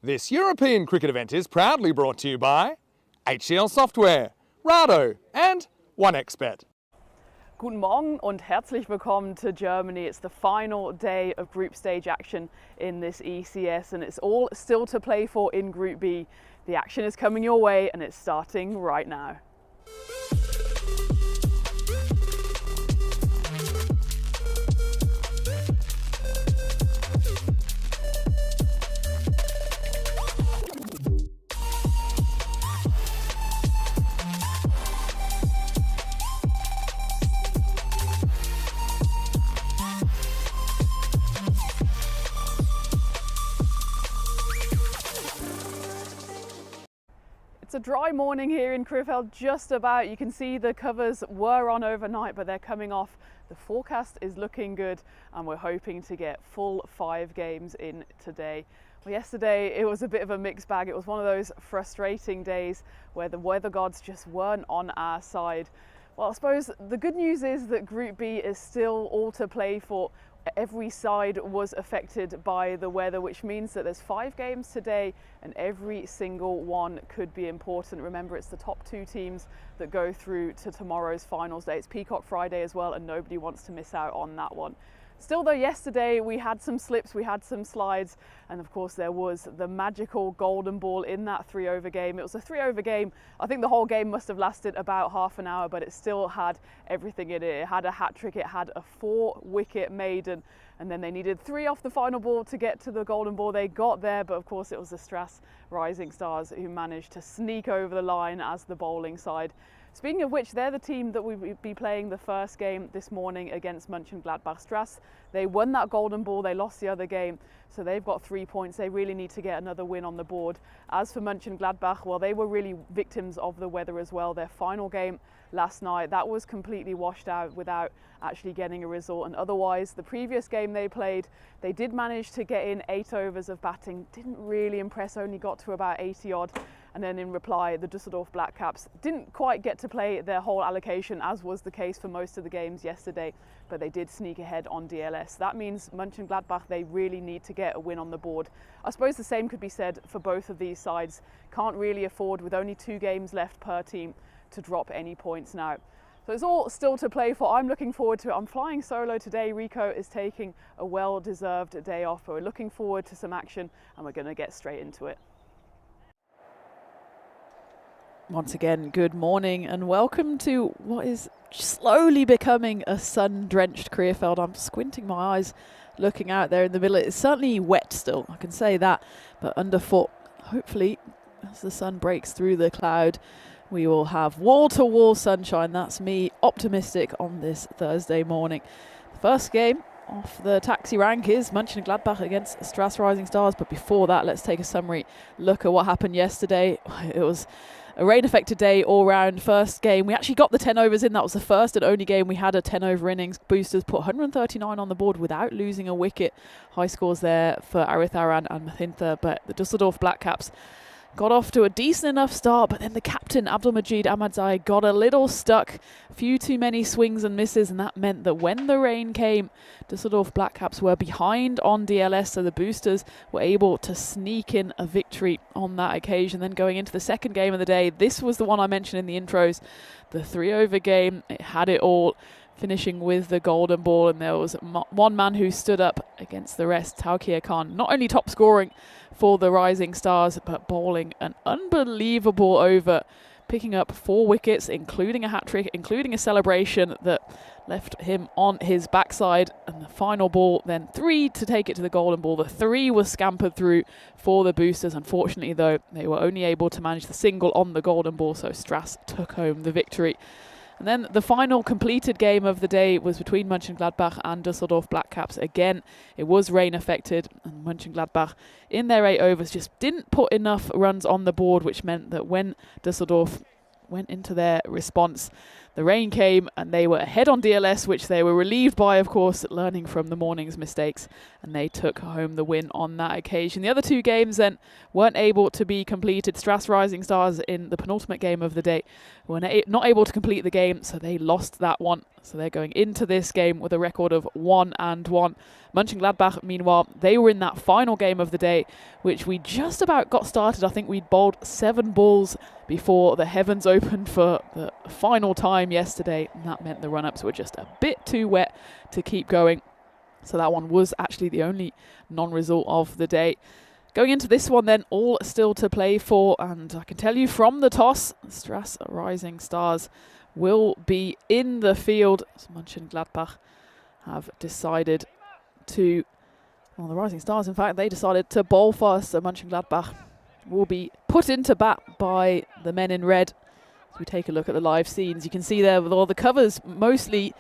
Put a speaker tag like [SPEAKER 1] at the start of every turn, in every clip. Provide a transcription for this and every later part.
[SPEAKER 1] This European cricket event is proudly brought to you by HCL Software, Rado and OneXBet.
[SPEAKER 2] Guten Morgen und herzlich willkommen to Germany. It's the final day of group stage action in this ECS and it's all still to play for in Group B. The action is coming your way and it's starting right now. a dry morning here in Krefeld, just about. You can see the covers were on overnight, but they're coming off. The forecast is looking good, and we're hoping to get full 5 games in today. Well, yesterday it was a bit of a mixed bag. It was one of those frustrating days where the weather gods just weren't on our side. Well, I suppose the good news is that Group B is still all to play for. Every side was affected by the weather, which means that there's 5 games today and every single one could be important. Remember, it's the top 2 teams that go through to tomorrow's finals day. It's Peacock Friday as well, and nobody wants to miss out on that one. Still though, yesterday we had some slips, we had some slides, and of course there was the magical golden ball in that 3-over game. It was a 3-over game. I think the whole game must have lasted about half an hour, but it still had everything in it. It had a hat-trick, it had a 4-wicket maiden, and then they needed 3 off the final ball to get to the golden ball. They got there, but of course it was the Strass Rising Stars who managed to sneak over the line as the bowling side. Speaking of which, they're the team that we'll be playing the first game this morning against Mönchengladbach. Strass, they won that golden ball, they lost the other game, so they've got 3 points. They really need to get another win on the board. As for Mönchengladbach, well, they were really victims of the weather as well. Their final game last night, that was completely washed out without actually getting a result, and otherwise the previous game they played, they did manage to get in 8 overs of batting. Didn't really impress, only got to about 80 odd. And then in reply, the Düsseldorf Black Caps didn't quite get to play their whole allocation, as was the case for most of the games yesterday, but they did sneak ahead on DLS. That means Mönchengladbach, they really need to get a win on the board. I suppose the same could be said for both of these sides. Can't really afford, with only 2 games left per team, to drop any points now. So it's all still to play for. I'm looking forward to it. I'm flying solo today. Rico is taking a well-deserved day off, but we're looking forward to some action, and we're going to get straight into it. Once again, good morning and welcome to what is slowly becoming a sun-drenched Krefeld. I'm squinting my eyes looking out there in the middle. It's certainly wet still, I can say that, but underfoot, hopefully, as the sun breaks through the cloud, we will have wall-to-wall sunshine. That's me optimistic on this Thursday morning. The first game off the taxi rank is Mönchengladbach against Strass Rising Stars, but before that, let's take a summary look at what happened yesterday. It was a rain-affected day all round. First game, we actually got the 10 overs in. That was the first and only game we had a 10-over innings. Boosters put 139 on the board without losing a wicket. High scores there for Aritharan and Mathintha, but the Düsseldorf Black Caps got off to a decent enough start, but then the captain, Abdelmajid Ahmadzai, got a little stuck. A few too many swings and misses, and that meant that when the rain came, Düsseldorf Black Caps were behind on DLS, so the Boosters were able to sneak in a victory on that occasion. Then going into the second game of the day, this was the one I mentioned in the intros, the 3-over game. It had it all, finishing with the golden ball, and there was one man who stood up against the rest, Tawkir Khan, not only top scoring for the Rising Stars, but bowling an unbelievable over, picking up 4 wickets, including a hat-trick, including a celebration that left him on his backside, and the final ball, then 3 to take it to the golden ball. The 3 was scampered through for the Boosters. Unfortunately, though, they were only able to manage the single on the golden ball, so Strass took home the victory. And then the final completed game of the day was between Mönchengladbach and Düsseldorf Black Caps. Again, it was rain affected, and Mönchengladbach in their 8 overs just didn't put enough runs on the board, which meant that when Düsseldorf went into their response, the rain came and they were ahead on DLS, which they were relieved by, of course, learning from the morning's mistakes, and they took home the win on that occasion. The other 2 games then weren't able to be completed. Strass Rising Stars in the penultimate game of the day were not able to complete the game, so they lost that one. So they're going into this game with a record of 1-1. Mönchengladbach, meanwhile, they were in that final game of the day, which we just about got started. I think we'd bowled 7 balls before the heavens opened for the final time yesterday, and that meant the run-ups were just a bit too wet to keep going. So that one was actually the only non-result of the day. Going into this one then, all still to play for, and I can tell you from the toss, Strass Rising Stars will be in the field. So Mönchengladbach have decided to, well, the Rising Stars, in fact, they decided to bowl first, so Mönchengladbach will be put into bat by the men in red. As we take a look at the live scenes, you can see there with all the covers mostly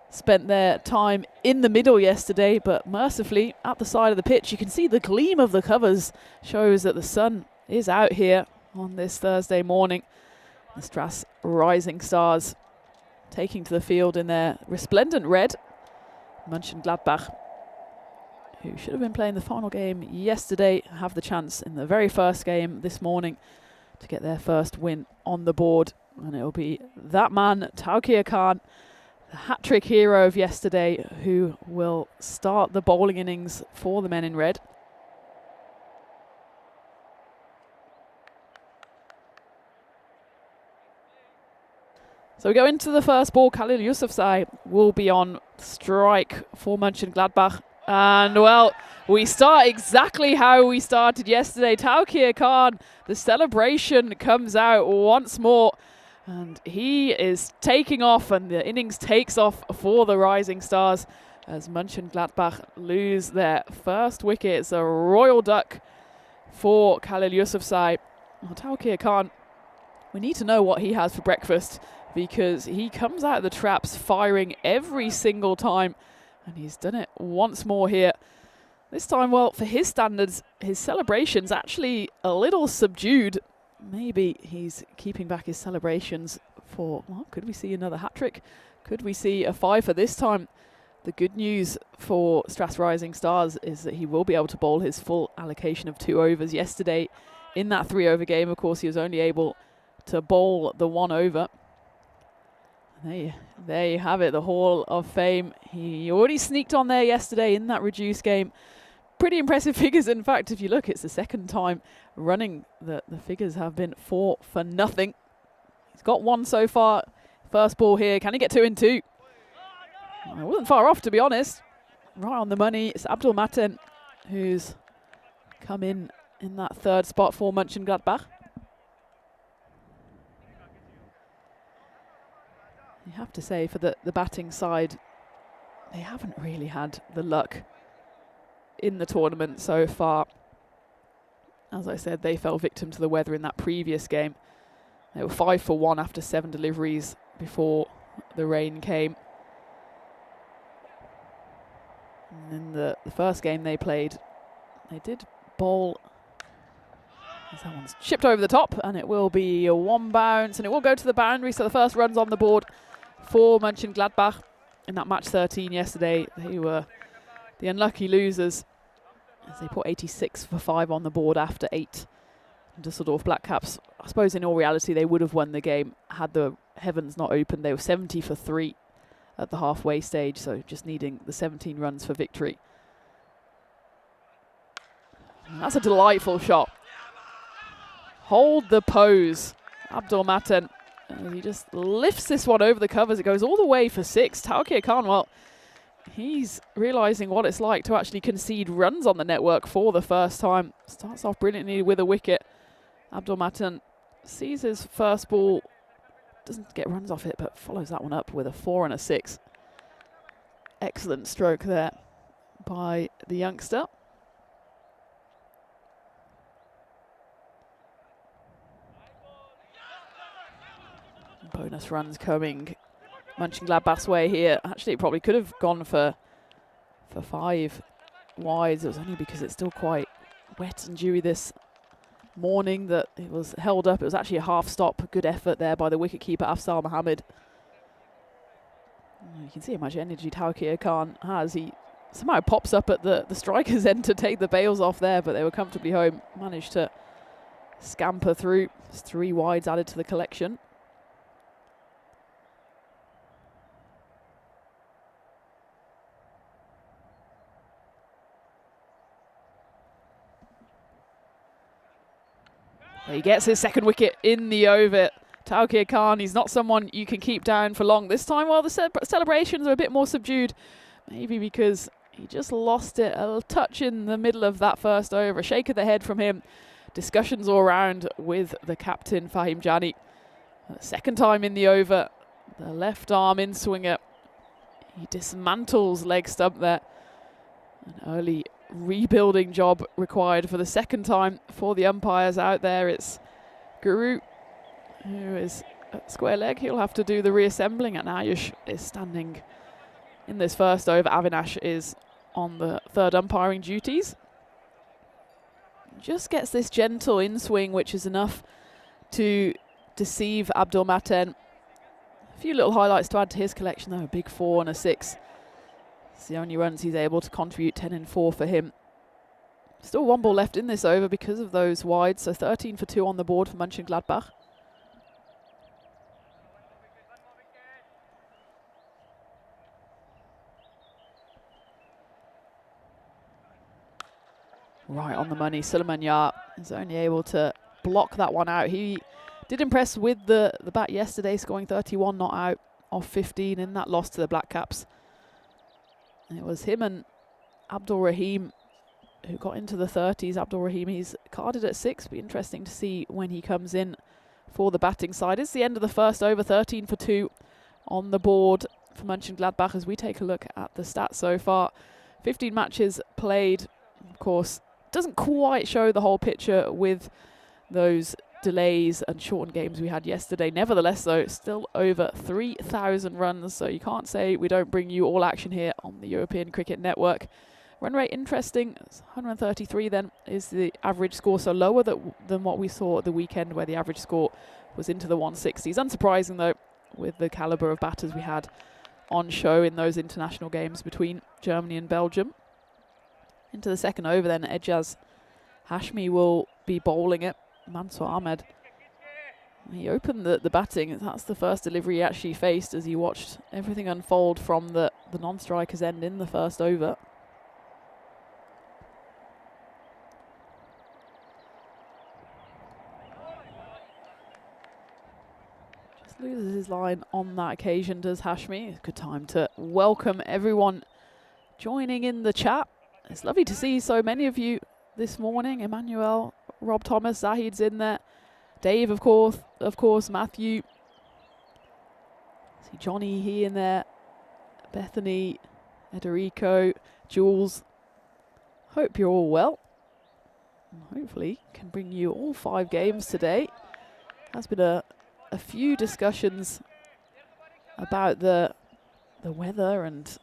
[SPEAKER 2] spent their time in the middle yesterday, but mercifully at the side of the pitch you can see the gleam of the covers shows that the sun is out here on this Thursday morning. The Stras Rising Stars taking to the field in their resplendent red. Mönchengladbach, who should have been playing the final game yesterday, have the chance in the very first game this morning to get their first win on the board. And it will be that man, Taukir Khan, the hat-trick hero of yesterday, who will start the bowling innings for the men in red. So we go into the first ball. Khalil Yousafzai will be on strike for Mönchengladbach. And, well, we start exactly how we started yesterday. Taukir Khan, the celebration comes out once more. And he is taking off, and the innings takes off for the Rising Stars as Mönchengladbach lose their first wicket. It's a royal duck for Khalil Yousafzai. Well, Taukir Khan, we need to know what he has for breakfast, because he comes out of the traps firing every single time, and he's done it once more here. This time, well, for his standards, his celebration's actually a little subdued. Maybe he's keeping back his celebrations for, well, could we see another hat-trick? Could we see a fifer this time? The good news for Stras Rising Stars is that he will be able to bowl his full allocation of 2 overs. Yesterday, in that 3-over game, of course, he was only able to bowl the 1 over. There you have it, the Hall of Fame. He already sneaked on there yesterday in that reduced game. Pretty impressive figures. In fact, if you look, it's the second time running that the figures have been 4 for nothing. He's got 1 so far. First ball here. Can he get 2 in 2? It wasn't far off, to be honest. Right on the money. It's Abdul Maten who's come in that 3rd spot for Mönchengladbach. You have to say, for the batting side, they haven't really had the luck in the tournament so far. As I said, they fell victim to the weather in that previous game. They were 5 for 1 after 7 deliveries before the rain came. And in the first game they played, they did bowl. That one's chipped over the top, and it will be a 1 bounce, and it will go to the boundary. So the first run's on the board for Mönchengladbach. In that match 13 yesterday, they were the unlucky losers as they put 86 for 5 on the board after 8. Düsseldorf Black Caps, I suppose in all reality, they would have won the game had the heavens not opened. They were 70 for 3 at the halfway stage, so just needing the 17 runs for victory. And that's a delightful shot. Hold the pose, Abdul Maten. He just lifts this one over the covers. It goes all the way for 6. Taukir Khan, well, he's realising what it's like to actually concede runs on the network for the first time. Starts off brilliantly with a wicket. Abdul Maten sees his first ball, doesn't get runs off it, but follows that one up with a 4 and a 6. Excellent stroke there by the youngster. Bonus runs coming Mönchengladbach's way here. Actually, it probably could have gone for 5 wides. It was only because it's still quite wet and dewy this morning that it was held up. It was actually a half stop. Good effort there by the wicketkeeper Afzal Mohammed. You can see how much energy Taukir Khan has. He somehow pops up at the striker's end to take the bails off there, but they were comfortably home. Managed to scamper through. There's 3 wides added to the collection. He gets his 2nd wicket in the over. Taukir Khan, he's not someone you can keep down for long. This time, well, the celebrations are a bit more subdued. Maybe because he just lost it a touch in the middle of that first over. A shake of the head from him. Discussions all around with the captain, Fahim Jani. 2nd time in the over. The left arm in swinger. He dismantles leg stump there. An early rebuilding job required for the 2nd time for the umpires out there. It's Guru who is at square leg. He'll have to do the reassembling, and Ayush is standing in this first over. Avinash is on the 3rd umpiring duties. Just gets this gentle in swing, which is enough to deceive Abdul Maten. A few little highlights to add to his collection though, a big 4 and a 6. It's the only runs he's able to contribute, 10 and 4 for him. Still 1 ball left in this over because of those wides, so 13 for 2 on the board for Mönchengladbach. Right on the money, Suleiman Yar is only able to block that one out. He did impress with the bat yesterday, scoring 31 not out of 15 in that loss to the Black Caps. It was him and Abdul Rahim who got into the 30s. Abdul Rahim, he's carded at 6. Be interesting to see when he comes in for the batting side. It's the end of the first over, 13 for 2 on the board for Mönchengladbach as we take a look at the stats so far. 15 matches played, of course. Doesn't quite show the whole picture with those delays and shortened games we had yesterday. Nevertheless, though, still over 3,000 runs, so you can't say we don't bring you all action here on the European Cricket Network. Run rate interesting, it's 133 then is the average score, so lower than what we saw at the weekend where the average score was into the 160s. Unsurprising, though, with the calibre of batters we had on show in those international games between Germany and Belgium. Into the second over then, Ejaz Hashmi will be bowling it. Mansour Ahmed, he opened the batting. That's the first delivery he actually faced as he watched everything unfold from the non-striker's end in the first over. Just loses his line on that occasion, does Hashmi. It's a good time to welcome everyone joining in the chat. It's lovely to see so many of you this morning. Emmanuel, Rob Thomas, Zahid's in there. Dave, of course, Matthew. See Johnny, he in there. Bethany, Ederico, Jules. Hope you're all well. And hopefully can bring you all 5 games today. There's been a few discussions about the weather and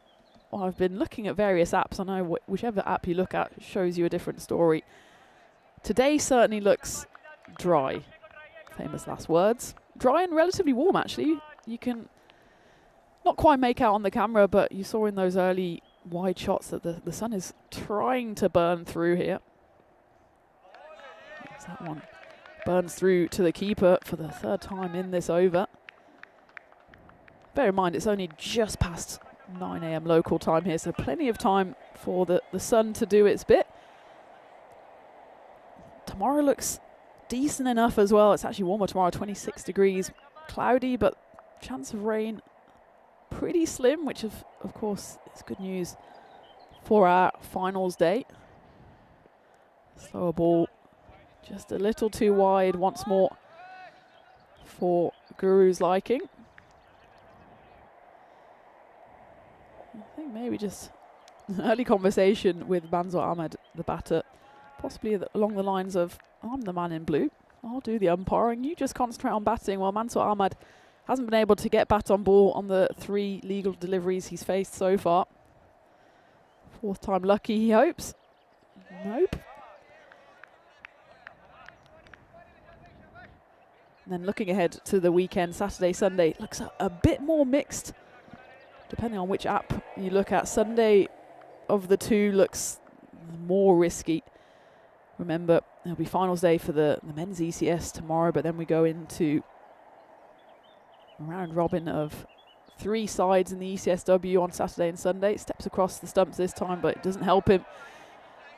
[SPEAKER 2] I've been looking at various apps. I know whichever app you look at shows you a different story. Today certainly looks dry. Famous last words. Dry and relatively warm, actually. You can not quite make out on the camera, but you saw in those early wide shots that the sun is trying to burn through here. Yes, that one burns through to the keeper for the 3rd time in this over. Bear in mind, it's only just past 9 AM local time here, so plenty of time for the sun to do its bit. Tomorrow looks decent enough as well. It's actually warmer tomorrow, 26 degrees. Cloudy, but chance of rain pretty slim, which of course is good news for our finals day. Slower ball, just a little too wide once more for Guru's liking. I think maybe just an early conversation with Mansour Ahmed, the batter, possibly along the lines of, I'm the man in blue, I'll do the umpiring, you just concentrate on batting. Well, Mansour Ahmed hasn't been able to get bat on ball on the 3 legal deliveries he's faced so far. 4th time lucky, he hopes. Nope. And then looking ahead to the weekend, Saturday, Sunday, looks a bit more mixed. Depending on which app you look at, Sunday of the 2 looks more risky. Remember, it'll be finals day for the men's ECS tomorrow, but then we go into a round robin of 3 sides in the ECSW on Saturday and Sunday. Steps across the stumps this time, but it doesn't help him.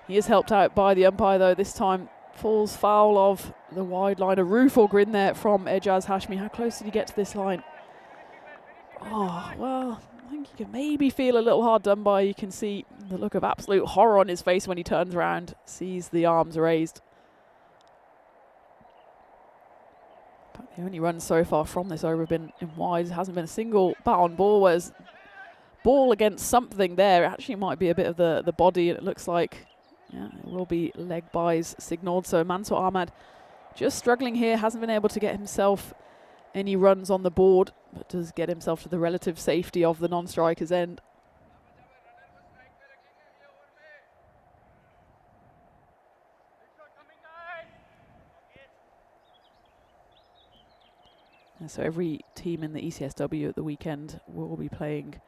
[SPEAKER 2] He is helped out by the umpire, though. This time falls foul of the wide line. A roof or grin there from Ejaz Hashmi. How close did he get to this line? Oh, well, I think you can maybe feel a little hard done by. You can see the look of absolute horror on his face when he turns around, sees the arms raised. But the only runs so far from this over have been in wides. Hasn't been a single bat on ball, whereas ball against something there. It actually might be a bit of the body, and it looks like, yeah, it will be leg byes signalled. So Mansour Ahmed just struggling here, hasn't been able to get himself any runs on the board, but does get himself to the relative safety of the non-striker's end. And so every team in the ECSW at the weekend will be playing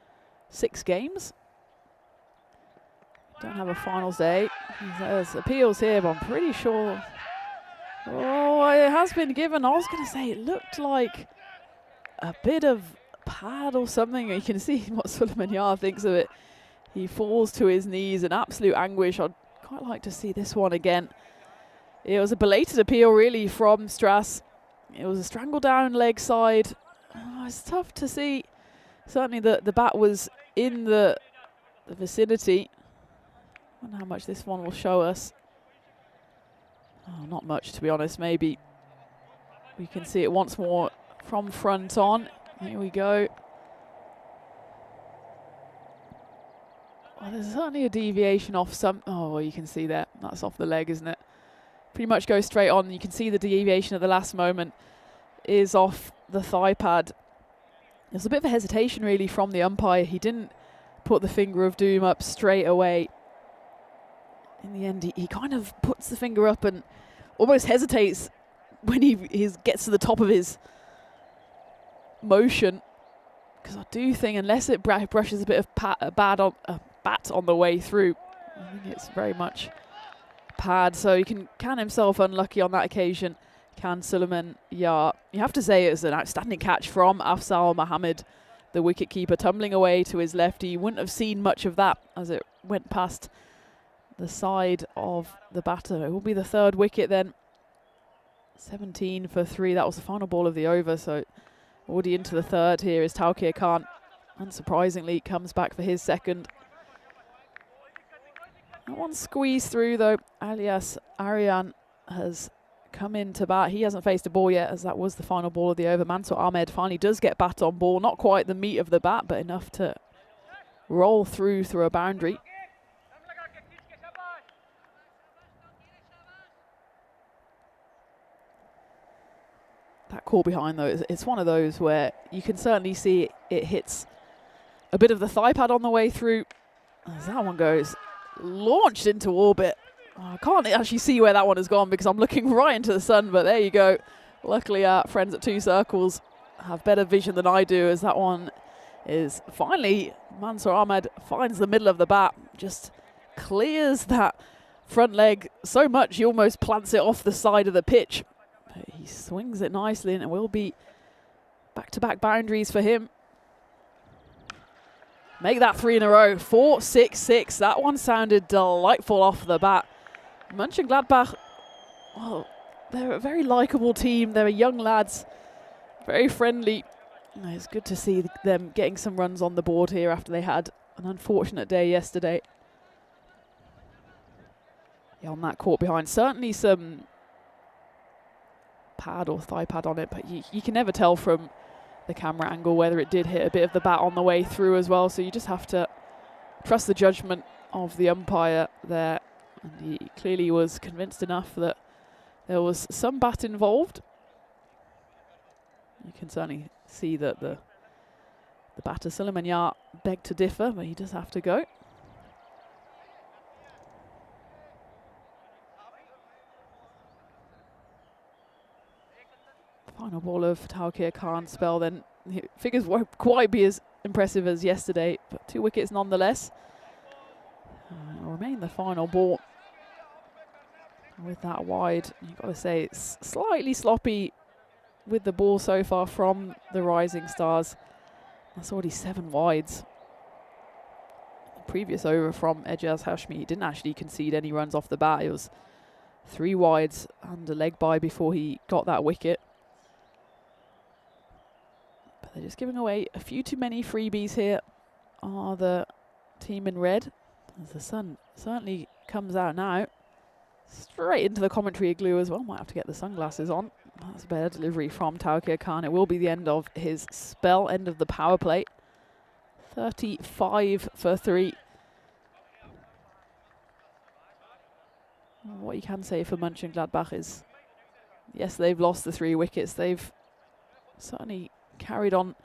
[SPEAKER 2] 6 games. Don't have a finals day. There's appeals here, but I'm pretty sure. Oh, it has been given. I was going to say it looked like a bit of pad or something. You can see what Suleiman Yar thinks of it. He falls to his knees in absolute anguish. I'd quite like to see this one again. It was a belated appeal, really, from Strass. It was a strangle down leg side. Oh, it's tough to see. Certainly the bat was in the vicinity. I wonder how much this one will show us. Oh, not much, to be honest. Maybe we can see it once more from front on. Here we go. Well, there's certainly a deviation off some. Oh, well, you can see that. That's off the leg, isn't it? Pretty much goes straight on. You can see the deviation at the last moment is off the thigh pad. There's a bit of a hesitation, really, from the umpire. He didn't put the finger of doom up straight away. In the end, he kind of puts the finger up and almost hesitates when he gets to the top of his motion. Because I do think, unless it brushes a bit of bat on the way through, I think it's very much pad. So he can count himself unlucky on that occasion. Can Suleiman Yar. You have to say it's an outstanding catch from Afzal Mohammed, the wicketkeeper, tumbling away to his left. He wouldn't have seen much of that as it went past the side of the batter. It will be the 3rd wicket then. 17 for 3. That was the final ball of the over. So already into the 3rd here is Tawqir Khan. Unsurprisingly, comes back for his 2nd. That one squeezed through though. Alias Aryan has come in to bat. He hasn't faced a ball yet, as that was the final ball of the over. Mansour Ahmed finally does get bat on ball. Not quite the meat of the bat, but enough to roll through a boundary. That call behind, though, it's one of those where you can certainly see it hits a bit of the thigh pad on the way through. As that one goes launched into orbit. Oh, I can't actually see where that one has gone because I'm looking right into the sun, but there you go. Luckily, our friends at Two Circles have better vision than I do, as that one is finally, Mansour Ahmed finds the middle of the bat, just clears that front leg so much he almost plants it off the side of the pitch. But he swings it nicely, and it will be back-to-back boundaries for him. Make that 3 in a row. 4-6-6. That one sounded delightful off the bat. Mönchengladbach, well, they're a very likeable team. They're young lads, very friendly. It's good to see them getting some runs on the board here after they had an unfortunate day yesterday. Yeah, on that caught behind. Certainly some pad or thigh pad on it, but you can never tell from the camera angle whether it did hit a bit of the bat on the way through as well. So you just have to trust the judgment of the umpire there. And he clearly was convinced enough that there was some bat involved. You can certainly see that the batter, Suleiman Yar, begged to differ, but he does have to go. Final ball of Tawqir Khan's spell then. Figures won't quite be as impressive as yesterday, but 2 wickets nonetheless. It'll remain the final ball with that wide. You've got to say it's slightly sloppy with the ball so far from the Rising Stars. That's already 7 wides. The previous over from Ejaz Hashmi, he didn't actually concede any runs off the bat. It was 3 wides and a leg by before he got that wicket. But they're just giving away a few too many freebies here, are the team in red. As the sun certainly comes out now. Straight into the commentary igloo as well. Might have to get the sunglasses on. That's a better delivery from Tawqir Khan. It will be the end of his spell, end of the power play. 35 for 3. What you can say for Mönchengladbach is, yes, they've lost the 3 wickets. They've certainly carried on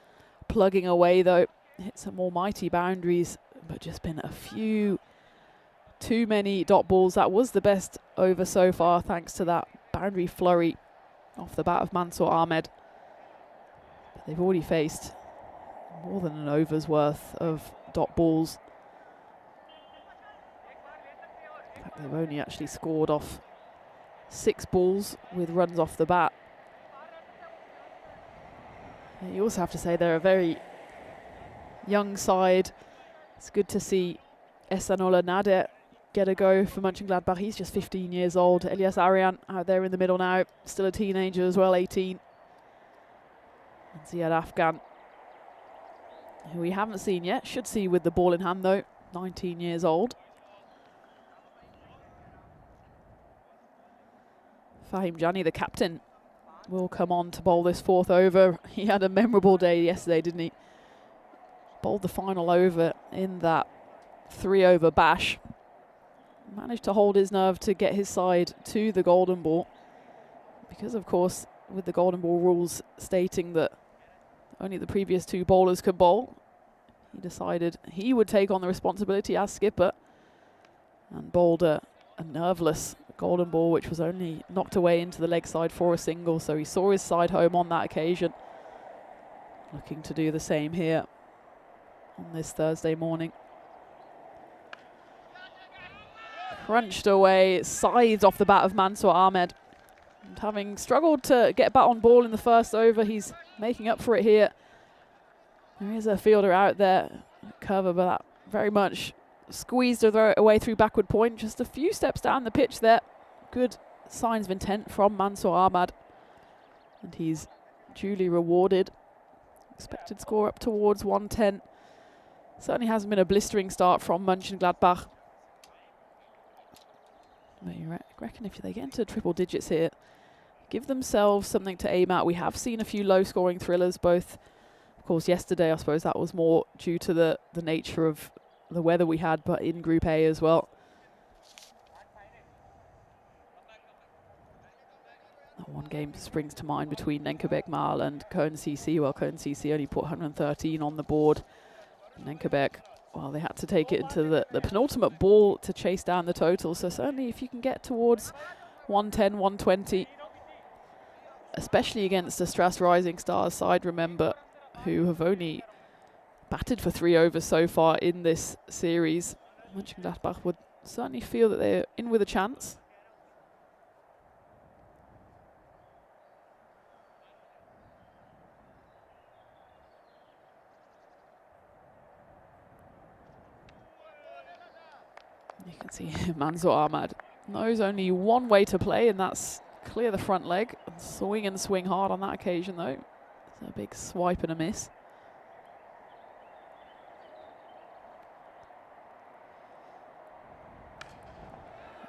[SPEAKER 2] plugging away, though. Hit some almighty boundaries, but just been a few too many dot balls. That was the best over so far, thanks to that boundary flurry off the bat of Mansour Ahmed. They've already faced more than an over's worth of dot balls. In fact, they've only actually scored off 6 balls with runs off the bat. You also have to say they're a very young side. It's good to see Esanola Nader get a go for Mönchengladbach. He's just 15 years old. Elias Arian out there in the middle now, still a teenager as well, 18. And Ziad Afghan, who we haven't seen yet, should see with the ball in hand though, 19 years old. Fahim Jani, the captain, will come on to bowl this 4th over. He had a memorable day yesterday, didn't he? Bowled the final over in that 3-over bash. Managed to hold his nerve to get his side to the golden ball. Because, of course, with the golden ball rules stating that only the previous 2 bowlers could bowl, he decided he would take on the responsibility as skipper and bowled a nerveless golden ball, which was only knocked away into the leg side for a single. So he saw his side home on that occasion. Looking to do the same here on this Thursday morning. Crunched away, scythed off the bat of Mansour Ahmed. And having struggled to get bat on ball in the 1st over, he's making up for it here. There is a fielder out there, cover, but that very much squeezed away through backward point. Just a few steps down the pitch there. Good signs of intent from Mansour Ahmed. And he's duly rewarded. Expected score up towards 110. Certainly hasn't been a blistering start from Mönchengladbach. I reckon if they get into triple digits here, give themselves something to aim at. We have seen a few low-scoring thrillers, both, of course, yesterday. I suppose that was more due to the nature of the weather we had, but in Group A as well. That one game springs to mind between Nenkebeek Mal and Cone CC. Well, Cone CC only put 113 on the board. Nenkebeek, well, they had to take it into the penultimate ball to chase down the total. So certainly if you can get towards 110, 120, especially against the Stras Rising Stars side, remember, who have only batted for 3 overs so far in this series, Mönchengladbach would certainly feel that they're in with a chance. You can see Mansour Ahmed knows only one way to play, and that's clear the front leg. And swing hard on that occasion, though. It's a big swipe and a miss.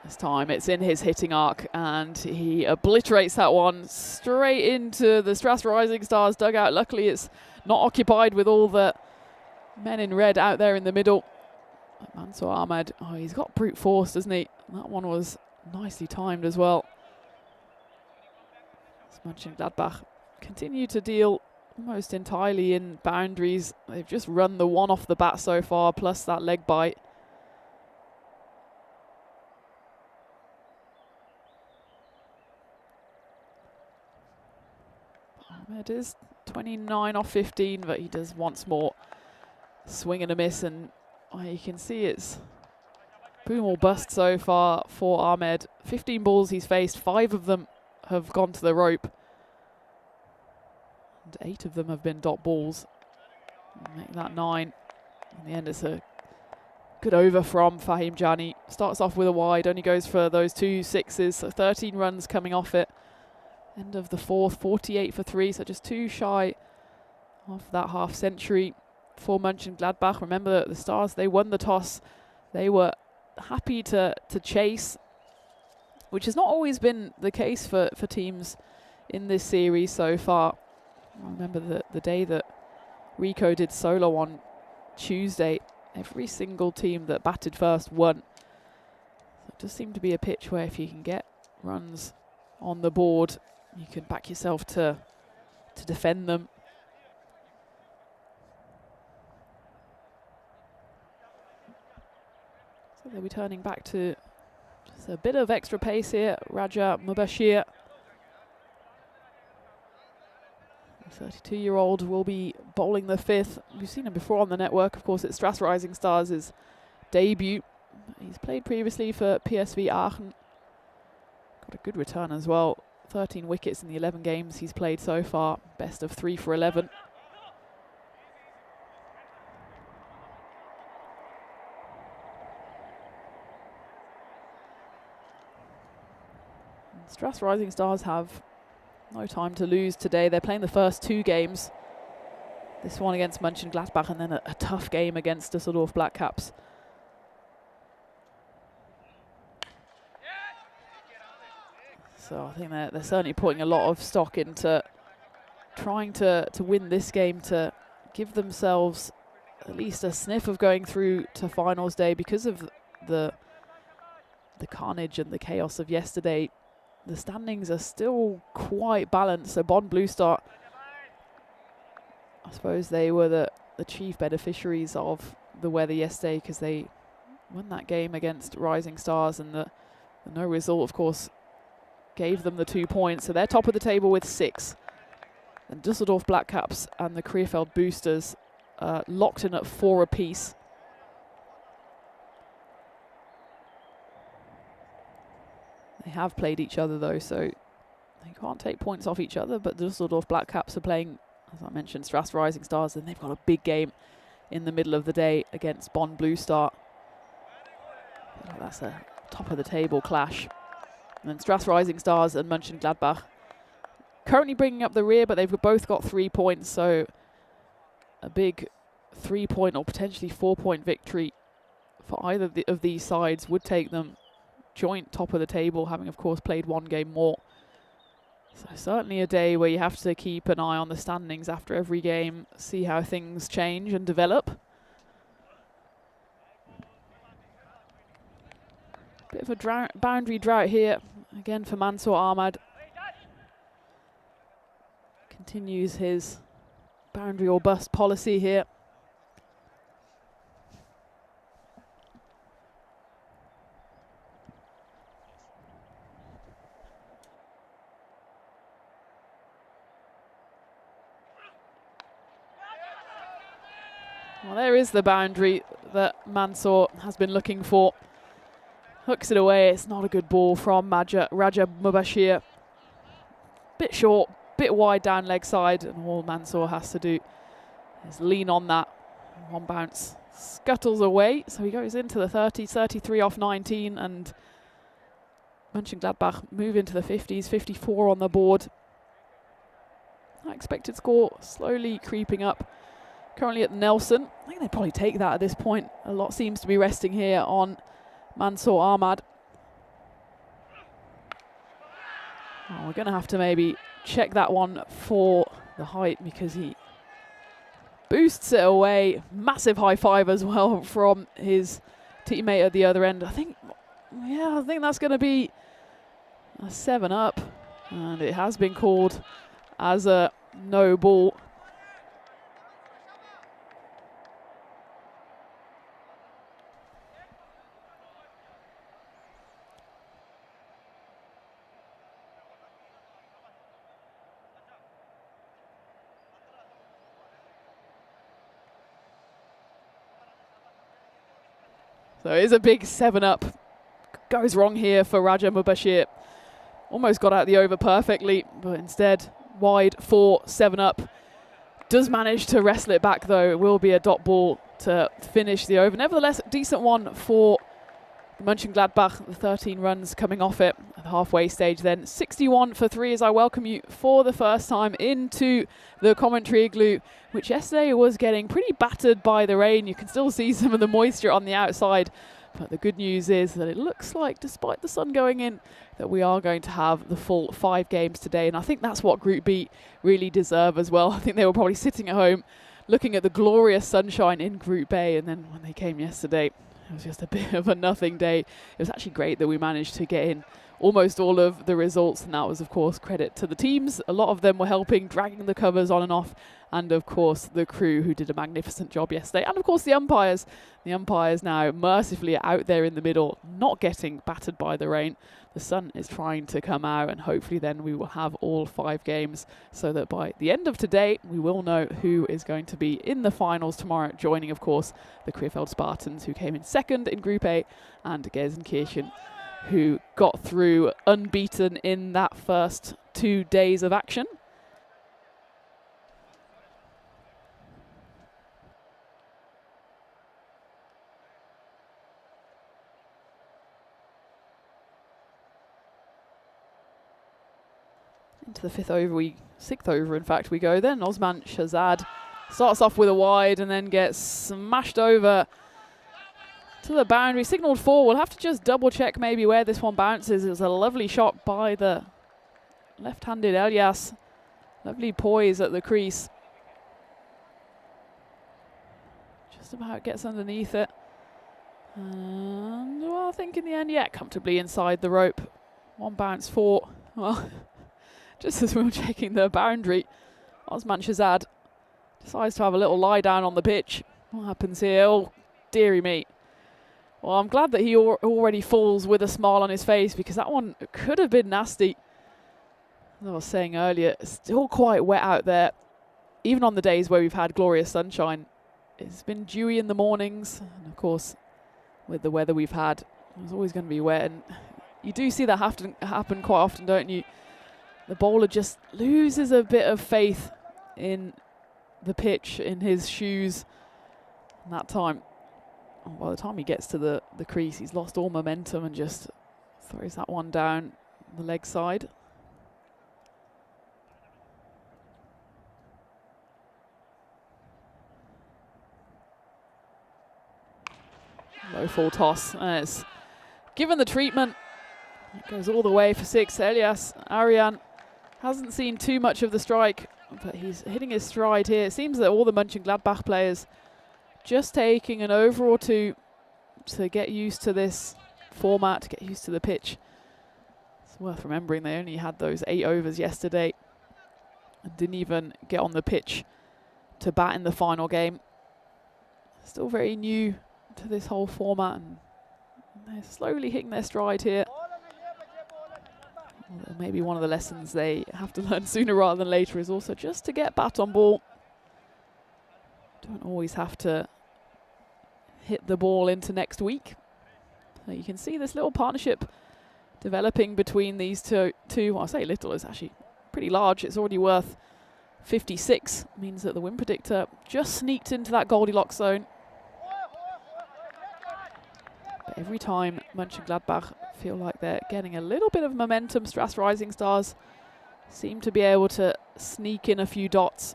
[SPEAKER 2] This time it's in his hitting arc, and he obliterates that one straight into the Stras Rising Stars dugout. Luckily, it's not occupied with all the men in red out there in the middle. Mansour Ahmed, oh, he's got brute force, doesn't he? That one was nicely timed as well. Mönchengladbach continue to deal almost entirely in boundaries. They've just run the 1 off the bat so far, plus that leg bite. Ahmed is 29 off 15, but he does once more swing and a miss, and you can see it's boom or bust so far for Ahmed. 15 balls he's faced, 5 of them have gone to the rope, and 8 of them have been dot balls. Make that 9. In the end, it's a good over from Fahim Jani. Starts off with a wide, only goes for those 2 sixes, so 13 runs coming off it. End of the 4th, 48 for 3, so just 2 shy of that half century for Mönchengladbach. Remember the Stars, they won the toss. They were happy to chase, which has not always been the case for teams in this series so far. I remember the day that Rico did solo on Tuesday, every single team that batted first won. So it does seem to be a pitch where if you can get runs on the board, you can back yourself to defend them. So they'll be turning back to just a bit of extra pace here. Raja Mubashir 32-year-old will be bowling the fifth. We've seen him before on the network. Of course, it's Stras Rising Stars' debut. He's played previously for PSV Aachen. Got a good return as well. 13 wickets in the 11 games he's played so far. Best of 3 for 11. Stras Rising Stars have no time to lose today. They're playing the first 2 games. This one against Mönchengladbach and then a tough game against Düsseldorf Blackcaps. So I think they're certainly putting a lot of stock into trying to win this game to give themselves at least a sniff of going through to finals day. Because of the carnage and the chaos of yesterday, the standings are still quite balanced. So Bonn Blue Star, I suppose they were the chief beneficiaries of the weather yesterday because they won that game against Rising Stars, and the no result, of course, gave them the 2 points. So they're top of the table with 6. And Düsseldorf Blackcaps and the Krefeld Boosters locked in at 4 apiece. They have played each other though, so they can't take points off each other, but the Düsseldorf Blackcaps are playing, as I mentioned, Stras Rising Stars, and they've got a big game in the middle of the day against Bonn Blue Star. That's a top of the table clash. And then Stras Rising Stars and Mönchengladbach currently bringing up the rear, but they've both got 3 points, so a big 3-point or potentially 4-point victory for either of these sides would take them joint top of the table, having of course played 1 game more. So certainly a day where you have to keep an eye on the standings after every game, see how things change and develop. Bit of a boundary drought here again for Mansour Ahmad. Continues his boundary or bust policy here. Well, there is the boundary that Mansour has been looking for. Hooks it away. It's not a good ball from Raja Mubashir. Bit short, bit wide down leg side, and all Mansour has to do is lean on that. 1 bounce scuttles away, so he goes into the 30s, 33 off 19, and Mönchengladbach move into the 50s, 54 on the board. That expected score slowly creeping up. Currently at Nelson. I think they'd probably take that at this point. A lot seems to be resting here on Mansour Ahmad. Oh, we're going to have to maybe check that one for the height because he boosts it away. Massive high five as well from his teammate at the other end. I think that's going to be a 7 up, and it has been called as a no ball. So it is a big 7 up. Goes wrong here for Raja Mubashir. Almost got out the over perfectly, but instead wide for 7 up. Does manage to wrestle it back though. It will be a dot ball to finish the over. Nevertheless, a decent one for Mönchengladbach. The 13 runs coming off it at the halfway stage then. 61 for 3 as I welcome you for the first time into the commentary igloo, which yesterday was getting pretty battered by the rain. You can still see some of the moisture on the outside. But the good news is that it looks like, despite the sun going in, that we are going to have the full 5 games today. And I think that's what Group B really deserve as well. I think they were probably sitting at home looking at the glorious sunshine in Group A. And then when they came yesterday, it was just a bit of a nothing day. It was actually great that we managed to get in almost all of the results. And that was, of course, credit to the teams. A lot of them were helping, dragging the covers on and off and of course the crew who did a magnificent job yesterday, and of course the umpires. The umpires now mercifully out there in the middle, not getting battered by the rain. The sun is trying to come out, and hopefully then we will have all 5 games, so that by the end of today we will know who is going to be in the finals tomorrow, joining of course the Krefeld Spartans, who came in second in Group A, and Gelsenkirchen, who got through unbeaten in that first 2 days of action. Into the 6th over in fact we go then. Osman Shahzad starts off with a wide and then gets smashed over to the boundary. Signalled 4. We'll have to just double check maybe where this one bounces. It was a lovely shot by the left-handed Elias. Lovely poise at the crease. Just about gets underneath it. And well, I think in the end, yeah, comfortably inside the rope. 1 bounce 4. Well, just as we were checking the boundary, Osman Shahzad decides to have a little lie down on the pitch. What happens here? Oh, dearie me. Well, I'm glad that he already falls with a smile on his face, because that one could have been nasty. As I was saying earlier, it's still quite wet out there. Even on the days where we've had glorious sunshine, it's been dewy in the mornings. And of course, with the weather we've had, it's always going to be wet. And you do see that happen quite often, don't you? The bowler just loses a bit of faith in the pitch, in his shoes. And that time, by the time he gets to the crease, he's lost all momentum and just throws that one down the leg side. Low full toss, and it's given the treatment. It goes all the way for 6. Elias Arian hasn't seen too much of the strike, but he's hitting his stride here. It seems that all the Mönchengladbach players just taking an over or 2 to get used to this format, to get used to the pitch. It's worth remembering they only had those 8 overs yesterday and didn't even get on the pitch to bat in the final game. Still very new to this whole format, and they're slowly hitting their stride here. Well, maybe one of the lessons they have to learn sooner rather than later is also just to get bat on ball. Don't always have to hit the ball into next week. So you can see this little partnership developing between these two. Well, I say little, it's actually pretty large. It's already worth 56. Means that the win predictor just sneaked into that Goldilocks zone. But every time Mönchengladbach feel like they're getting a little bit of momentum, Stras Rising Stars seem to be able to sneak in a few dots.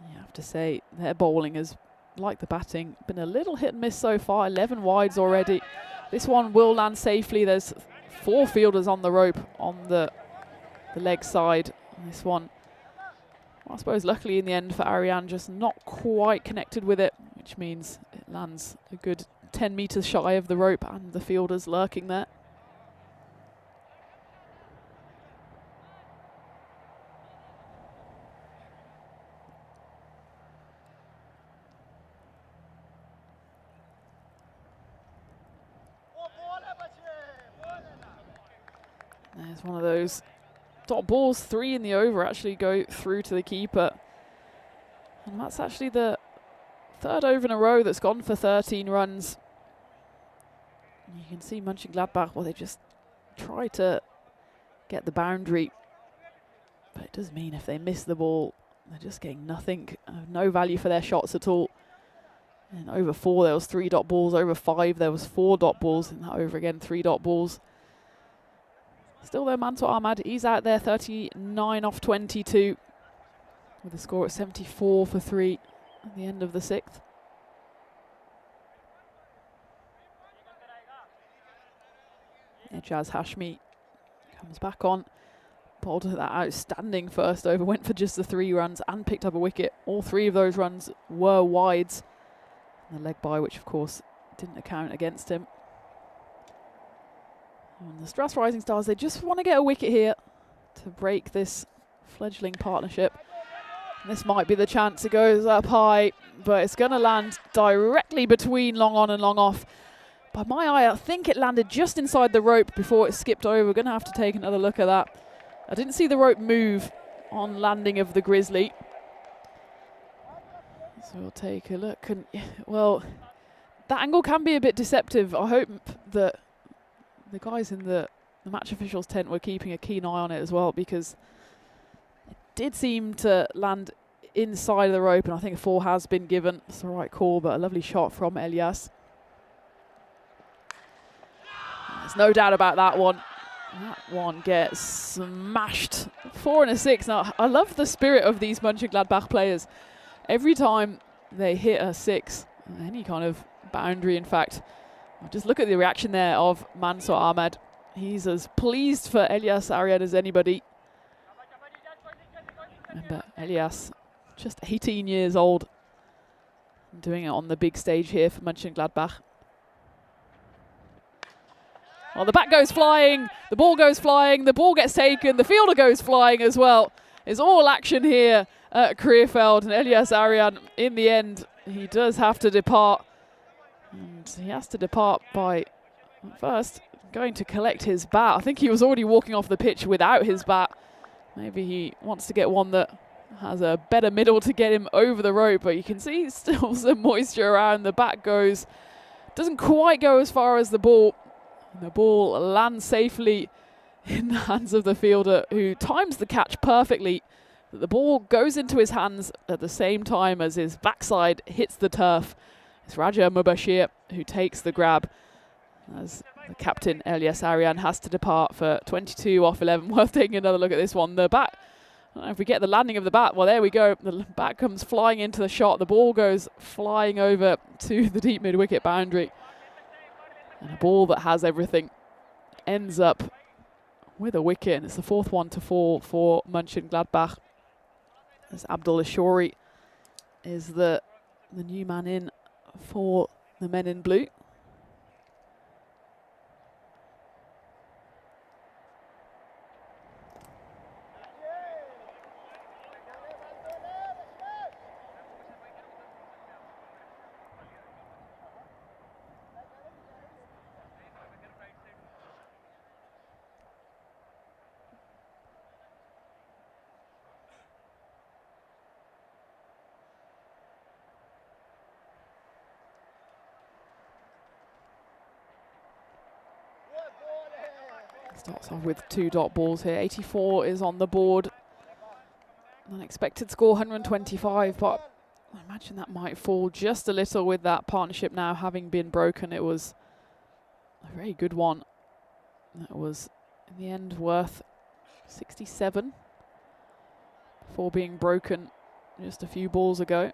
[SPEAKER 2] You have to say their bowling has, like the batting, been a little hit and miss so far. 11 wides already. This one will land safely. There's 4 fielders on the rope on the leg side. And this one, well, I suppose luckily in the end for Ariane, just not quite connected with it, which means it lands a good 10 metres shy of the rope and the fielders lurking there. There's one of those dot balls. 3 in the over actually go through to the keeper. And that's actually the 3rd over in a row that's gone for 13 runs. You can see Mönchengladbach, well, they just try to get the boundary. But it does mean if they miss the ball, they're just getting nothing. No value for their shots at all. And over 4, there was 3 dot balls. Over 5, there was 4 dot balls. And that over again, 3 dot balls. Still though, Mansour Ahmad, he's out there 39 off 22 with a score at 74 for 3 at the end of the 6th. Ejaz Hashmi comes back on. Bowled that outstanding first over, went for just the 3 runs and picked up a wicket. All 3 of those runs were wides. And the leg by, which of course didn't account against him. And the Stras Rising Stars, they just want to get a wicket here to break this fledgling partnership. And this might be the chance. It goes up high, but it's going to land directly between long on and long off. By my eye, I think it landed just inside the rope before it skipped over. We're going to have to take another look at that. I didn't see the rope move on landing of the Grizzly. So we'll take a look. And, well, that angle can be a bit deceptive. I hope that the guys in the match officials tent were keeping a keen eye on it as well, because it did seem to land inside of the rope, and I think a 4 has been given. It's the right call, but a lovely shot from Elias. There's no doubt about that one. That one gets smashed. 4 and a 6. Now, I love the spirit of these Mönchengladbach players. Every time they hit a 6, any kind of boundary, in fact, just look at the reaction there of Mansour Ahmed. He's as pleased for Elias Arian as anybody. Remember, Elias, just 18 years old, doing it on the big stage here for Mönchengladbach. Well, the bat goes flying, the ball goes flying, the ball gets taken, the fielder goes flying as well. It's all action here at Krefeld, and Elias Arian, in the end, he does have to depart. And he has to depart by, first, going to collect his bat. I think he was already walking off the pitch without his bat. Maybe he wants to get one that has a better middle to get him over the rope, but you can see still some moisture around. The bat doesn't quite go as far as the ball. The ball lands safely in the hands of the fielder, who times the catch perfectly. The ball goes into his hands at the same time as his backside hits the turf. It's Raja Mubashir who takes the grab, as the captain Elias Arian has to depart for 22 off 11. Worth taking another look at this one. The bat, I don't know if we get the landing of the bat. Well, there we go. The bat comes flying into the shot. The ball goes flying over to the deep mid-wicket boundary. And a ball that has everything ends up with a wicket, and it's the 4th one to fall for Mönchengladbach, as Abdul Ashori is the new man in for the men in blue. Starts off with 2 dot balls here. 84 is on the board. Unexpected score 125, but I imagine that might fall just a little with that partnership now having been broken. It was a very good one. That was in the end worth 67 before being broken just a few balls ago.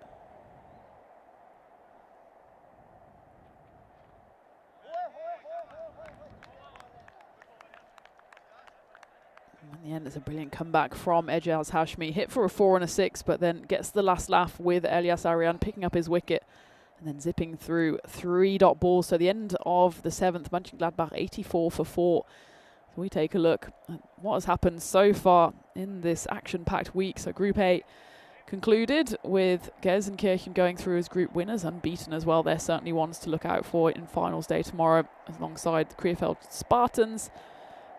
[SPEAKER 2] In the end, it's a brilliant comeback from Ejaz Hashmi. Hit for a 4 and a 6, but then gets the last laugh with Elias Arian picking up his wicket and then zipping through 3 dot balls. So the end of the 7th, Mönchengladbach 84 for 4. So we take a look at what has happened so far in this action-packed week. So Group A concluded with Gelsenkirchen going through as group winners, unbeaten as well. They're certainly ones to look out for in finals day tomorrow, alongside the Krefeld Spartans.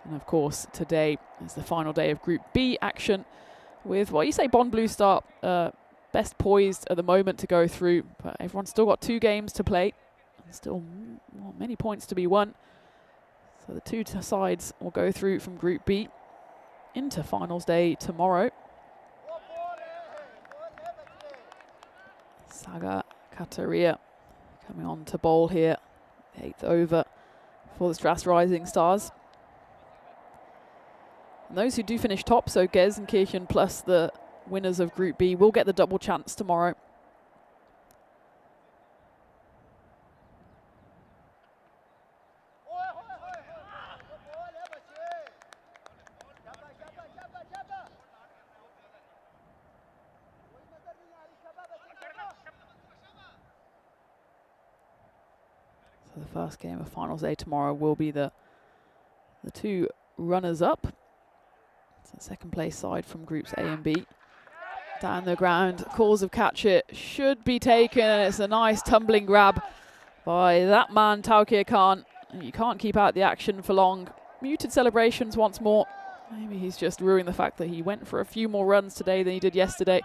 [SPEAKER 2] And of course, today is the final day of Group B action with, well, you say Bonn Blue Star best poised at the moment to go through, but everyone's still got 2 games to play and still many points to be won. So the 2 sides will go through from Group B into finals day tomorrow. Saga Kataria coming on to bowl here, 8th over for the Stras Rising Stars. And those who do finish top, so Gelsenkirchen plus the winners of Group B, will get the double chance tomorrow. So the first game of finals day tomorrow will be the 2 runners-up. So second place side from groups A and B. Down the ground, calls of catch it should be taken. It's a nice tumbling grab by that man, Taukir Khan. You can't keep out the action for long. Muted celebrations once more. Maybe he's just ruining the fact that he went for a few more runs today than he did yesterday.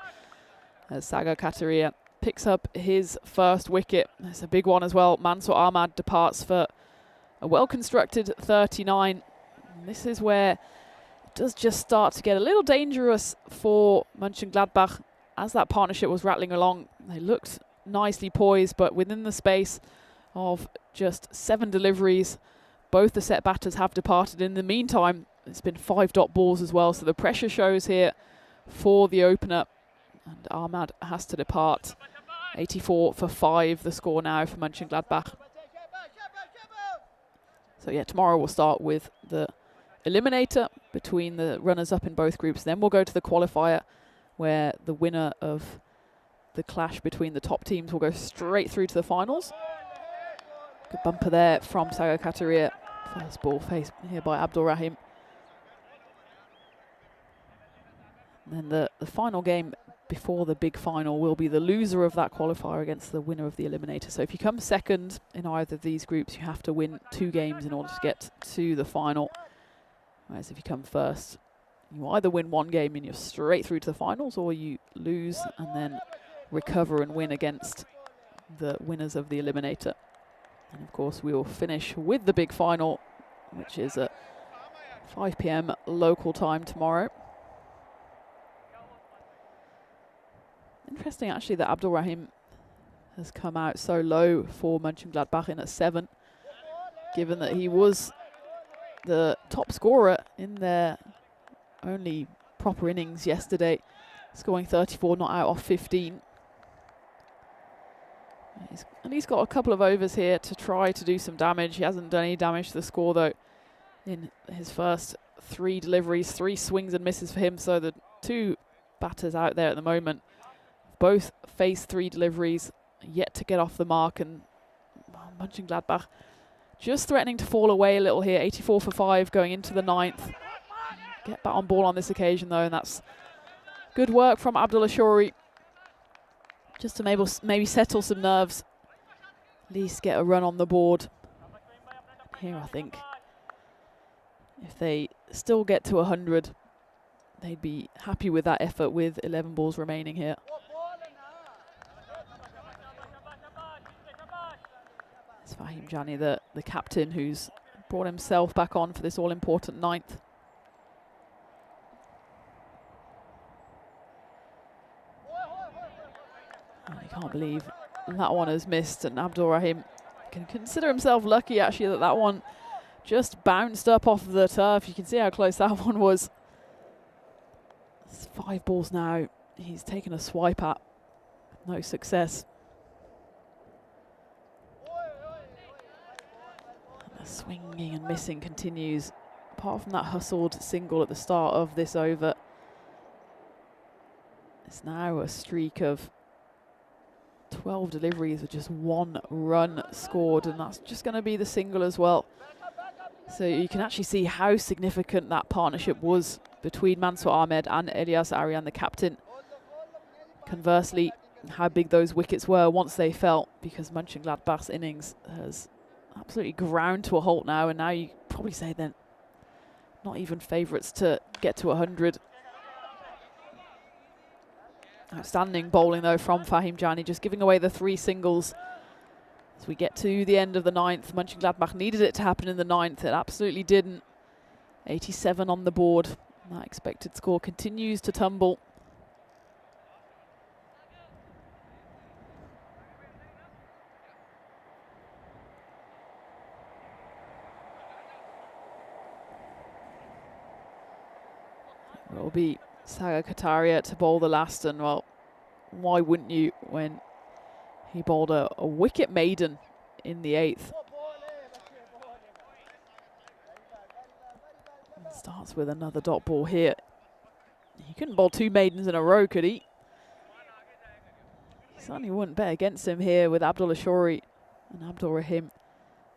[SPEAKER 2] As Sagar Kataria picks up his first wicket. It's a big one as well. Mansour Ahmad departs for a well-constructed 39. And this is where it does just start to get a little dangerous for Mönchengladbach. As that partnership was rattling along, they looked nicely poised, but within the space of just 7 deliveries, both the set batters have departed. In the meantime, it's been 5 dot balls as well, so the pressure shows here for the opener. And Ahmad has to depart. 84 for 5, the score now for Mönchengladbach. So yeah, tomorrow we'll start with the eliminator between the runners-up in both groups. Then we'll go to the qualifier, where the winner of the clash between the top teams will go straight through to the finals. Good bumper there from Sagar Kataria. First ball faced here by Abdul Rahim. And then the final game before the big final will be the loser of that qualifier against the winner of the eliminator. So if you come second in either of these groups, you have to win 2 games in order to get to the final. Whereas if you come first, you either win 1 game and you're straight through to the finals, or you lose and then recover and win against the winners of the eliminator. And of course we will finish with the big final, which is at 5 PM local time tomorrow. Interesting actually that Abdul Rahim has come out so low for Mönchengladbach in at 7, given that he was the top scorer in their only proper innings yesterday, scoring 34 not out off 15. He's got a couple of overs here to try to do some damage. He hasn't done any damage to the score though in his first 3 deliveries, 3 swings and misses for him. So the 2 batters out there at the moment both face 3 deliveries, yet to get off the mark, and Mönchengladbach just threatening to fall away a little here. 84 for 5 going into the 9th. Get back on ball on this occasion though, and that's good work from Abdul Ashori. Just to maybe settle some nerves, at least get a run on the board. Here I think if they still get to 100, they'd be happy with that effort with 11 balls remaining here. It's Fahim Jani, the captain, who's brought himself back on for this all-important 9th. I can't believe that one has missed, and Abdul Rahim can consider himself lucky actually that that one just bounced up off the turf. You can see how close that one was. It's 5 balls now. He's taken a swipe at. No success. And the swinging and missing continues. Apart from that hustled single at the start of this over, it's now a streak of 12 deliveries with just 1 run scored, and that's just going to be the single as well. So you can actually see how significant that partnership was between Mansour Ahmed and Elias Arian, the captain. Conversely, how big those wickets were once they fell, because Mönchengladbach's innings has absolutely ground to a halt now, and now you probably say they're not even favourites to get to 100. Outstanding bowling though from Fahim Jani, just giving away the 3 singles. As we get to the end of the 9th, Mönchengladbach needed it to happen in the 9th. It absolutely didn't. 87 on the board. And that expected score continues to tumble. It will be Sagar Kataria to bowl the last, and well, why wouldn't you when he bowled a wicket maiden in the 8th. Starts with another dot ball here. He couldn't bowl 2 maidens in a row, could he? He certainly wouldn't bet against him here with Abdul Ashori and Abdul Rahim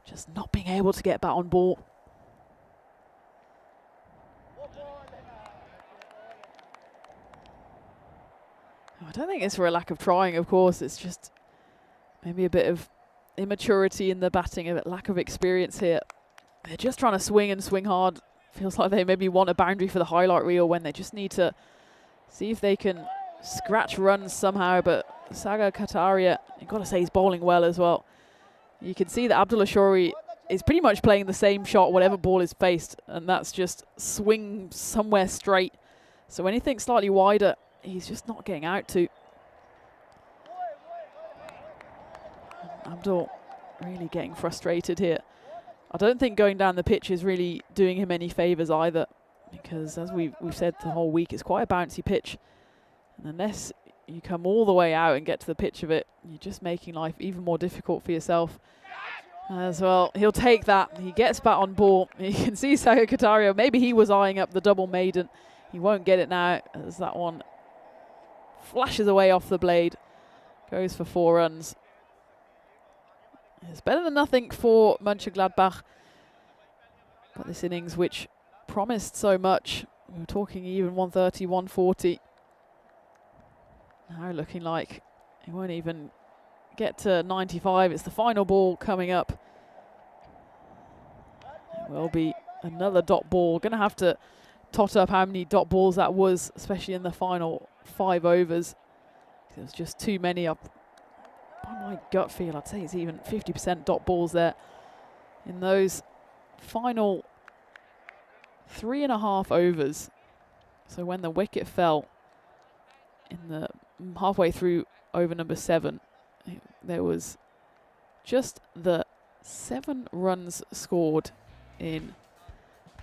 [SPEAKER 2] just not being able to get back on ball. I don't think it's for a lack of trying, of course. It's just maybe a bit of immaturity in the batting, a bit lack of experience here. They're just trying to swing and swing hard. Feels like they maybe want a boundary for the highlight reel when they just need to see if they can scratch runs somehow. But Saga Kataria, you've got to say he's bowling well as well. You can see that Abdullah Shori is pretty much playing the same shot whatever ball is faced, and that's just swing somewhere straight. So anything slightly wider, he's just not getting out to. Abdul really getting frustrated here. I don't think going down the pitch is really doing him any favours either, because as we've said the whole week, it's quite a bouncy pitch. And unless you come all the way out and get to the pitch of it, you're just making life even more difficult for yourself as well. He'll take that. He gets back on ball. You can see Saga Kataria, maybe he was eyeing up the double maiden. He won't get it now as that one flashes away off the blade. Goes for 4 runs. It's better than nothing for Mönchengladbach. But this innings, which promised so much, we were talking even 130, 140. Now looking like he won't even get to 95. It's the final ball coming up. It will be another dot ball. Going to have to tot up how many dot balls that was, especially in the final 5 overs. There was just too many up. By my gut feel, I'd say it's even 50% dot balls there in those final 3.5 overs. So when the wicket fell in the halfway through over number 7, there was just the 7 runs scored in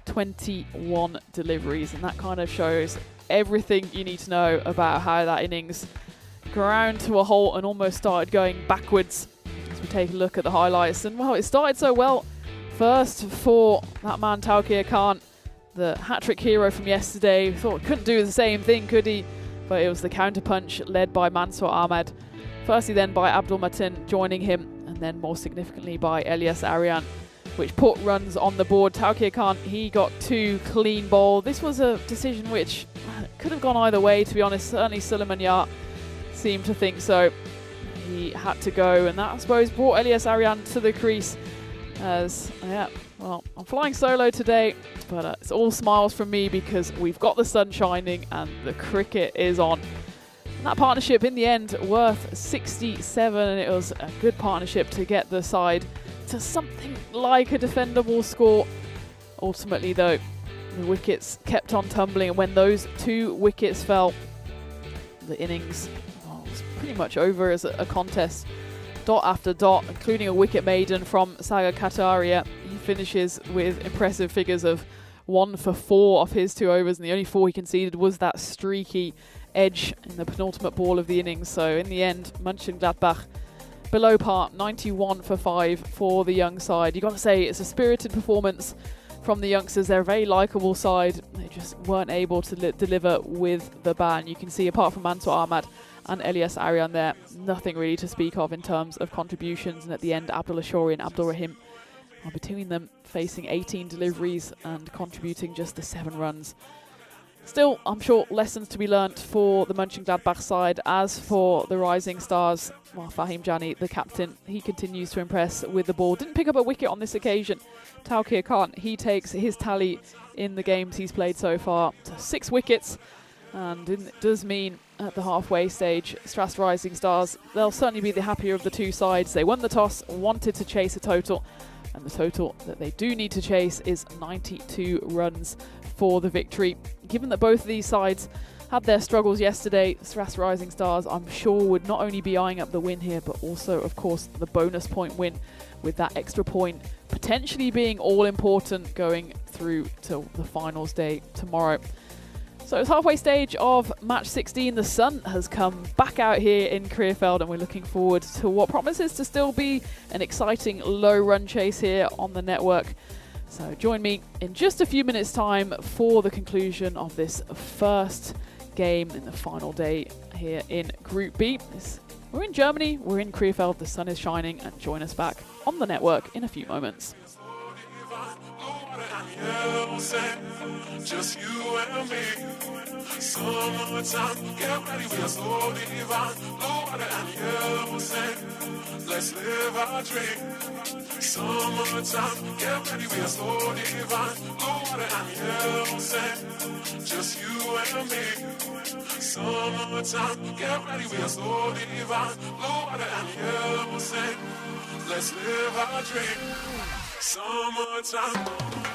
[SPEAKER 2] 21 deliveries, and that kind of shows everything you need to know about how that innings ground to a halt and almost started going backwards. As we take a look at the highlights, and well, it started so well first for that man Taukir Khan, the hat-trick hero from yesterday. Thought couldn't do the same thing, could he? But it was the counter-punch led by Mansour Ahmad. Firstly then by Abdul Matin joining him, and then more significantly by Elias Arian, which put runs on the board. Taukir Khan, he got 2 clean bowled. This was a decision which could have gone either way, to be honest. Certainly Suleiman Yar seemed to think so. He had to go, and that, I suppose, brought Elias Arian to the crease. As, yeah, well, I'm flying solo today, but it's all smiles from me because we've got the sun shining and the cricket is on. And that partnership in the end worth 67, and it was a good partnership to get the side to something like a defendable score. Ultimately though, the wickets kept on tumbling, and when those 2 wickets fell, the innings was pretty much over as a contest. Dot after dot, including a wicket maiden from Saga Kataria. He finishes with impressive figures of 1 for 4 off his 2 overs, and the only 4 he conceded was that streaky edge in the penultimate ball of the innings. So in the end, Mönchengladbach below par, 91 for 5 for the young side. You've got to say it's a spirited performance from the youngsters. They're a very likeable side. They just weren't able to deliver with the ban. You can see, apart from Mansour Ahmad and Elias Arian there, nothing really to speak of in terms of contributions. And at the end, Abdullah Shori and Abdul Rahim are between them facing 18 deliveries and contributing just the 7 runs. Still, I'm sure lessons to be learnt for the Mönchengladbach side. As for the rising stars, well, Fahim Jani, the captain, he continues to impress with the ball. Didn't pick up a wicket on this occasion. Taukir Khan, he takes his tally in the games he's played so far to 6 wickets. And it does mean at the halfway stage, Stras Rising Stars, they'll certainly be the happier of the 2 sides. They won the toss, wanted to chase a total, and the total that they do need to chase is 92 runs for the victory. Given that both of these sides had their struggles yesterday, Stras Rising Stars, I'm sure, would not only be eyeing up the win here, but also, of course, the bonus point win, with that extra point potentially being all important going through to the finals day tomorrow. So it's halfway stage of match 16. The sun has come back out here in Krefeld, and we're looking forward to what promises to still be an exciting low run chase here on the network. So join me in just a few minutes' time for the conclusion of this first game in the final day here in Group B. We're in Germany, we're in Krefeld, the sun is shining, and join us back on the network in a few moments.
[SPEAKER 3] yellow sand, just you and me. Summertime, get ready, we are so divine. Blue water and yellow sand, let's live our dream. Summertime, get ready, we are so divine. Blue water and yellow sand, just you and me. Summertime, get ready, we are so divine. Blue water and yellow sand, let's live our dream. Summertime.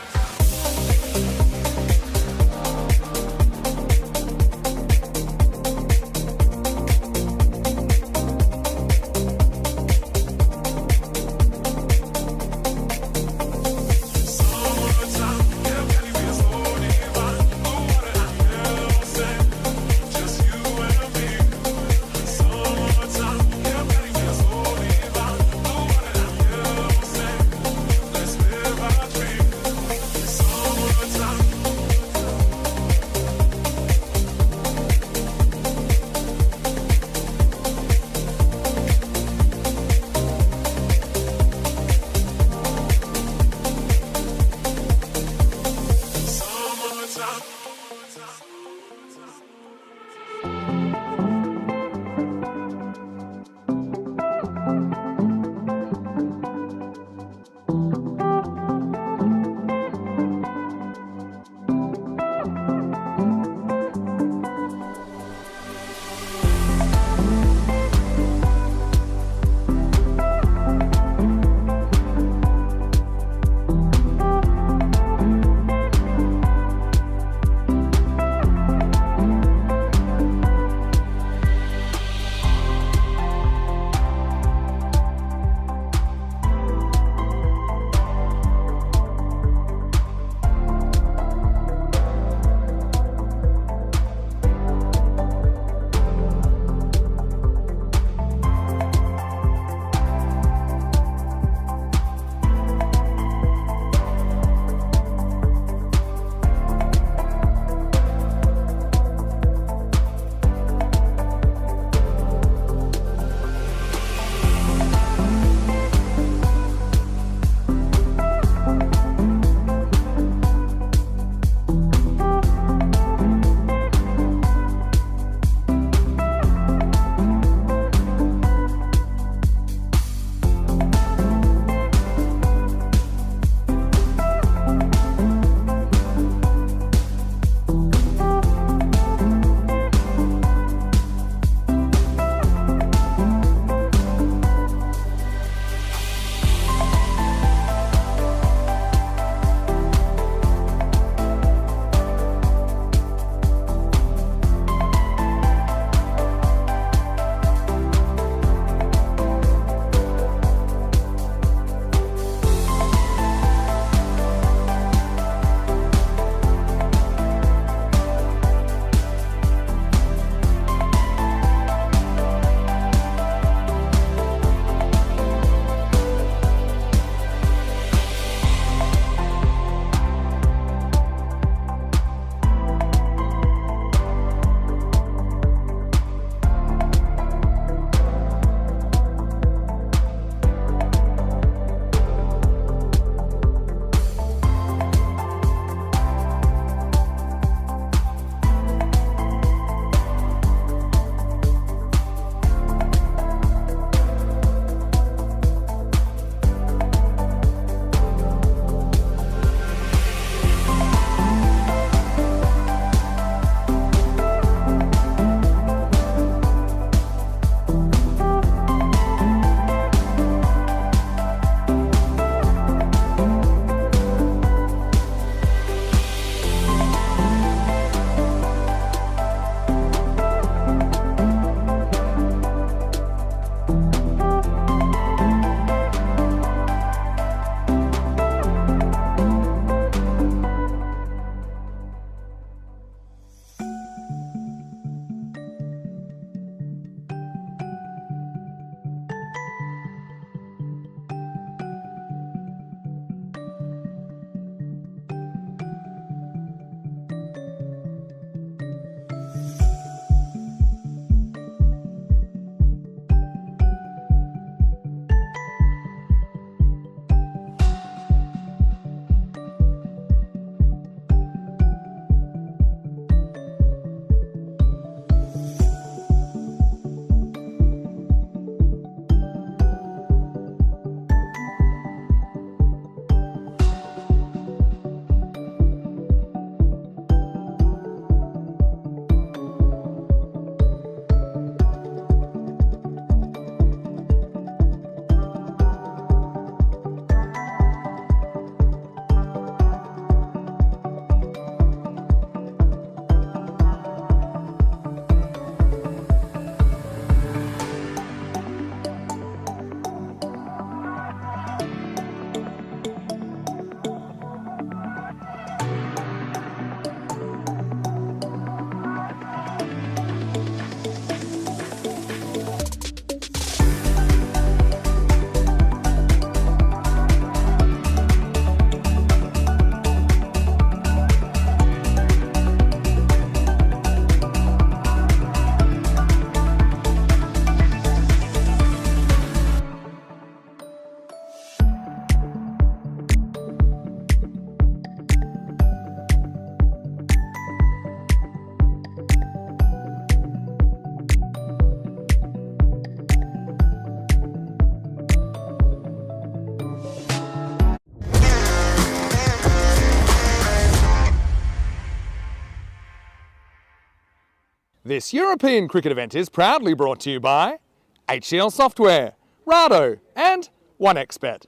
[SPEAKER 1] This European cricket event is proudly brought to you by HCL Software, Rado and 1xBet.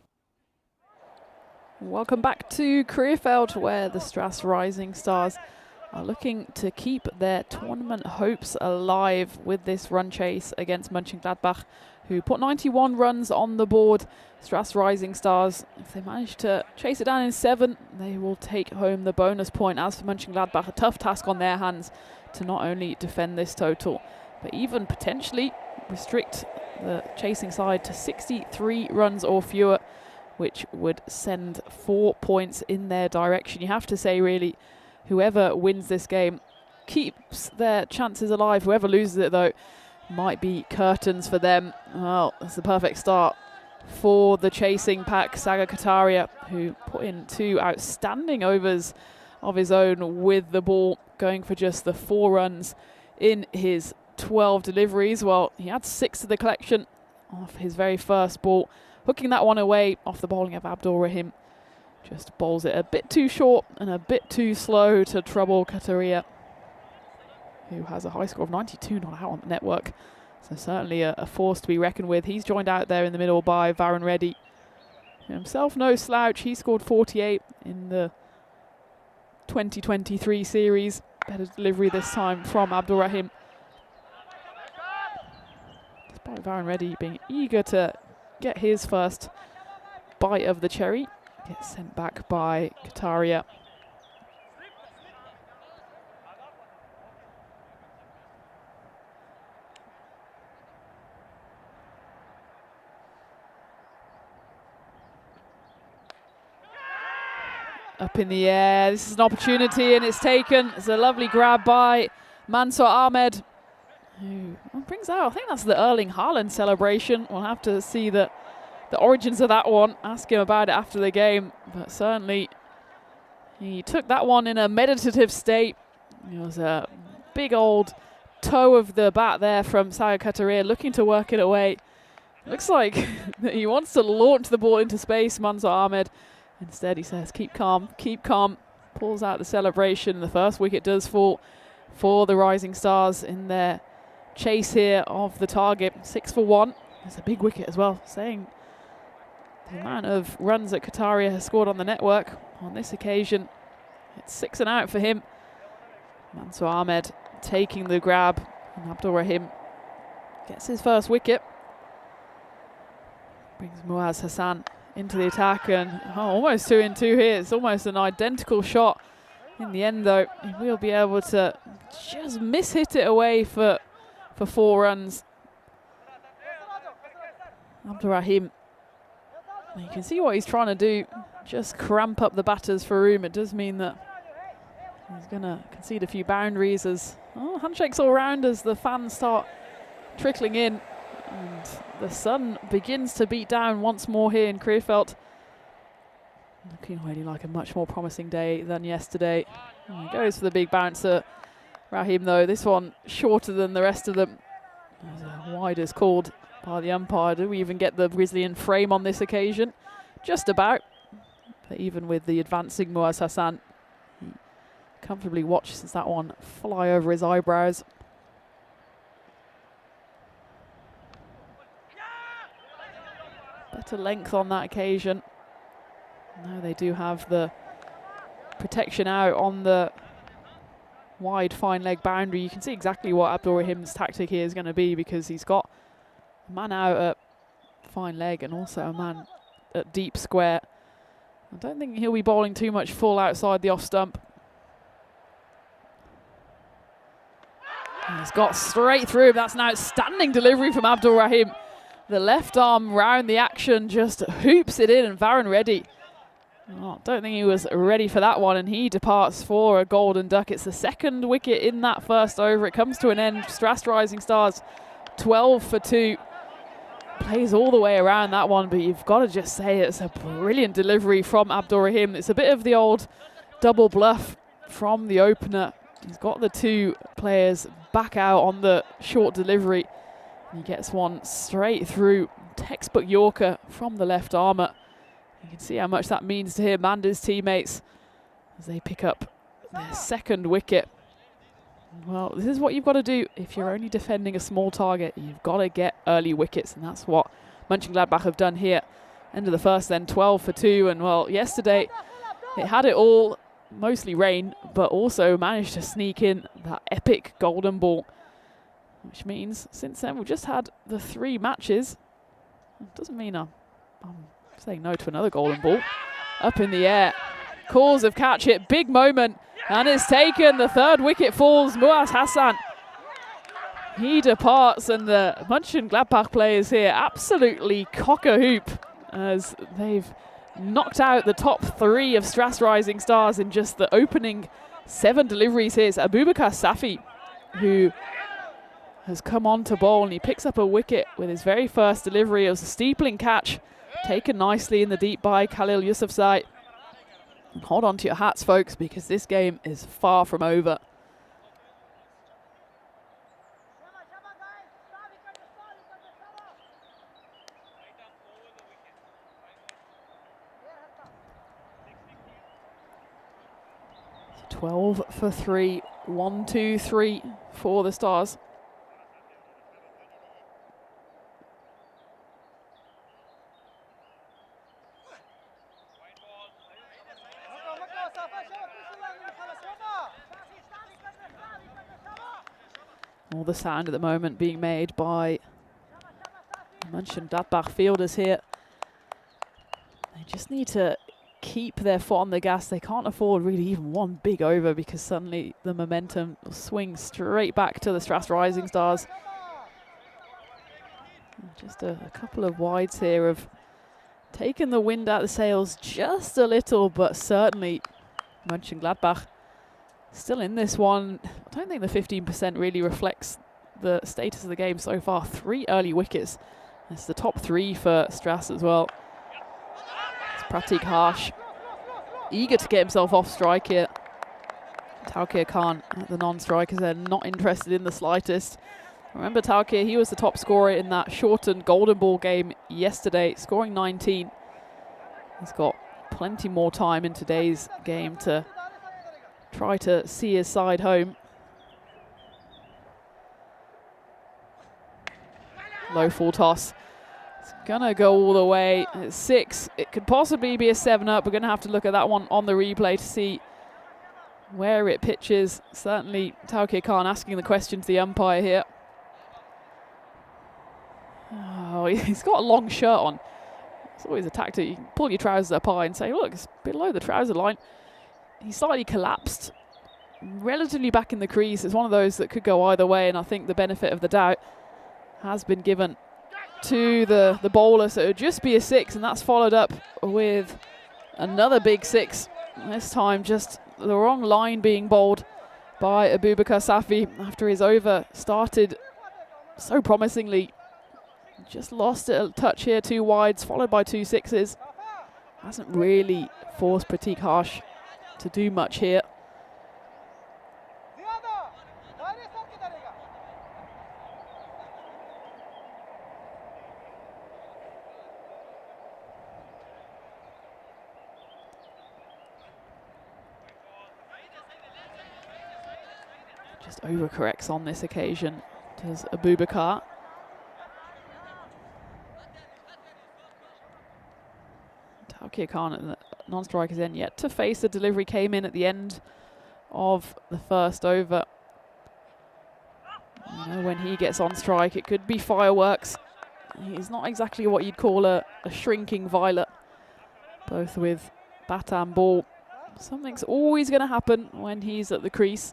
[SPEAKER 2] Welcome back to Krefeld, where the Strass Rising Stars are looking to keep their tournament hopes alive with this run chase against Mönchengladbach, who put 91 runs on the board. Strass Rising Stars, if they manage to chase it down in 7, they will take home the bonus point. As for Mönchengladbach, a tough task on their hands to not only defend this total, but even potentially restrict the chasing side to 63 runs or fewer, which would send 4 points in their direction. You have to say, really, whoever wins this game keeps their chances alive. Whoever loses it, though, might be curtains for them. Well, that's the perfect start for the chasing pack. Saga Kataria, who put in 2 outstanding overs of his own with the ball, going for just the 4 runs in his 12 deliveries. Well, he had 6 to the collection off his very first ball, hooking that one away off the bowling of Abdul Rahim. Just bowls it a bit too short and a bit too slow to trouble Kataria, who has a high score of 92 not out on the network. So certainly a force to be reckoned with. He's joined out there in the middle by Varun Reddy. Himself no slouch. He scored 48 in the 2023 series. Better delivery this time from Abdul Rahim. Despite Varun Reddy being eager to get his first bite of the cherry, gets sent back by Kataria. Up in the air, this is an opportunity and it's taken. It's a lovely grab by Mansour Ahmed, who brings out, I think that's the Erling Haaland celebration. We'll have to see the origins of that one, ask him about it after the game, but certainly he took that one in a meditative state. It was a big old toe of the bat there from Saga Kataria, looking to work it away. Looks like he wants to launch the ball into space, Mansour Ahmed. Instead, he says, keep calm, pulls out the celebration. The first wicket does fall for the Rising Stars in their chase here of the target. 6 for 1. It's a big wicket as well, saying the amount of runs that Kataria has scored on the network on this occasion. It's 6 and out for him. Mansour Ahmed taking the grab, and Abdul Rahim gets his first wicket. Brings Muaz Hassan into the attack, and almost 2 in 2 here. It's almost an identical shot. In the end, though, he will be able to just miss-hit it away for 4 runs. Abdul Rahim, you can see what he's trying to do, just cramp up the batters for room. It does mean that he's going to concede a few boundaries as handshakes all round as the fans start trickling in. And the sun begins to beat down once more here in Krefeld. Looking already like a much more promising day than yesterday. And he goes for the big bouncer. Rahim, though, this one shorter than the rest of them. Wide is called by the umpire. Do we even get the Brazilian frame on this occasion? Just about. But even with the advancing Muaz Hassan, he comfortably watches that one fly over his eyebrows. Better length on that occasion. Now they do have the protection out on the wide fine leg boundary. You can see exactly what Abdul Rahim's tactic here is going to be, because he's got a man out at fine leg and also a man at deep square. I don't think he'll be bowling too much full outside the off stump. And he's got straight through. That's an outstanding delivery from Abdul Rahim. The left arm round the action, just hoops it in, and Varun Reddy, don't think he was ready for that one, and he departs for a golden duck. It's the 2nd wicket in that first over. It comes to an end. Strass Rising Stars 12 for 2. Plays all the way around that one, but you've got to just say it's a brilliant delivery from Abdul Rahim. It's a bit of the old double bluff from the opener. He's got the 2 players back out on the short delivery. He gets one straight through, textbook Yorker from the left armour. You can see how much that means to him and his teammates as they pick up their 2nd wicket. Well, this is what you've got to do if you're only defending a small target. You've got to get early wickets, and that's what Mönchengladbach have done here. End of the first then, 12 for 2, and well, yesterday it had it all, mostly rain, but also managed to sneak in that epic golden ball, which means since then we've just had the 3 matches. It doesn't mean I'm saying no to another golden ball. Up in the air, calls of catch it, big moment, and it's taken. The 3rd wicket falls. Muaz Hassan, he departs, and the Mönchengladbach players here absolutely cock-a-hoop as they've knocked out the top 3 of Strass Rising Stars in just the opening 7 deliveries. Here's Abubakar Safi, who has come on to bowl, and he picks up a wicket with his very first delivery. It was a steepling catch, taken nicely in the deep by Khalil Yousafzai. Hold on to your hats, folks, because this game is far from over. So 12 for 3, 1, 2, 3 for the Stars. All the sound at the moment being made by Mönchengladbach fielders here. They just need to keep their foot on the gas. They can't afford really even one big over, because suddenly the momentum will swing straight back to the Strass Rising Stars. Just a couple of wides here have taken the wind out of the sails just a little, but certainly Mönchengladbach still in this one. I don't think the 15% really reflects the status of the game so far. 3 early wickets. It's the top 3 for Strass as well. It's Pratik Harsh, eager to get himself off strike here. Taukir Khan, the non-strikers, they're not interested in the slightest. Remember Taukir, he was the top scorer in that shortened golden ball game yesterday, scoring 19. He's got plenty more time in today's game to try to see his side home. Low full toss. It's gonna go all the way. It's 6. It could possibly be a 7 up. We're gonna have to look at that one on the replay to see where it pitches. Certainly Taukir Khan asking the question to the umpire here. Oh, he's got a long shirt on. It's always a tactic. You can pull your trousers up high and say, look, it's below the trouser line. He slightly collapsed, relatively back in the crease. It's one of those that could go either way, and I think the benefit of the doubt has been given to the bowler, so it would just be a 6, and that's followed up with another big 6. This time just the wrong line being bowled by Abubakar Safi after his over started so promisingly. Just lost it a touch here, 2 wides, followed by 2 6s. Hasn't really forced Pratik Harsh to do much here. Just overcorrects on this occasion, does Abubakar. Taukir Khan at the non-strikers end, yet to face a delivery, came in at the end of the first over. You know, when he gets on strike, it could be fireworks. He's not exactly what you'd call a shrinking violet, both with bat and ball. Something's always going to happen when he's at the crease.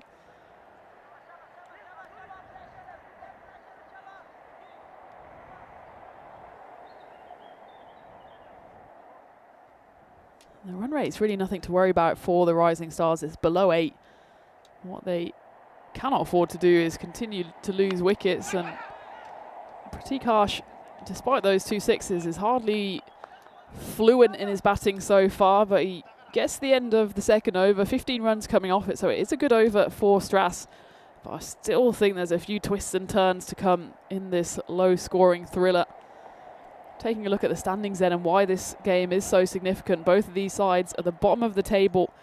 [SPEAKER 2] The run rate is really nothing to worry about for the Rising Stars. It's below 8. What they cannot afford to do is continue to lose wickets, and Pratik Harsh, despite those 2 6s, is hardly fluent in his batting so far, but he gets the end of the second over, 15 runs coming off it, so it is a good over for Strass. But I still think there's a few twists and turns to come in this low-scoring thriller. Taking a look at the standings then and why this game is so significant. Both of these sides at the bottom of the table.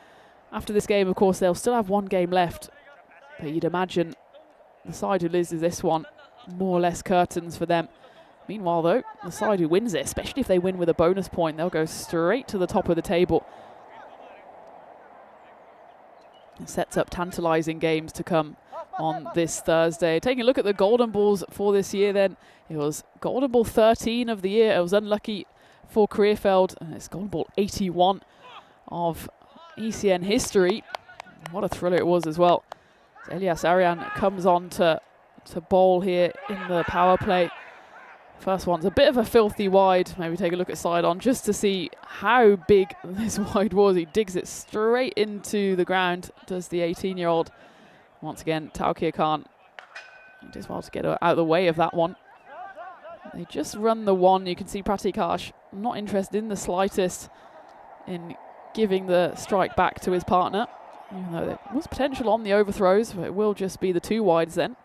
[SPEAKER 2] After this game, of course, they'll still have 1 game left. But you'd imagine the side who loses this one, more or less curtains for them. Meanwhile, though, the side who wins it, especially if they win with a bonus point, they'll go straight to the top of the table. It sets up tantalising games to come on this Thursday. Taking a look at the golden balls for this year then, it was golden ball 13 of the year. It was unlucky for Krefeld, and it's golden ball 81 of ECN history. What a thriller it was as well. So Elias Arian comes on to bowl here in the power play. First one's a bit of a filthy wide. Maybe take a look at side on just to see how big this wide was. He digs it straight into the ground, does the 18-year-old. Once again, Taukir Khan, he does well to get out of the way of that one. They just run the one. You can see Pratik Harsh not interested in the slightest in giving the strike back to his partner. Even though there was potential on the overthrows, but it will just be the two wides then.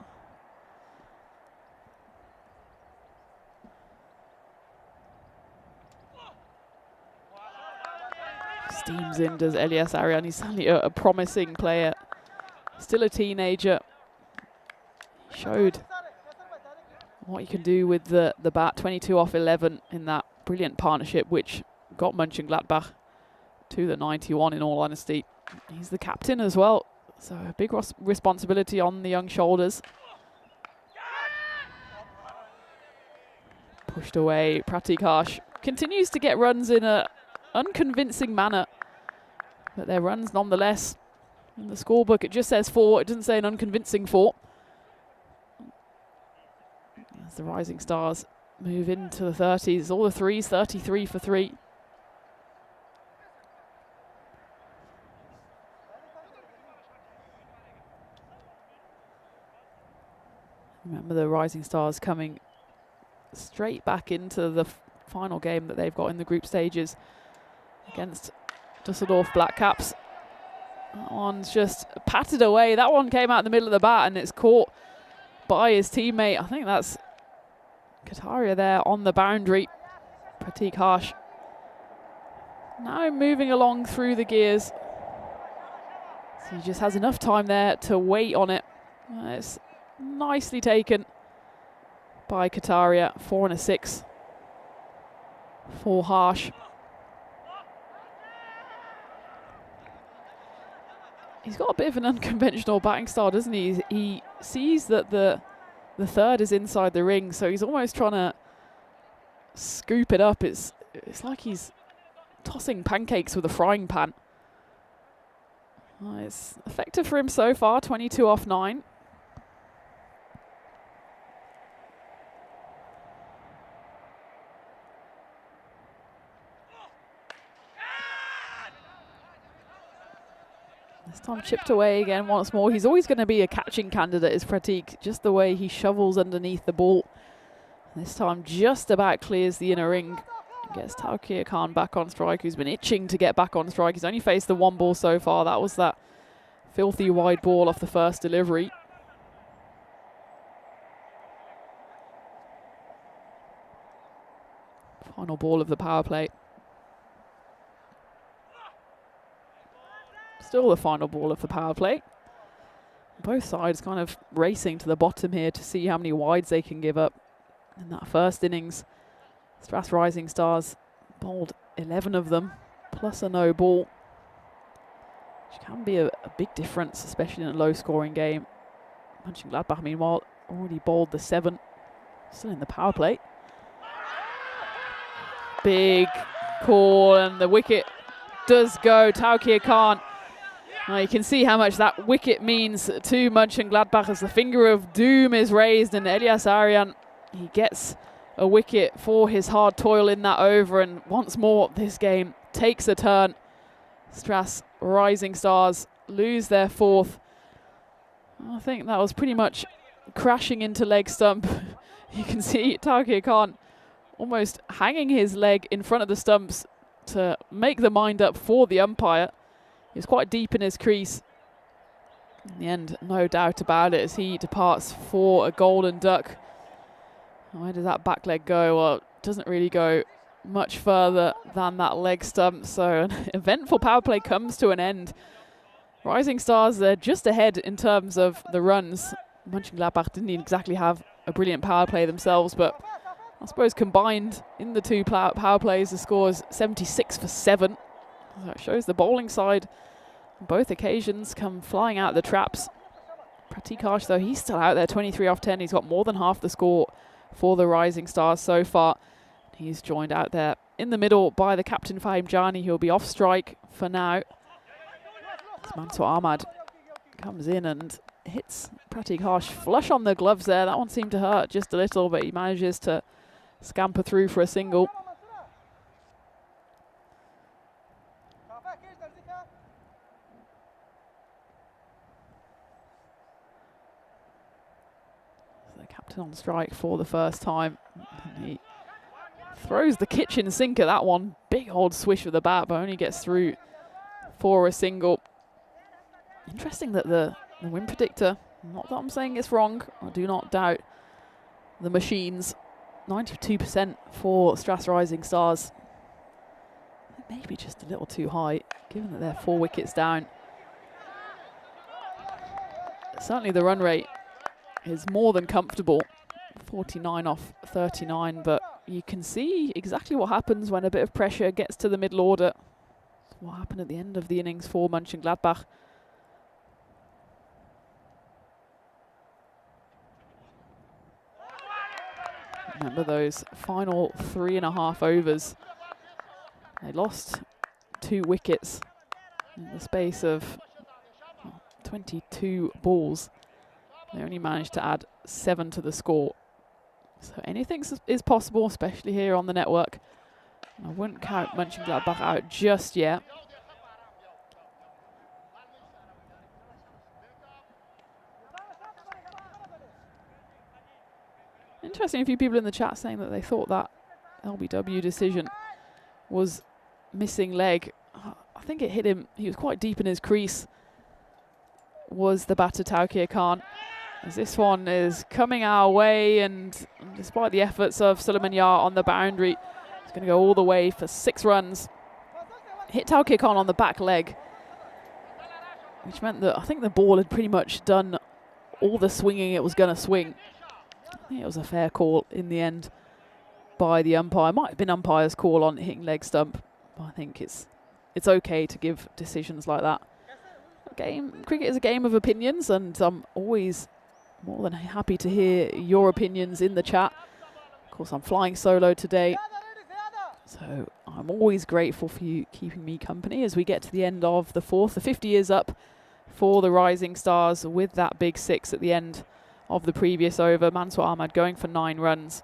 [SPEAKER 2] Steams in, does Elias Arian. He's certainly a promising player. Still a teenager. Showed what he can do with the bat. 22 off 11 in that brilliant partnership, which got Mönchengladbach to the 91 in all honesty. He's the captain as well, so a big responsibility on the young shoulders. Pushed away, Pratik Harsh continues to get runs in a unconvincing manner, but they're runs nonetheless. In the scorebook it just says 4, it doesn't say an unconvincing 4. As the Rising Stars move into the 30s, all the threes, 33 for 3. Remember the Rising Stars coming straight back into the final game that they've got in the group stages against Dusseldorf Black Caps. That one's just patted away. That one came out in the middle of the bat and it's caught by his teammate. I think that's Kataria there on the boundary. Pratik Harsh now moving along through the gears. So he just has enough time there to wait on it. It's nicely taken by Kataria. 4 and a 6 for Harsh. He's got a bit of an unconventional batting style, doesn't he? He sees that the third is inside the ring, so he's almost trying to scoop it up. It's like he's tossing pancakes with a frying pan. It's effective for him so far, 22 off 9. This time chipped away again once more. He's always going to be a catching candidate, is Pratik, just the way he shovels underneath the ball. This time just about clears the inner ring. Gets Taukir Khan back on strike, who's been itching to get back on strike. He's only faced the one ball so far. That was that filthy wide ball off the first delivery. Final ball of the power play. Still the final ball of the power play. Both sides kind of racing to the bottom here to see how many wides they can give up. In that first innings, Stras Rising Stars bowled 11 of them, plus a no ball, which can be a big difference, especially in a low-scoring game. Mönchengladbach, meanwhile, already bowled the 7, still in the power play. Big call, and the wicket does go. Taukir Khan. You can see how much that wicket means to Mönchengladbach as the finger of doom is raised, and Elias Arian, he gets a wicket for his hard toil in that over, and once more this game takes a turn. Stras Rising Stars lose their 4th. I think that was pretty much crashing into leg stump. You can see Taukir Khan almost hanging his leg in front of the stumps to make the mind up for the umpire. He was quite deep in his crease. In the end, no doubt about it, as he departs for a golden duck. Where does that back leg go? Well, it doesn't really go much further than that leg stump. So an eventful power play comes to an end. Rising Stars, they're just ahead in terms of the runs. Mönchengladbach didn't exactly have a brilliant power play themselves, but I suppose combined in the two power plays, the score is 76 for 7. So it shows the bowling side on both occasions come flying out the traps. Pratikash, though, he's still out there, 23 off 10. He's got more than half the score for the Rising Stars so far. He's joined out there in the middle by the captain Fahim Jani. He'll be off strike for now. Mansour Ahmad comes in and hits Pratikash flush on the gloves there. That one seemed to hurt just a little, but he manages to scamper through for a single. So the captain on strike for the first time. And he throws the kitchen sink at that one. Big old swish with the bat, but only gets through for a single. Interesting that the win predictor, not that I'm saying it's wrong, I do not doubt the machines, 92% for Stras Rising Stars. Maybe just a little too high, given that they're 4 wickets down. Certainly the run rate is more than comfortable, 49 off 39, but you can see exactly what happens when a bit of pressure gets to the middle order. That's what happened at the end of the innings for Mönchengladbach. Remember those final 3.5 overs. They lost 2 wickets in the space of 22 balls. They only managed to add 7 to the score. So anything is possible, especially here on the network. I wouldn't count Mönchengladbach out just yet. Interesting, a few people in the chat saying that they thought that LBW decision was missing leg. I think it hit him, he was quite deep in his crease, was the batter Taukir Khan. As this one is coming our way, and despite the efforts of Suleiman Yar on the boundary, it's going to go all the way for 6 runs. Hit Taukir Khan on the back leg, which meant that I think the ball had pretty much done all the swinging it was going to swing. I think it was a fair call in the end by the umpire. Might have been umpire's call on hitting leg stump, but I think it's okay to give decisions like that. Cricket is a game of opinions, and I'm always more than happy to hear your opinions in the chat. Of course, I'm flying solo today, so I'm always grateful for you keeping me company as we get to the end of the 4th. The 50 is up for the Rising Stars with that big 6 at the end of the previous over. Mansour Ahmad going for 9 runs.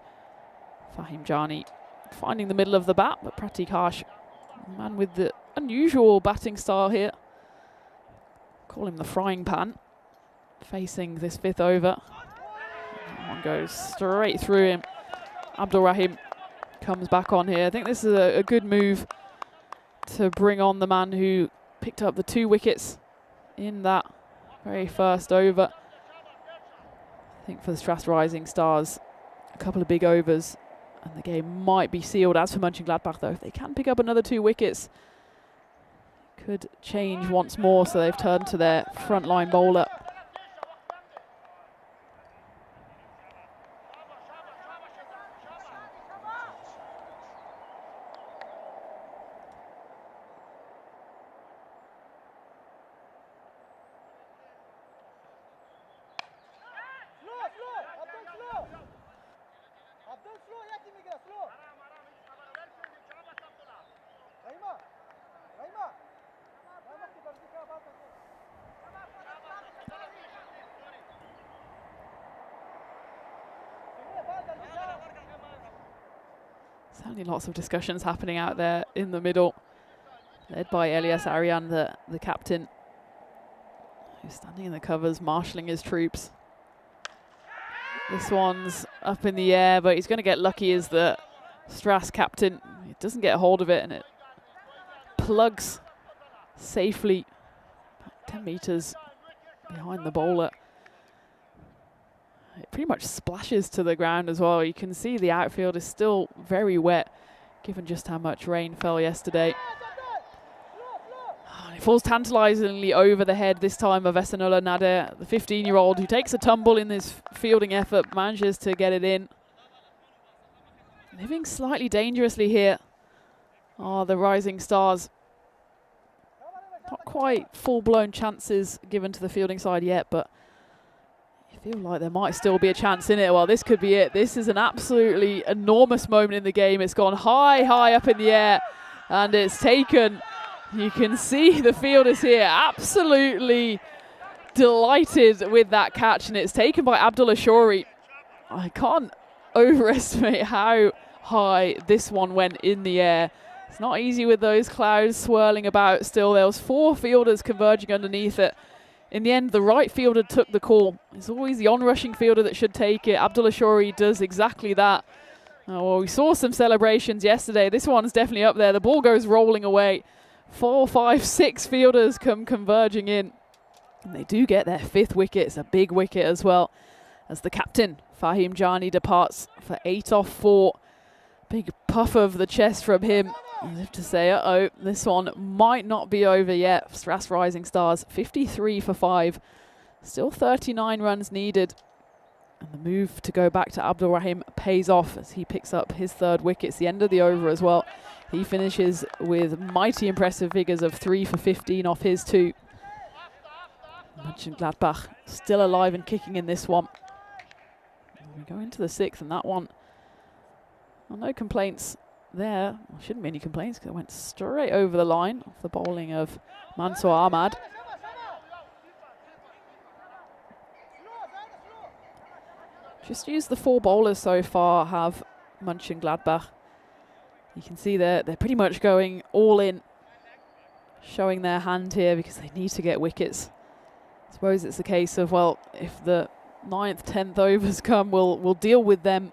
[SPEAKER 2] Fahim Jani finding the middle of the bat, but Pratikash, the man with the unusual batting style here, call him the frying pan, facing this 5th over. That one goes straight through him. Abdul Rahim comes back on here. I think this is a good move to bring on the man who picked up the 2 wickets in that very first over. I think for the Stras Rising Stars, a couple of big overs and the game might be sealed. As for Mönchengladbach, though, if they can pick up another 2 wickets, it could change once more. So they've turned to their frontline bowler. Certainly lots of discussions happening out there in the middle, led by Elias Arian, the captain, who's standing in the covers, marshalling his troops. This one's up in the air, but he's going to get lucky as the Stras captain. He doesn't get a hold of it, and it plugs safely about 10 meters behind the bowler. It pretty much splashes to the ground as well. You can see the outfield is still very wet, given just how much rain fell yesterday. It falls tantalisingly over the head this time of Esenula Nader, the 15-year-old who takes a tumble in this fielding effort, manages to get it in. Living slightly dangerously here are the Rising Stars. Not quite full-blown chances given to the fielding side yet, but you feel like there might still be a chance in it. Well, this could be it. This is an absolutely enormous moment in the game. It's gone high, high up in the air, and it's taken. You can see the fielders here absolutely delighted with that catch, and it's taken by Abdullah Shori. I can't overestimate how high this one went in the air. It's not easy with those clouds swirling about still. There was 4 fielders converging underneath it. In the end, the right fielder took the call. It's always the on-rushing fielder that should take it. Abdullah Shori does exactly that. Well, we saw some celebrations yesterday. This one's definitely up there. The ball goes rolling away. 4, 5, 6 fielders come converging in. And they do get their 5th wicket. It's a big wicket as well, as the captain, Fahim Jani, departs for 8 off 4. Big puff of the chest from him, as if to say, uh-oh, this one might not be over yet. Stras Rising Stars, 53 for 5. Still 39 runs needed. And the move to go back to Abdul Rahim pays off as he picks up his 3rd wicket. It's the end of the over as well. He finishes with mighty impressive figures of 3 for 15 off his 2. Mönchengladbach still alive and kicking in this one. We go into the 6th, and that one, well, no complaints there. Well, shouldn't be any complaints because it went straight over the line off the bowling of Mansour Ahmad. Just used the 4 bowlers so far have Mönchengladbach. You can see they're pretty much going all in, showing their hand here because they need to get wickets. I suppose it's a case of, well, if the 9th, 10th overs come, we'll deal with them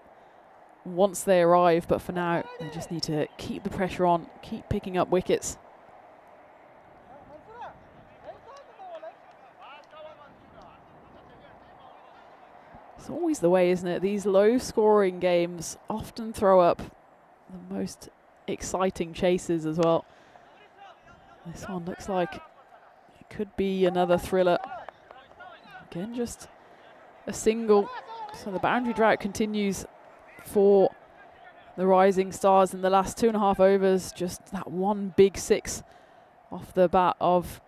[SPEAKER 2] once they arrive. But for now, they just need to keep the pressure on, keep picking up wickets. It's always the way, isn't it? These low-scoring games often throw up the most exciting chases as well. This one looks like it could be another thriller. Again, just a single. So the boundary drought continues for the Rising Stars in the last 2.5 overs. Just that one big 6 off the bat of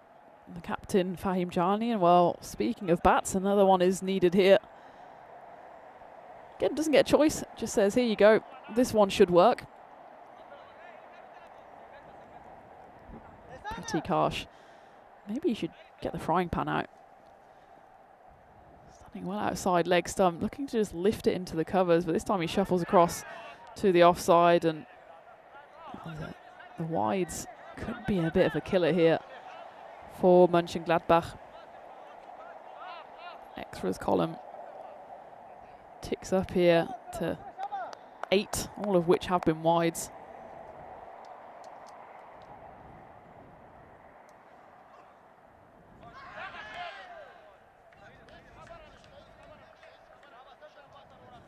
[SPEAKER 2] the captain, Fahim Jani. And well, speaking of bats, another one is needed here. Again, doesn't get a choice. Just says, here you go. This one should work. Pratik Harsh. Maybe you should get the frying pan out. Standing well outside leg stump, looking to just lift it into the covers, but this time he shuffles across to the offside, and the wides could be a bit of a killer here for Mönchengladbach. Extras column ticks up here to 8, all of which have been wides.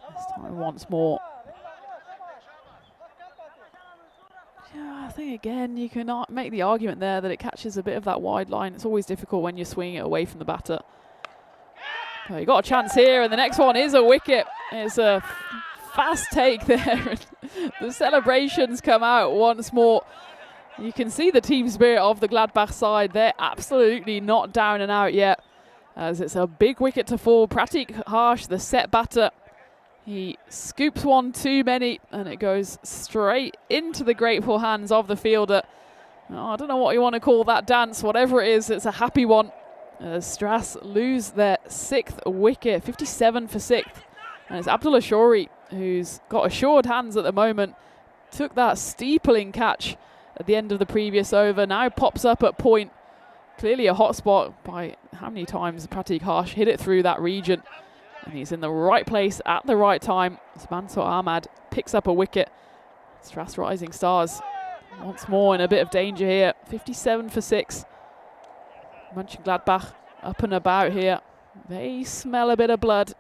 [SPEAKER 2] This time once more. Yeah, I think again you can make the argument there that it catches a bit of that wide line. It's always difficult when you're swinging it away from the batter. Oh, you got a chance here, and the next one is a wicket. It's a fast take there. The celebrations come out once more. You can see the team spirit of the Gladbach side. They're absolutely not down and out yet, as it's a big wicket to fall. Pratik Harsh, the set batter, he scoops one too many, and it goes straight into the grateful hands of the fielder. Oh, I don't know what you want to call that dance. Whatever it is, it's a happy one. Stras lose their 6th wicket, 57 for 6th. And it's Abdullah Shori, who's got assured hands at the moment. Took that steepling catch at the end of the previous over. Now pops up at point. Clearly a hot spot by how many times Pratik Harsh hit it through that region. And he's in the right place at the right time. Mansour Ahmad picks up a wicket. Stras Rising Stars once more in a bit of danger here. 57 for 6. Mönchengladbach up and about here. They smell a bit of blood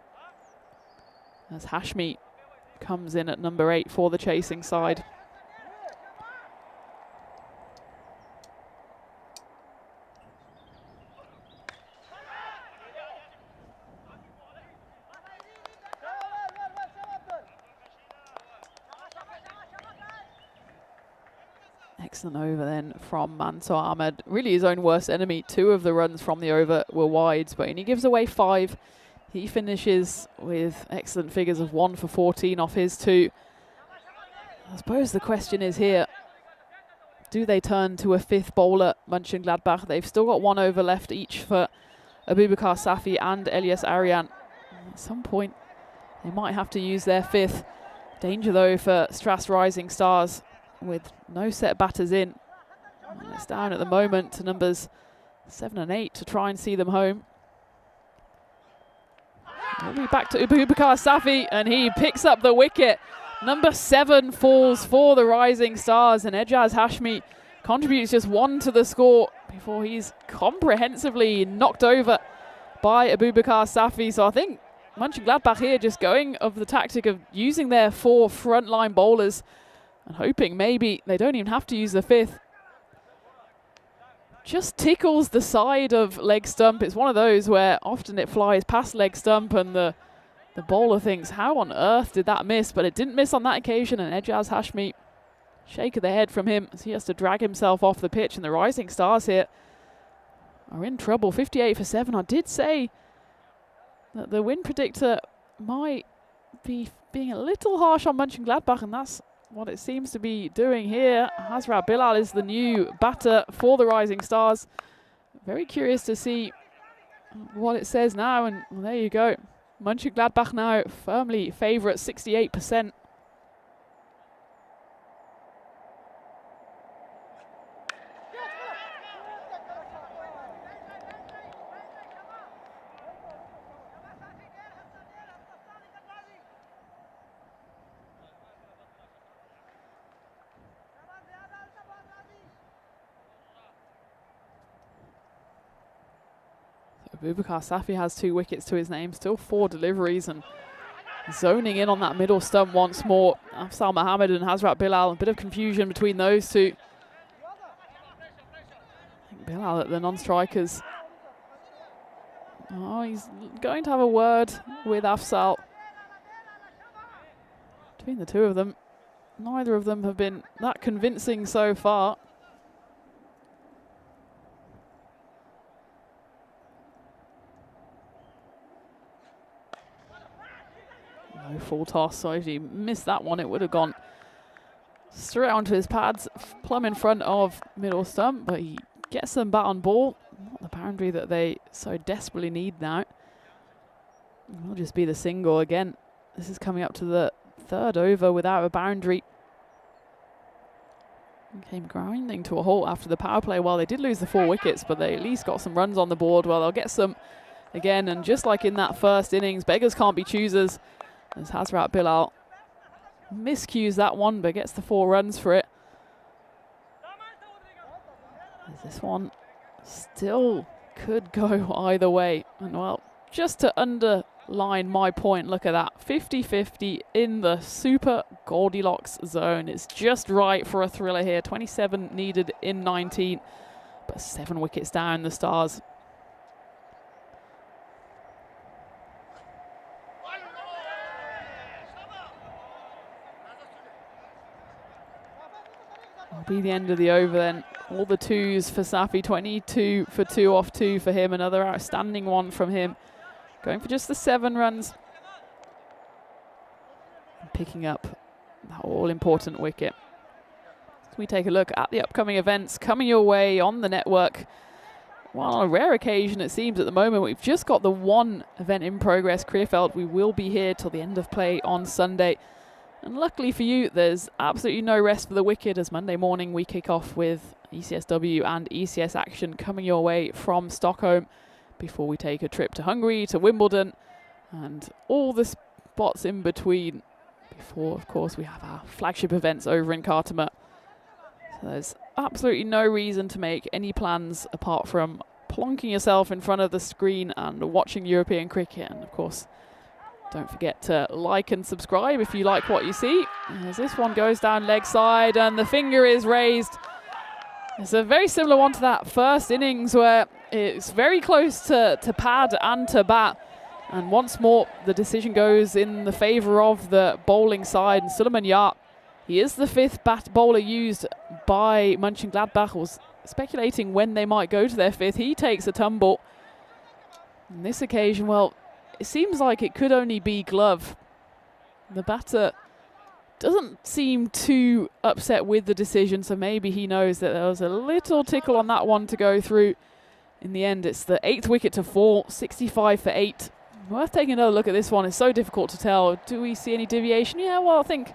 [SPEAKER 2] as Hashmi comes in at number 8 for the chasing side. Excellent over then from Mansour Ahmed. Really his own worst enemy. 2 of the runs from the over were wides, but he gives away 5. He finishes with excellent figures of 1 for 14 off his 2. I suppose the question is here, do they turn to a 5th bowler, Mönchengladbach? They've still got 1 over left each for Abubakar Safi and Elias Arian. At some point, they might have to use their 5th. Danger though for Stras Rising Stars with no set batters in. And it's down at the moment to numbers 7 and 8 to try and see them home. We'll be back to Abubakar Safi, and he picks up the wicket. Number 7 falls for the Rising Stars, and Ejaz Hashmi contributes just 1 to the score before he's comprehensively knocked over by Abubakar Safi. So I think Mönchengladbach here just going of the tactic of using their 4 frontline bowlers and hoping maybe they don't even have to use the 5th. Just tickles the side of leg stump. It's one of those where often it flies past leg stump and the bowler thinks, how on earth did that miss? But it didn't miss on that occasion, and Ejaz Hashmi, shake of the head from him as he has to drag himself off the pitch, and the Rising Stars here are in trouble. 58 for 7. I did say that the win predictor might be being a little harsh on Mönchengladbach, and that's what it seems to be doing here. Hazrat Bilal is the new batter for the Rising Stars. Very curious to see what it says now, and well, there you go. Mönchengladbach now firmly favourite, 68%. Abubakar Safi has 2 wickets to his name, still 4 deliveries, and zoning in on that middle stump once more. Afsal Mohammed and Hazrat Bilal, a bit of confusion between those 2. I think Bilal at the non-strikers. Oh, he's going to have a word with Afsal. Between the 2 of them, neither of them have been that convincing so far. No full toss, so if he missed that one, it would have gone straight onto his pads, plumb in front of middle stump, but he gets them bat on ball. Not the boundary that they so desperately need now. It will just be the single again. This is coming up to the 3rd over without a boundary. Came grinding to a halt after the power play. Well, they did lose the 4 wickets, but they at least got some runs on the board. Well, they'll get some again, and just like in that first innings, beggars can't be choosers. As Hazrat Bilal miscues that one, but gets the 4 runs for it. As this one still could go either way. And well, just to underline my point, look at that. 50-50 in the super Goldilocks zone. It's just right for a thriller here. 27 needed in 19, but 7 wickets down the Stars. Be the end of the over then. All the 2s for Safi, 22 for 2 off 2 for him, another outstanding one from him. Going for just the 7 runs. And picking up that all-important wicket. So we take a look at the upcoming events coming your way on the network. Well, on a rare occasion it seems at the moment, we've just got the 1 event in progress, Krefeld. We will be here till the end of play on Sunday. And luckily for you, there's absolutely no rest for the wicket, as Monday morning we kick off with ECSW and ECS action coming your way from Stockholm before we take a trip to Hungary, to Wimbledon, and all the spots in between before, of course, we have our flagship events over in Khartoum. So there's absolutely no reason to make any plans apart from plonking yourself in front of the screen and watching European cricket. And of course, don't forget to like and subscribe if you like what you see. As this one goes down leg side and the finger is raised. It's a very similar one to that first innings where it's very close to pad and to bat. And once more, the decision goes in the favour of the bowling side. And Suleiman Yar, he is the 5th bat bowler used by Mönchengladbach, was speculating when they might go to their fifth. He takes a tumble. On this occasion, well, it seems like it could only be glove. The batter doesn't seem too upset with the decision, so maybe he knows that there was a little tickle on that one to go through. In the end, it's the 8th wicket to fall, 65 for 8. Worth taking another look at this one. It's so difficult to tell. Do we see any deviation? Yeah, well, I think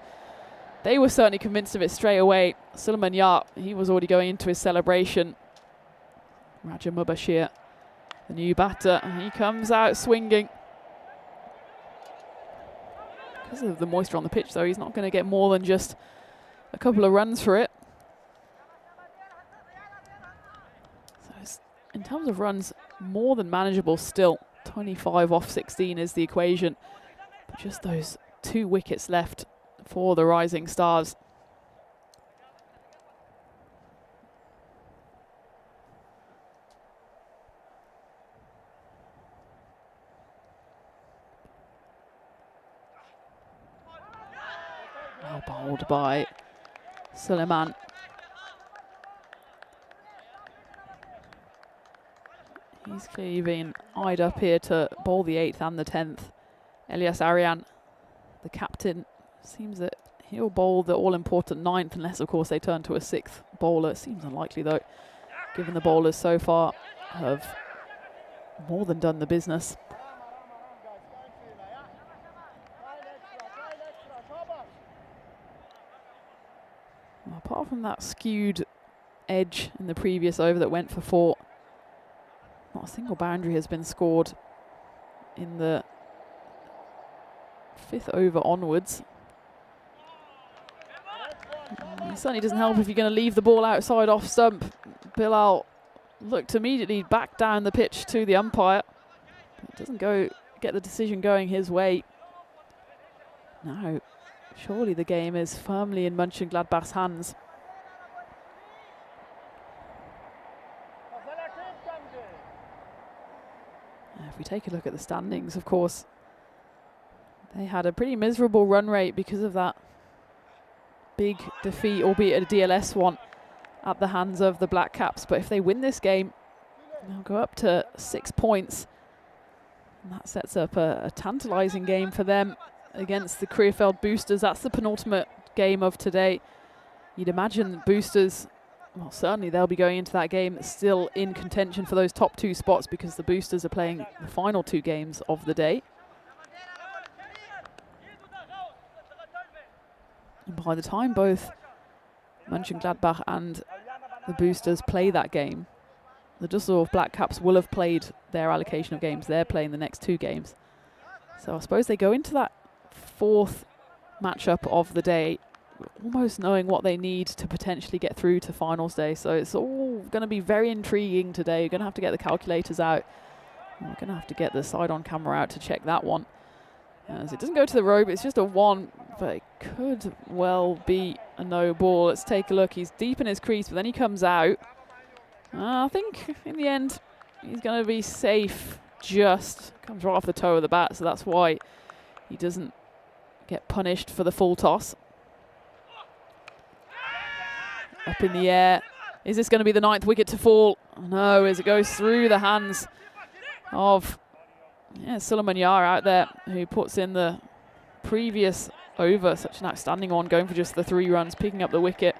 [SPEAKER 2] they were certainly convinced of it straight away. Suleiman Yar, he was already going into his celebration. Raja Mubashir, the new batter, and he comes out swinging. Because of the moisture on the pitch, though, he's not going to get more than just a couple of runs for it. So in terms of runs, more than manageable still. 25 off 16 is the equation. But just those 2 wickets left for the Rising Stars. Well bowled by Suleiman. He's clearly been eyed up here to bowl the 8th and the 10th. Elias Arian, the captain, seems that he'll bowl the all-important 9th, unless, of course, they turn to a 6th bowler. Seems unlikely, though, given the bowlers so far have more than done the business. Well, apart from that skewed edge in the previous over that went for 4, not a single boundary has been scored in the 5th over onwards. It certainly doesn't help if you're going to leave the ball outside off stump. Bilal looked immediately back down the pitch to the umpire. It doesn't get the decision going his way. Now, surely the game is firmly in Mönchengladbach's hands. If we take a look at the standings, of course, they had a pretty miserable run rate because of that big defeat, albeit a DLS one, at the hands of the Black Caps. But if they win this game, they'll go up to 6 points. And that sets up a tantalising game for them against the Krefeld Boosters. That's the penultimate game of today. You'd imagine Boosters, well, certainly they'll be going into that game still in contention for those top 2 spots, because the Boosters are playing the final 2 games of the day. And by the time both Mönchengladbach and the Boosters play that game, the Düsseldorf Black Caps will have played their allocation of games. They're playing the next 2 games. So I suppose they go into that 4th matchup of the day almost knowing what they need to potentially get through to finals day. So it's all going to be very intriguing today. You're going to have to get the calculators out. We're going to have to get the side-on camera out to check that one. As it doesn't go to the rope, it's just a 1, but it could well be a no ball. Let's take a look. He's deep in his crease, but then he comes out. I think in the end, he's going to be safe. Just comes right off the toe of the bat, so that's why he doesn't get punished for the full toss. Up in the air. Is this going to be the 9th wicket to fall? No, as it goes through the hands of Suleiman Yar out there, who puts in the previous over. Such an outstanding one, going for just the 3 runs, picking up the wicket.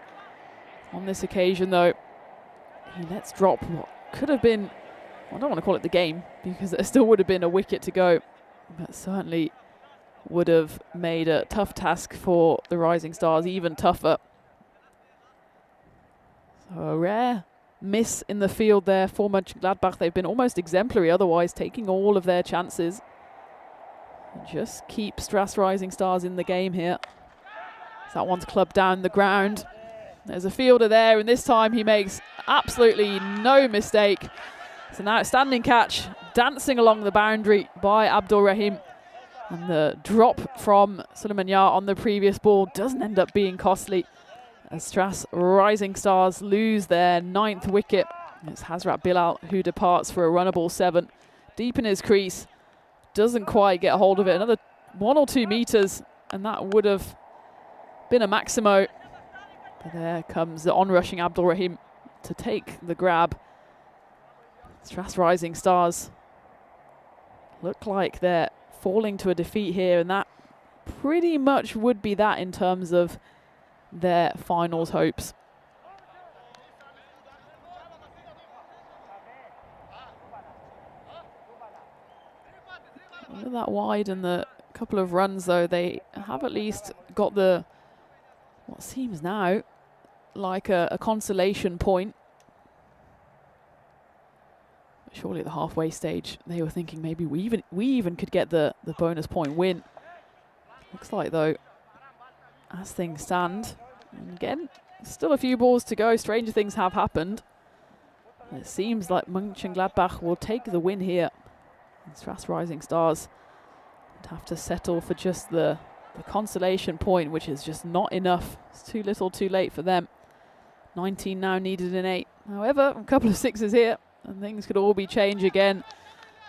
[SPEAKER 2] On this occasion, though, he lets drop what could have been, well, I don't want to call it the game, because there still would have been a wicket to go, but certainly would have made a tough task for the Rising Stars even tougher. So a rare miss in the field there for Mönchengladbach. They've been almost exemplary otherwise, taking all of their chances. And just keep Stras Rising Stars in the game here. So that one's clubbed down the ground. There's a fielder there, and this time he makes absolutely no mistake. It's an outstanding catch, dancing along the boundary by Abdul Rahim. And the drop from Suleiman Yar on the previous ball doesn't end up being costly, as Stras Rising Stars lose their 9th wicket. It's Hazrat Bilal who departs for a runnable 7. Deep in his crease, doesn't quite get a hold of it. Another 1 or 2 meters, and that would have been a Maximo. But there comes the on-rushing Abdul Rahim to take the grab. Stras Rising Stars look like they're falling to a defeat here, and that pretty much would be that in terms of their finals hopes. Look at that wide and the couple of runs, though. They have at least got the, what seems now like a consolation point. But surely at the halfway stage, they were thinking maybe we even could get the bonus point win. Looks like, though, as things stand, and again, still a few balls to go. Stranger things have happened. It seems like Mönchengladbach will take the win here. And Stras Rising Stars would have to settle for just the consolation point, which is just not enough. It's too little, too late for them. 19 now needed in 8. However, a couple of sixes here, and things could all be changed again.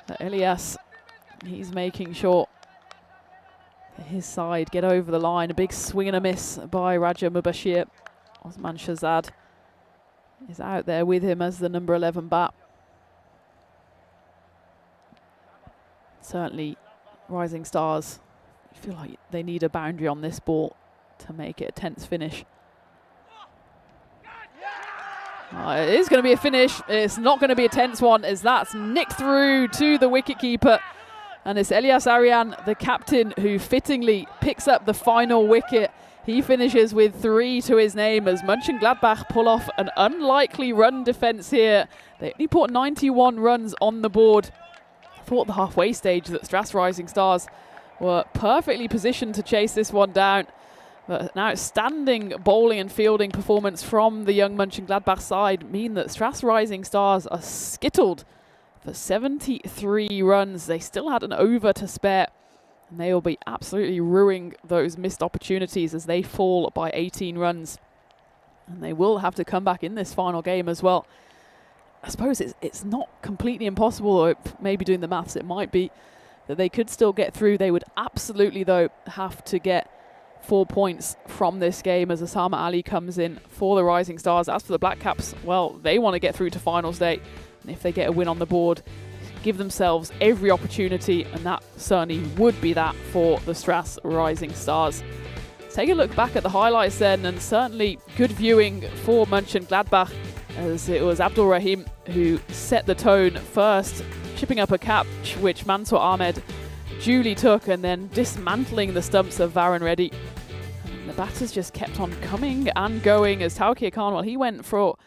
[SPEAKER 2] But Elias, he's making sure his side get over the line. A big swing and a miss by Raja Mubashir. Osman Shahzad is out there with him as the number 11 bat. Certainly, Rising Stars feel like they need a boundary on this ball to make it a tense finish. It is going to be a finish. It's not going to be a tense one, as that's nicked through to the wicketkeeper. And it's Elias Arian, the captain, who fittingly picks up the final wicket. He finishes with 3 to his name as Mönchengladbach pull off an unlikely run defence here. They only put 91 runs on the board. Thought the halfway stage that Stras Rising Stars were perfectly positioned to chase this one down. But an outstanding bowling and fielding performance from the young Mönchengladbach side mean that Stras Rising Stars are skittled for 73 runs. They still had an over to spare, and they will be absolutely ruining those missed opportunities as they fall by 18 runs. And they will have to come back in this final game as well. I suppose it's not completely impossible, or maybe doing the maths, it might be that they could still get through. They would absolutely, though, have to get 4 points from this game as Osama Ali comes in for the Rising Stars. As for the Black Caps, well, they want to get through to finals day. And if they get a win on the board, give themselves every opportunity, and that certainly would be that for the Stras Rising Stars. Take a look back at the highlights then, and certainly good viewing for Mönchengladbach, as it was Abdul Rahim who set the tone first, chipping up a catch which Mansour Ahmed duly took, and then dismantling the stumps of Varun Reddy. And the batters just kept on coming and going as Tawqir Khan, well, he went for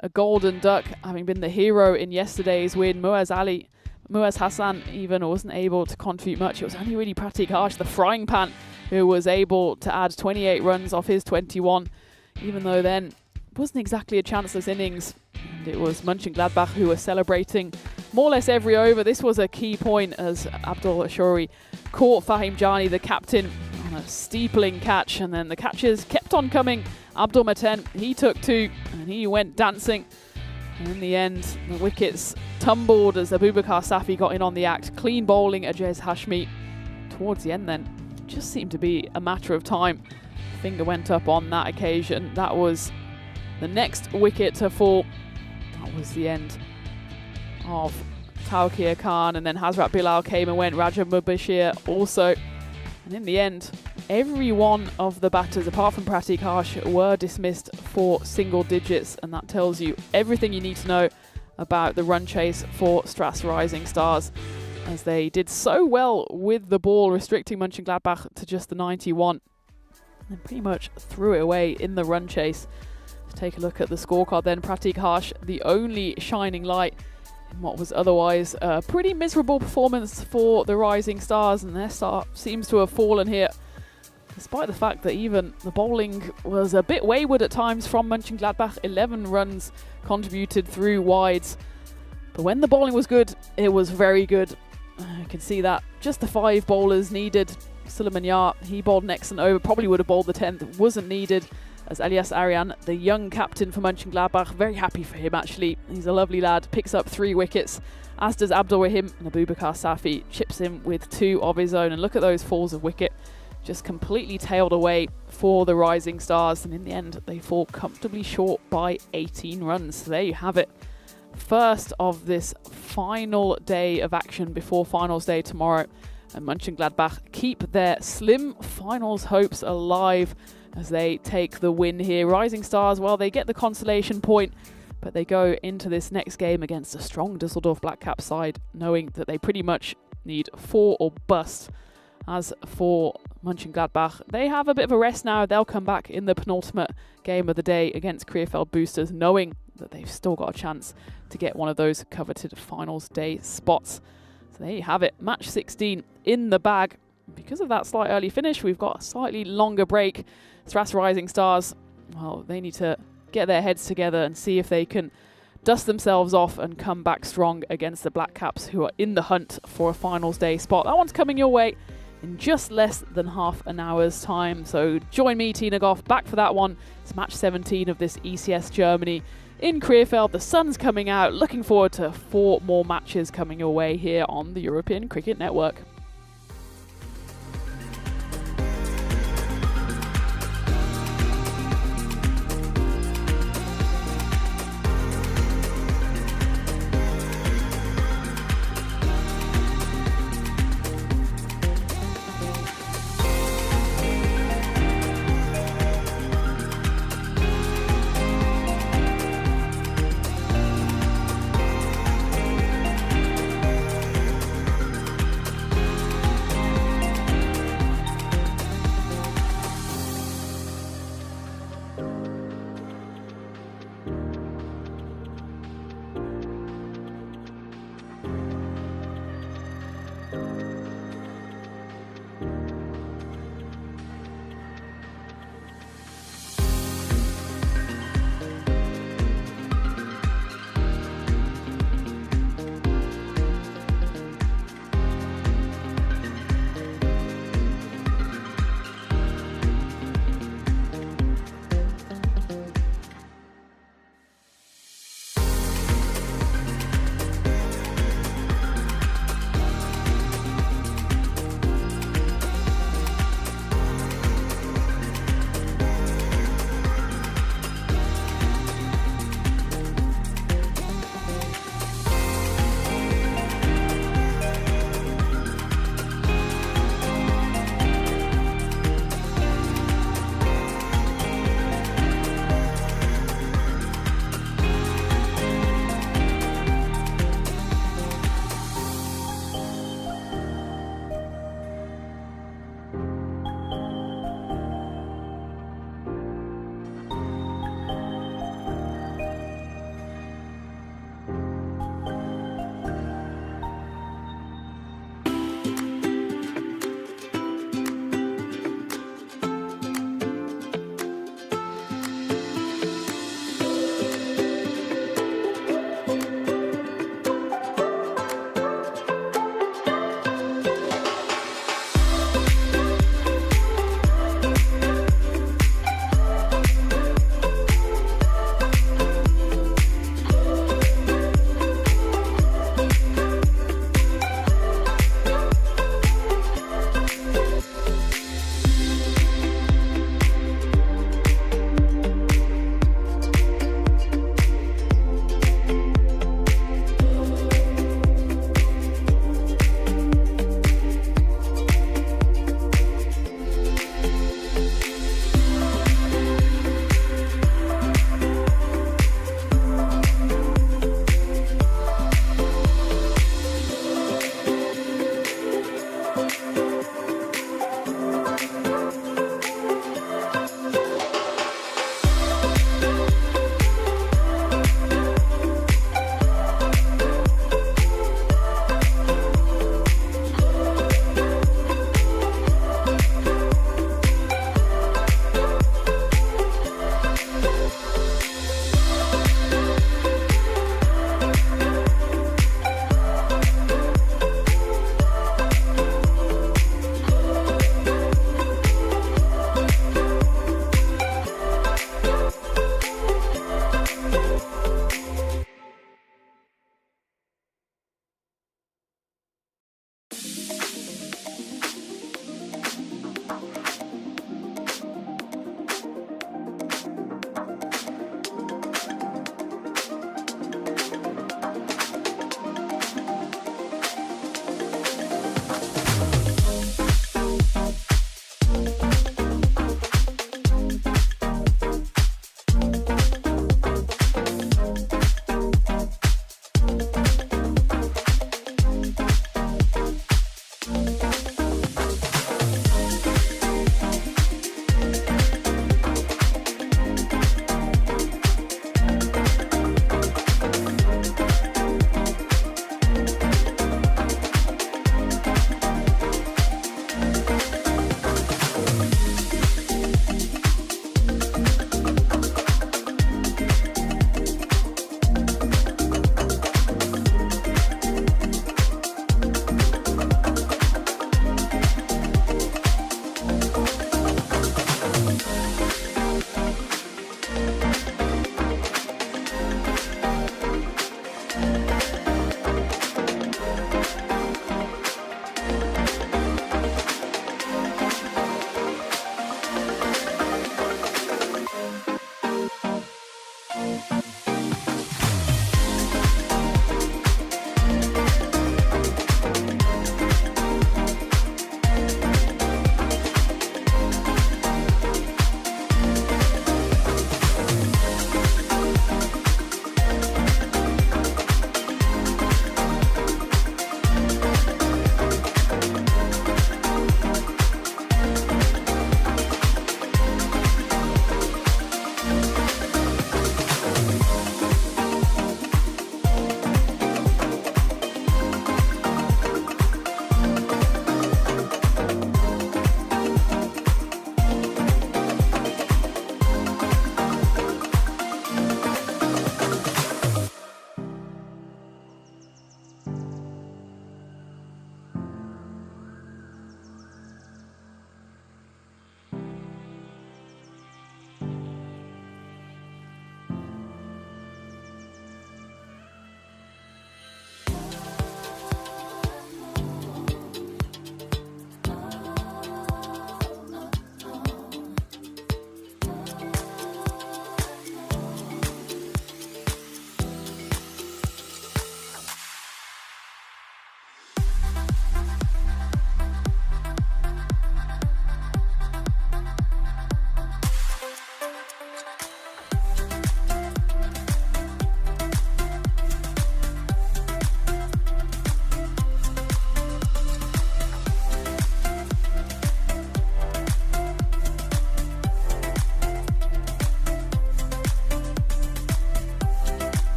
[SPEAKER 2] a golden duck, having been the hero in yesterday's win. Muaz Hassan even wasn't able to contribute much. It was only really Pratik Harsh, the frying pan, who was able to add 28 runs off his 21, even though then wasn't exactly a chanceless innings. And it was Mönchengladbach who were celebrating more or less every over. This was a key point as Abdul Ashuri caught Fahim Jani, the captain, on a steepling catch, and then the catches kept on coming. Abdul Maten, he took 2 and he went dancing. And in the end, the wickets tumbled as Abubakar Safi got in on the act. Clean bowling, Ajaz Hashmi. Towards the end then, it just seemed to be a matter of time. Finger went up on that occasion. That was the next wicket to fall. That was the end of Tawqir Khan, and then Hazrat Bilal came and went. Raja Mubashir also. And in the end, every one of the batters, apart from Pratik Harsh, were dismissed for single digits, and that tells you everything you need to know about the run chase for Stras Rising Stars, as they did so well with the ball, restricting Mönchengladbach to just the 91, and pretty much threw it away in the run chase. To take a look at the scorecard then, Pratik Harsh, the only shining light in what was otherwise a pretty miserable performance for the Rising Stars, and their start seems to have fallen here, despite the fact that even the bowling was a bit wayward at times from Mönchengladbach. 11 runs contributed through wides, but when the bowling was good, it was very good. You can see that just the 5 bowlers needed. Suleiman Yar, he bowled an excellent over, probably would have bowled the 10th, wasn't needed, as Elias Arian, the young captain for Mönchengladbach, very happy for him actually. He's a lovely lad, picks up 3 wickets, as does Abdul Rahim, and Abubakar Safi chips in with 2 of his own. And look at those falls of wicket. just completely tailed away for the Rising Stars, and in the end they fall comfortably short by 18 runs. So there you have it. First of this final day of action before finals day tomorrow, and Mönchengladbach keep their slim finals hopes alive as they take the win here. Rising Stars, well, they get the consolation point, but they go into this next game against a strong Düsseldorf Black Cap side, knowing that they pretty much need 4 or bust. As for Mönchengladbach, they have a bit of a rest now. They'll come back in the penultimate game of the day against Krefeld Boosters, knowing that they've still got a chance to get one of those coveted finals day spots. So there you have it, match 16 in the bag. Because of that slight early finish, we've got a slightly longer break. Stras Rising Stars, well, they need to get their heads together and see if they can dust themselves off and come back strong against the Black Caps, who are in the hunt for a finals day spot. That one's coming your way in just less than half an hour's time. So join me, Tina Goff, back for that one. It's match 17 of this ECS Germany in Krefeld. The sun's coming out. Looking forward to 4 more matches coming your way here on the European Cricket Network.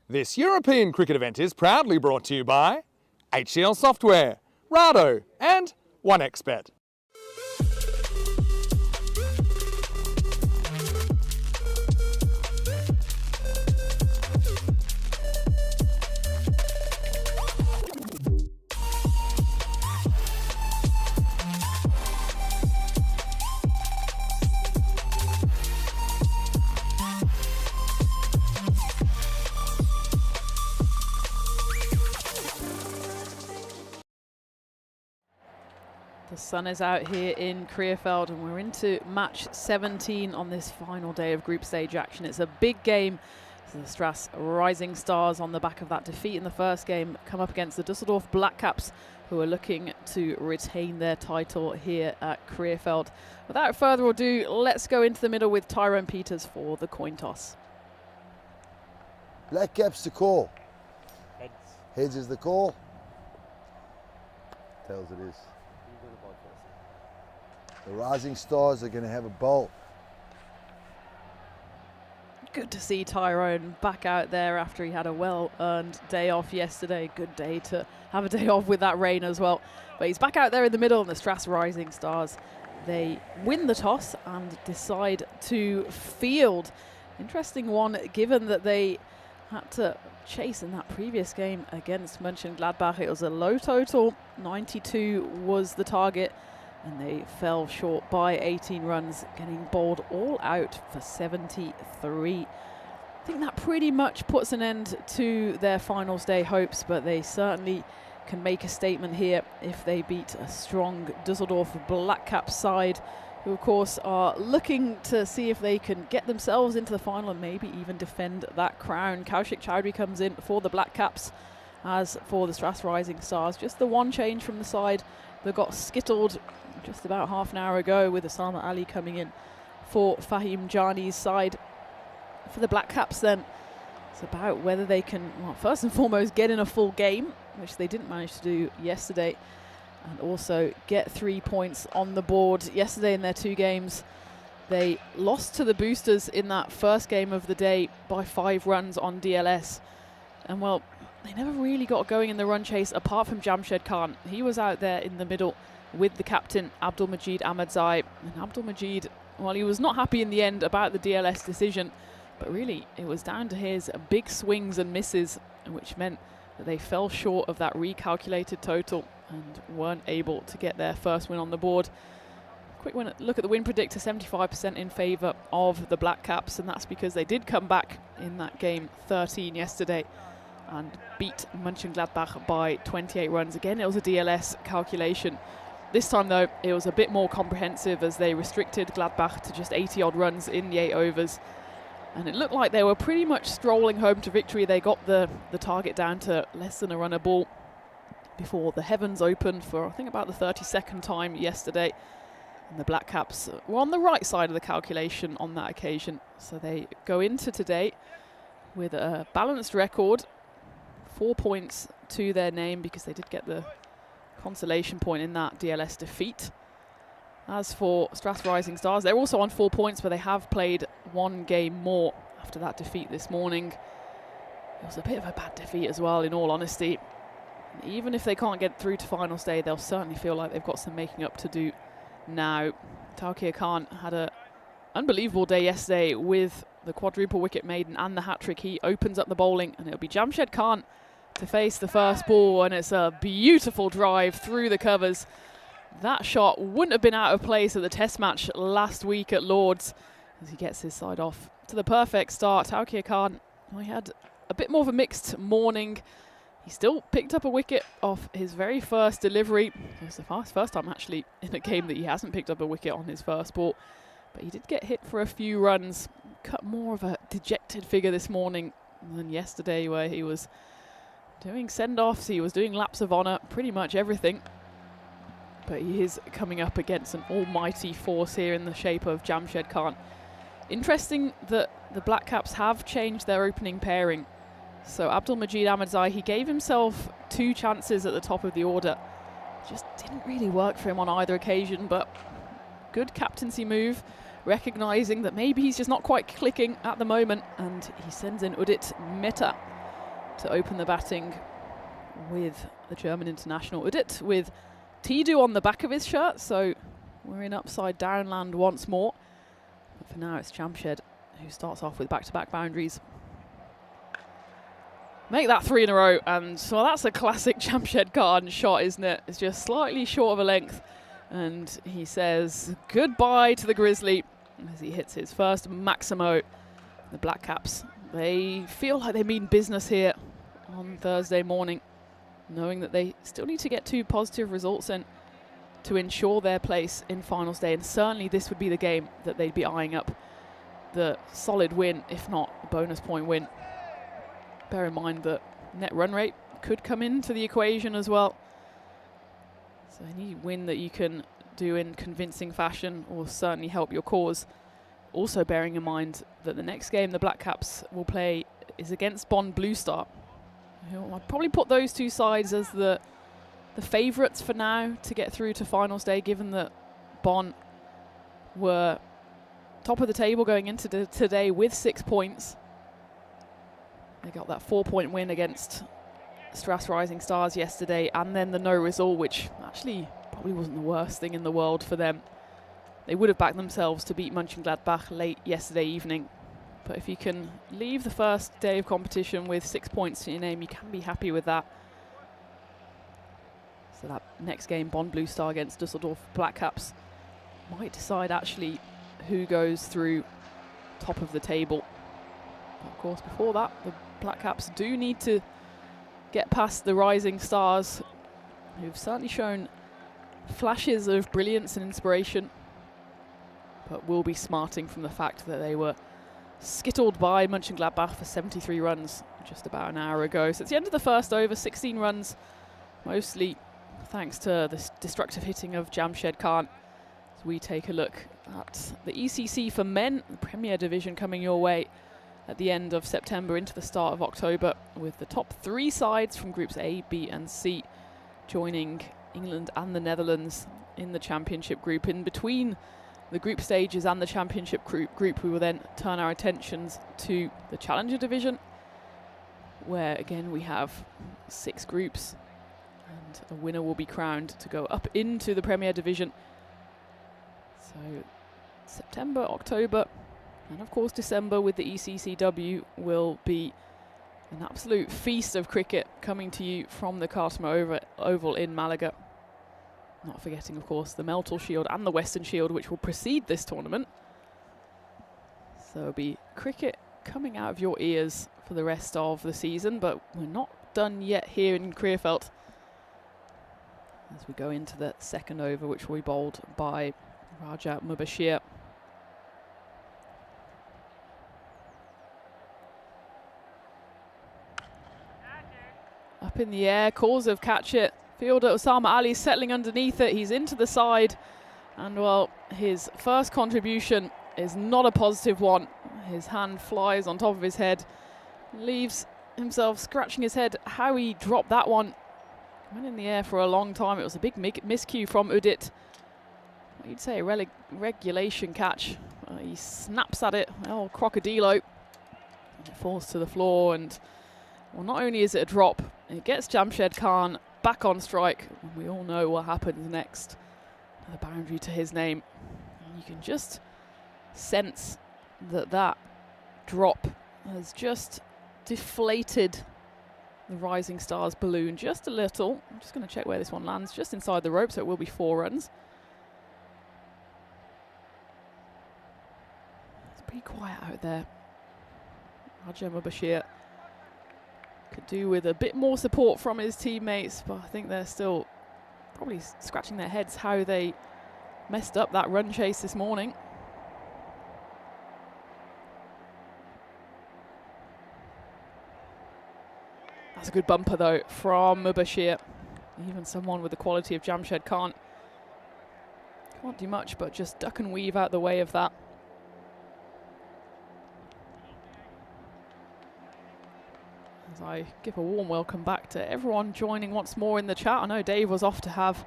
[SPEAKER 1] This European cricket event is proudly brought to you by HCL Software, Rado and 1xBet.
[SPEAKER 2] The sun is out here in Krefeld and we're into match 17 on this final day of group stage action. It's a big game. So the Stras Rising Stars, on the back of that defeat in the first game, come up against the Dusseldorf Black Caps, who are looking to retain their title here at Krefeld. Without further ado, let's go into the middle with Tyrone Peters for the coin toss.
[SPEAKER 4] Black Caps to call.
[SPEAKER 5] Heads.
[SPEAKER 4] Heads is the call. Tails it is. The Rising Stars are going to have a bolt.
[SPEAKER 2] Good to see Tyrone back out there after he had a well-earned day off yesterday. Good day to have a day off with that rain as well. But he's back out there in the middle, and the Stras Rising Stars, they win the toss and decide to field. Interesting one, given that they had to chase in that previous game against Mönchengladbach. It was a low total, 92 was the target, and they fell short by 18 runs, getting bowled all out for 73. I think that pretty much puts an end to their finals day hopes, but they certainly can make a statement here if they beat a strong Dusseldorf Black Caps side, who of course are looking to see if they can get themselves into the final and maybe even defend that crown. Kaushik Chowdhury comes in for the Black Caps. As for the Stras Rising Stars, just the one change from the side that got skittled just about half an hour ago, with Osama Ali coming in for Fahim Jani's side. For the Black Caps then, it's about whether they can, well, first and foremost, get in a full game, which they didn't manage to do yesterday, and also get 3 points on the board. Yesterday in their two games, they lost to the Boosters in that first game of the day by 5 runs on DLS. And well, they never really got going in the run chase apart from Jamshed Khan. He was out there in the middle with the captain, Abdulmajid Ahmadzai. And Abdulmajid, well, he was not happy in the end about the DLS decision, but really it was down to his big swings and misses, which meant that they fell short of that recalculated total and weren't able to get their first win on the board. Quick look at the win predictor, 75% in favour of the Black Caps, and that's because they did come back in that game 13 yesterday and beat Mönchengladbach by 28 runs. Again, it was a DLS calculation. This time, though, it was a bit more comprehensive, as they restricted Gladbach to just 80-odd runs in the 8 overs. And it looked like they were pretty much strolling home to victory. They got the target down to less than a run a ball before the heavens opened for, I think, about the 32nd time yesterday. And the Black Caps were on the right side of the calculation on that occasion. So they go into today with a balanced record, 4 points to their name, because they did get the consolation point in that DLS defeat. As for Stras Rising Stars, they're also on 4 points, but they have played one game more after that defeat this morning. It was a bit of a bad defeat as well, in all honesty. And even if they can't get through to final stage, they'll certainly feel like they've got some making up to do now. Tawqir Khan had an unbelievable day yesterday with the quadruple wicket maiden and the hat-trick. He opens up the bowling, and it'll be Jamshed Khan to face the first ball, and it's a beautiful drive through the covers. That shot wouldn't have been out of place at the test match last week at Lord's, as he gets his side off to the perfect start. Tawqir Khan, well, he had a bit more of a mixed morning. He still picked up a wicket off his very first delivery. It was the first time actually in a game that he hasn't picked up a wicket on his first ball, but he did get hit for a few runs. Cut more of a dejected figure this morning than yesterday, where he was doing send-offs, he was doing laps of honour, pretty much everything. But he is coming up against an almighty force here in the shape of Jamshed Khan. Interesting that the Black Caps have changed their opening pairing. So Abdulmajid Ahmadzai, he gave himself 2 chances at the top of the order. Just didn't really work for him on either occasion, but good captaincy move, recognising that maybe he's just not quite clicking at the moment, and he sends in Udit Mehta to open the batting with the German international Udit, with T10 on the back of his shirt, so we're in upside down land once more. But for now it's Jamshed who starts off with back-to-back boundaries. Make that 3 in a row, and so that's a classic Jamshed Khan shot, isn't it? It's just slightly short of a length, and he says goodbye to the Grizzly as he hits his first Maximo. The Black Caps, they feel like they mean business here on Thursday morning, knowing that they still need to get 2 positive results and to ensure their place in finals day, and certainly this would be the game that they'd be eyeing up the solid win, if not a bonus point win. Bear in mind that net run rate could come into the equation as well, so any win that you can do in convincing fashion will certainly help your cause. Also bearing in mind that the next game the Black Caps will play is against Bonn Blue Star. I'd probably put those 2 sides as the favourites for now to get through to finals day, given that Bonn were top of the table going into today with 6 points. They got that 4-point win against Strass Rising Stars yesterday, and then the no result, which actually probably wasn't the worst thing in the world for them. They would have backed themselves to beat Mönchengladbach late yesterday evening. But if you can leave the first day of competition with 6 points to your name, you can be happy with that. So that next game, Bonn Blue Star against Düsseldorf Black Caps, might decide actually who goes through top of the table. But of course, before that, the Black Caps do need to get past the Rising Stars, who've certainly shown flashes of brilliance and inspiration, but will be smarting from the fact that they were skittled by Mönchengladbach for 73 runs just about an hour ago. So it's the end of the first over, 16 runs, mostly thanks to the destructive hitting of Jamshed Khan. As we take a look at the ECC for men, the Premier Division coming your way at the end of September into the start of October, with the top 3 sides from groups A, B and C joining England and the Netherlands in the championship group. In between the group stages and the championship group, we will then turn our attentions to the Challenger Division, where again we have 6 groups and a winner will be crowned to go up into the Premier Division. So September, October and of course December with the ECCW will be an absolute feast of cricket coming to you from the Cartama Oval in Malaga. Not forgetting, of course, the Meltle Shield and the Western Shield, which will precede this tournament. So it'll be cricket coming out of your ears for the rest of the season, but we're not done yet here in Krefeld as we go into the second over, which will be bowled by Raja Mubashir. Up in the air, cause of catch it. Fielder Osama Ali settling underneath it. He's into the side. And well, his first contribution is not a positive one. His hand flies on top of his head. Leaves himself scratching his head how he dropped that one. Went in the air for a long time. It was a big miscue from Udit. You'd say a regulation catch. He snaps at it. Oh, crocodilo. And it falls to the floor, and well, not only is it a drop, it gets Jamshed Khan back on strike. And we all know what happens next. Another boundary to his name. And you can just sense that that drop has just deflated the Rising Stars balloon just a little. I'm just going to check where this one lands, just inside the rope, so it will be 4 runs. It's pretty quiet out there. Raja Mubashir could do with a bit more support from his teammates, but I think they're still probably scratching their heads how they messed up that run chase this morning. That's a good bumper though from Mubashir. Even someone with the quality of Jamshed can't do much but just duck and weave out the way of that. As I give a warm welcome back to everyone joining once more in the chat. I know Dave was off to have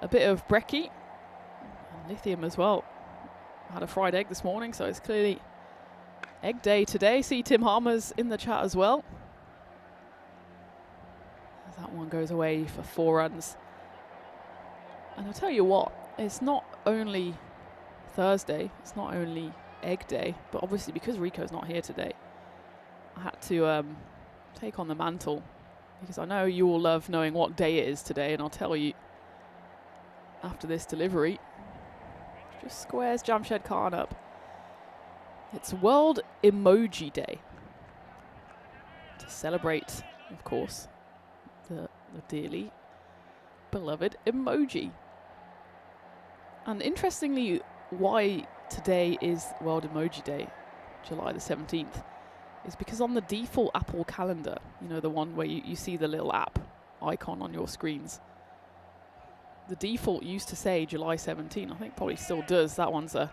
[SPEAKER 2] a bit of brekkie, and Lithium as well. Had a fried egg this morning, so it's clearly egg day today. See Tim Harmer's in the chat as well. as that one goes away for 4 runs. And I'll tell you what, it's not only Thursday, it's not only egg day, but obviously because Rico's not here today, I had to take on the mantle, because I know you all love knowing what day it is today, and I'll tell you after this delivery. Just squares Jamshed Khan up. It's World Emoji Day, to celebrate, of course, the dearly beloved emoji. And interestingly, why today is World Emoji Day, July the 17th, is because on the default Apple calendar, you know, the one where you see the little app icon on your screens, the default used to say July 17. I think probably still does. That one's a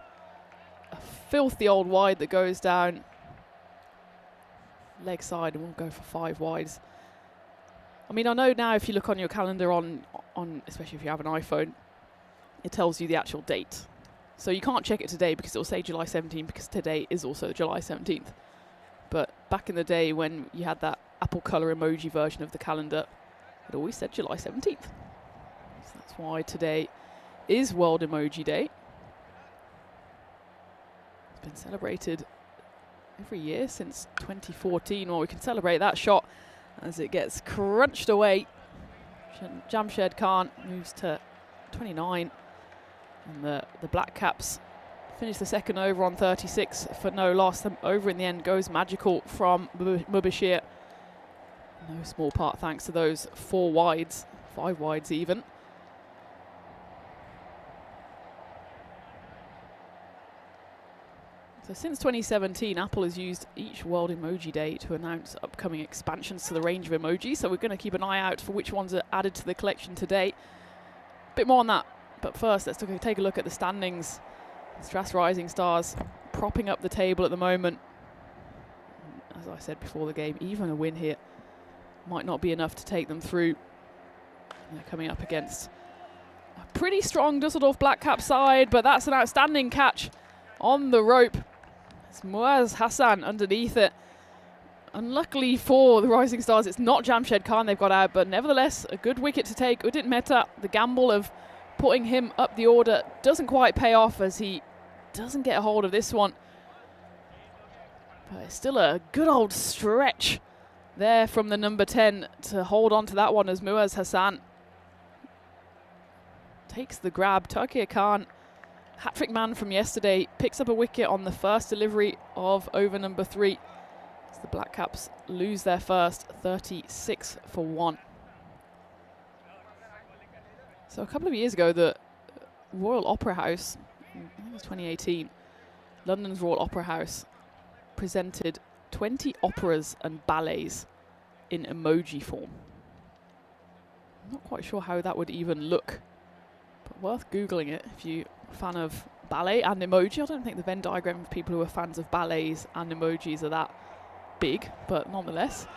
[SPEAKER 2] filthy old wide that goes down leg side, and we'll go for 5 wides. I mean, I know now if you look on your calendar on especially if you have an iPhone, it tells you the actual date. So you can't check it today because it will say July 17, because today is also July 17th. But back in the day when you had that Apple Color emoji version of the calendar, it always said July 17th. So that's why today is World Emoji Day. It's been celebrated every year since 2014. Well, we can celebrate that shot as it gets crunched away. Jamshed Khan moves to 29. And the Black Caps finish the second over on 36 for no loss. The over in the end goes magical from Mubashir. No small part thanks to those 4 wides, 5 wides even. So since 2017, Apple has used each World Emoji Day to announce upcoming expansions to the range of emojis. So we're going to keep an eye out for which ones are added to the collection today. Bit more on that. But first, let's take a look at the standings. Strath's Rising Stars propping up the table at the moment. As I said before the game, even a win here might not be enough to take them through. And they're coming up against a pretty strong Dusseldorf Black Cap side, but that's an outstanding catch on the rope. It's Muaz Hassan underneath it. Unluckily for the Rising Stars, it's not Jamshed Khan they've got out, but nevertheless, a good wicket to take. Udit Mehta, the gamble of putting him up the order doesn't quite pay off, as he doesn't get a hold of this one. But it's still a good old stretch there from the number 10 to hold on to that one, as Muaz Hassan takes the grab. Turkey Khan, hat-trick man from yesterday, picks up a wicket on the first delivery of over number 3. As the Black Caps lose their first, 36 for 1. So a couple of years ago, the Royal Opera House, I think it was 2018, London's Royal Opera House presented 20 operas and ballets in emoji form. I'm not quite sure how that would even look, but worth Googling it if you're a fan of ballet and emoji. I don't think the Venn diagram of people who are fans of ballets and emojis are that big, but nonetheless,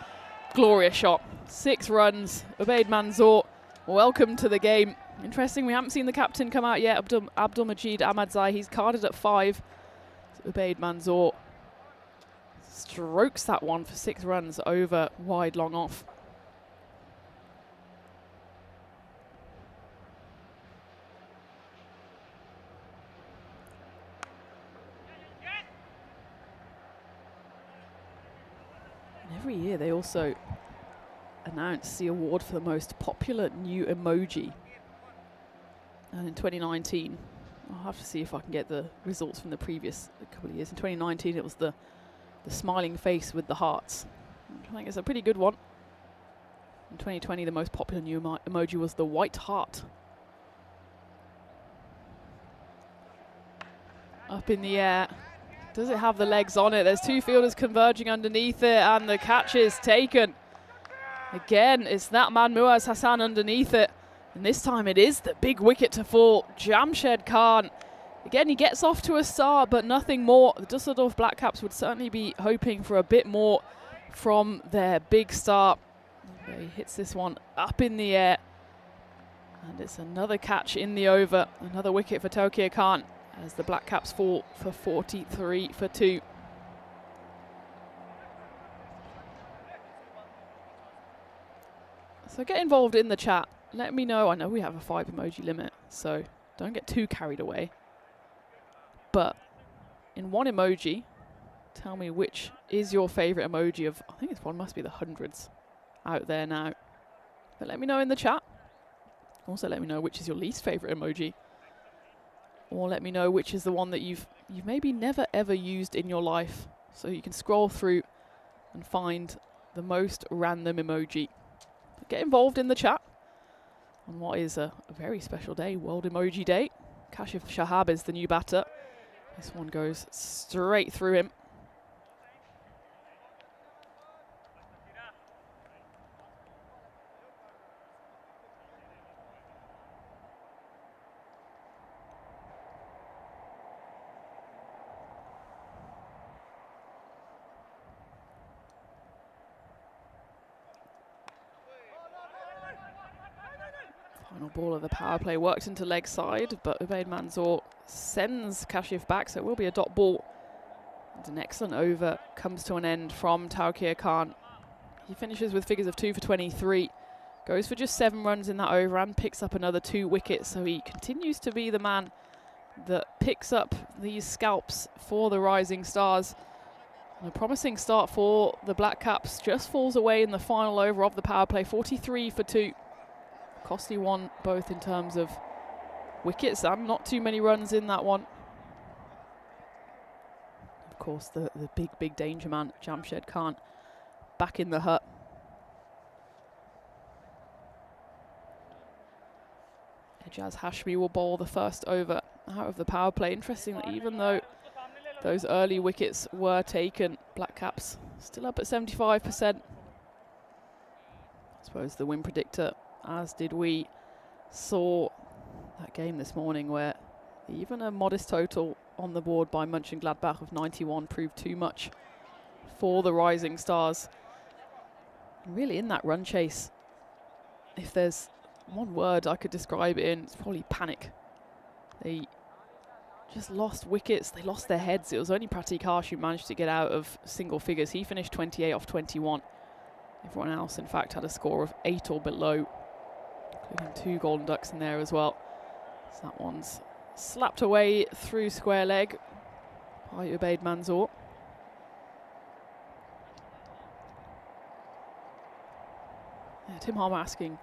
[SPEAKER 2] glorious shot. 6 runs, Ubaid Manzoor, welcome to the game. Interesting, we haven't seen the captain come out yet, Abdul Majid Ahmadzai. He's carded at 5. So Ubaid Manzoor strokes that one for 6 runs over wide long off. And every year they also announce the award for the most popular new emoji. And in 2019, I'll have to see if I can get the results from the previous couple of years. In 2019, it was the smiling face with the hearts. I think it's a pretty good one. In 2020, the most popular new emoji was the white heart. Up in the air. Does it have the legs on it? There's 2 fielders converging underneath it, and the catch is taken. Again, it's that man Muaz Hassan underneath it. And this time it is the big wicket to fall. Jamshed Khan. Again, he gets off to a start, but nothing more. The Dusseldorf Black Caps would certainly be hoping for a bit more from their big start. He hits this one up in the air. And it's another catch in the over. Another wicket for Tokyo Khan as the Black Caps fall for 43 for 2. So get involved in the chat. Let me know. I know we have a 5 emoji limit, so don't get too carried away. But in one emoji, tell me which is your favorite emoji of, I think this one must be the hundreds out there now. But let me know in the chat. Also let me know which is your least favorite emoji. Or let me know which is the one that you've maybe never ever used in your life. So you can scroll through and find the most random emoji. But get involved in the chat on what is a very special day, World Emoji Day. Kashif Shahab is the new batter. This one goes straight through him. Final ball of the power play worked into leg side, but Ubaid Manzoor sends Kashif back, so it will be a dot ball. And an excellent over comes to an end from Tawqir Khan. He finishes with figures of 2 for 23, goes for just 7 runs in that over and picks up another 2 wickets, so he continues to be the man that picks up these scalps for the Rising Stars. And a promising start for the Black Caps just falls away in the final over of the power play, 43 for 2. Costly one, both in terms of wickets and not too many runs in that one. Of course, the big danger man, Jamshed Khan, back in the hut. Ejaz Hashmi will bowl the first over out of the power play. Interesting that even though those early wickets were taken, Black Caps still up at 75%. I suppose the win predictor, as did we, saw that game this morning where even a modest total on the board by Mönchengladbach of 91 proved too much for the Rising Stars. And really in that run chase, if there's one word I could describe it in, it's probably panic. They just lost wickets, they lost their heads. It was only Pratik Harsh who managed to get out of single figures. He finished 28 off 21. Everyone else, in fact, had a score of 8 or below, including 2 golden ducks in there as well. So that one's slapped away through square leg by Ubaid Manzoor. Yeah, Tim Harmer asking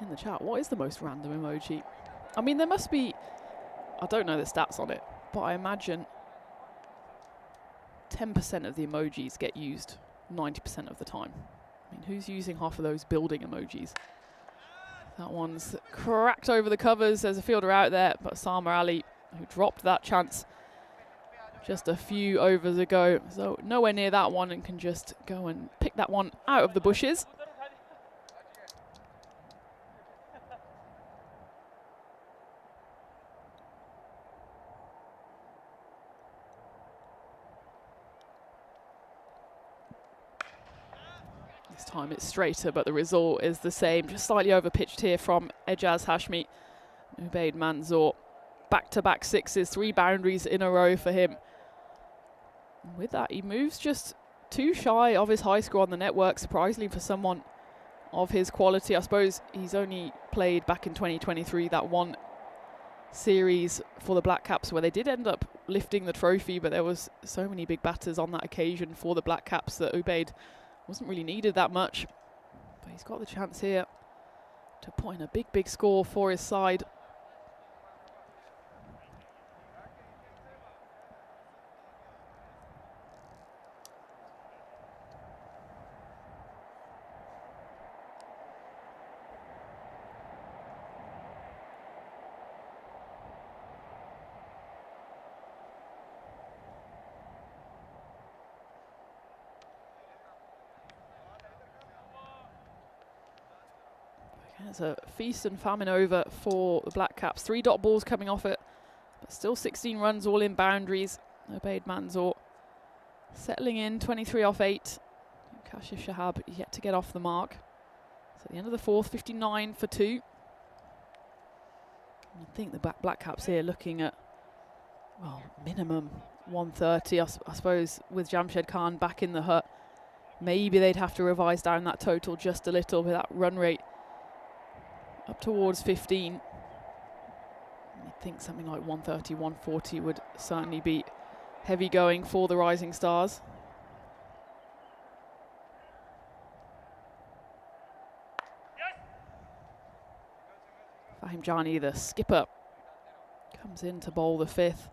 [SPEAKER 2] in the chat, what is the most random emoji? I mean, there must be, I don't know the stats on it, but I imagine 10% of the emojis get used 90% of the time. I mean, who's using half of those building emojis? That one's cracked over the covers. There's a fielder out there, but Sama Ali, who dropped that chance just a few overs ago, so nowhere near that one, and can just go and pick that one out of the bushes. This time it's straighter, but the result is the same. Just slightly over pitched here from Ejaz Hashmi. Ubaid Manzoor, back-to-back sixes, 3 boundaries in a row for him. And with that, he moves just too shy of his high score on the network, surprisingly for someone of his quality. I suppose he's only played back in 2023 that one series for the Black Caps where they did end up lifting the trophy, but there was so many big batters on that occasion for the Black Caps that Ubaid wasn't really needed that much. But he's got the chance here to put in a big score for his side. It's a feast and famine over for the Black Caps. 3 dot balls coming off it, but still 16 runs all in boundaries. Ubaid Manzoor settling in, 23 off 8. Kashif Shahab yet to get off the mark. So at the end of the 4th, 59 for 2. I think the Black Caps here looking at, well, minimum 130. I suppose with Jamshed Khan back in the hut, maybe they'd have to revise down that total just a little with that run rate up towards 15. I think something like 130, 140 would certainly be heavy going for the Rising Stars. Fahim Jani, the skipper, comes in to bowl the 5th.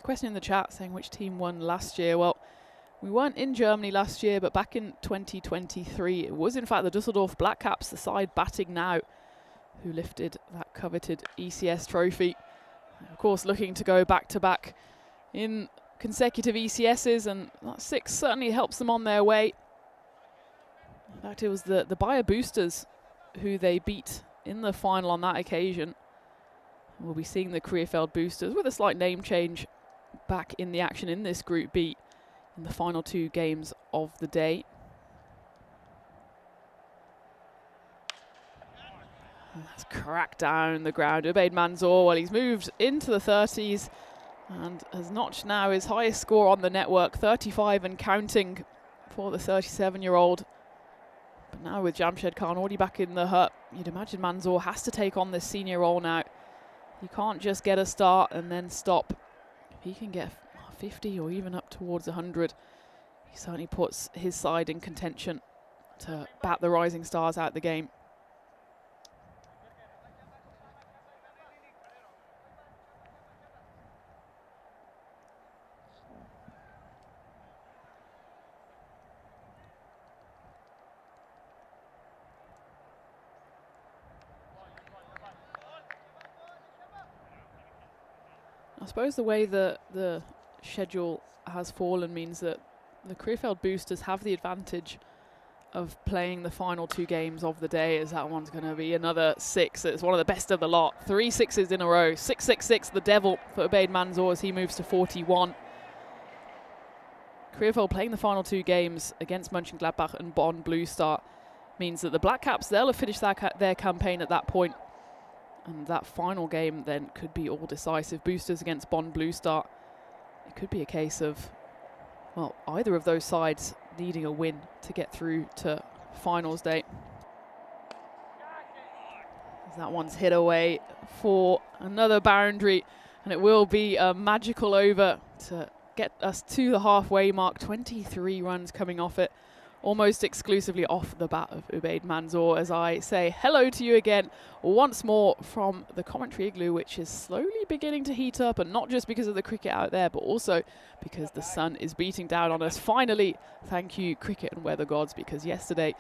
[SPEAKER 2] Question in the chat saying which team won last year. Well, we weren't in Germany last year, but back in 2023, it was in fact the Düsseldorf Black Caps, the side batting now, who lifted that coveted ECS trophy. Of course, looking to go back-to-back in consecutive ECSs, and that 6 certainly helps them on their way. In fact, it was the Bayer Boosters who they beat in the final on that occasion. We'll be seeing the Krefeld Boosters with a slight name change back in the action in this Group B in the final 2 games of the day. And that's cracked down the ground. Ubaid Manzoor, well, he's moved into the 30s and has notched now his highest score on the network, 35 and counting for the 37-year-old. But now with Jamshed Khan already back in the hut, you'd imagine Manzoor has to take on this senior role now. You can't just get a start and then stop. If he can get 50 or even up towards 100, he certainly puts his side in contention to bat the Rising Stars out the game. I suppose the way the schedule has fallen means that the Krefeld Boosters have the advantage of playing the final 2 games of the day, as that one's going to be another 6. It's one of the best of the lot. 3 6s in a row. 6-6-6, the devil for Ubaid Manzoor as he moves to 41. Krefeld playing the final 2 games against Mönchengladbach and Bonn Blue Star means that the Black Caps, they'll have finished their campaign at that point. And that final game then could be all decisive. Boosters against Bonn Blue Star. It could be a case of, well, either of those sides needing a win to get through to finals day. As that one's hit away for another boundary, and it will be a magical over to get us to the halfway mark. 23 runs coming off it, almost exclusively off the bat of Ubaid Manzoor, as I say hello to you again once more from the commentary igloo, which is slowly beginning to heat up, and not just because of the cricket out there, but also because the sun is beating down on us. Finally, thank you cricket and weather gods, because yesterday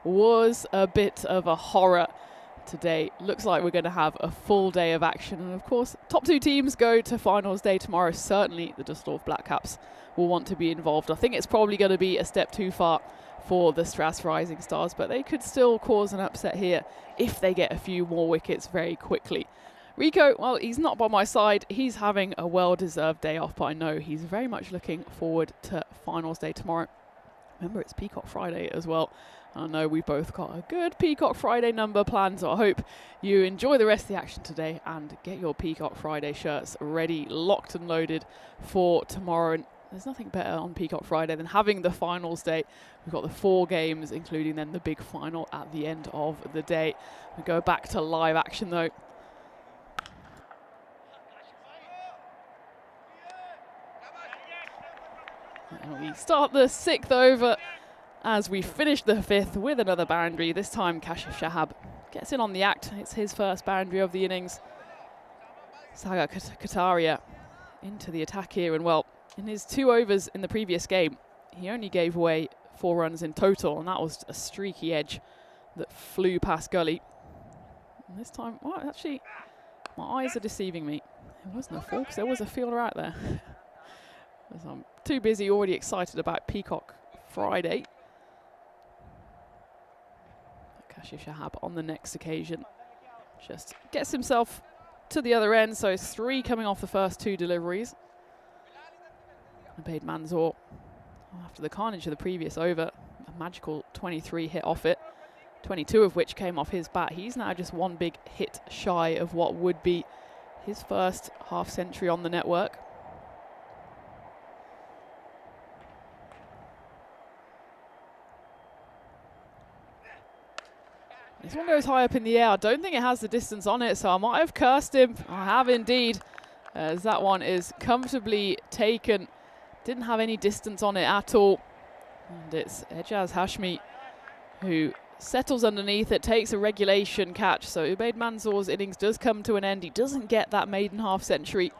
[SPEAKER 2] was a bit of a horror. Today looks like we're going to have a full day of action, and of course top 2 teams go to finals day tomorrow. Certainly the Düsseldorf Black Caps will want to be involved. I think it's probably going to be a step too far for the Stras Rising Stars, but they could still cause an upset here if they get a few more wickets very quickly. Rico, well, he's not by my side. He's having a well-deserved day off, but I know he's very much looking forward to finals day tomorrow. Remember, it's Peacock Friday as well. I know we've both got a good Peacock Friday number planned, so I hope you enjoy the rest of the action today and get your Peacock Friday shirts ready, locked and loaded for tomorrow. And there's nothing better on Peacock Friday than having the finals day. We've got the 4 games, including then the big final at the end of the day. We go back to live action though. And we start the 6th over as we finish the 5th with another boundary. This time Kashif Shahab gets in on the act. It's his first boundary of the innings. Saga Kataria into the attack here, and well, in his 2 overs in the previous game, he only gave away 4 runs in total, and that was a streaky edge that flew past gully. And this time, well, actually, my eyes are deceiving me. It wasn't a 4 because there was a fielder out there. I'm too busy, already excited about Peacock Friday. Kashif Shahab on the next occasion just gets himself to the other end, so 3 coming off the first 2 deliveries. Ubaid Manzoor, after the carnage of the previous over, a magical 23 hit off it, 22 of which came off his bat. He's now just 1 big hit shy of what would be his first half century on the network. This one goes high up in the air. I don't think it has the distance on it, so I might have cursed him. I have indeed, as that one is comfortably taken. Didn't have any distance on it at all. And it's Ejaz Hashmi who settles underneath it, takes a regulation catch. So Ubaid Manzour's innings does come to an end. He doesn't get that maiden half century.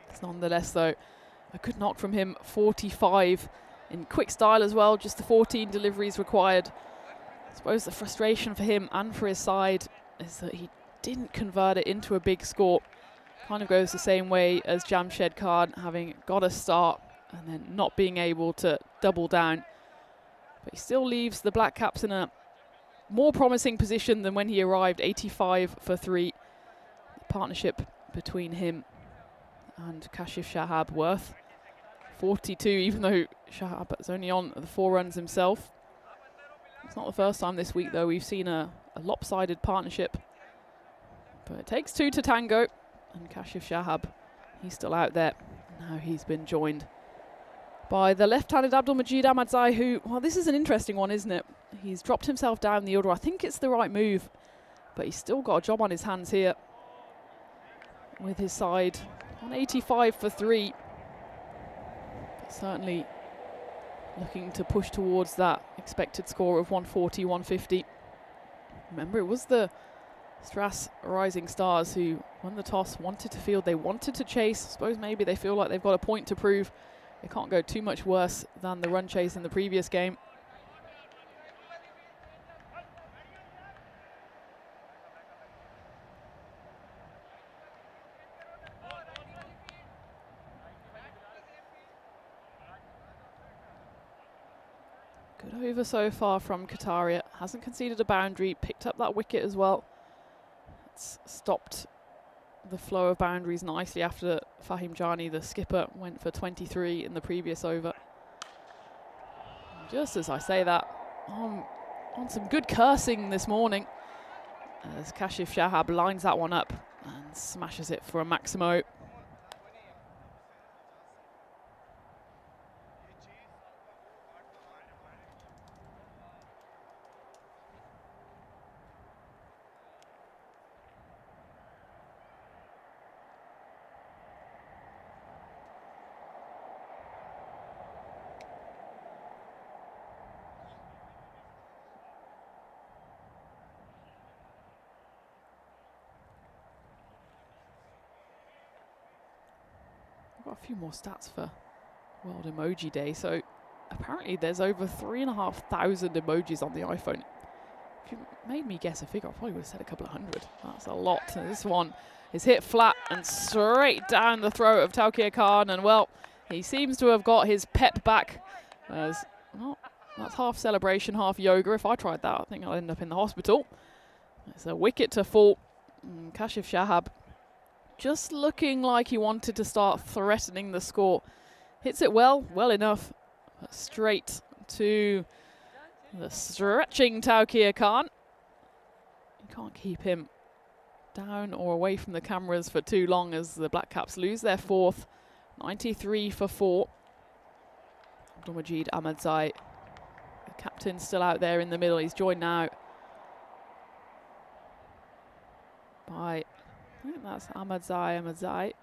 [SPEAKER 2] It's nonetheless, though, a good knock from him. 45 in quick style as well, just the 14 deliveries required. I suppose the frustration for him and for his side is that he didn't convert it into a big score. Kind of goes the same way as Jamshed Khan, having got a start and then not being able to double down. But he still leaves the Black Caps in a more promising position than when he arrived. 85 for 3. The partnership between him and Kashif Shahab worth 42, even though Shahab is only on the 4 runs himself. It's not the first time this week, though, we've seen a lopsided partnership. But it takes 2 to tango, and Kashif Shahab, he's still out there. Now he's been joined by the left-handed Abdul Majid Ahmadzai, who, well, this is an interesting one, isn't it? He's dropped himself down the order. I think it's the right move, but he's still got a job on his hands here with his side on 85 for 3. But certainly looking to push towards that expected score of 140, 150. Remember, it was the Stras Rising Stars who won the toss, wanted to field, they wanted to chase. I suppose maybe they feel like they've got a point to prove. It can't go too much worse than the run chase in the previous game. Good over so far from Qataria. Hasn't conceded a boundary, picked up that wicket as well. It's stopped the flow of boundaries nicely after Fahim Jani, the skipper, went for 23 in the previous over. Just as I say that, on some good cursing this morning, as Kashif Shahab lines that one up and smashes it for a Maximo. Got a few more stats for World Emoji Day. So apparently there's over 3,500 emojis on the iPhone. If you made me guess a figure, I probably would have said a couple of hundred. That's a lot. And this one is hit flat and straight down the throat of Tawqir Khan. And well, he seems to have got his pep back. As well, that's half celebration, half yoga. If I tried that, I think I'll end up in the hospital. It's a wicket to fall. Kashif Shahab just looking like he wanted to start threatening the score. Hits it well enough. Straight to the stretching Tawqir Khan. You can't keep him down or away from the cameras for too long as the Black Caps lose their 4th. 93 for 4. Abdul Majid Ahmadzai, the captain, still out there in the middle. He's joined now by, I think that's Ahmadzai.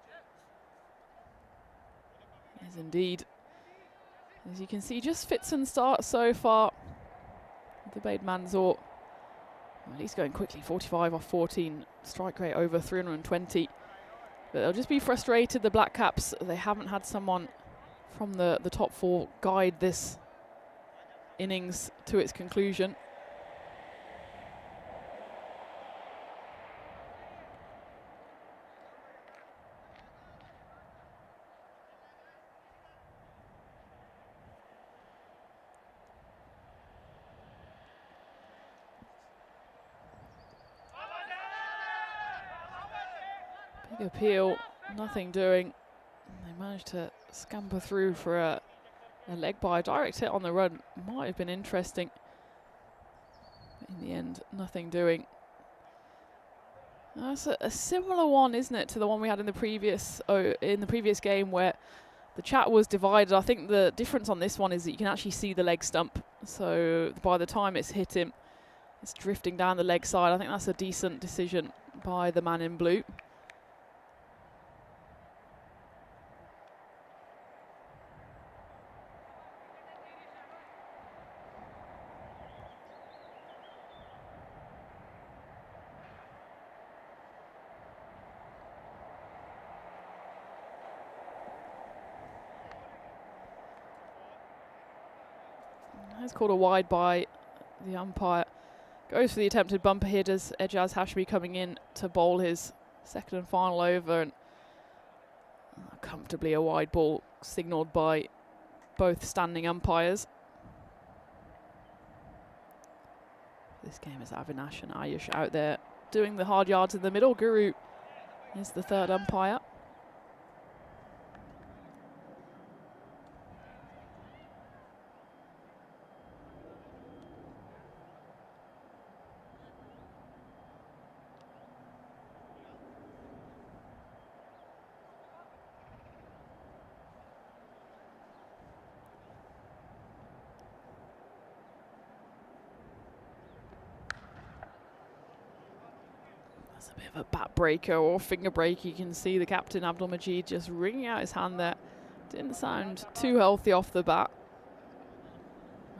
[SPEAKER 2] Yes, indeed. As you can see, just fits and starts so far. Ubaid Manzour, well, he's going quickly, 45 off 14. Strike rate over 320. But they'll just be frustrated, the Black Caps. They haven't had someone from the top 4 guide this innings to its conclusion. Big appeal, nothing doing. They managed to scamper through for a leg by. A direct hit on the run might have been interesting. But in the end, nothing doing. That's a similar one, isn't it, to the one we had in the previous game where the chat was divided. I think the difference on this one is that you can actually see the leg stump. So by the time it's hit him, It's drifting down the leg side. I think that's a decent decision by the man in blue. It's called a wide by the umpire. Goes for the attempted bumper here. Does Ejaz Hashmi coming in to bowl his second and final over, and comfortably a wide ball signalled by both standing umpires. This game is Avinash and Ayush out there doing the hard yards in the middle. Guru is the third umpire. A bit of a bat breaker or finger break. You can see the captain Abdul Majid just wringing out his hand there. Didn't sound too healthy off the bat.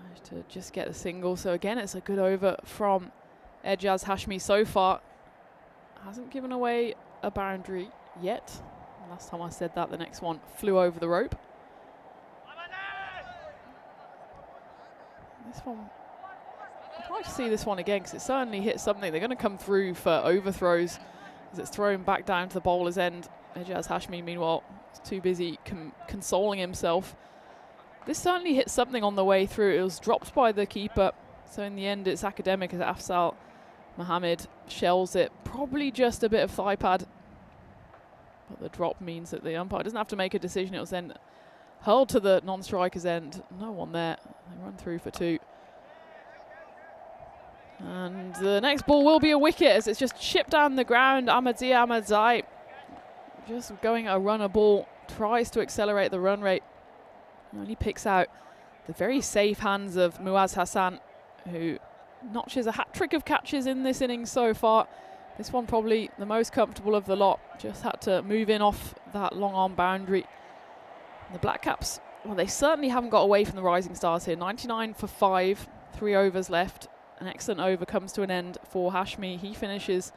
[SPEAKER 2] Managed to just get a single. So again, it's a good over from Ejaz Hashmi so far. Hasn't given away a boundary yet. Last time I said that, the next one flew over the rope. This one, I'd like to see this one again, because it certainly hit something. They're going to come through for overthrows as it's thrown back down to the bowler's end. Ejaz Hashmi, meanwhile, is too busy consoling himself. This certainly hit something on the way through. It was dropped by the keeper. So in the end, it's academic as Afzal Mohammed shells it. Probably just a bit of thigh pad. But the drop means that the umpire doesn't have to make a decision. It was then hurled to the non-striker's end. No one there. They run through for two. And the next ball will be a wicket as it's just chipped down the ground. Ahmadzia Ahmadzai just going a runner ball. Tries to accelerate the run rate. Only picks out the very safe hands of Muaz Hassan, who notches a hat-trick of catches in this innings so far. This one probably the most comfortable of the lot. Just had to move in off that long arm boundary. And the Black Caps, well, they certainly haven't got away from the Rising Stars here. 99 for 5, 3 overs left. An excellent over comes to an end for Hashmi. He finishes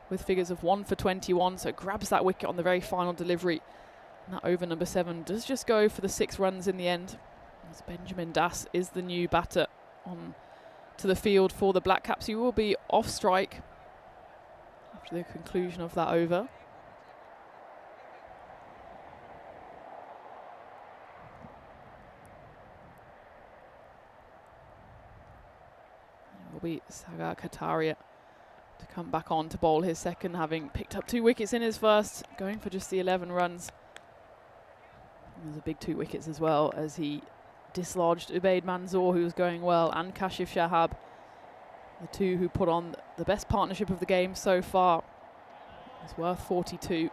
[SPEAKER 2] with figures of 1 for 21, so grabs that wicket on the very final delivery. And that over number 7 does just go for the 6 runs in the end. As Benjamin Das is the new batter on to the field for the Black Caps. He will be off strike after the conclusion of that over. It will be Sagar Kataria to come back on to bowl his second, having picked up 2 wickets in his first, going for just the 11 runs. And there's a big 2 wickets as well as he dislodged Ubaid Manzoor, who was going well, and Kashif Shahab, the 2 who put on the best partnership of the game so far. It's worth 42.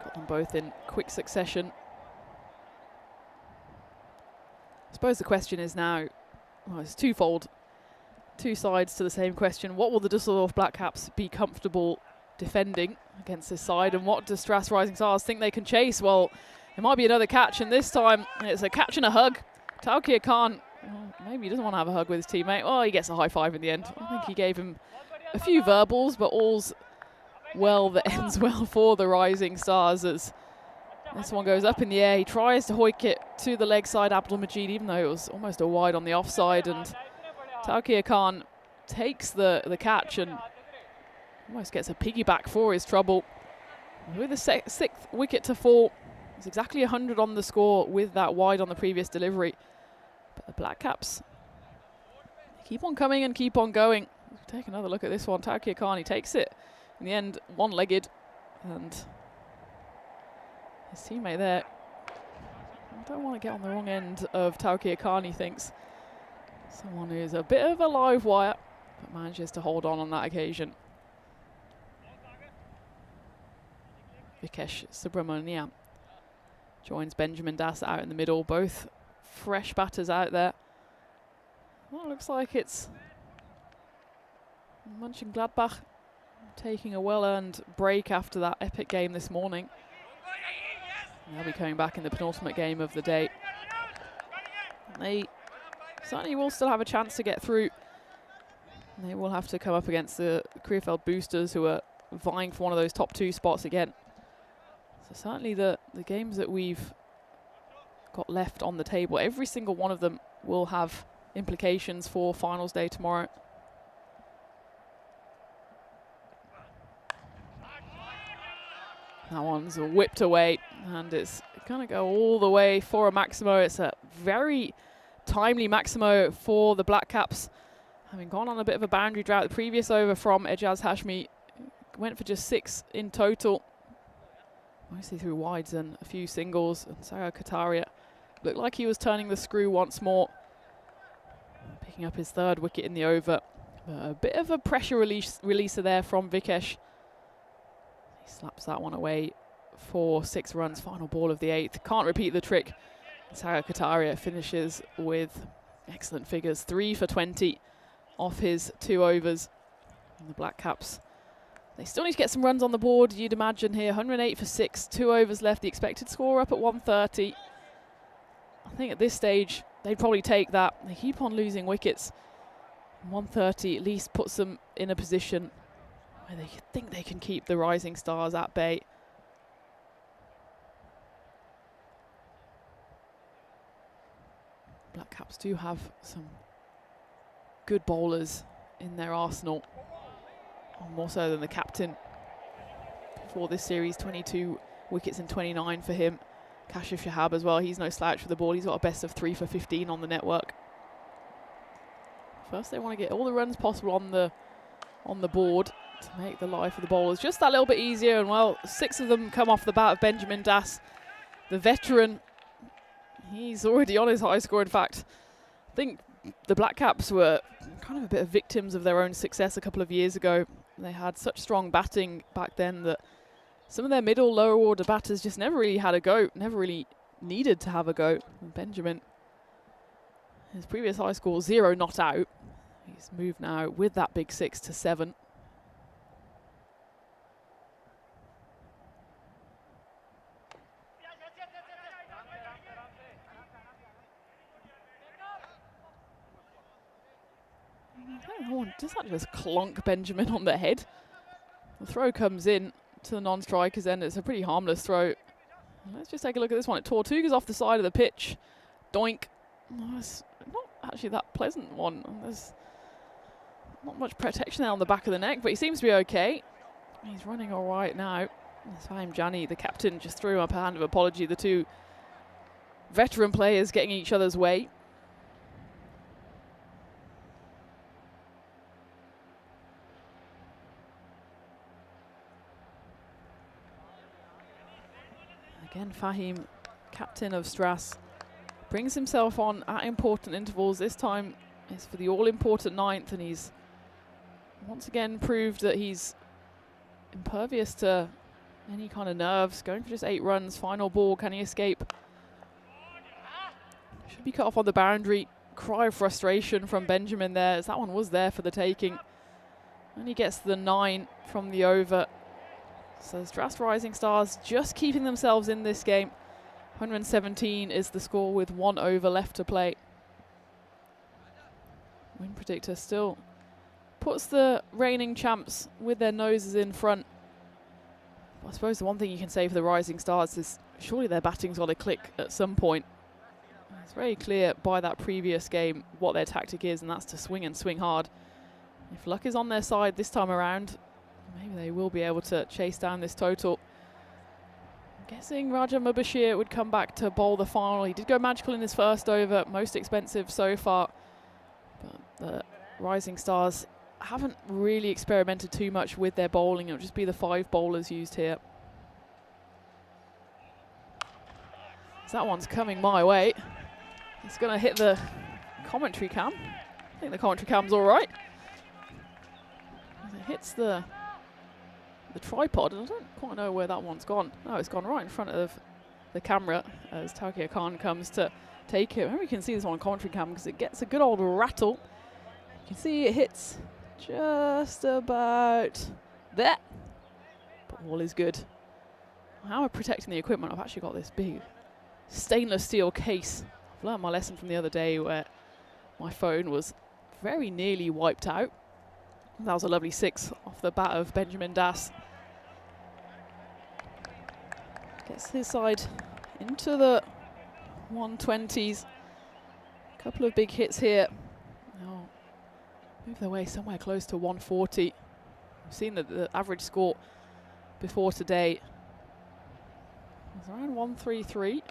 [SPEAKER 2] Got them both in quick succession. I suppose the question is now, well, it's twofold. 2 sides to the same question. What will the Dusseldorf Black Caps be comfortable defending against this side, and what does Stras Rising Stars think they can chase? Well, it might be another catch, and this time it's a catch and a hug. Tawqir Khan, well, maybe he doesn't want to have a hug with his teammate. Oh, he gets a high five in the end. I think he gave him a few verbals, but all's well that ends well for the Rising Stars as this one goes up in the air. He tries to hoik it to the leg side, Abdul Majid, even though it was almost a wide on the offside, and Tawqir Khan takes the catch and almost gets a piggyback for his trouble. With the 6th wicket to fall, it's exactly 100 on the score with that wide on the previous delivery. But the Black Caps keep on coming and keep on going. Take another look at this one. Tawqir Khan, he takes it in the end one-legged, and his teammate there, I don't want to get on the wrong end of Tawqir Khan, he thinks. Someone who's a bit of a live wire, but manages to hold on that occasion. Vikesh Subramaniam joins Benjamin Das out in the middle. Both fresh batters out there. Well, it looks like it's Mönchengladbach taking a well-earned break after that epic game this morning. They'll be coming back in the penultimate game of the day. They certainly will still have a chance to get through. They will have to come up against the Krefeld boosters, who are vying for one of those top 2 spots again. So certainly the games that we've got left on the table, every single one of them will have implications for finals day tomorrow. That one's whipped away, and it's going to go all the way for a Maximo. It's a very timely Maximo for the Black Caps. Having gone on a bit of a boundary drought the previous over from Ejaz Hashmi, went for just 6 in total. Mostly through wides and a few singles. And Saga Kataria looked like he was turning the screw once more, picking up his 3rd wicket in the over. A bit of a pressure releaser there from Vikesh. He slaps that one away for 6 runs. Final ball of the 8th. Can't repeat the trick. Saga Kataria finishes with excellent figures. 3 for 20 off his 2 overs. And the Black Caps, they still need to get some runs on the board, you'd imagine here. 108 for 6, 2 overs left. The expected score up at 130. I think at this stage, they'd probably take that. They keep on losing wickets. 130 at least puts them in a position where they think they can keep the Rising Stars at bay. Black Caps do have some good bowlers in their arsenal, more so than the captain for this series. 22 wickets and 29 for him. Kashif Shahab as well, he's no slouch for the ball. He's got a best of 3 for 15 on the network. First they want to get all the runs possible on the board to make the life of the bowlers just that little bit easier, and well, 6 of them come off the bat of Benjamin Das, the veteran. He's already on his high score. In fact, I think the Black Caps were kind of a bit of victims of their own success a couple of years ago. They had such strong batting back then that some of their middle, lower order batters just never really had a go, never really needed to have a go. And Benjamin, his previous high score, 0 not out. He's moved now with that big 6 to 7. Does that just clonk Benjamin on the head? The throw comes in to the non-strikers end. It's a pretty harmless throw. Let's just take a look at this one. It Tortuga's off the side of the pitch. Doink. Oh, it's not actually that pleasant one. There's not much protection there on the back of the neck, but he seems to be okay. He's running all right now. Fahim Jani, the captain, just threw up a hand of apology. The 2 veteran players getting each other's way. Again, Fahim, captain of Stras, brings himself on at important intervals. This time it's for the all-important 9th, and he's once again proved that he's impervious to any kind of nerves. Going for just 8 runs. Final ball, can he escape? Should be cut off on the boundary. Cry of frustration from Benjamin there, as that one was there for the taking. And he gets the 9 from the over. So Stras Rising Stars just keeping themselves in this game. 117 is the score with 1 over left to play. Win predictor still puts the reigning champs with their noses in front. I suppose the one thing you can say for the Rising Stars is surely their batting's got to click at some point. It's very clear by that previous game what their tactic is, and that's to swing and swing hard. If luck is on their side this time around, maybe they will be able to chase down this total. I'm guessing Raja Mubashir would come back to bowl the final. He did go magical in his first over, most expensive so far. But the Rising Stars haven't really experimented too much with their bowling. It'll just be the 5 bowlers used here. So that one's coming my way. It's going to hit the commentary cam. I think the commentary cam's all right. It hits the tripod, and I don't quite know where that one's gone. Oh, it's gone right in front of the camera as Taukia Khan comes to take it. Maybe we can see this on commentary cam because it gets a good old rattle. You can see it hits just about there. But all is good. How am I protecting the equipment? I've actually got this big stainless steel case. I've learned my lesson from the other day where my phone was very nearly wiped out. That was a lovely 6 off the bat of Benjamin Das. Gets his side into the 120s. Couple of big hits here. Now move their way somewhere close to 140. We've seen that the average score before today was around 133.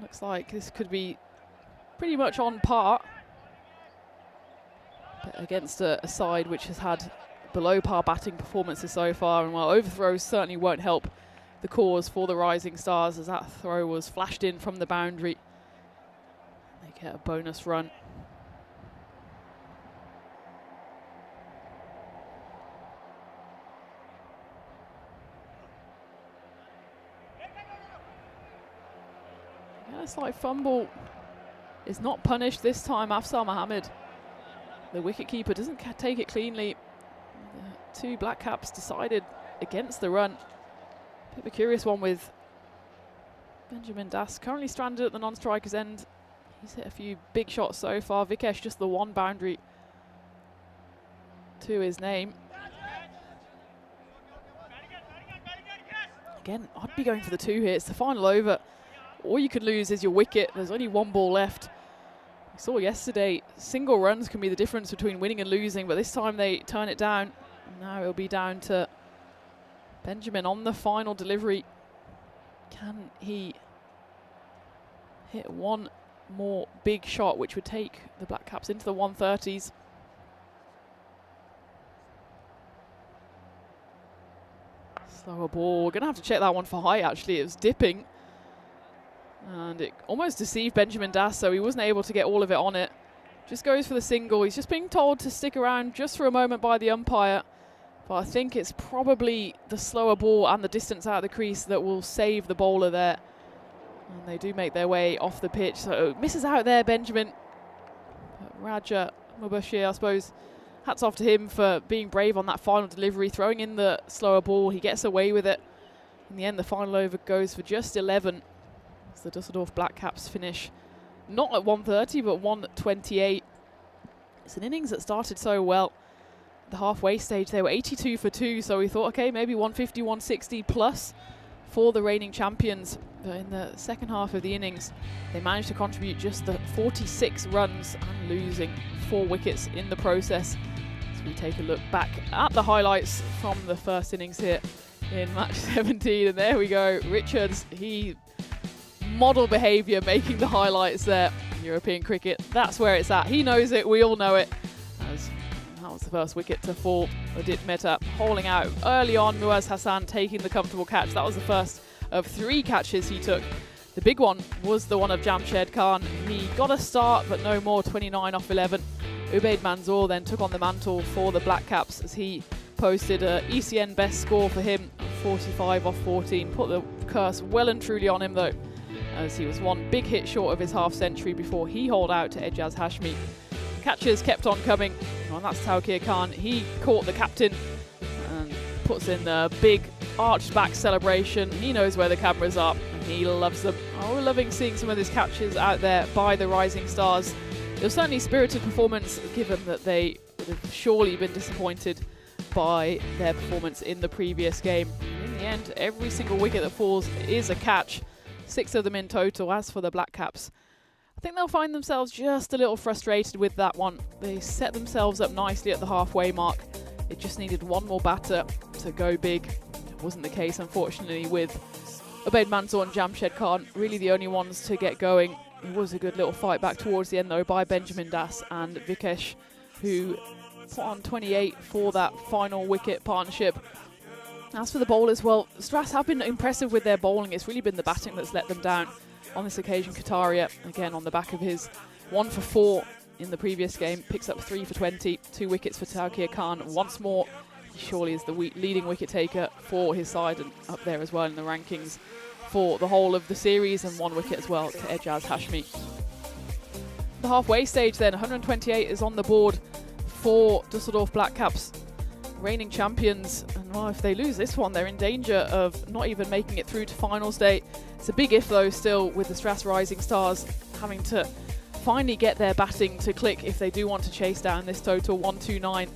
[SPEAKER 2] Looks like this could be pretty much on par, but against a side which has had below par batting performances so far, and while overthrows certainly won't help the cause for the Rising Stars, as that throw was flashed in from the boundary. They get a bonus run. A slight fumble is not punished this time. Afsar Mohammed, the wicketkeeper, doesn't take it cleanly. The 2 Black Caps decided against the run. Bit of a curious one with Benjamin Das, currently stranded at the non-striker's end. He's hit a few big shots so far. Vikesh just the 1 boundary to his name. Again, I'd be going for the 2 here. It's the final over. All you could lose is your wicket. There's only 1 ball left. We saw yesterday, single runs can be the difference between winning and losing, but this time they turn it down. Now it'll be down to Benjamin on the final delivery. Can he hit 1 more big shot, which would take the Black Caps into the 130s? Slower ball. We're going to have to check that one for height, actually. It was dipping. And it almost deceived Benjamin Das, so he wasn't able to get all of it on it. Just goes for the single. He's just being told to stick around just for a moment by the umpire. But I think it's probably the slower ball and the distance out of the crease that will save the bowler there. And they do make their way off the pitch. So misses out there, Benjamin. But Raja Mubashir, I suppose, hats off to him for being brave on that final delivery, throwing in the slower ball. He gets away with it. In the end, the final over goes for just 11. The Dusseldorf Black Caps finish not at 130 but 128. It's an innings that started so well. The halfway stage they were 82 for 2, so we thought, okay, maybe 150, 160 plus for the reigning champions. But in the second half of the innings, they managed to contribute just the 46 runs and losing 4 wickets in the process. So we take a look back at the highlights from the first innings here in match 17, and there we go. Richards, he model behaviour, making the highlights there. European cricket, that's where it's at. He knows it, we all know it. As that was the first wicket to fall. Udit Mehta holding out early on. Muaz Hassan taking the comfortable catch. That was the first of 3 catches he took. The big one was the one of Jamshed Khan. He got a start, but no more. 29 off 11. Ubaid Manzoor then took on the mantle for the Black Caps as he posted a ECN best score for him, 45 off 14. Put the curse well and truly on him though, as he was 1 big hit short of his half-century before he hauled out to Ejaz Hashmi. Catches kept on coming, and that's Tawqir Khan. He caught the captain and puts in the big arched back celebration. He knows where the cameras are and he loves them. Oh, we're loving seeing some of these catches out there by the Rising Stars. It was certainly a spirited performance, given that they would have surely been disappointed by their performance in the previous game. In the end, every single wicket that falls is a catch. 6 of them in total. As for the Black Caps, I think they'll find themselves just a little frustrated with that one. They set themselves up nicely at the halfway mark. It just needed 1 more batter to go big. It wasn't the case, unfortunately, with Ubaid Manzoor and Jamshed Khan, really the only ones to get going. It was a good little fight back towards the end, though, by Benjamin Das and Vikesh, who put on 28 for that final wicket partnership. As for the bowlers, well, Stras have been impressive with their bowling. It's really been the batting that's let them down. On this occasion, Kataria, again on the back of his 1 for 4 in the previous game, picks up 3 for 20, 2 wickets for Tawqir Khan. Once more, he surely is the leading wicket taker for his side and up there as well in the rankings for the whole of the series, and 1 wicket as well to Ejaz Hashmi. The halfway stage then, 128 is on the board for Dusseldorf Black Caps, reigning champions. And well, if they lose this one, they're in danger of not even making it through to finals day. It's a big if though still, with the Stras Rising Stars having to finally get their batting to click if they do want to chase down this total 129.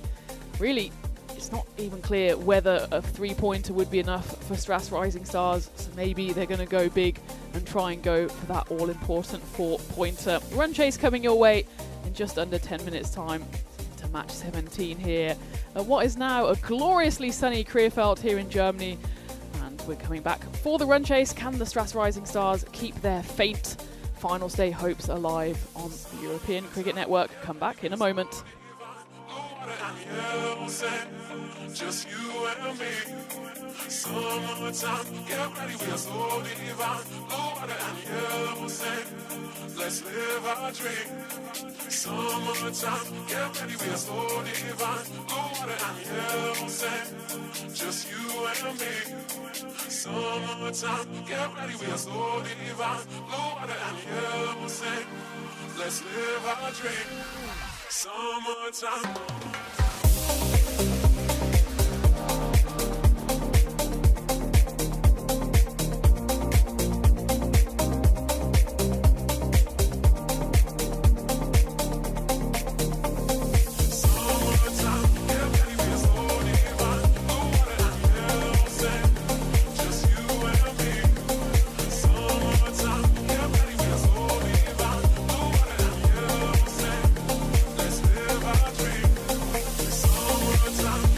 [SPEAKER 2] Really, it's not even clear whether a 3-pointer would be enough for Stras Rising Stars, so maybe they're going to go big and try and go for that all-important 4-pointer. Run chase coming your way in just under 10 minutes time to match 17 here. What is now a gloriously sunny Krefeld here in Germany, and we're coming back for the run chase. Can the Stras Rising Stars keep their faint finals day hopes alive on the European Cricket Network? Come back in a moment.
[SPEAKER 3] Just you and me. Summertime, get ready, we are so divine. Blue water and yellow sand. Let's live our dream. Summertime, get ready, we are so divine. Blue water and yellow sand. Just you and me. Summertime, get ready, we are so divine. Blue water and yellow sand. Let's live our dream. Summertime. Time.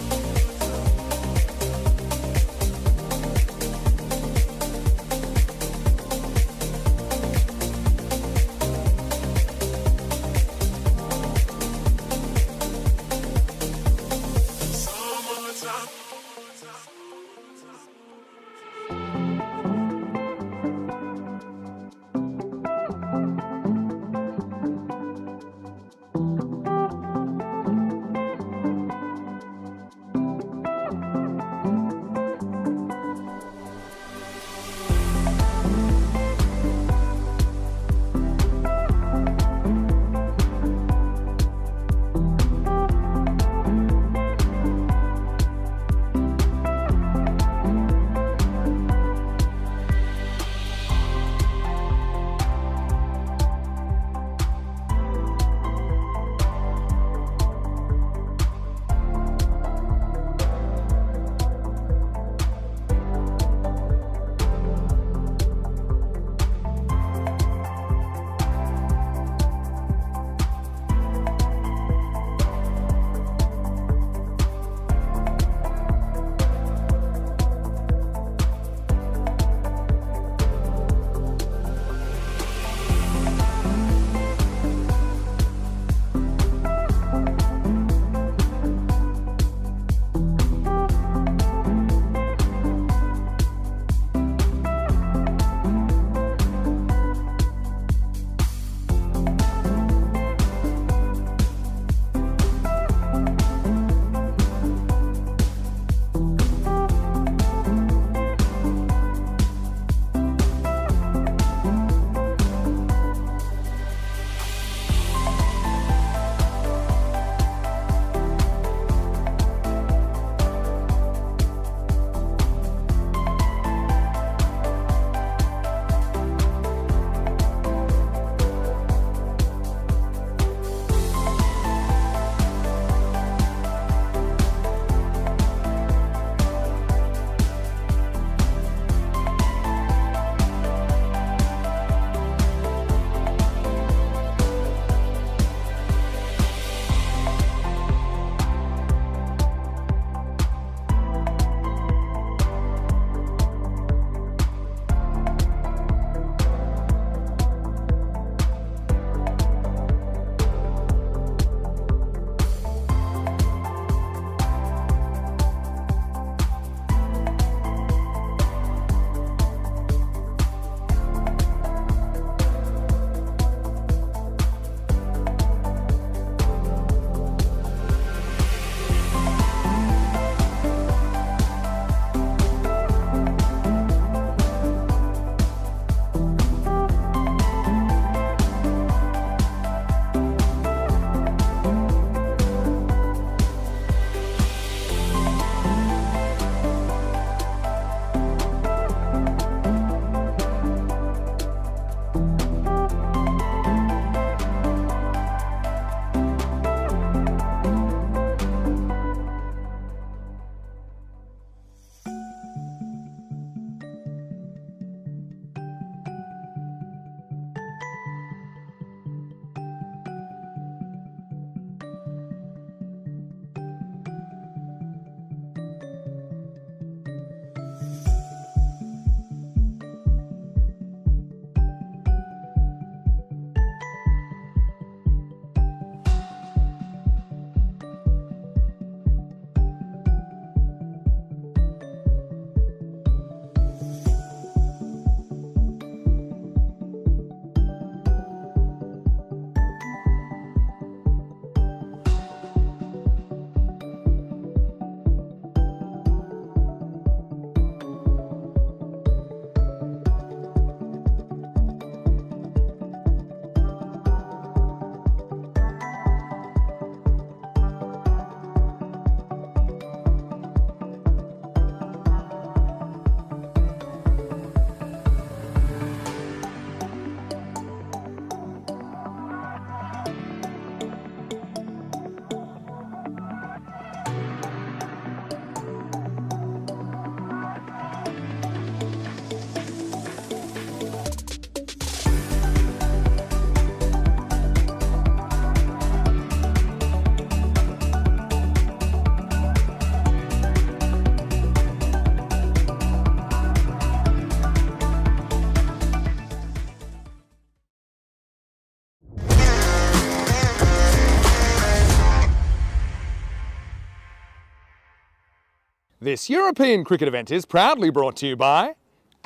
[SPEAKER 1] This European cricket event is proudly brought to you by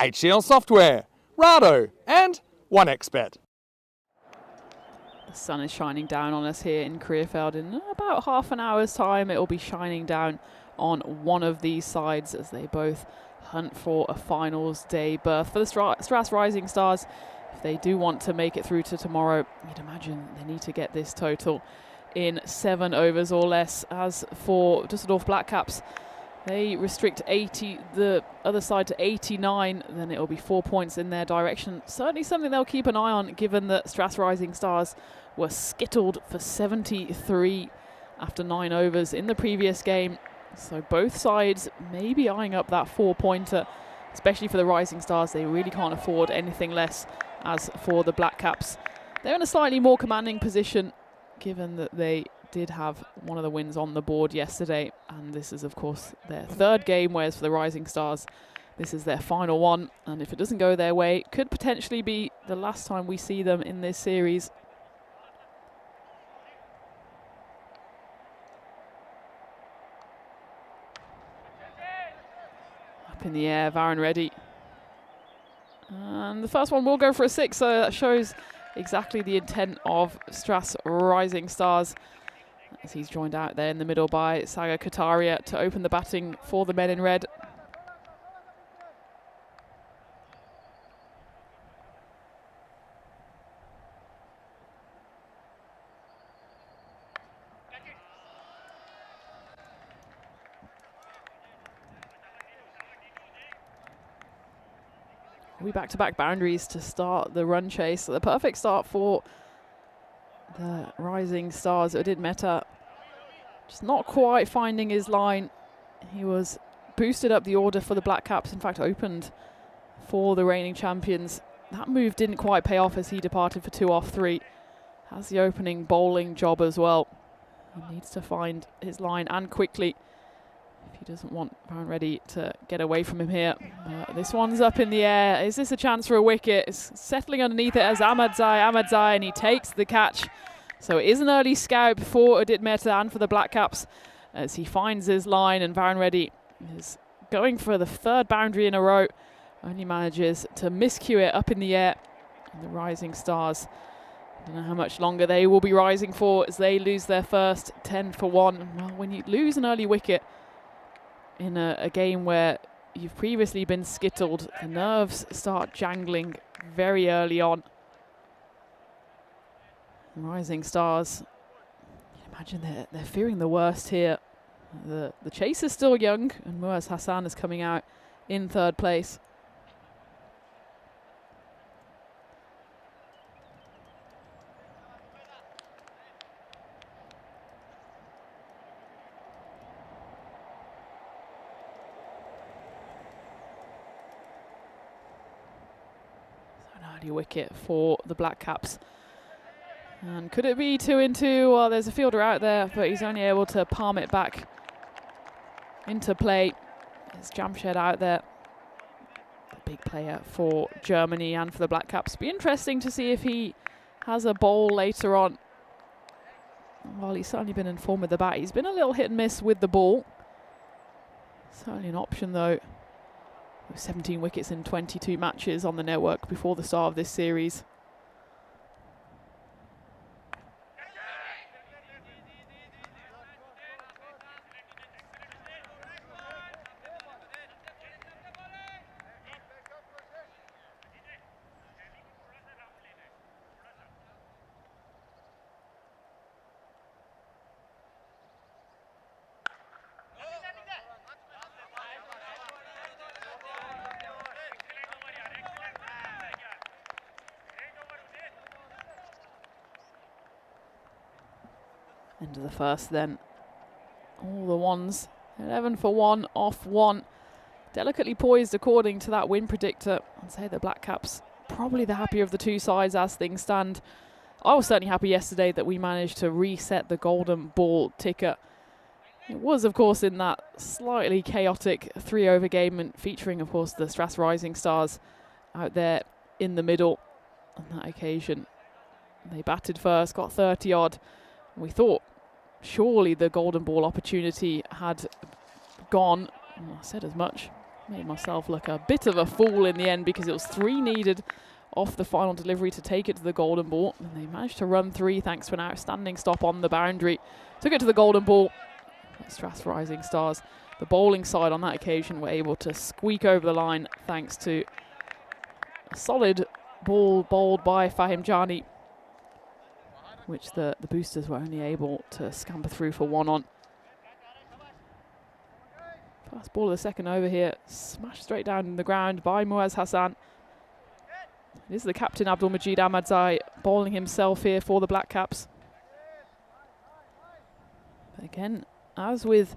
[SPEAKER 1] HCL Software, Rado and 1xBet.
[SPEAKER 2] The sun is shining down on us here in Krefeld. In about half an hour's time, it will be shining down on one of these sides as they both hunt for a finals day berth. For the Stras Rising Stars, if they do want to make it through to tomorrow, you'd imagine they need to get this total in 7 overs or less. As for Düsseldorf Black Caps, they restrict 80, the other side to 89, then it'll be 4 points in their direction. Certainly something they'll keep an eye on, given that Stras Rising Stars were skittled for 73 after 9 overs in the previous game. So both sides may be eyeing up that 4-pointer, especially for the Rising Stars. They really can't afford anything less. As for the Black Caps, they're in a slightly more commanding position, given that they did have one of the wins on the board yesterday, and this is of course their 3rd game, whereas for the Rising Stars this is their final one, and if it doesn't go their way, it could potentially be the last time we see them in this series. Up in the air, Varun Reddy, and the first one will go for a 6, so that shows exactly the intent of Stras Rising Stars, as he's joined out there in the middle by Saga Kataria to open the batting for the men in red. We back-to-back boundaries to start the run chase. So the perfect start for the Rising Stars. It did Meta just not quite finding his line. He was boosted up the order for the Black Caps, in fact opened for the reigning champions. That move didn't quite pay off as he departed for 2 off 3. Has the opening bowling job as well. He needs to find his line, and quickly, if he doesn't want Varun Reddy to get away from him here. This one's up in the air. Is this a chance for a wicket? It's settling underneath it as Ahmadzai, and he takes the catch. So it is an early scout for Udit Mehta and for the Black Caps as he finds his line, and Varun Reddy is going for the 3rd boundary in a row. Only manages to miscue it up in the air. And the Rising Stars, I don't know how much longer they will be rising for as they lose their first 10 for 1. Well, when you lose an early wicket in a game where you've previously been skittled, the nerves start jangling very early on. Rising Stars, imagine they're fearing the worst here. The chase is still young, and Muaz Hassan is coming out in 3rd place. So an early wicket for the Black Caps. And could it be 2 in 2? Well, there's a fielder out there, but he's only able to palm it back into play. There's Jamshed out there, the big player for Germany and for the Black Caps. Be interesting to see if he has a bowl later on. Well, he's certainly been in form with the bat. He's been a little hit and miss with the ball. Certainly an option though. With 17 wickets in 22 matches on the network before the start of this series. End of the first then. All the ones. 11 for 1, off 1. Delicately poised according to that win predictor. I'd say the Black Caps probably the happier of the two sides as things stand. I was certainly happy yesterday that we managed to reset the golden ball ticker. It was, of course, in that slightly chaotic 3-over game, and featuring, of course, the Stras Rising Stars out there in the middle on that occasion. They batted first, got 30-odd. We thought surely the golden ball opportunity had gone Well, I said as much. Made myself look a bit of a fool in the end because it was 3 needed off the final delivery to take it to the golden ball. And they managed to run 3 thanks to an outstanding stop on the boundary. Took it to the golden ball. Strath's Rising Stars, the bowling side on that occasion, were able to squeak over the line thanks to a solid ball bowled by Fahim Jani, which the boosters were only able to scamper through for 1 on. First ball of the second over here, smashed straight down in the ground by Muaz Hassan. It is the captain Abdul Majid Ahmadzai bowling himself here for the Black Caps. But again, as with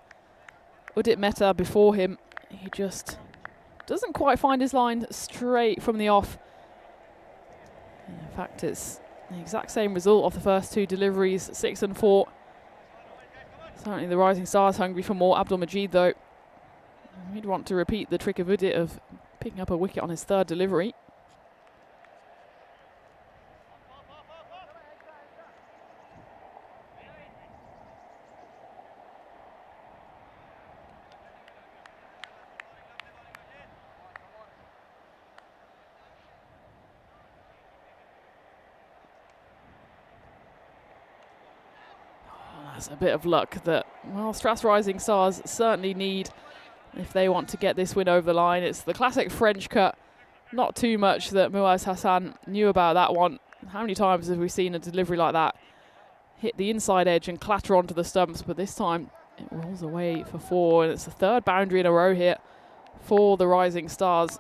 [SPEAKER 2] Udit Mehta before him, he just doesn't quite find his line straight from the off. And in fact, it's the exact same result of the first 2 deliveries, 6 and 4. Certainly the Rising Stars hungry for more. Abdul Majid, though, he'd want to repeat the trick of Udit of picking up a wicket on his 3rd delivery. That's a bit of luck that, well, Strath's Rising Stars certainly need if they want to get this win over the line. It's the classic French cut. Not too much that Muaz Hassan knew about that one. How many times have we seen a delivery like that hit the inside edge and clatter onto the stumps? But this time it rolls away for 4, and it's the 3rd boundary in a row here for the Rising Stars.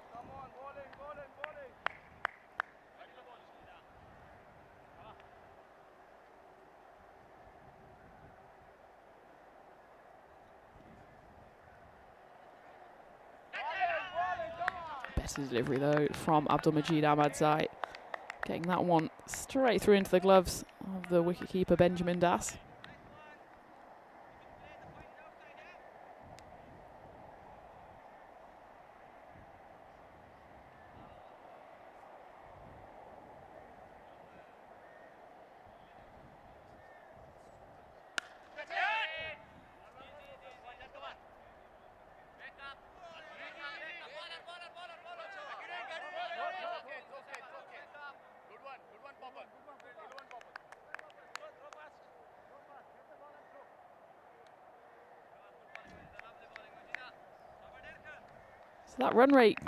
[SPEAKER 2] Delivery though from Abdul Majid Ahmadzai, getting that one straight through into the gloves of the wicketkeeper Benjamin Das. That run rate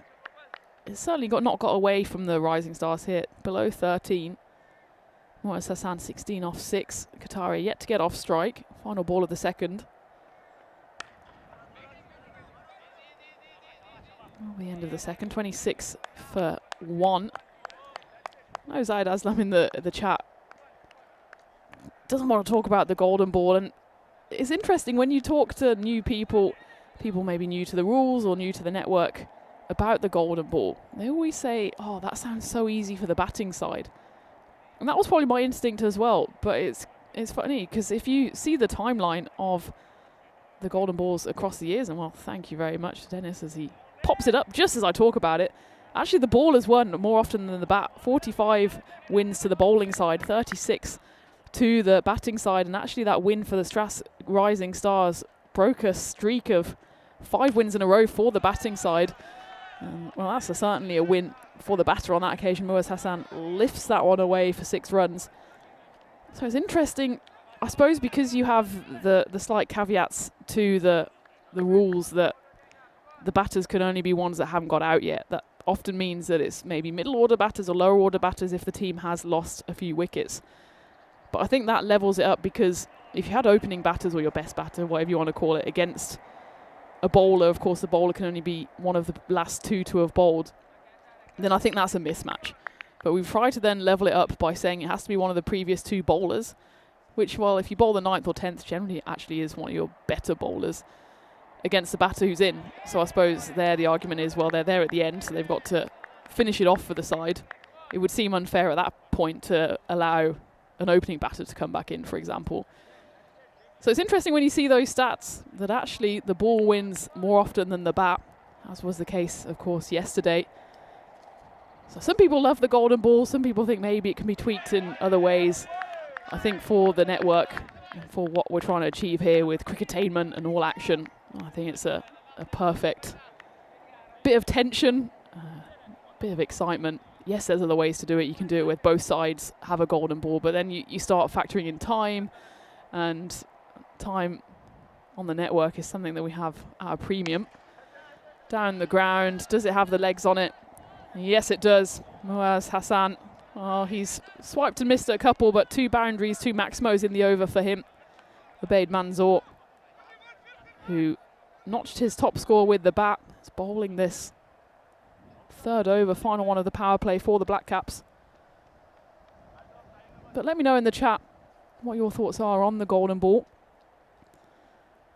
[SPEAKER 2] has certainly not got away from the Rising Stars here, below 13. Muaz Hassan 16 off 6. Qatari yet to get off strike. Final ball of the second. The end of the second, 26 for 1. No Zaid Aslam in the chat. Doesn't want to talk about the golden ball, and it's interesting when you talk to new people maybe new to the rules or new to the network about the golden ball. They always say, oh, that sounds so easy for the batting side. And that was probably my instinct as well, but it's funny because if you see the timeline of the golden balls across the years, and well, thank you very much to Dennis as he pops it up just as I talk about it. Actually, the ball has won more often than the bat. 45 wins to the bowling side, 36 to the batting side, and actually that win for the Strath's Rising Stars broke a streak of 5 wins in a row for the batting side. Well, that's certainly a win for the batter on that occasion. Muaz Hassan lifts that one away for 6 runs. So it's interesting, I suppose, because you have the slight caveats to the rules that the batters can only be ones that haven't got out yet. That often means that it's maybe middle order batters or lower order batters if the team has lost a few wickets. But I think that levels it up, because if you had opening batters or your best batter, whatever you want to call it, against a bowler, of course the bowler can only be one of the last 2 to have bowled, then I think that's a mismatch. But we've tried to then level it up by saying it has to be one of the previous 2 bowlers, which, well, if you bowl the 9th or 10th, generally actually is one of your better bowlers against the batter who's in. So I suppose there the argument is, well, they're there at the end, so they've got to finish it off for the side. It would seem unfair at that point to allow an opening batter to come back in, for example. So it's interesting when you see those stats that actually the ball wins more often than the bat, as was the case, of course, yesterday. So some people love the golden ball. Some people think maybe it can be tweaked in other ways. I think for the network and for what we're trying to achieve here with cricketainment and all action, I think it's a a perfect bit of tension, bit of excitement. Yes, there's other ways to do it. You can do it with both sides have a golden ball, but then you start factoring in time, and time on the network is something that we have at a premium. Down the ground, does it have the legs on it? Yes, it does. Muaz Hassan, oh, he's swiped and missed a couple, but 2 boundaries, 2 maximos in the over for him. Ubaid Manzoor, who notched his top score with the bat, is bowling this 3rd over, final one of the power play for the Black Caps. But let me know in the chat what your thoughts are on the golden ball.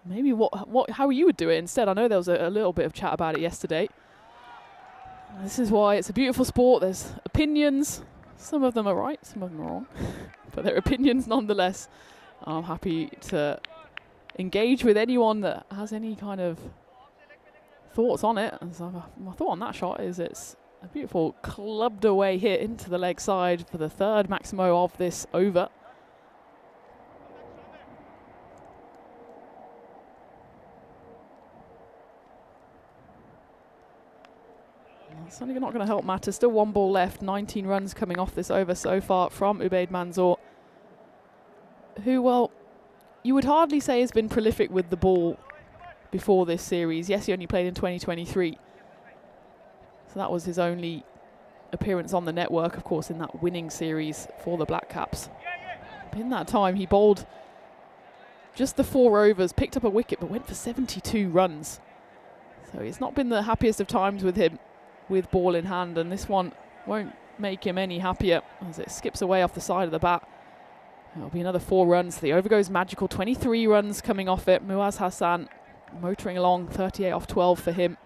[SPEAKER 2] Maybe how you would do it instead. I know there was a little bit of chat about it yesterday. This is why it's a beautiful sport. There's opinions. Some of them are right, some of them are wrong. But they're opinions nonetheless. I'm happy to engage with anyone that has any kind of thoughts on it. And so my thought on that shot is it's a beautiful clubbed away hit into the leg side for the 3rd maximo of this over. It's only not going to help matter. Still 1 ball left. 19 runs coming off this over so far from Ubaid Manzoor, who, well, you would hardly say has been prolific with the ball before this series. Yes, he only played in 2023. So that was his only appearance on the network, of course, in that winning series for the Black Caps. In that time, he bowled just the 4 overs, picked up a wicket, but went for 72 runs. So it's not been the happiest of times with him with ball in hand, and this one won't make him any happier as it skips away off the side of the bat. It'll be another 4 runs. The over goes magical. 23 runs coming off it. Muaz Hassan motoring along, 38 off 12 for him.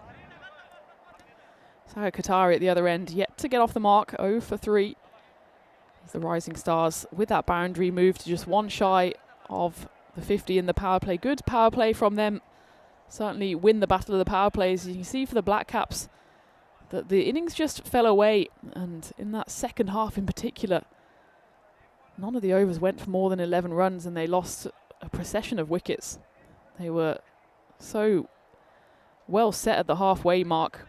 [SPEAKER 2] Saga Qatari at the other end, yet to get off the mark, 0 for 3. As the Rising Stars, with that boundary, move to just 1 shy of the 50 in the power play. Good power play from them. Certainly win the battle of the power plays. You can see for the Black Caps that the innings just fell away, and in that second half in particular, none of the overs went for more than 11 runs, and they lost a procession of wickets. They were so well set at the halfway mark.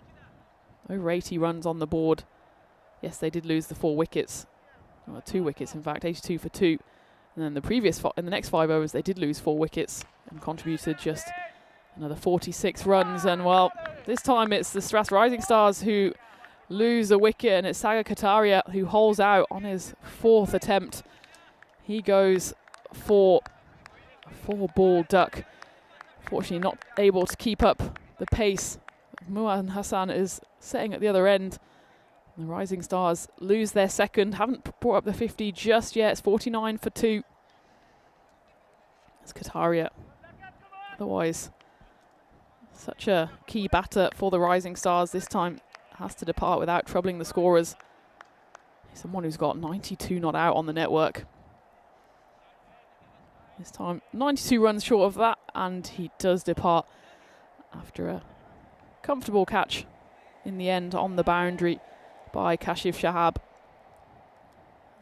[SPEAKER 2] Over 80 runs on the board. Yes, they did lose the 4 wickets. Well, 2 wickets, in fact, 82 for 2. And then in the next 5 overs, they did lose 4 wickets and contributed just another 46 runs. And, well, this time it's the Stras Rising Stars who lose a wicket, and it's Saga Qataria who holes out on his 4th attempt. He goes for a 4-ball duck. Fortunately not able to keep up the pace. Muaz Hassan is setting at the other end. The Rising Stars lose their 2nd. Haven't brought up the 50 just yet. It's 49 for 2. It's Qataria. Otherwise, such a key batter for the Rising Stars. This time has to depart without troubling the scorers. Someone who's got 92 not out on the network. This time 92 runs short of that, and he does depart after a comfortable catch in the end on the boundary by Kashif Shahab.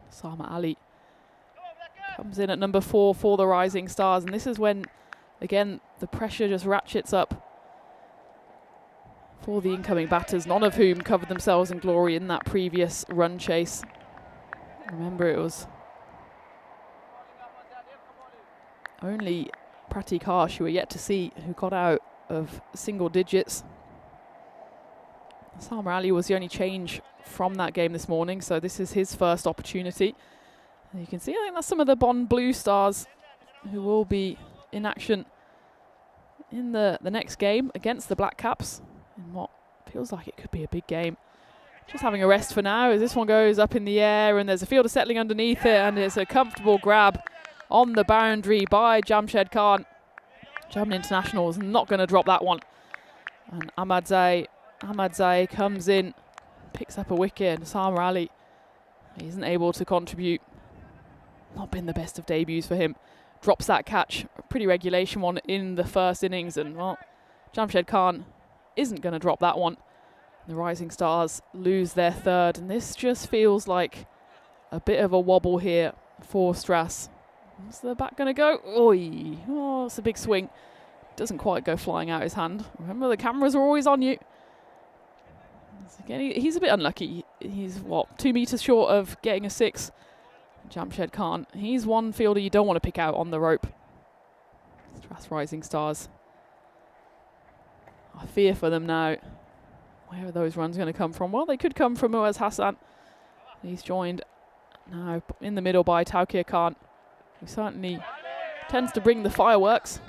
[SPEAKER 2] Sama Ali comes in at number 4 for the Rising Stars, and this is when, again, the pressure just ratchets up for the incoming batters, none of whom covered themselves in glory in that previous run chase. Remember, it was only Pratik Harsh, who we're yet to see, who got out of single digits. Salma Ali was the only change from that game this morning, so this is his first opportunity. And you can see, I think that's some of the Bond Blue Stars who will be in action in the next game against the Black Caps in what feels like it could be a big game. Just having a rest for now as this one goes up in the air, and there's a fielder settling underneath it, and it's a comfortable grab on the boundary by Jamshed Khan. German international is not going to drop that one. And Ahmad Zai comes in, picks up a wicket, and Salma Ali, he isn't able to contribute. Not been the best of debuts for him. Drops that catch, a pretty regulation one in the first innings, and well, Jamshed Khan isn't going to drop that one. The Rising Stars lose their 3rd, and this just feels like a bit of a wobble here for Stras. Where's the bat going to go? Oi! Oh, it's a big swing. doesn't quite go flying out his hand. Remember, the cameras are always on you. Again, he's a bit unlucky. He's, what, 2 meters short of getting a 6. Jamshed Khan. He's one fielder you don't want to pick out on the rope. Strath's Rising Stars. I fear for them now. Where are those runs going to come from? Well, they could come from Muaz Hassan. He's joined now in the middle by Taukir Khan, who certainly tends to bring the fireworks.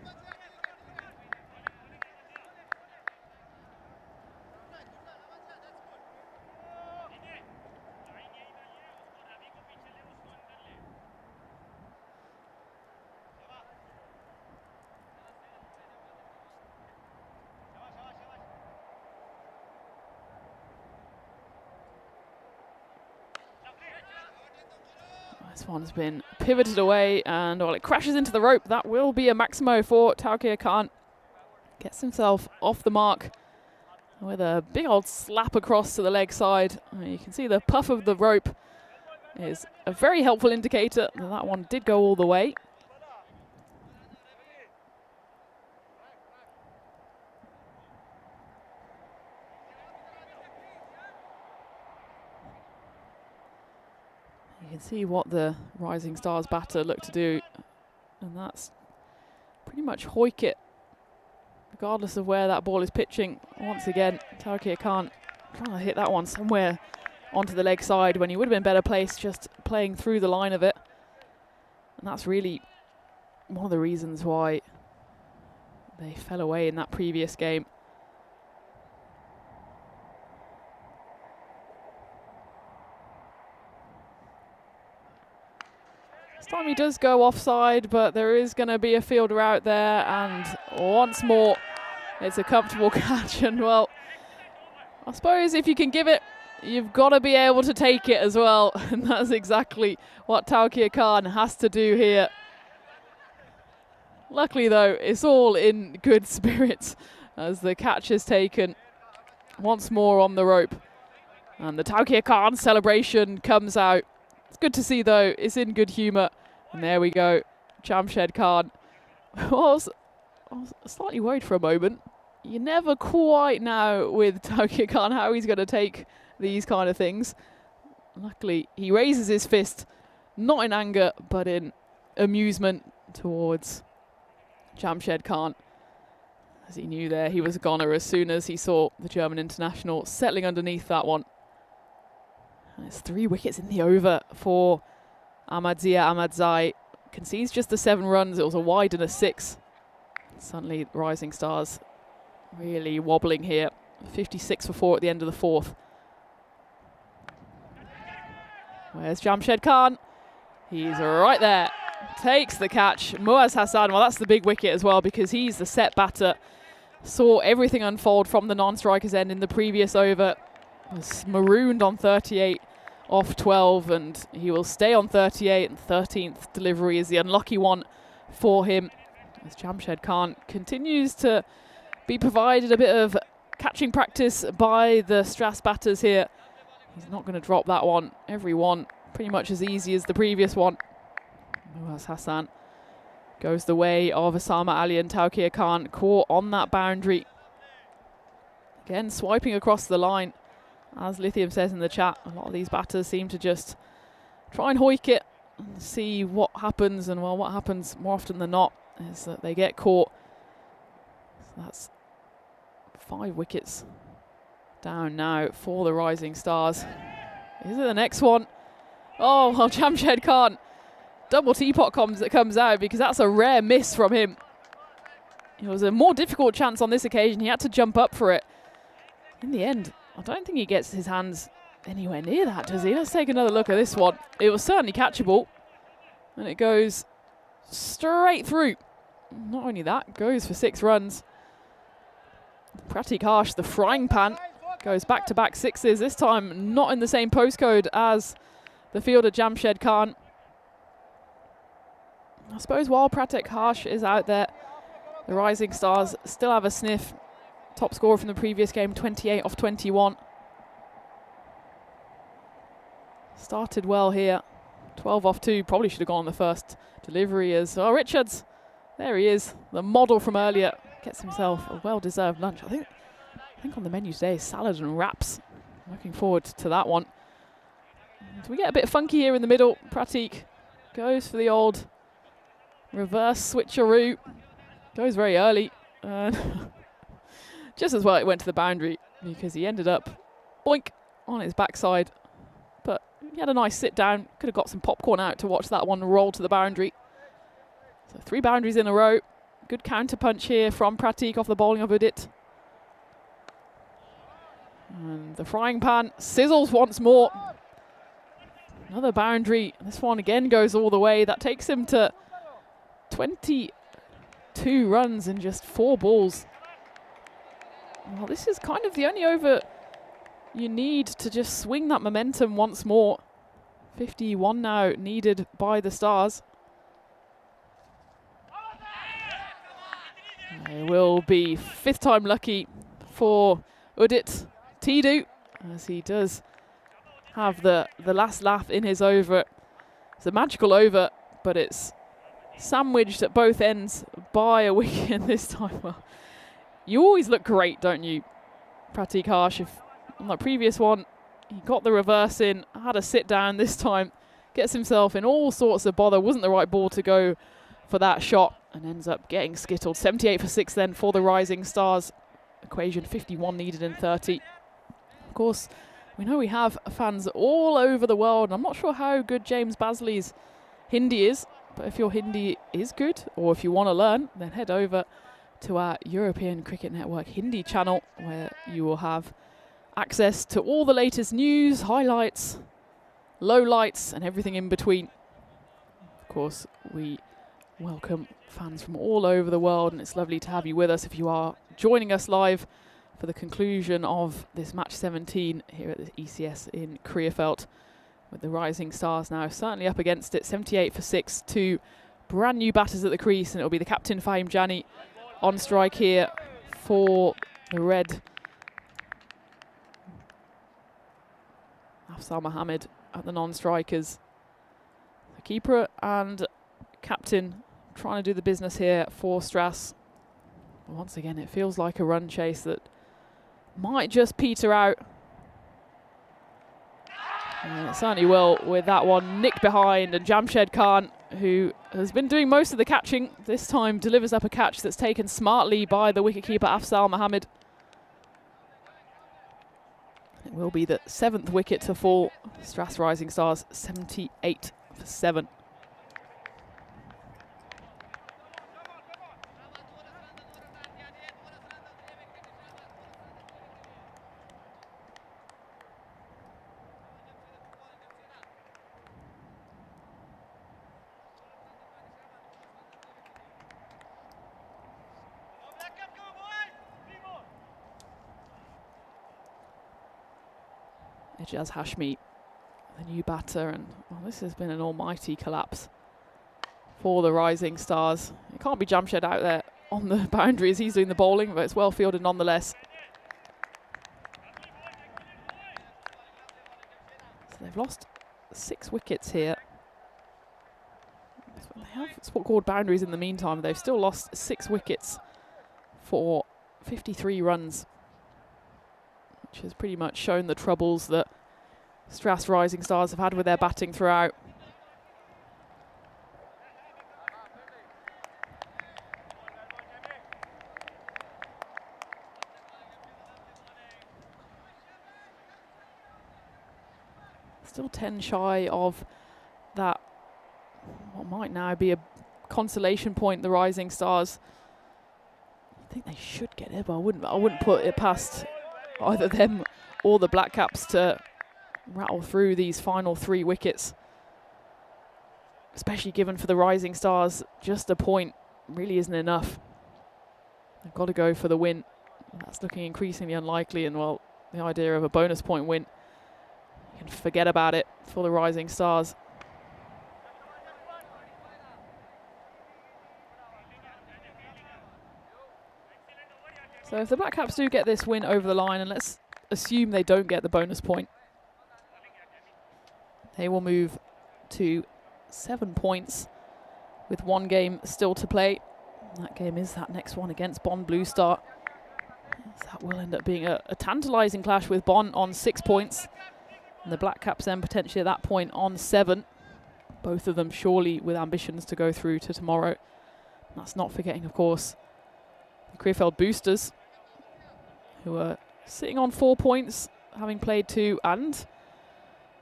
[SPEAKER 2] This one's been pivoted away, and while it crashes into the rope, that will be a maximo for Taukir Khan. Gets himself off the mark with a big old slap across to the leg side. You can see the puff of the rope is a very helpful indicator that that one did go all the way. You can see what the Rising Stars batter looked to do, and that's pretty much hoik it, regardless of where that ball is pitching. Once again, Taukir Khan trying to hit that one somewhere onto the leg side when he would have been better placed just playing through the line of it. And that's really one of the reasons why they fell away in that previous game. This time he does go offside, but there is going to be a fielder out there, and once more it's a comfortable catch. And well, I suppose if you can give it, you've got to be able to take it as well, and that's exactly what Taukir Khan has to do here. Luckily though, it's all in good spirits as the catch is taken once more on the rope, and the Taukir Khan celebration comes out. It's good to see though, it's in good humour. And there we go, Jamshed Khan. I was slightly worried for a moment. You never quite know with Taukir Khan how he's going to take these kind of things. Luckily, he raises his fist, not in anger, but in amusement towards Jamshed Khan. As he knew there, he was a goner as soon as he saw the German international settling underneath that one. And it's 3 wickets in the over for Ahmadzia Ahmadzai. Concedes just the 7 runs. It was a wide and a 6. Suddenly, Rising Stars really wobbling here. 56 for 4 at the end of the 4th. Where's Jamshed Khan? He's right there. Takes the catch. Muaz Hassan, well, that's the big wicket as well because he's the set batter. Saw everything unfold from the non-striker's end in the previous over. Was marooned on 38 off 12, and he will stay on 38, and 13th delivery is the unlucky one for him. As Jamshed Khan continues to be provided a bit of catching practice by the Strath's batters here. He's not going to drop that one. Every one pretty much as easy as the previous one. Muaz Hassan goes the way of Osama Ali, and Taukir Khan caught on that boundary. Again, swiping across the line. As Lithium says in the chat, a lot of these batters seem to just try and hoik it and see what happens. And well, what happens more often than not is that they get caught. So that's 5 wickets down now for the Rising Stars. Is it the next one? Oh, well, Jamshed Khan. Double teapot comes out because that's a rare miss from him. It was a more difficult chance on this occasion. He had to jump up for it. In the end, I don't think he gets his hands anywhere near that, does he? Let's take another look at this one. It was certainly catchable. And it goes straight through. Not only that, goes for 6 runs. Pratik Harsh, the frying pan, goes back-to-back 6s. This time not in the same postcode as the fielder Jamshed Khan. I suppose while Pratik Harsh is out there, the Rising Stars still have a sniff. Top scorer from the previous game, 28 off 21. Started well here. 12 off 2. Probably should have gone on the first delivery as... Oh, Richards. There he is. The model from earlier. gets himself a well-deserved lunch. I think on the menu today is salad and wraps. Looking forward to that one. And we get a bit funky here in the middle. Pratik goes for the old reverse switcheroo. Goes very early. Just as well it went to the boundary because he ended up boink on his backside. But he had a nice sit down. Could have got some popcorn out to watch that one roll to the boundary. So 3 boundaries in a row. Good counter punch here from Pratik off the bowling of Udit. And the frying pan sizzles once more. Another boundary. This one again goes all the way. That takes him to 22 runs in just 4 balls. Well, this is kind of the only over you need to just swing that momentum once more. 51 now needed by the Stars. It will be 5th time lucky for Udit Tidu, as he does have the last laugh in his over. It's a magical over, but it's sandwiched at both ends by a wicket this time. Well, you always look great, don't you, Pratik Harsh? If on that previous one, he got the reverse in, had a sit down this time, gets himself in all sorts of bother, wasn't the right ball to go for that shot, and ends up getting skittled. 78 for 6 then for the Rising Stars. Equation 51 needed in 30. Of course, we know we have fans all over the world, and I'm not sure how good James Basley's Hindi is, but if your Hindi is good, or if you want to learn, then head over to our European Cricket Network Hindi channel, where you will have access to all the latest news, highlights, lowlights, and everything in between. Of course, we welcome fans from all over the world, and it's lovely to have you with us if you are joining us live for the conclusion of this match 17 here at the ECS in Krefeld, with the Rising Stars now certainly up against it. 78 for 6, 2 brand new batters at the crease, and it'll be the captain Fahim Jani on strike here for the red. Afsar Mohammed at the non-strikers. The keeper and captain trying to do the business here for Strass. Once again, it feels like a run chase that might just peter out. And it certainly will with that one. Nick behind, and Jamshed Khan, who has been doing most of the catching, this time delivers up a catch that's taken smartly by the wicketkeeper Afzal Mohammed. It will be the 7th wicket to fall. Strass Rising Stars 78 for 7. Ejaz Hashmi, the new batter, and well, this has been an almighty collapse for the Rising Stars. It can't be Jamshed out there on the boundary as he's doing the bowling, but it's well fielded nonetheless. So they've lost 6 wickets here. They have scored boundaries in the meantime. They've still lost 6 wickets for 53 runs, which has pretty much shown the troubles that Strass Rising Stars have had with their batting throughout. Still 10 shy of that, what might now be a consolation point, the Rising Stars. I think they should get it, but I wouldn't put it past either them or the Black Caps to rattle through these final 3 wickets, especially given for the Rising Stars just a point really isn't enough. They've got to go for the win. That's looking increasingly unlikely, and well, the idea of a bonus point win, you can forget about it for the Rising Stars. So if the Black Caps do get this win over the line, and let's assume they don't get the bonus point, they will move to 7 points with 1 game still to play. And that game is that next one against Bonn Blue Star. So that will end up being a tantalising clash with Bonn on 6 points. And the Black Caps then potentially at that point on 7. Both of them surely with ambitions to go through to tomorrow. And that's not forgetting, of course, the Krefeld Boosters, who are sitting on 4 points, having played 2, and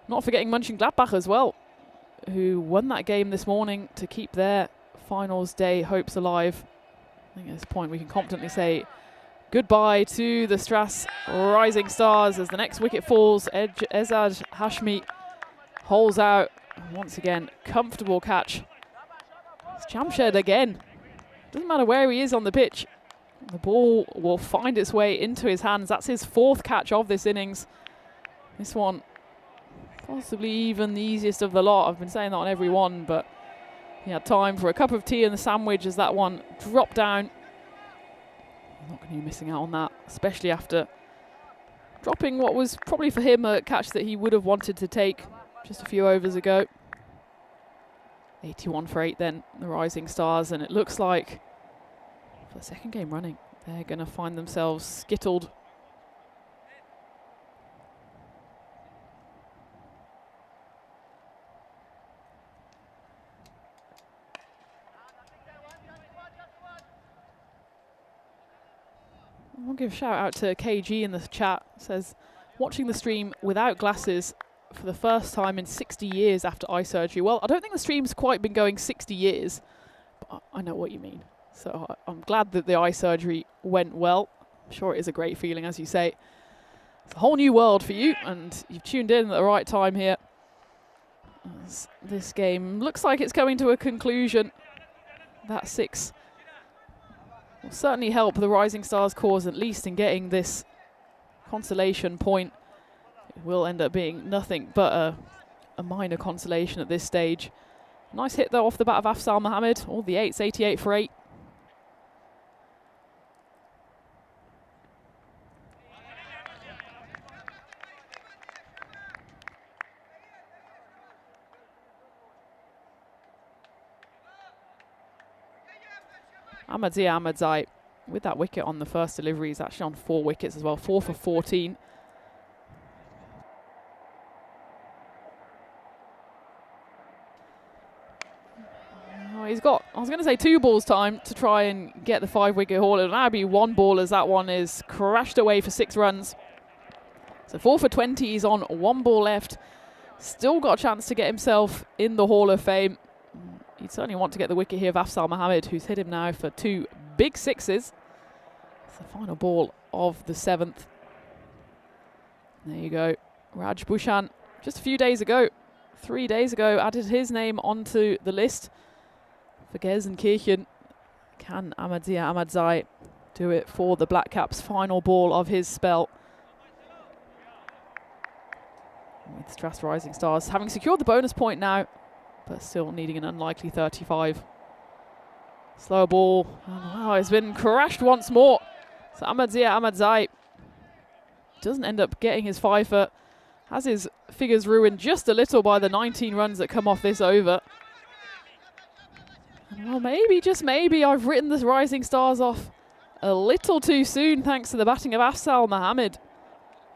[SPEAKER 2] not forgetting Mönchengladbach as well, who won that game this morning to keep their finals day hopes alive. I think at this point we can confidently say goodbye to the Stras Rising Stars as the next wicket falls. Ezad Hashmi holes out. Once again, comfortable catch. It's Jamshed again. Doesn't matter where he is on the pitch. The ball will find its way into his hands. That's his 4th catch of this innings. This one, possibly even the easiest of the lot. I've been saying that on every one, but he had time for a cup of tea and the sandwich as that one dropped down. I'm not going to be missing out on that, especially after dropping what was probably for him a catch that he would have wanted to take just a few overs ago. 81 for 8 then, the Rising Stars, and it looks like for the second game running, they're going to find themselves skittled. I'll give a shout out to KG in the chat. It says, watching the stream without glasses for the first time in 60 years after eye surgery. Well, I don't think the stream's quite been going 60 years, but I know what you mean. So I'm glad that the eye surgery went well. I'm sure it is a great feeling, as you say. It's a whole new world for you, and you've tuned in at the right time here. As this game looks like it's coming to a conclusion. That 6 will certainly help the Rising Stars cause, at least in getting this consolation point. It will end up being nothing but a minor consolation at this stage. Nice hit though off the bat of Afzal Mohammed. All the 8s, 88 for 8. Ahmadzai with that wicket on the first delivery is actually on 4 wickets as well, 4 for 14. He's got, I was going to say 2 balls time to try and get the 5-wicket haul. It'll now be 1 ball as that one is crashed away for 6 runs. So 4 for 20, he's on 1 ball left. Still got a chance to get himself in the Hall of Fame. He'd certainly want to get the wicket here of Afzal Mohammed, who's hit him now for 2 big 6s. It's the final ball of the 7th. There you go. Raj Bhushan, just a few days ago, 3 days ago, added his name onto the list for Gelsenkirchen. Can Ahmadzai do it for the Black Caps? Final ball of his spell. With Stras Rising Stars having secured the bonus point now, but still needing an unlikely 35. Slow ball. And wow, it's been crashed once more. So Ahmadzai doesn't end up getting his fifer. Has his figures ruined just a little by the 19 runs that come off this over. And well, maybe, just maybe, I've written the Rising Stars off a little too soon thanks to the batting of Afzal Mohammed.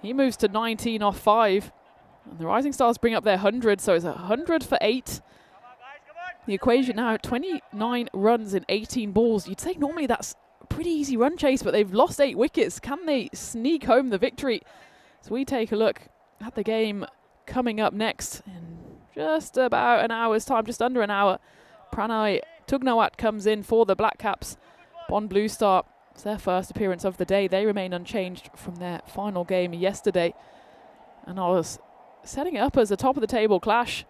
[SPEAKER 2] He moves to 19 off 5. And the Rising Stars bring up their 100, so it's 100 for 8. The equation now, 29 runs in 18 balls. You'd say normally that's a pretty easy run chase, but they've lost 8 wickets. Can they sneak home the victory? So we take a look at the game coming up next in just about an hour's time, just under an hour. Pranay Tugnawat comes in for the Black Caps. Bonn Blue Star, it's their first appearance of the day. They remain unchanged from their final game yesterday. And I was setting it up as a top-of-the-table clash,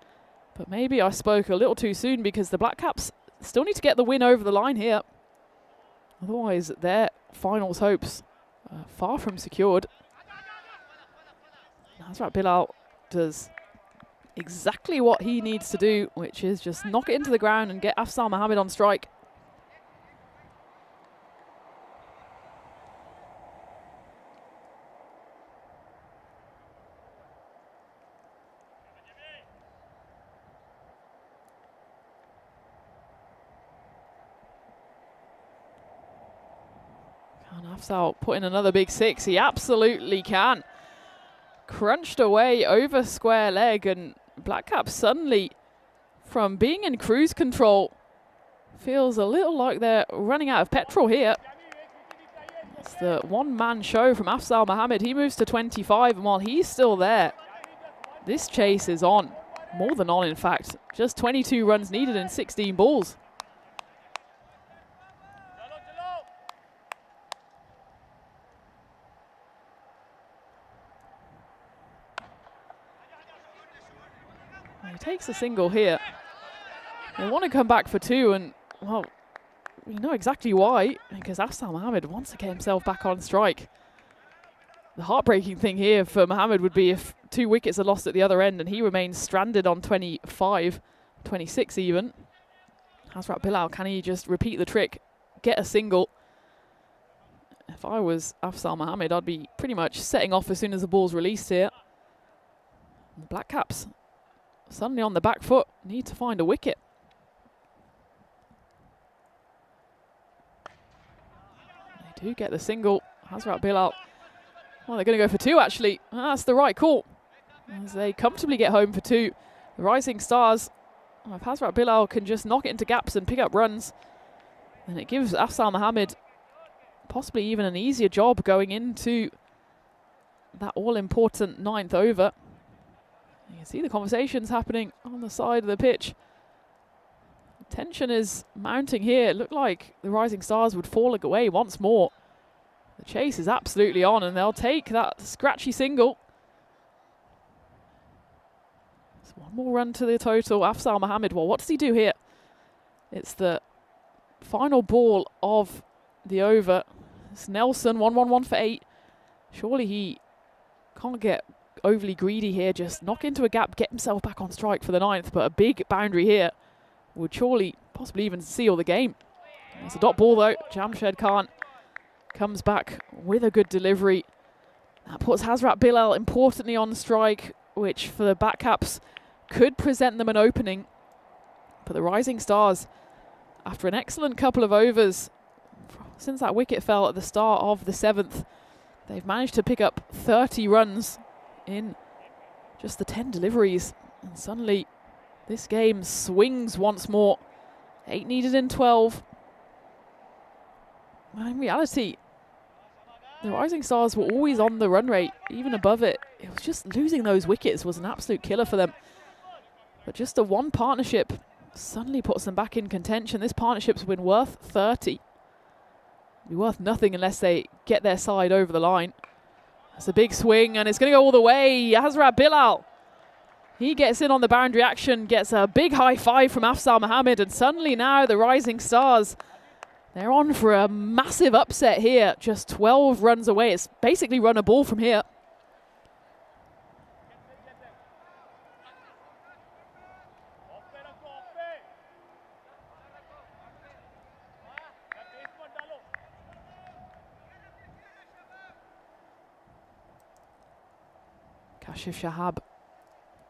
[SPEAKER 2] but maybe I spoke a little too soon because the Black Caps still need to get the win over the line here. Otherwise, their finals hopes are far from secured. Nazrat Bilal does exactly what he needs to do, which is just knock it into the ground and get Afzal Mohammed on strike. Afzal put in another big 6. He absolutely can. Crunched away over square leg, and Black Caps suddenly, from being in cruise control, feels a little like they're running out of petrol here. It's the one-man show from Afzal Mohammed. He moves to 25, and while he's still there, this chase is on. More than on, in fact. Just 22 runs needed in 16 balls. He takes a single here. They want to come back for 2, and, well, we know exactly why, because Afzal Mohammed wants to get himself back on strike. The heartbreaking thing here for Mohammed would be if 2 wickets are lost at the other end and he remains stranded on 25, 26 even. Hazrat Bilal, can he just repeat the trick, get a single? If I was Afzal Mohammed, I'd be pretty much setting off as soon as the ball's released here. And the Black Caps, suddenly on the back foot, need to find a wicket. They do get the single. Hazrat Bilal, well, they're going to go for 2 actually. That's the right call, as they comfortably get home for 2. The Rising Stars, well, if Hazrat Bilal can just knock it into gaps and pick up runs, then it gives Afzal Mohammed possibly even an easier job going into that all-important 9th over. You can see the conversations happening on the side of the pitch. Tension is mounting here. It looked like the Rising Stars would fall away once more. The chase is absolutely on, and they'll take that scratchy single. So one more run to the total. Afzal Mohammed, well, what does he do here? It's the final ball of the over. It's Nelson, 1-1-1 for 8. Surely he can't get overly greedy here. Just knock into a gap, get himself back on strike for the 9th. But a big boundary here would surely possibly even seal the game. It's a dot ball though. Jamshed Khan comes back with a good delivery. That puts Hazrat Bilal importantly on strike, which for the Black Caps could present them an opening. But the Rising Stars, after an excellent couple of overs, since that wicket fell at the start of the 7th, they've managed to pick up 30 runs in just the 10 deliveries. And suddenly this game swings once more. 8 needed in 12. Well, in reality, the Rising Stars were always on the run rate, even above it. It was just losing those wickets was an absolute killer for them. But just the one partnership suddenly puts them back in contention. This partnership's been worth 30. It'll be worth nothing unless they get their side over the line. That's a big swing, and it's going to go all the way. Hazrat Bilal, he gets in on the boundary action, gets a big high five from Afzal Mohammed, and suddenly now the Rising Stars, they're on for a massive upset here. Just 12 runs away. It's basically run a ball from here. Kashif Shahab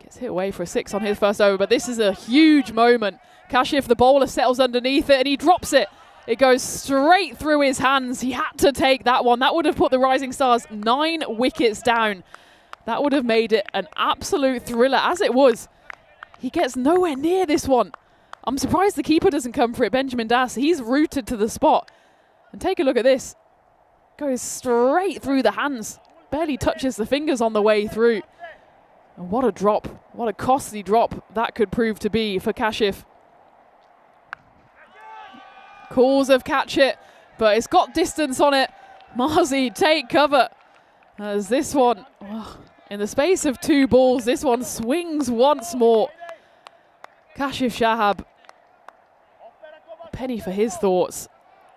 [SPEAKER 2] gets hit away for a 6 on his first over, but this is a huge moment. Kashif, the bowler, settles underneath it and he drops it. It goes straight through his hands. He had to take that one. That would have put the Rising Stars 9 wickets down. That would have made it an absolute thriller. As it was, he gets nowhere near this one. I'm surprised the keeper doesn't come for it, Benjamin Das. He's rooted to the spot. And take a look at this. Goes straight through the hands. Barely touches the fingers on the way through. And what a drop. What a costly drop that could prove to be for Kashif. Calls of catch it, but it's got distance on it. Marzi, take cover. As this one, in the space of 2 balls, this one swings once more. Kashif Shahab, penny for his thoughts.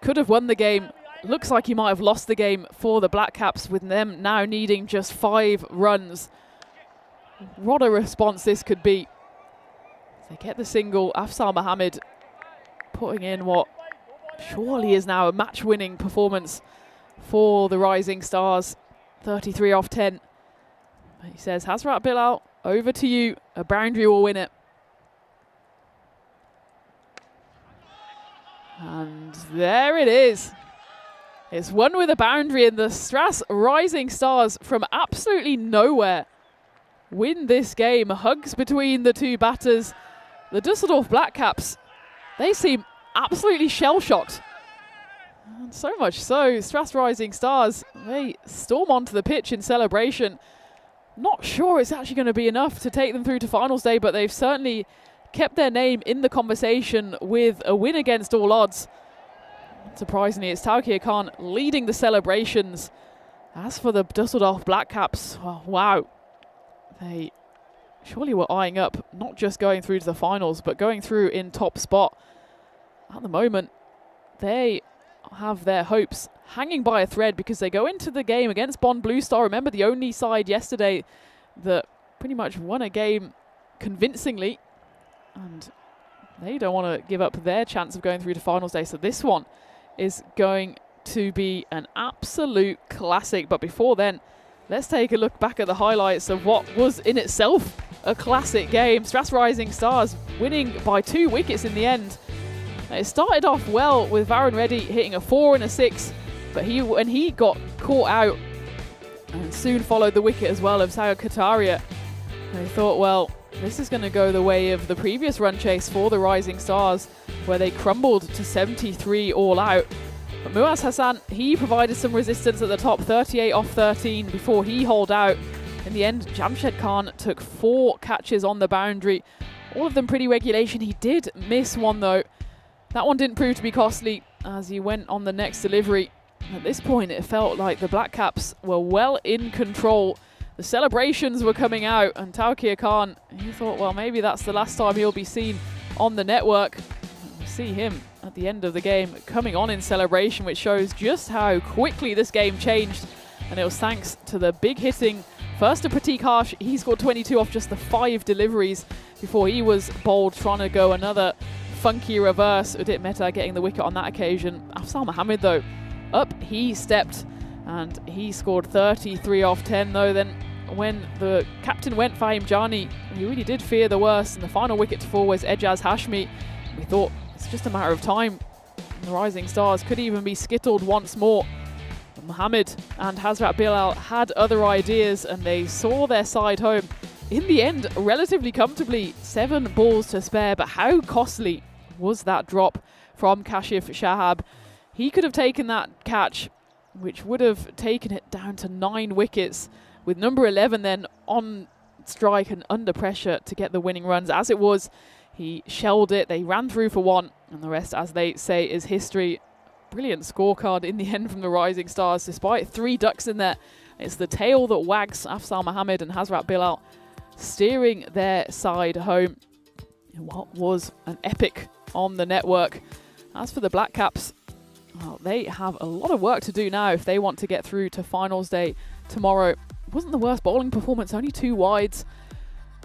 [SPEAKER 2] Could have won the game. Looks like he might have lost the game for the Black Caps, with them now needing just 5 runs. What a response this could be. They get the single. Afzal Mohammed putting in what surely is now a match-winning performance for the Rising Stars. 33 off 10. He says, Hazrat Bilal, over to you. A boundary will win it. And there it is. It's won with a boundary, and the Strath's Rising Stars from absolutely nowhere win this game. Hugs between the two batters. The Dusseldorf Black Caps, they seem absolutely shell-shocked. And so much so, Strath's Rising Stars, they storm onto the pitch in celebration. Not sure it's actually going to be enough to take them through to finals day, but they've certainly kept their name in the conversation with a win against all odds. Surprisingly, it's Taukia Khan leading the celebrations. As for the Dusseldorf Black Caps, well, wow. They surely were eyeing up not just going through to the finals, but going through in top spot. At the moment, they have their hopes hanging by a thread because they go into the game against Bond Blue Star. Remember, the only side yesterday that pretty much won a game convincingly. And they don't want to give up their chance of going through to finals day. So this one is going to be an absolute classic. But before then, let's take a look back at the highlights of what was in itself a classic game. Strath's Rising Stars winning by 2 wickets in the end. It started off well with Varun Reddy hitting a 4 and a 6, but when he got caught out and soon followed the wicket as well of Sagar Kataria, they thought, well, this is going to go the way of the previous run chase for the Rising Stars, where they crumbled to 73 all out. But Muaz Hassan, he provided some resistance at the top, 38 off 13 before he hauled out. In the end, Jamshed Khan took 4 catches on the boundary, all of them pretty regulation. He did miss one though. That one didn't prove to be costly as he went on the next delivery. At this point, it felt like the Black Caps were well in control. The celebrations were coming out, and Taukia Khan, he thought, well, maybe that's the last time he'll be seen on the network. We see him at the end of the game coming on in celebration, which shows just how quickly this game changed. And it was thanks to the big hitting. First to Pratik Harsh, he scored 22 off just the 5 deliveries before he was bowled trying to go another funky reverse. Udit Mehta getting the wicket on that occasion. Afzal Mohammed, though, up he stepped and he scored 33 off 10, though. Then when the captain went, Fahim Jani, he really did fear the worst, and the final wicket to fall was Ejaz Hashmi. We thought it's just a matter of time. The Rising Stars could even be skittled once more. But Mohammed and Hazrat Bilal had other ideas, and they saw their side home. In the end, relatively comfortably, 7 balls to spare, but how costly was that drop from Kashif Shahab? He could have taken that catch, which would have taken it down to 9 wickets, with number 11 then on strike and under pressure to get the winning runs. As it was, he shelled it, they ran through for 1, and the rest, as they say, is history. Brilliant scorecard in the end from the Rising Stars, despite 3 ducks in there. It's the tail that wags. Afzal Mohammed and Hazrat Bilal steering their side home in what was an epic on the network. As for the Black Caps, well, they have a lot of work to do now if they want to get through to finals day tomorrow. It wasn't the worst bowling performance, only 2 wides.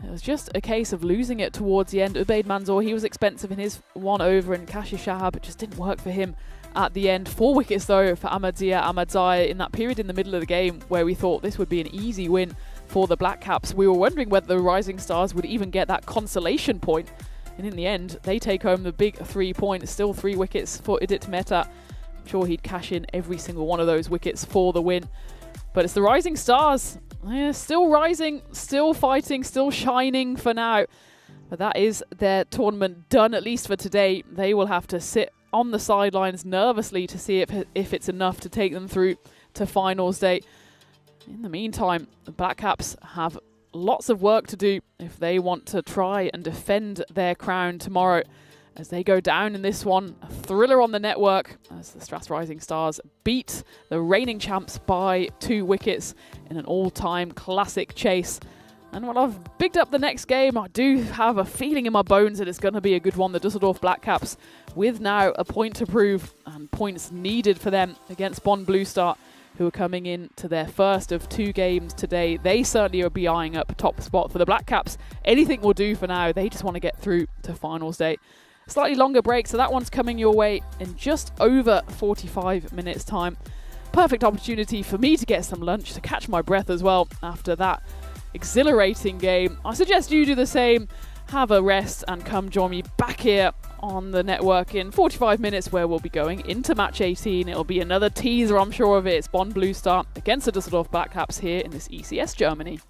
[SPEAKER 2] It was just a case of losing it towards the end. Ubaid Manzoor, he was expensive in his 1 over, and Kashif Shahab, it just didn't work for him at the end. 4 wickets though for Ahmadzia Ahmadzai in that period in the middle of the game where we thought this would be an easy win for the Black Caps. We were wondering whether the Rising Stars would even get that consolation point, and in the end they take home the big 3 points. Still 3 wickets for Udit Mehta. I'm sure he'd cash in every single one of those wickets for the win. But it's the Rising Stars, still rising, still fighting, still shining for now. But that is their tournament done, at least for today. They will have to sit on the sidelines nervously to see if it's enough to take them through to finals day. In the meantime, the Black Caps have lots of work to do if they want to try and defend their crown tomorrow, as they go down in this one. A thriller on the network as the Strath's Rising Stars beat the reigning champs by 2 wickets in an all-time classic chase. And while I've bigged up the next game, I do have a feeling in my bones that it's going to be a good one. The Dusseldorf Black Caps, with now a point to prove and points needed for them against Bond Blue Star, who are coming in to their first of 2 games today. They certainly will be eyeing up top spot. For the Black Caps, anything will do for now. They just want to get through to finals day. Slightly longer break, so that one's coming your way in just over 45 minutes time. Perfect opportunity for me to get some lunch, to catch my breath as well after that exhilarating game. I suggest you do the same, have a rest, and come join me back here on the network in 45 minutes, where we'll be going into match 18. It'll be another teaser, I'm sure of it. It's Bonn Blue Star against the Düsseldorf Black Caps here in this ECS Germany.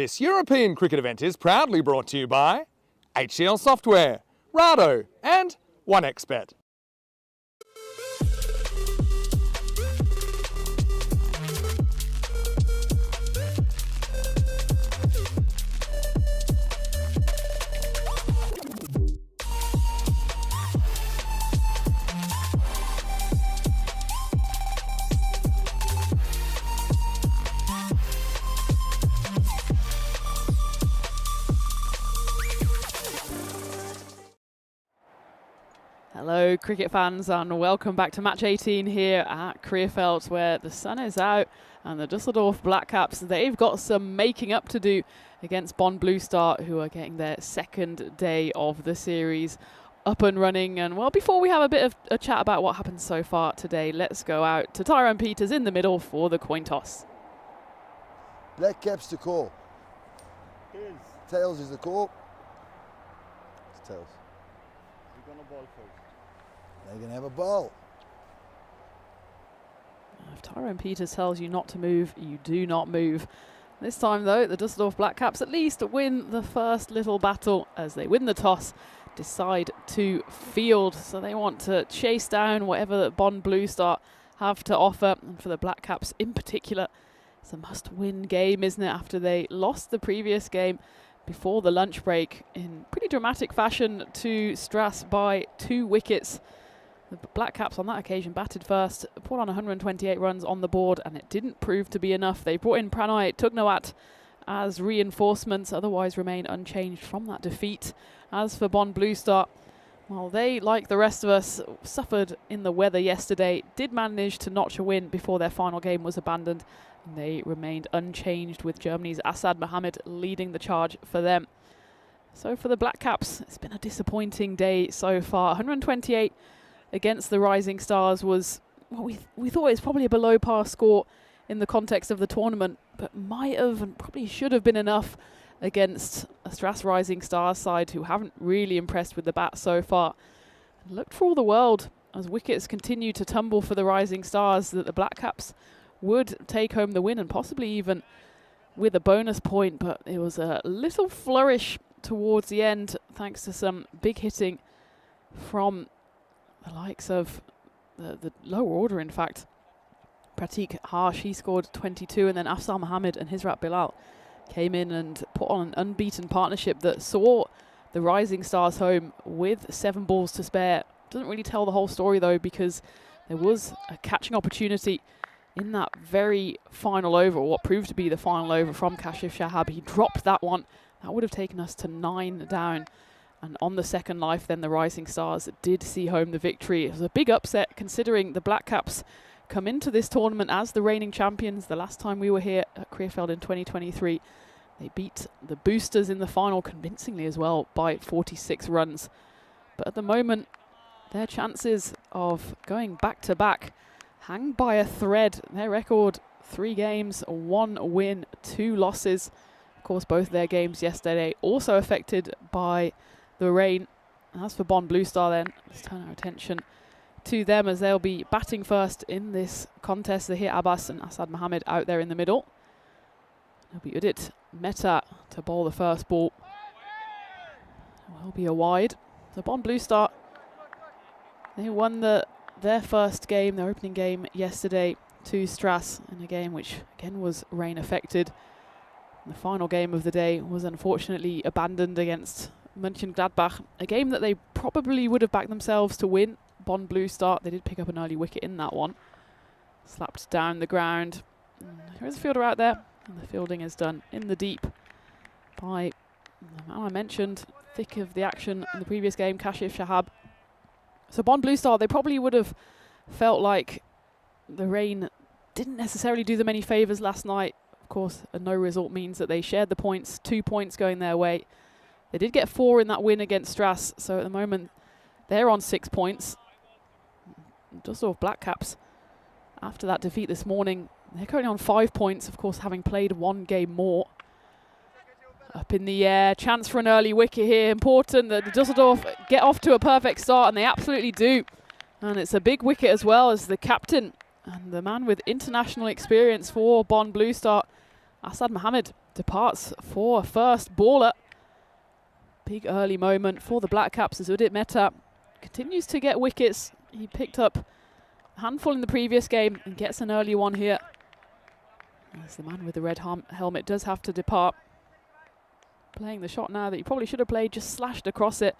[SPEAKER 1] This European cricket event is proudly brought to you by HCL Software, Rado and 1xBet.
[SPEAKER 2] Hello cricket fans and welcome back to match 18 here at Krefeld, where the sun is out and the Düsseldorf Black Caps, they've got some making up to do against Bonn Blue Star, who are getting their second day of the series up and running. And well, before we have a bit of a chat about what happened so far today, let's go out to Tyrone Peters in the middle for the coin toss.
[SPEAKER 4] Black Caps to call. Tails is the call. It's tails.
[SPEAKER 5] You're gonna ball first.
[SPEAKER 4] They're going to have a ball.
[SPEAKER 2] If Tyrone Peters tells you not to move, you do not move. This time though, the Düsseldorf Black Caps at least win the first little battle as they win the toss, decide to field. So they want to chase down whatever Bonn Blue Star have to offer. And for the Black Caps in particular, it's a must-win game, isn't it, after they lost the previous game before the lunch break in pretty dramatic fashion to Strass by 2 wickets. The Black Caps on that occasion batted first, put on 128 runs on the board, and it didn't prove to be enough. They brought in Pranay Tugnawat as reinforcements, otherwise remain unchanged from that defeat. As for Bonn Blue Star, well, they, like the rest of us, suffered in the weather yesterday, did manage to notch a win before their final game was abandoned, and they remained unchanged with Germany's Asad Mohammed leading the charge for them. So for the Black Caps, it's been a disappointing day so far. 128 against the Rising Stars was what we thought is probably a below par score in the context of the tournament, but might have and probably should have been enough against a Strass Rising Stars side who haven't really impressed with the bat so far. And looked for all the world as wickets continue to tumble for the Rising Stars that the Black Caps would take home the win and possibly even with a bonus point, but it was a little flourish towards the end thanks to some big hitting from the likes of the lower order, in fact. Pratik Harsh, he scored 22, and then Afsar Mohammed and Hisrat Bilal came in and put on an unbeaten partnership that saw the Rising Stars home with 7 balls to spare. Doesn't really tell the whole story though, because there was a catching opportunity in that very final over, or what proved to be the final over, from Kashif Shahab. He dropped that one. That would have taken us to 9 down. And on the second life, then the Rising Stars did see home the victory. It was a big upset considering the Black Caps come into this tournament as the reigning champions. The last time we were here at Krefeld in 2023, they beat the Boosters in the final convincingly as well by 46 runs. But at the moment, their chances of going back-to-back hang by a thread. Their record, 3 games, 1 win, 2 losses. Of course, both their games yesterday also affected by the rain. As for Bonn Blue Star then, let's turn our attention to them as they'll be batting first in this contest. Zahir Abbas and Asad Mohammed out there in the middle. It'll be Udit Mehta to bowl the first ball. It will be a wide. So Bonn Blue Star, they won their first game, their opening game yesterday to Strass in a game which again was rain affected. The final game of the day was unfortunately abandoned against Mönchengladbach, a game that they probably would have backed themselves to win. Bonn Blue Star, they did pick up an early wicket in that one. Slapped down the ground. There is a fielder out there, and the fielding is done in the deep by the man I mentioned, thick of the action in the previous game, Kashif Shahab. So Bonn Blue Star, they probably would have felt like the rain didn't necessarily do them any favours last night. Of course, a no result means that they shared the points, 2 points going their way. They did get 4 in that win against Strass, so at the moment they're on 6 points. Düsseldorf Black Caps, after that defeat this morning, they're currently on 5 points, of course having played 1 game more. Up in the air, chance for an early wicket here. Important that the Düsseldorf get off to a perfect start, and they absolutely do. And it's a big wicket as well, as the captain and the man with international experience for Bonn Blue Star, Asad Mohammed departs for first baller. Big early moment for the Black Caps as Udit Mehta continues to get wickets. He picked up a handful in the previous game and gets an early one here. As the man with the red helmet does have to depart. Playing the shot now that he probably should have played, just slashed across it.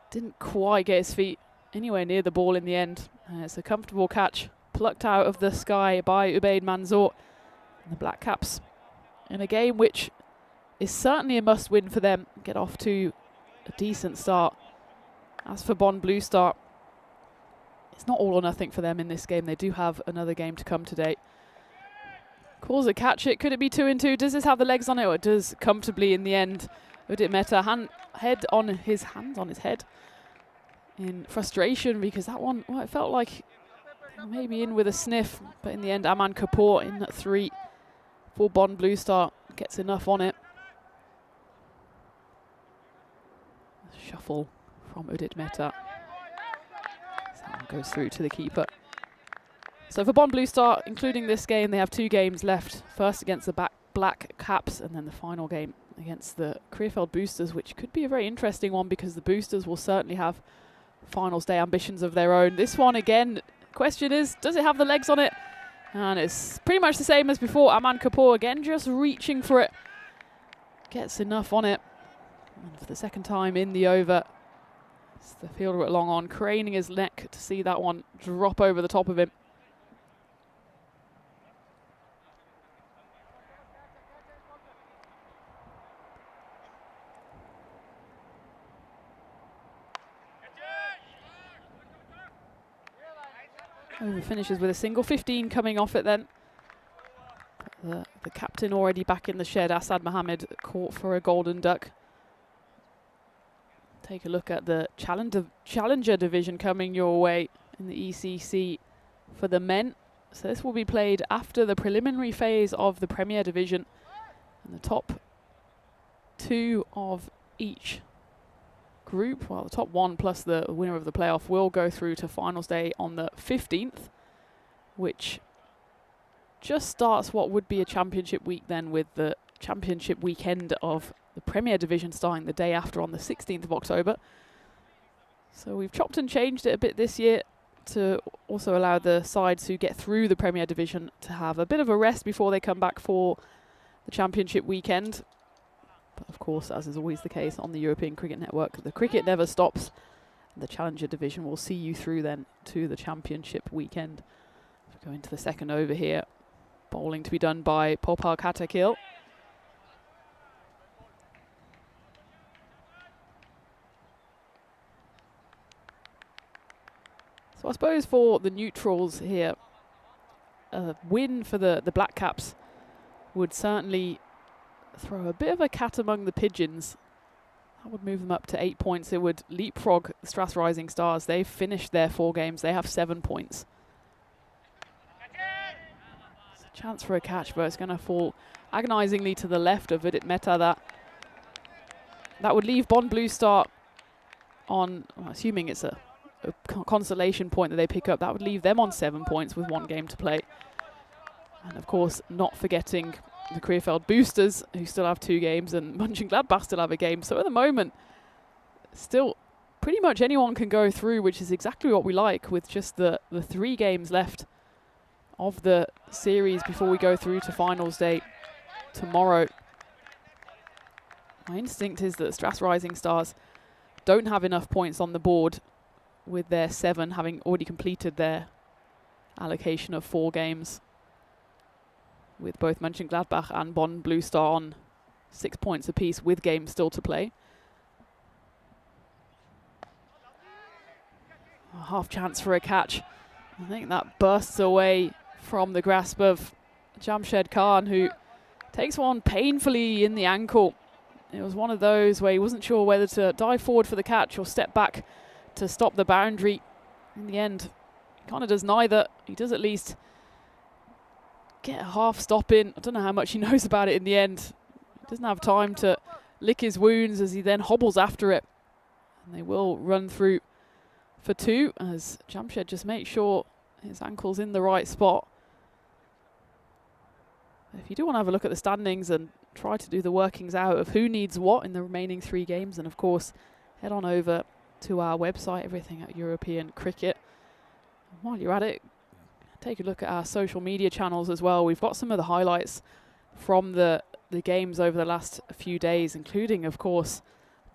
[SPEAKER 2] Didn't quite get his feet anywhere near the ball in the end. It's a comfortable catch, plucked out of the sky by Ubaid Manzoor. And the Black Caps in a game which is certainly a must-win for them. Get off to a decent start. As for Bond Blue Star, it's not all or nothing for them in this game. They do have another game to come today. Calls a catch it. Could it be 2-2? Does this have the legs on it? Or it does comfortably in the end. Udit Mehta, hands on his head in frustration, because that one, well, it felt like maybe in with a sniff, but in the end Aman Kapoor in at 3 for Bond Blue Star gets enough on it. Shuffle from Udit Mehta. That one goes through to the keeper. So for Bond Blue Star, including this game, they have 2 games left. First against the Black Caps, and then the final game against the Krefeld Boosters, which could be a very interesting one because the Boosters will certainly have finals day ambitions of their own. This one again, question is, does it have the legs on it? And it's pretty much the same as before. Aman Kapoor again just reaching for it. Gets enough on it. And for the second time in the over, it's the fielder at long on, craning his neck to see that one drop over the top of him. Over finishes with a single, 15 coming off it then. The captain already back in the shed, Asad Mohammed, caught for a golden duck. Take a look at the Challenger division coming your way in the ECC for the men. So this will be played after the preliminary phase of the Premier Division. And the top 2 of each group, well, the top 1 plus the winner of the playoff will go through to finals day on the 15th, which just starts what would be a championship week then, with the championship weekend of the Premier Division starting the day after on the 16th of October. So we've chopped and changed it a bit this year to also allow the sides who get through the Premier Division to have a bit of a rest before they come back for the championship weekend. But of course, as is always the case on the European Cricket Network, the cricket never stops. The Challenger division will see you through then to the championship weekend. We go into the second over here. Bowling to be done by Popal Katakil. So I suppose for the neutrals here, a win for the Black Caps would certainly throw a bit of a cat among the pigeons. That would move them up to 8 points. It would leapfrog the Straths Rising Stars. They've finished their 4 games. They have 7 points. It's a chance for a catch, but it's going to fall agonisingly to the left of Udit Mehta. That would leave Bond Blue Star on, well, assuming it's a consolation point that they pick up, that would leave them on 7 points with 1 game to play. And of course, not forgetting the Krefeld Boosters, who still have 2 games, and Mönchengladbach still have a game. So at the moment, still pretty much anyone can go through, which is exactly what we like, with just the 3 games left of the series before we go through to finals day tomorrow. My instinct is that Straths Rising Stars don't have enough points on the board, with their 7 having already completed their allocation of 4 games, with both Mönchengladbach and Bonn Blue Star on 6 points apiece with games still to play. A half chance for a catch. I think that bursts away from the grasp of Jamshed Khan, who takes one painfully in the ankle. It was one of those where he wasn't sure whether to dive forward for the catch or step back to stop the boundary. In the end, he kind of does neither. He does at least get a half stop in. I don't know how much he knows about it in the end. He doesn't have time to lick his wounds as he then hobbles after it. And they will run through for 2 as Jamshed just makes sure his ankle's in the right spot. If you do want to have a look at the standings and try to do the workings out of who needs what in the remaining 3 games, and of course, head on over to our website, everything at European Cricket. And while you're at it, take a look at our social media channels as well. We've got some of the highlights from the games over the last few days, including, of course,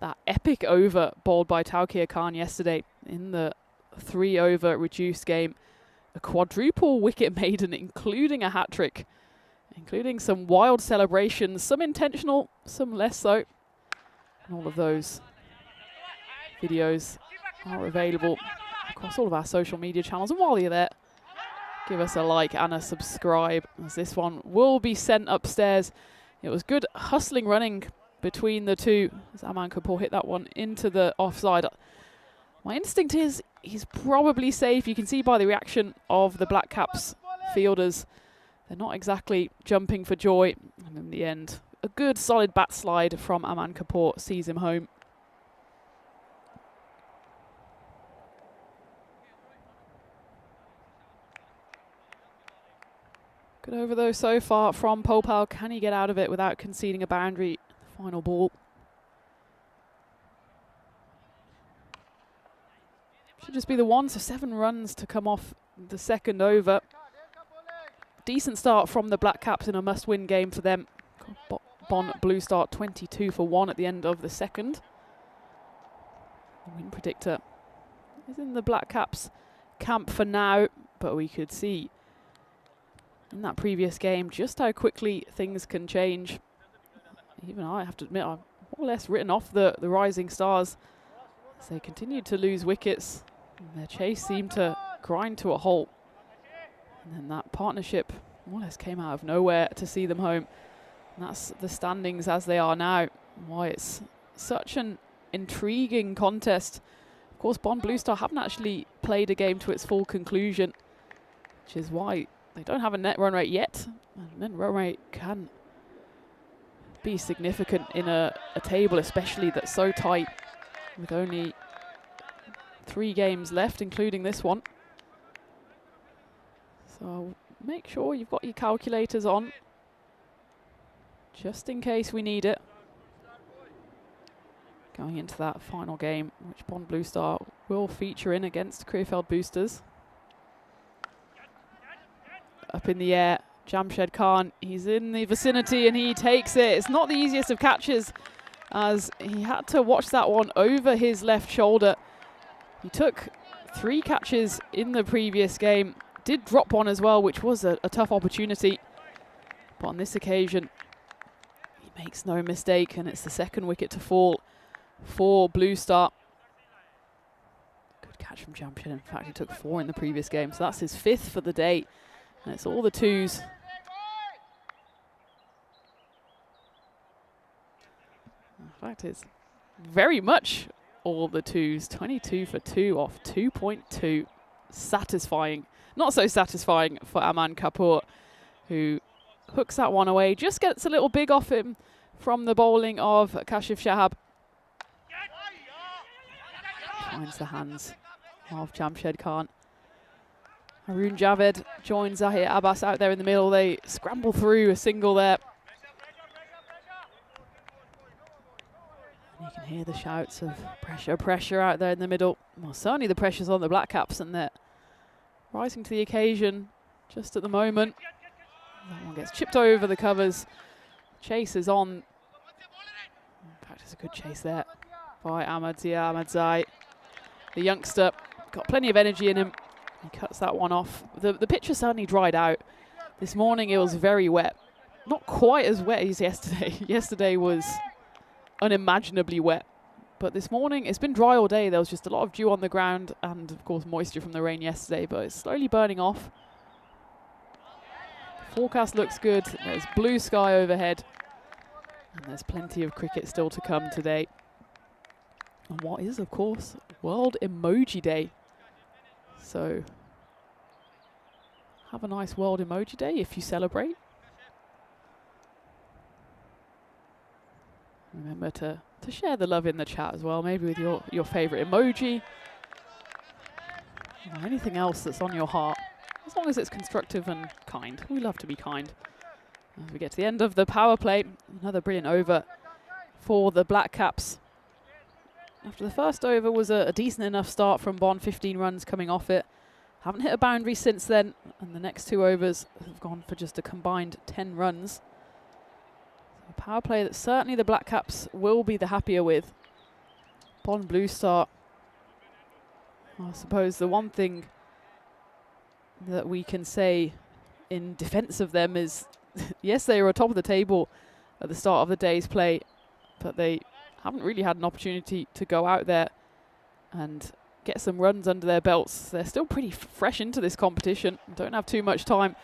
[SPEAKER 2] that epic over bowled by Taukeer Khan yesterday in the 3-over reduced game. A quadruple wicket maiden, including a hat-trick, including some wild celebrations, some intentional, some less so. And all of those videos are available across all of our social media channels. And while you're there, give us a like and a subscribe, as this one will be sent upstairs. It was good hustling running between the two as Aman Kapoor hit that one into the offside. My instinct is he's probably safe. You can see by the reaction of the Black Caps fielders, they're not exactly jumping for joy. And in the end, a good solid bat slide from Aman Kapoor sees him home. Good over though so far from Popal. Can he get out of it without conceding a boundary? Final ball. Should just be the one, so 7 runs to come off the second over. Decent start from the Black Caps in a must-win game for them. Bon Blue Star 22 for 1 at the end of the second. The win predictor is in the Black Caps camp for now, but we could see in that previous game just how quickly things can change. Even I have to admit, I've more or less written off the Rising Stars as they continued to lose wickets. And their chase seemed to grind to a halt. And then that partnership more or less came out of nowhere to see them home. And that's the standings as they are now. Why it's such an intriguing contest. Of course, Bon Blue Star haven't actually played a game to its full conclusion, which is why they don't have a net run rate yet. And net run rate can be significant in a table, especially that's so tight, with only 3 games left, including this one. So make sure you've got your calculators on, just in case we need it. Going into that final game, which Bon Blue Star will feature in against Krefeld Boosters. Up in the air, Jamshed Khan, he's in the vicinity and he takes it. It's not the easiest of catches, as he had to watch that one over his left shoulder. He took 3 catches in the previous game, did drop one as well, which was a tough opportunity. But on this occasion, he makes no mistake, and it's the second wicket to fall for Blue Star. Good catch from Jamshed. In fact, he took 4 in the previous game, so that's his 5th for the day. And it's all the 2s. In fact, it's very much all the 2s. 22 for 2 off 2.2. Satisfying. Not so satisfying for Aman Kapoor, who hooks that one away. Just gets a little big off him from the bowling of Kashif Shahab. Finds the hands of Jamshed Khan. Haroon Javed joins Zahir Abbas out there in the middle. They scramble through a single there. And you can hear the shouts of pressure, pressure out there in the middle. Well, certainly the pressure's on the Black Caps, and they're rising to the occasion just at the moment. That one gets chipped over the covers. Chase is on. In fact, it's a good chase there by Ahmadzai. The youngster got plenty of energy in him. He cuts that one off. The pitch has certainly dried out. This morning it was very wet. Not quite as wet as yesterday. Yesterday was unimaginably wet. But this morning it's been dry all day. There was just a lot of dew on the ground and of course moisture from the rain yesterday, but it's slowly burning off. The forecast looks good. There's blue sky overhead. And there's plenty of cricket still to come today. And what is, of course, World Emoji Day. So have a nice World Emoji Day if you celebrate. Remember to share the love in the chat as well, maybe with your favourite emoji. Or anything else that's on your heart, as long as it's constructive and kind. We love to be kind. As we get to the end of the power play, another brilliant over for the Black Caps. After the first over was a decent enough start from Bonn, 15 runs coming off it. Haven't hit a boundary since then, and the next 2 overs have gone for just a combined 10 runs. So a power play that certainly the Black Caps will be the happier with. Bonn Blue Star, I suppose the one thing that we can say in defence of them is, yes, they were top of the table at the start of the day's play, but they haven't really had an opportunity to go out there and get some runs under their belts. They're still pretty fresh into this competition, don't have too much time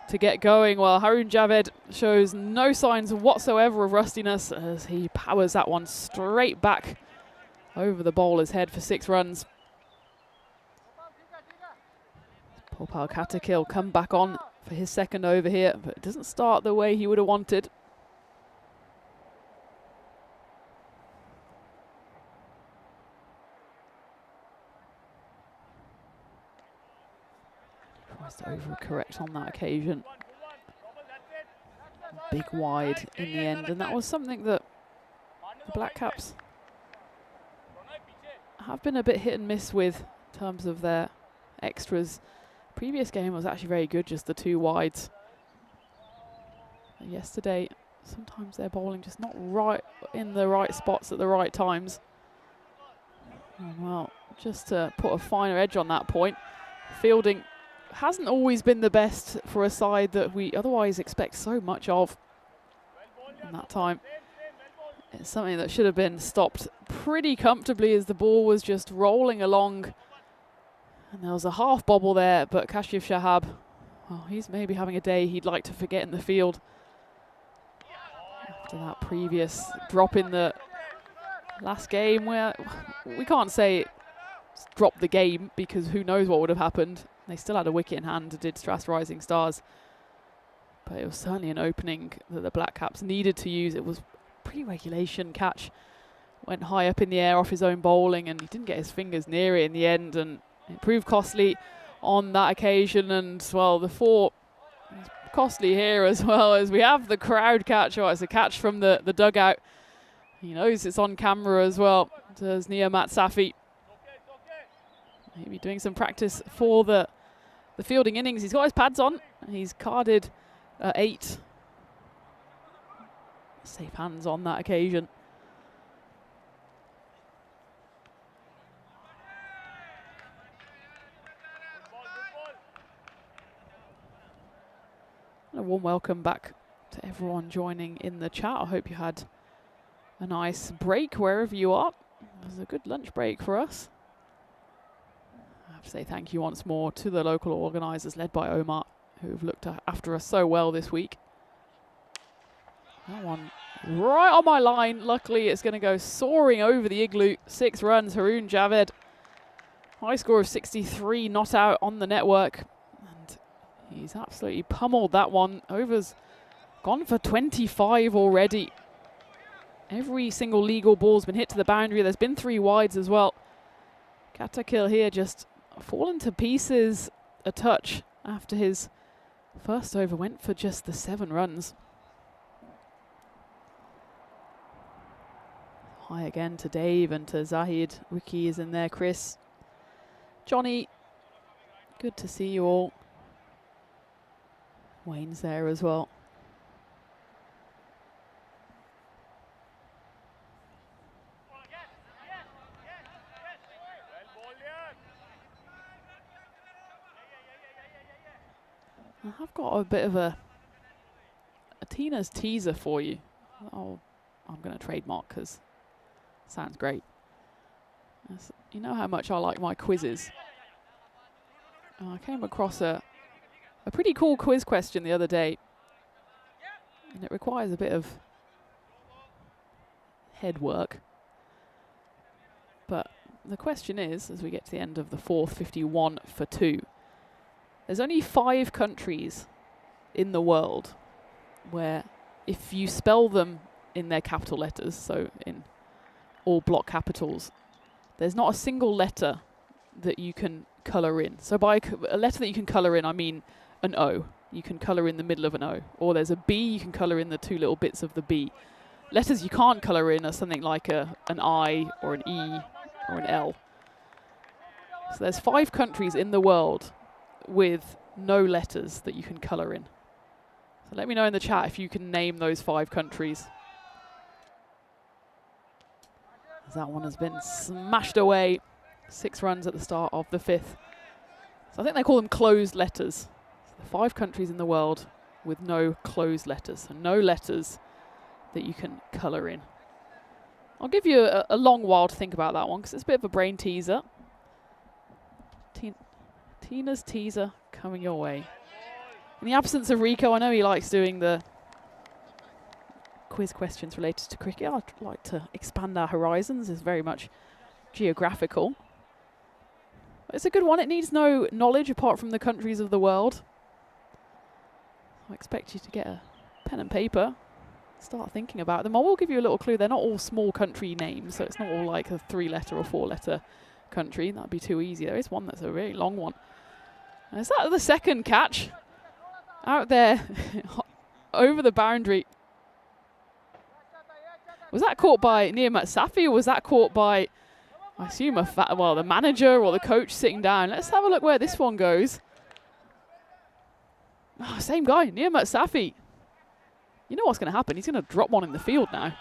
[SPEAKER 2] to get going, while Haroon Javed shows no signs whatsoever of rustiness as he powers that one straight back over the bowler's head for 6 runs. Popal Katakil come back on for his second over here, but it doesn't start the way he would have wanted. Tries to overcorrect on that occasion. Big wide in the end, and that was something that the Black Caps have been a bit hit and miss with in terms of their extras. Previous game was actually very good, just the 2 wides. And yesterday, sometimes they're bowling just not right in the right spots at the right times. And well, just to put a finer edge on that point, fielding hasn't always been the best for a side that we otherwise expect so much of. In that time, it's something that should have been stopped pretty comfortably as the ball was just rolling along. And there was a half bobble there, but Kashif Shahab, well, he's maybe having a day he'd like to forget in the field. After that previous drop in the last game, where we can't say drop the game because who knows what would have happened. They still had a wicket in hand, did Strath's Rising Stars. But it was certainly an opening that the Black Caps needed to use. It was pre-regulation catch. Went high up in the air off his own bowling, and he didn't get his fingers near it in the end, and it proved costly on that occasion. And well, the 4 is costly here as well, as we have the crowd catch. Oh, it's a catch from the dugout. He knows it's on camera as well. Does Niamat Safi. Maybe doing some practice for the fielding innings. He's got his pads on. He's carded 8. Safe hands on that occasion. A warm welcome back to everyone joining in the chat. I hope you had a nice break wherever you are. It was a good lunch break for us. I have to say thank you once more to the local organisers led by Omar, who've looked after us so well this week. That one right on my line. Luckily, it's going to go soaring over the igloo. 6 runs, Haroon Javed. High score of 63, not out on the network. And he's absolutely pummeled that one. Over's gone for 25 already. Every single legal ball's been hit to the boundary. There's been 3 wides as well. Katakil here just fallen to pieces a touch after his first over went for just the 7 runs. Hi again to Dave and to Zahid. Ricky is in there, Chris. Johnny, good to see you all. Wayne's there as well. I've got a bit of a Tina's teaser for you. I'm going to trademark because it sounds great. You know how much I like my quizzes. I came across a pretty cool quiz question the other day, and it requires a bit of head work. But the question is, as we get to the end of the 4th, 51 for 2, there's only 5 countries in the world where if you spell them in their capital letters, so in all block capitals, there's not a single letter that you can colour in. So by a letter that you can colour in, I mean an O. you can colour in the middle of an O. Or there's a B, you can colour in the two little bits of the B. Letters you can't colour in are something like an I or an E or an L. So there's 5 countries in the world with no letters that you can colour in. So let me know in the chat if you can name those 5 countries. As that one has been smashed away. 6 runs at the start of the 5th. So I think they call them closed letters. So 5 countries in the world with no closed letters. So no letters that you can colour in. I'll give you a long while to think about that one because it's a bit of a brain teaser. Tina's teaser coming your way. In the absence of Rico, I know he likes doing the quiz questions related to cricket. I'd like to expand our horizons. It's very much geographical. But it's a good one. It needs no knowledge apart from the countries of the world. I expect you to get a pen and paper, start thinking about them. I will give you a little clue. They're not all small country names, so it's not all like a 3-letter or 4-letter country. That'd be too easy. There is one that's a really long one. And is that the second catch? Out there over the boundary. Was that caught by Niamat Safi or was that caught by, I assume, the manager or the coach sitting down? Let's have a look where this one goes. Oh, same guy, Niamat Safi. You know what's going to happen. He's going to drop one in the field now.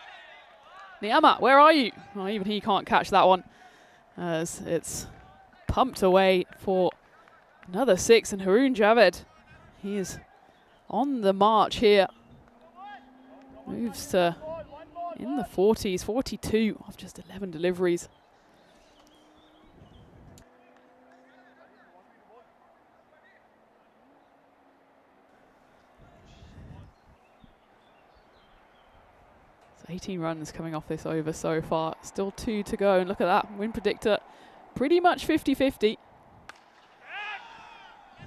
[SPEAKER 2] Niamat, where are you? Well, even he can't catch that one as it's pumped away for another 6. And Haroon Javed, he is on the march here. Moves to in the 40s, 42 of just 11 deliveries. So 18 runs coming off this over so far. Still 2 to go. And look at that. Win predictor pretty much 50-50.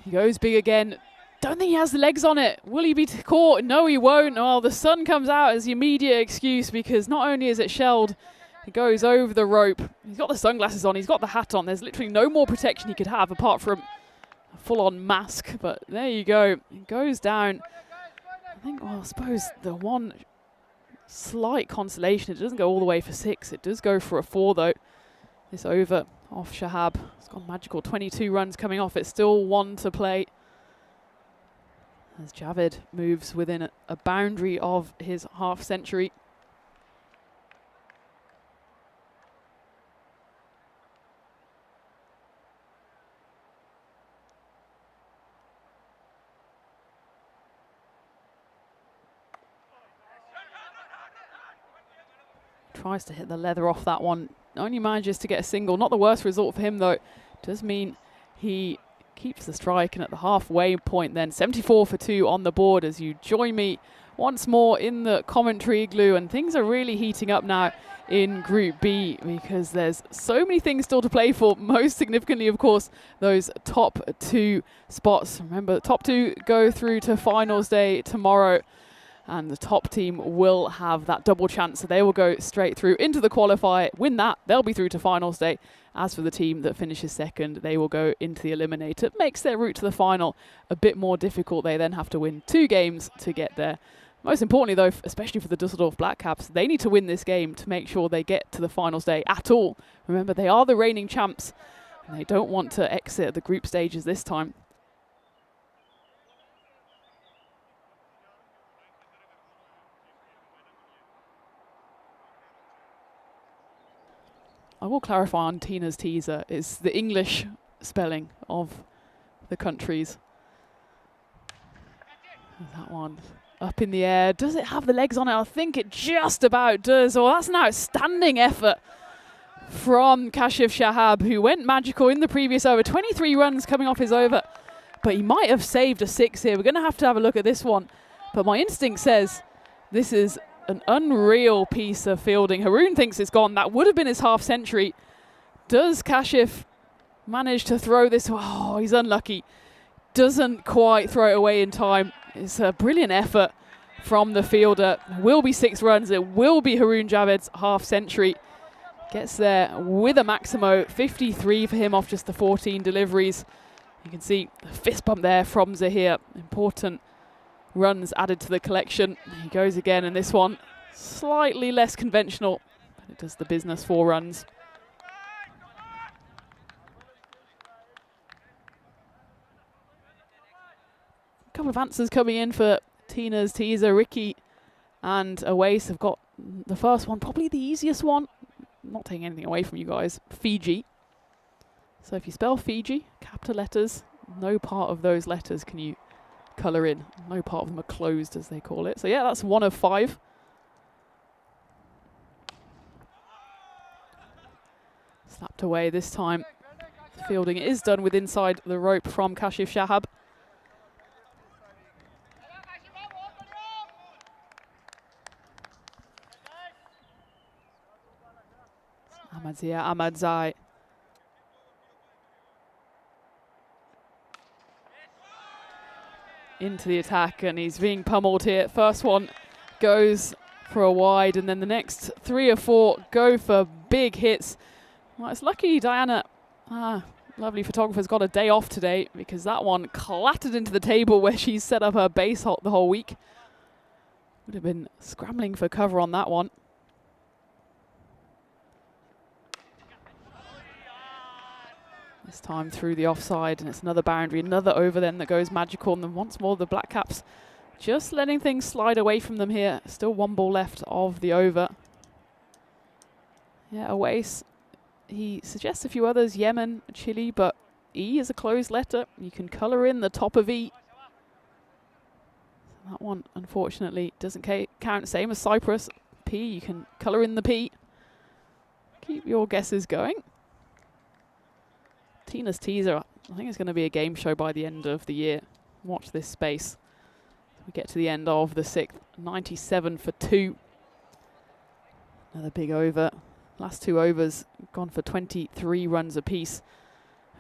[SPEAKER 2] He goes big again. Don't think he has the legs on it. Will he be caught? No, he won't. Oh, the sun comes out as the immediate excuse because not only is it shelled, it goes over the rope. He's got the sunglasses on. He's got the hat on. There's literally no more protection he could have apart from a full-on mask. But there you go. It goes down. I think, well, I suppose the one slight consolation, it doesn't go all the way for 6. It does go for a 4, though. This over off Shahab. It's gone magical. 22 runs coming off. It's still 1 to play. As Javed moves within a boundary of his half century. Tries to hit the leather off that one. Only manages to get a single. Not the worst result for him, though. Does mean he keeps the strike, and at the halfway point then 74 for 2 on the board as you join me once more in the commentary igloo. And things are really heating up now in Group B because there's so many things still to play for. Most significantly, of course, those top 2 spots. Remember, the top 2 go through to finals day tomorrow, and the top team will have that double chance, so they will go straight through into the qualifier. Win that, they'll be through to finals day. As for the team that finishes second, they will go into the eliminator. It makes their route to the final a bit more difficult. They then have to win 2 games to get there. Most importantly, though, especially for the Dusseldorf Black Caps, they need to win this game to make sure they get to the finals day at all. Remember, they are the reigning champs, and they don't want to exit the group stages this time. I will clarify on Tina's teaser, it's the English spelling of the countries. That one up in the air. Does it have the legs on it? I think it just about does. Oh, that's an outstanding effort from Kashif Shahab, who went magical in the previous over. 23 runs coming off his over, but he might have saved a 6 here. We're going to have a look at this one, but my instinct says this is an unreal piece of fielding. Haroon thinks it's gone. That would have been his half century. Does Kashif manage to throw this? Oh, he's unlucky. Doesn't quite throw it away in time. It's a brilliant effort from the fielder. It will be 6 runs. It will be Haroon Javed's half century. Gets there with a Maximo. 53 for him off just the 14 deliveries. You can see the fist bump there from Zahir. Important runs added to the collection. He goes again, and this one slightly less conventional, but it does the business, 4 runs. A couple of answers coming in for Tina's teaser. Ricky and Awais have got the first one, probably the easiest one. Not taking anything away from you guys. Fiji. So if you spell Fiji, capital letters, no part of those letters can you colour in. No part of them are closed, as they call it. So yeah, that's 1 of 5. Slapped away this time. Fielding is done with inside the rope from Kashif Shahab. Ahmadzia Ahmadzai. Into the attack, and he's being pummeled here. First one goes for a wide, and then the next 3 or 4 go for big hits. Well, it's lucky Diana, lovely photographer's got a day off today, because that one clattered into the table where she's set up her base the whole week. Would have been scrambling for cover on that one. This time through the offside, and it's another boundary, another over then that goes magical, and then once more the Black Caps just letting things slide away from them here. Still 1 ball left of the over. Yeah, Awais, he suggests a few others, Yemen, Chile, but E is a closed letter. You can colour in the top of E. So that one, unfortunately, doesn't count. Same as Cyprus. P, you can colour in the P. Keep your guesses going. Tina's teaser, I think it's going to be a game show by the end of the year. Watch this space. We get to the end of the 6th, 97 for 2. Another big over. Last 2 overs gone for 23 runs apiece.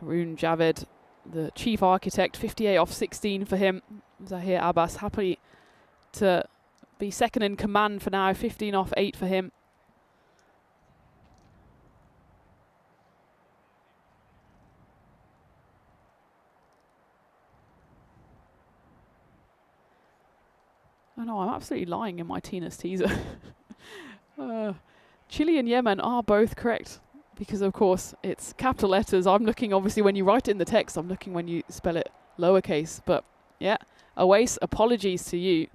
[SPEAKER 2] Haroon Javed, the chief architect, 58 off 16 for him. Zahir Abbas happy to be second in command for now, 15 off 8 for him. Oh no, I'm absolutely lying in my Tina's teaser. Chile and Yemen are both correct, because of course it's capital letters. I'm looking, obviously, when you write it in the text, I'm looking when you spell it lowercase. But yeah, Awais, apologies to you.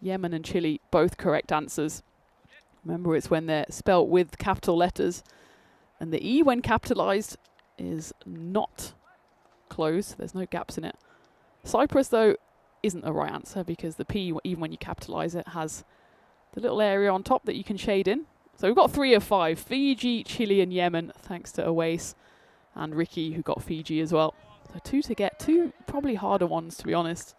[SPEAKER 2] Yemen and Chile, both correct answers. Remember, it's when they're spelt with capital letters. And the E, when capitalized, is not closed. There's no gaps in it. Cyprus, though, isn't the right answer, because the P, even when you capitalize it, has the little area on top that you can shade in. So we've got 3 of 5. Fiji, Chile and Yemen, thanks to Awais and Ricky, who got Fiji as well. So 2 to get. 2 probably harder ones, to be honest.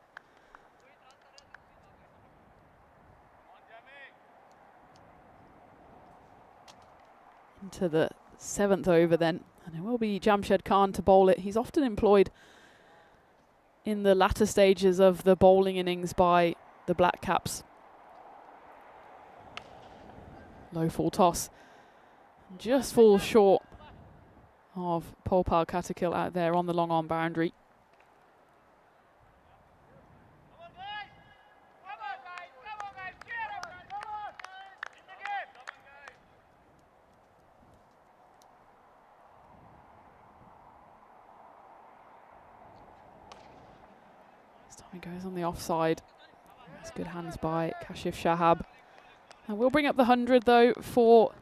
[SPEAKER 2] Into the 7th over then, and it will be Jamshed Khan to bowl it. He's often employed in the latter stages of the bowling innings by the Black Caps. Low full toss. Just falls short of Popal Katakil out there on the long on boundary. He goes on the offside. That's good hands by Kashif Shahab. And we'll bring up the 100 though for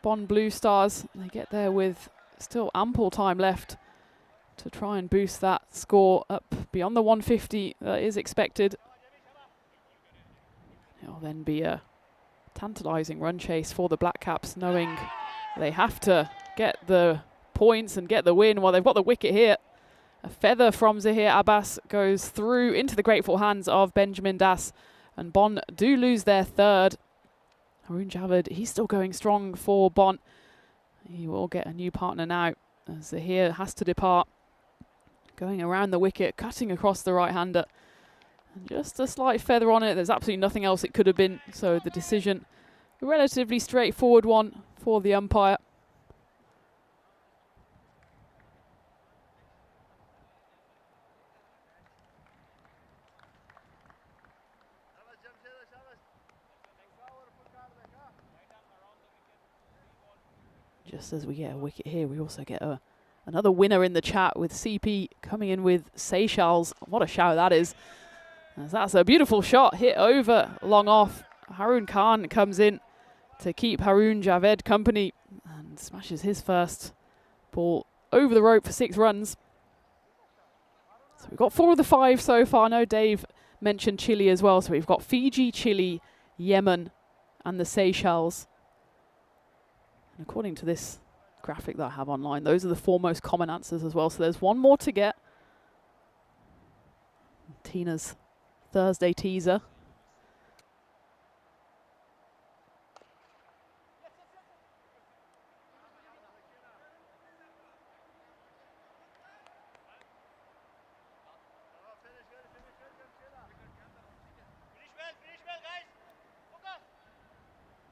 [SPEAKER 2] Bonn Blue Stars. They get there with still ample time left to try and boost that score up beyond the 150 that is expected. It'll then be a tantalising run chase for the Black Caps, knowing they have to get the points and get the win while they've got the wicket here. A feather from Zahir Abbas goes through into the grateful hands of Benjamin Das, and Bonn do lose their 3rd. Haroon Javed, he's still going strong for Bonn. He will get a new partner now, as Zahir has to depart. Going around the wicket, cutting across the right-hander. And just a slight feather on it. There's absolutely nothing else it could have been, so the decision, a relatively straightforward one for the umpire. just as we get a wicket here, we also get another winner in the chat with CP coming in with Seychelles. What a shout that is. As that's a beautiful shot hit over long off. Haroon Khan comes in to keep Haroon Javed company and smashes his first ball over the rope for 6 runs. So we've got 4 of the 5 so far. I know Dave mentioned Chile as well. So we've got Fiji, Chile, Yemen and the Seychelles. And according to this graphic that I have online, those are the 4 most common answers as well. So there's 1 more to get. Tina's Thursday teaser.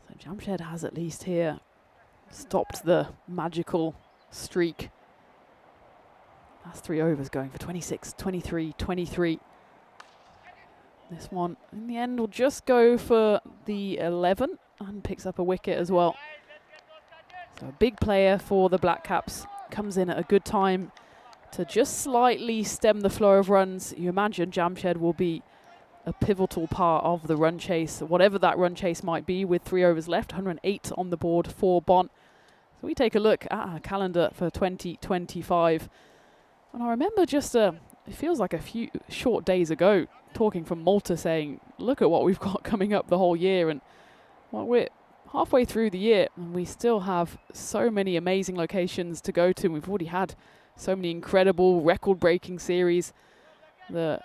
[SPEAKER 2] So Jamshed has at least here stopped the magical streak. Last 3 overs going for 26, 23, 23. This one, in the end, will just go for the 11 and picks up a wicket as well. So a big player for the Black Caps. Comes in at a good time to just slightly stem the flow of runs. You imagine Jamshed will be a pivotal part of the run chase, whatever that run chase might be, with 3 overs left. 108 on the board for Bont. So we take a look at our calendar for 2025. And I remember just, it feels like a few short days ago, talking from Malta saying, look at what we've got coming up the whole year. And well, we're halfway through the year and we still have so many amazing locations to go to. We've already had so many incredible record-breaking series. The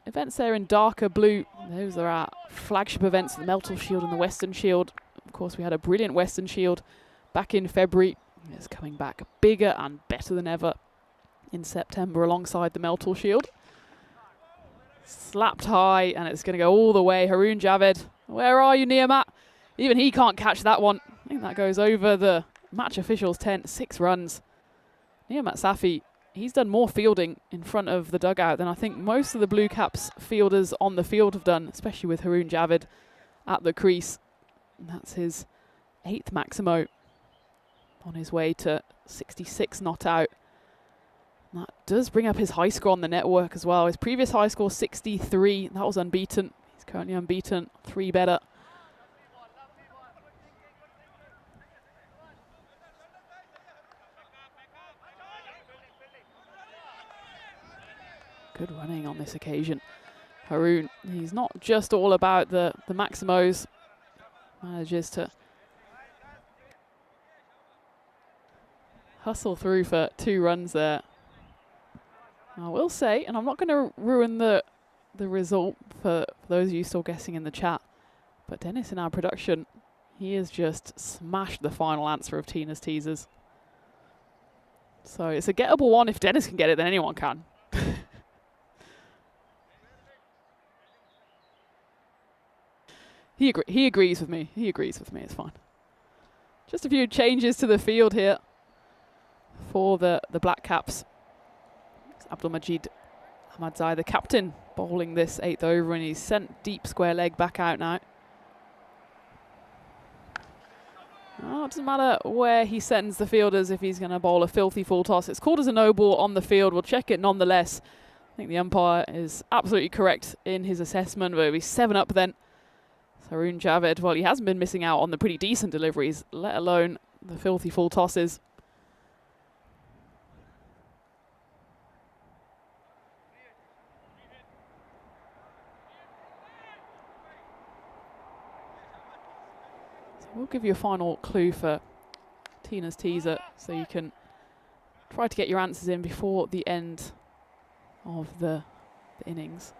[SPEAKER 2] events there in darker blue, those are our flagship events, the Meltle Shield and the Western Shield. Of course, we had a brilliant Western Shield back in February. It's coming back bigger and better than ever in September alongside the Meltle Shield. Slapped high, and it's going to go all the way. Haroon Javed, where are you, Niyamat? Even he can't catch that one. I think that goes over the match official's tent. 6 runs. Niyamat Safi, he's done more fielding in front of the dugout than I think most of the Blue Caps fielders on the field have done, especially with Haroon Javed at the crease. And that's his 8th Maximo on his way to 66 not out. That does bring up his high score on the network as well. His previous high score, 63. That was unbeaten. He's currently unbeaten. 3 better. Good running on this occasion. Haroon, he's not just all about the Maximos. Manages to hustle through for 2 runs there. I will say, and I'm not going to ruin the result for those of you still guessing in the chat, but Dennis in our production, he has just smashed the final answer of Tina's teasers. So it's a gettable one. If Dennis can get it, then anyone can. He agrees with me. He agrees with me. It's fine. Just a few changes to the field here for the Black Caps. Abdul Majid Ahmadzai, the captain, bowling this 8th over, and he's sent deep square leg back out now. Oh, it doesn't matter where he sends the fielders if he's going to bowl a filthy full toss. It's called as a no ball on the field. We'll check it nonetheless. I think the umpire is absolutely correct in his assessment, but it'll be 7 up then. Haroon Javed, well, he hasn't been missing out on the pretty decent deliveries, let alone the filthy full tosses. We'll give you a final clue for Tina's teaser so you can try to get your answers in before the end of the innings.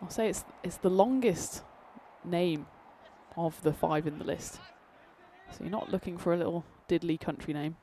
[SPEAKER 2] I'll say it's the longest name of the 5 in the list. So you're not looking for a little diddly country name.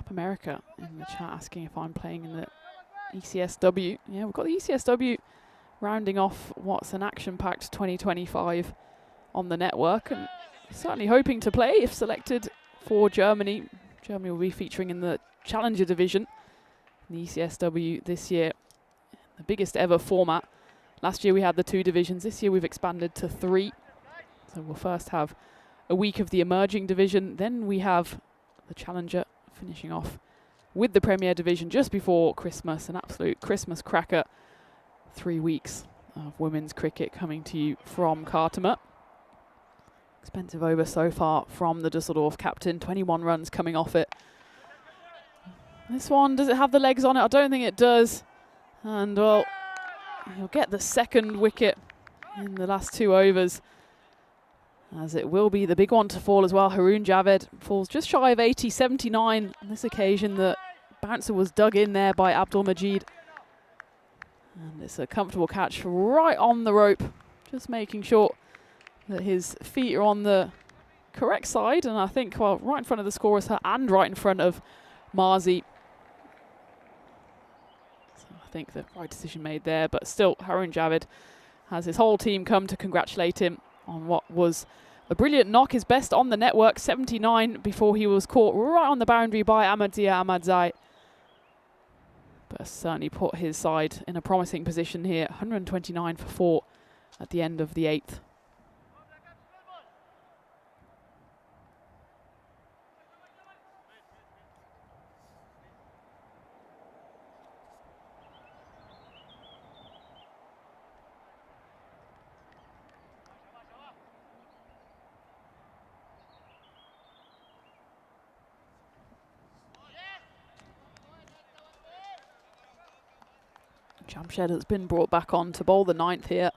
[SPEAKER 2] Cap America in the chat asking if I'm playing in the ECSW. Yeah, we've got the ECSW rounding off what's an action-packed 2025 on the network, and certainly hoping to play if selected for Germany. Germany will be featuring in the Challenger division in the ECSW this year, the biggest ever format. Last year we had the 2 divisions. This year we've expanded to 3. So we'll first have a week of the emerging division, then we have the Challenger finishing off with the Premier division just before Christmas. An absolute Christmas cracker. 3 weeks of women's cricket coming to you from Khartoum. Expensive over so far from the Dusseldorf captain. 21 runs coming off it. This one, does it have the legs on it? I don't think it does. And well, he'll get the second wicket in the last 2 overs, as it will be the big one to fall as well. Haroon Javed falls just shy of 80, 79 on this occasion. The bouncer was dug in there by Abdul Majid. And it's a comfortable catch right on the rope, just making sure that his feet are on the correct side. And I think, well, right in front of the scorers and right in front of Marzi. So I think the right decision made there, but still Haroon Javed has his whole team come to congratulate him on what was a brilliant knock, his best on the network, 79 before he was caught right on the boundary by Ahmadiyya Ahmadzai. But certainly put his side in a promising position here. 129 for 4 at the end of the 8th. Jamshed has been brought back on to bowl the 9th here.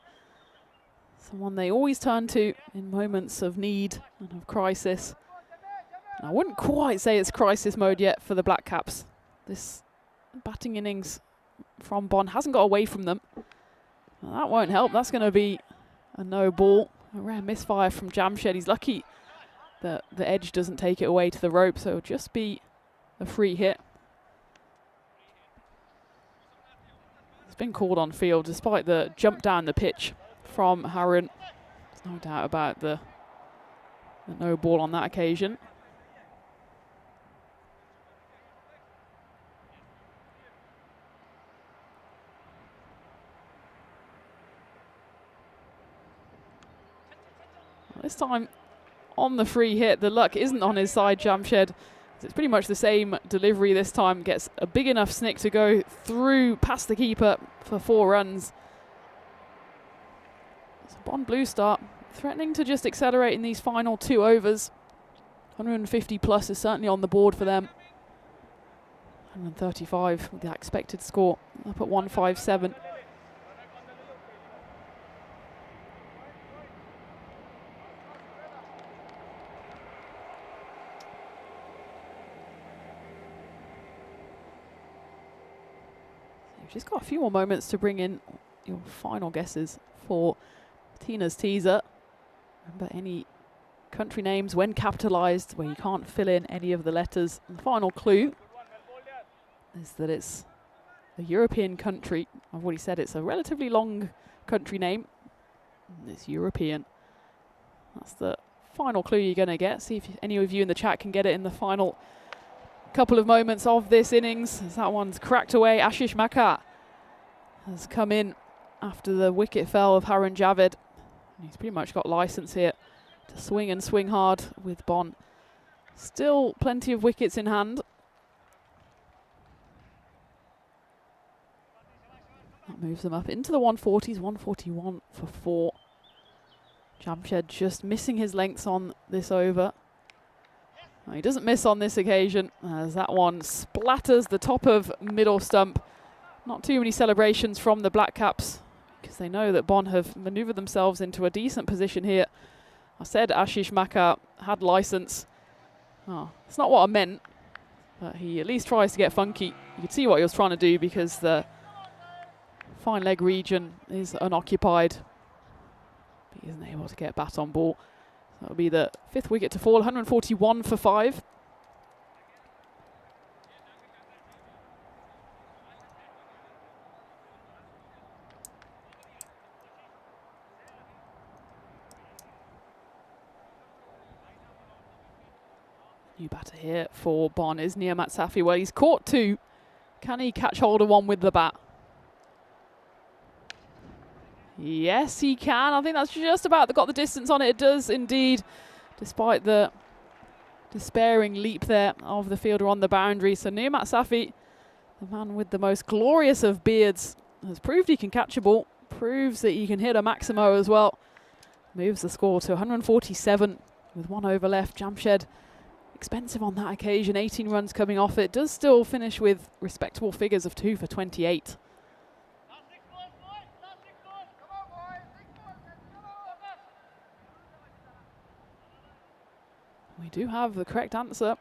[SPEAKER 2] Someone they always turn to in moments of need and of crisis. And I wouldn't quite say it's crisis mode yet for the Black Caps. This batting innings from Bond hasn't got away from them. Well, that won't help. That's going to be a no ball. A rare misfire from Jamshed. He's lucky that the edge doesn't take it away to the rope, so it'll just be a free hit. Been called on field despite the jump down the pitch from Haroon. There's no doubt about the no ball on that occasion. Well, this time on the free hit, the luck isn't on his side, Jamshed. It's pretty much the same delivery this time. Gets a big enough snick to go through past the keeper for 4 runs. So Bond Blue Star threatening to just accelerate in these final 2 overs. 150 plus is certainly on the board for them. 135 with the expected score up at 157. Just got a few more moments to bring in your final guesses for Tina's teaser. Remember, any country names, when capitalized, where you can't fill in any of the letters. And the final clue is that it's a European country. I've already said it's a relatively long country name. It's European. That's the final clue you're going to get. See if any of you in the chat can get it in the final couple of moments of this innings, as that one's cracked away. Ashish Makar has come in after the wicket fell of Haroon Javed. And he's pretty much got license here to swing and swing hard with Bon. Still plenty of wickets in hand. That moves them up into the 140s, 141 for 4. Jamshed just missing his lengths on this over. No, he doesn't miss on this occasion, as that one splatters the top of middle stump. Not too many celebrations from the Black Caps, because they know that Bon have manoeuvred themselves into a decent position here. I said Ashish Makar had license. Oh, it's not what I meant, but he at least tries to get funky. You can see what he was trying to do, because the fine leg region is unoccupied. But he isn't able to get bat on ball. That'll be the 5th wicket to fall, 141 for 5. New batter here for Bonn is Niamat Safi. Well, he's caught 2. Can he catch hold of 1 with the bat? Yes, he can. I think that's just about got the distance on it. It does indeed, despite the despairing leap there of the fielder on the boundary. So Niamat Safi, the man with the most glorious of beards, has proved he can catch a ball, proves that he can hit a Maximo as well. Moves the score to 147 with 1 over left. Jamshed expensive on that occasion, 18 runs coming off it. Does still finish with respectable figures of 2 for 28. We do have the correct answer.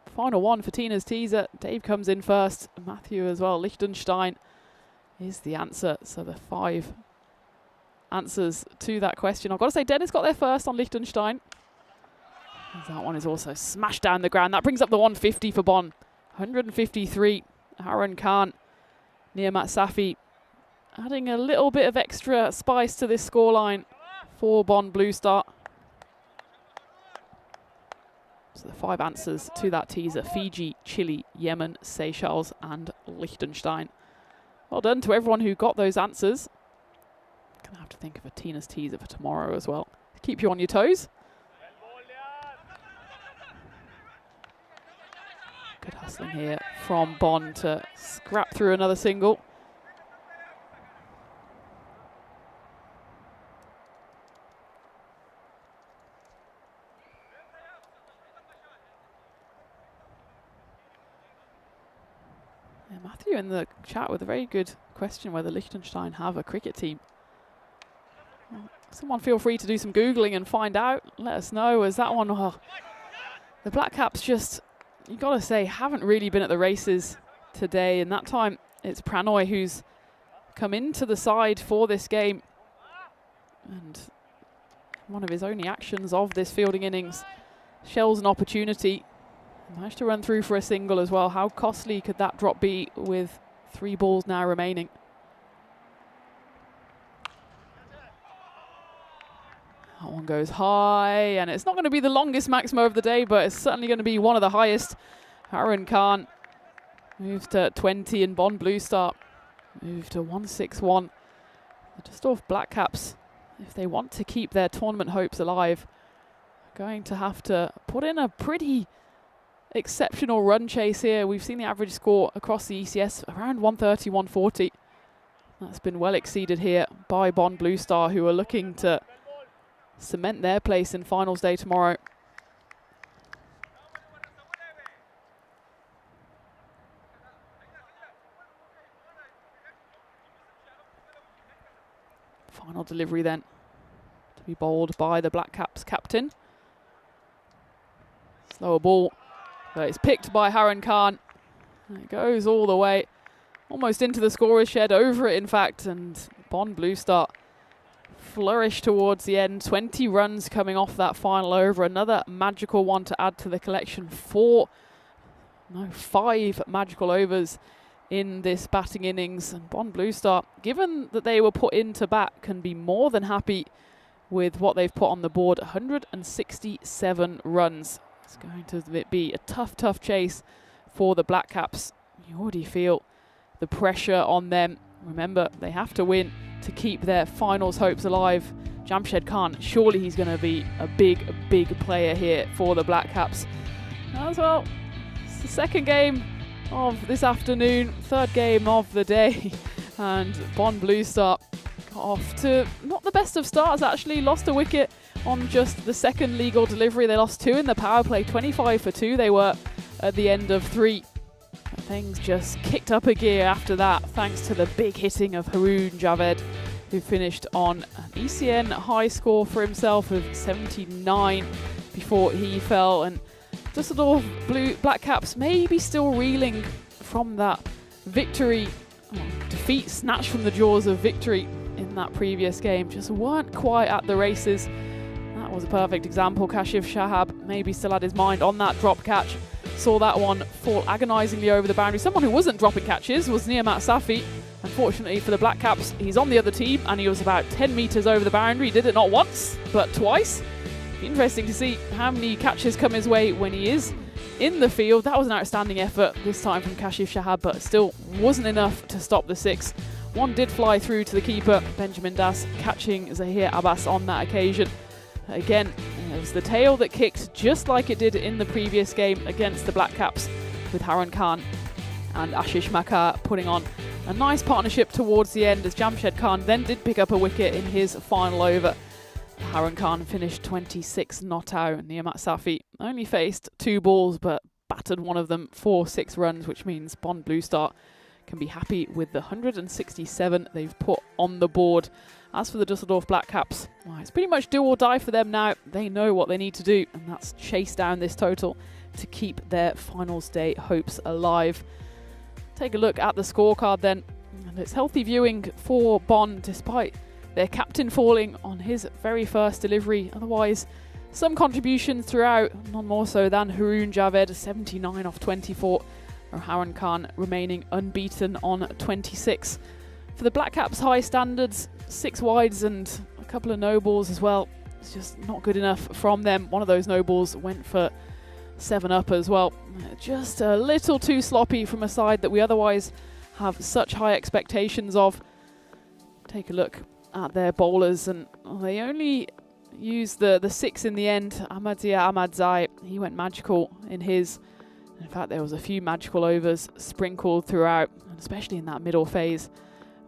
[SPEAKER 2] Final one for Tina's teaser. Dave comes in first. Matthew as well. Liechtenstein is the answer. So the 5 answers to that question. I've got to say Dennis got there first on Liechtenstein. That one is also smashed down the ground. That brings up the 150 for Bonn. 153. Harun Khan, Niamat Safi, adding a little bit of extra spice to this scoreline for Bonn Blue Star. So the 5 answers to that teaser: Fiji, Chile, Yemen, Seychelles and Liechtenstein. Well done to everyone who got those answers. Gonna have to think of a Tina's teaser for tomorrow as well, to keep you on your toes. Good hustling here from Bonn to scrap through another single. Yeah, Matthew in the chat with a very good question whether Liechtenstein have a cricket team. Well, someone feel free to do some Googling and find out. Let us know, as that one, well, the Black Caps just, you got to say, haven't really been at the races today. And that time it's Pranoy who's come into the side for this game. And one of his only actions of this fielding innings shells an opportunity. Managed to run through for a single as well. How costly could that drop be with 3 balls now remaining? That one goes high, and it's not going to be the longest Maximo of the day, but it's certainly going to be one of the highest. Harun Khan moves to 20, and Bonn Blue Star move to 161. They're just off Black Caps. If they want to keep their tournament hopes alive, they're going to have to put in a pretty exceptional run chase here. We've seen the average score across the ECS around 130, 140. That's been well exceeded here by Bonn Blue Star, who are looking to cement their place in finals day tomorrow. Final delivery then to be bowled by the Black Caps captain. Slower ball, but it's picked by Harun Khan. And it goes all the way, almost into the scorer's shed, over it in fact, and Bonn Blue Star flourish towards the end. 20 runs coming off that final over. Another magical one to add to the collection. 5 magical overs in this batting innings. And Bonn Blue Star, given that they were put into bat, can be more than happy with what they've put on the board. 167 runs. It's going to be a tough chase for the Black Caps. You already feel the pressure on them. Remember, they have to win to keep their finals hopes alive. Jamshed Khan, surely he's going to be a big player here for the Black Caps. As well, it's the second game of this afternoon, third game of the day, and Bonn Blue Star got off to not the best of starts actually. Lost a wicket on just the second legal delivery. They lost 2 in the power play, 25 for 2 they were at the end of 3. Things just kicked up a gear after that, thanks to the big hitting of Haroon Javed, who finished on an ECN high score for himself of 79 before he fell. And Dusseldorf Black Caps maybe still reeling from that victory, defeat snatched from the jaws of victory in that previous game. Just weren't quite at the races. That was a perfect example. Kashif Shahab maybe still had his mind on that drop catch. Saw that one fall agonisingly over the boundary. Someone who wasn't dropping catches was Niamat Safi. Unfortunately for the Black Caps, he's on the other team and he was about 10 metres over the boundary. He did it not once, but twice. Be interesting to see how many catches come his way when he is in the field. That was an outstanding effort this time from Kashif Shahab, but still wasn't enough to stop the 6. One did fly through to the keeper, Benjamin Das, catching Zahir Abbas on that occasion. Again, it was the tail that kicked just like it did in the previous game against the Black Caps, with Harun Khan and Ashish Makar putting on a nice partnership towards the end, as Jamshed Khan then did pick up a wicket in his final over. Harun Khan finished 26 not out, and Niamat Safi only faced 2 balls but battered one of them for 6 runs, which means Bond Blue Star can be happy with the 167 they've put on the board. As for the Dusseldorf Black Caps, well, it's pretty much do or die for them now. They know what they need to do, and that's chase down this total to keep their finals day hopes alive. Take a look at the scorecard then, and it's healthy viewing for Bonn despite their captain falling on his very first delivery. Otherwise, some contributions throughout, none more so than Haroon Javed, 79 off 24, or Harun Khan remaining unbeaten on 26. For the Black Caps, high standards, 6 wides and a couple of no balls as well. It's just not good enough from them. One of those no balls went for 7 up as well. Just a little too sloppy from a side that we otherwise have such high expectations of. Take a look at their bowlers, and they only used the 6 in the end. Ahmadiyya Ahmadzai, he went magical in his. In fact, there was a few magical overs sprinkled throughout, and especially in that middle phase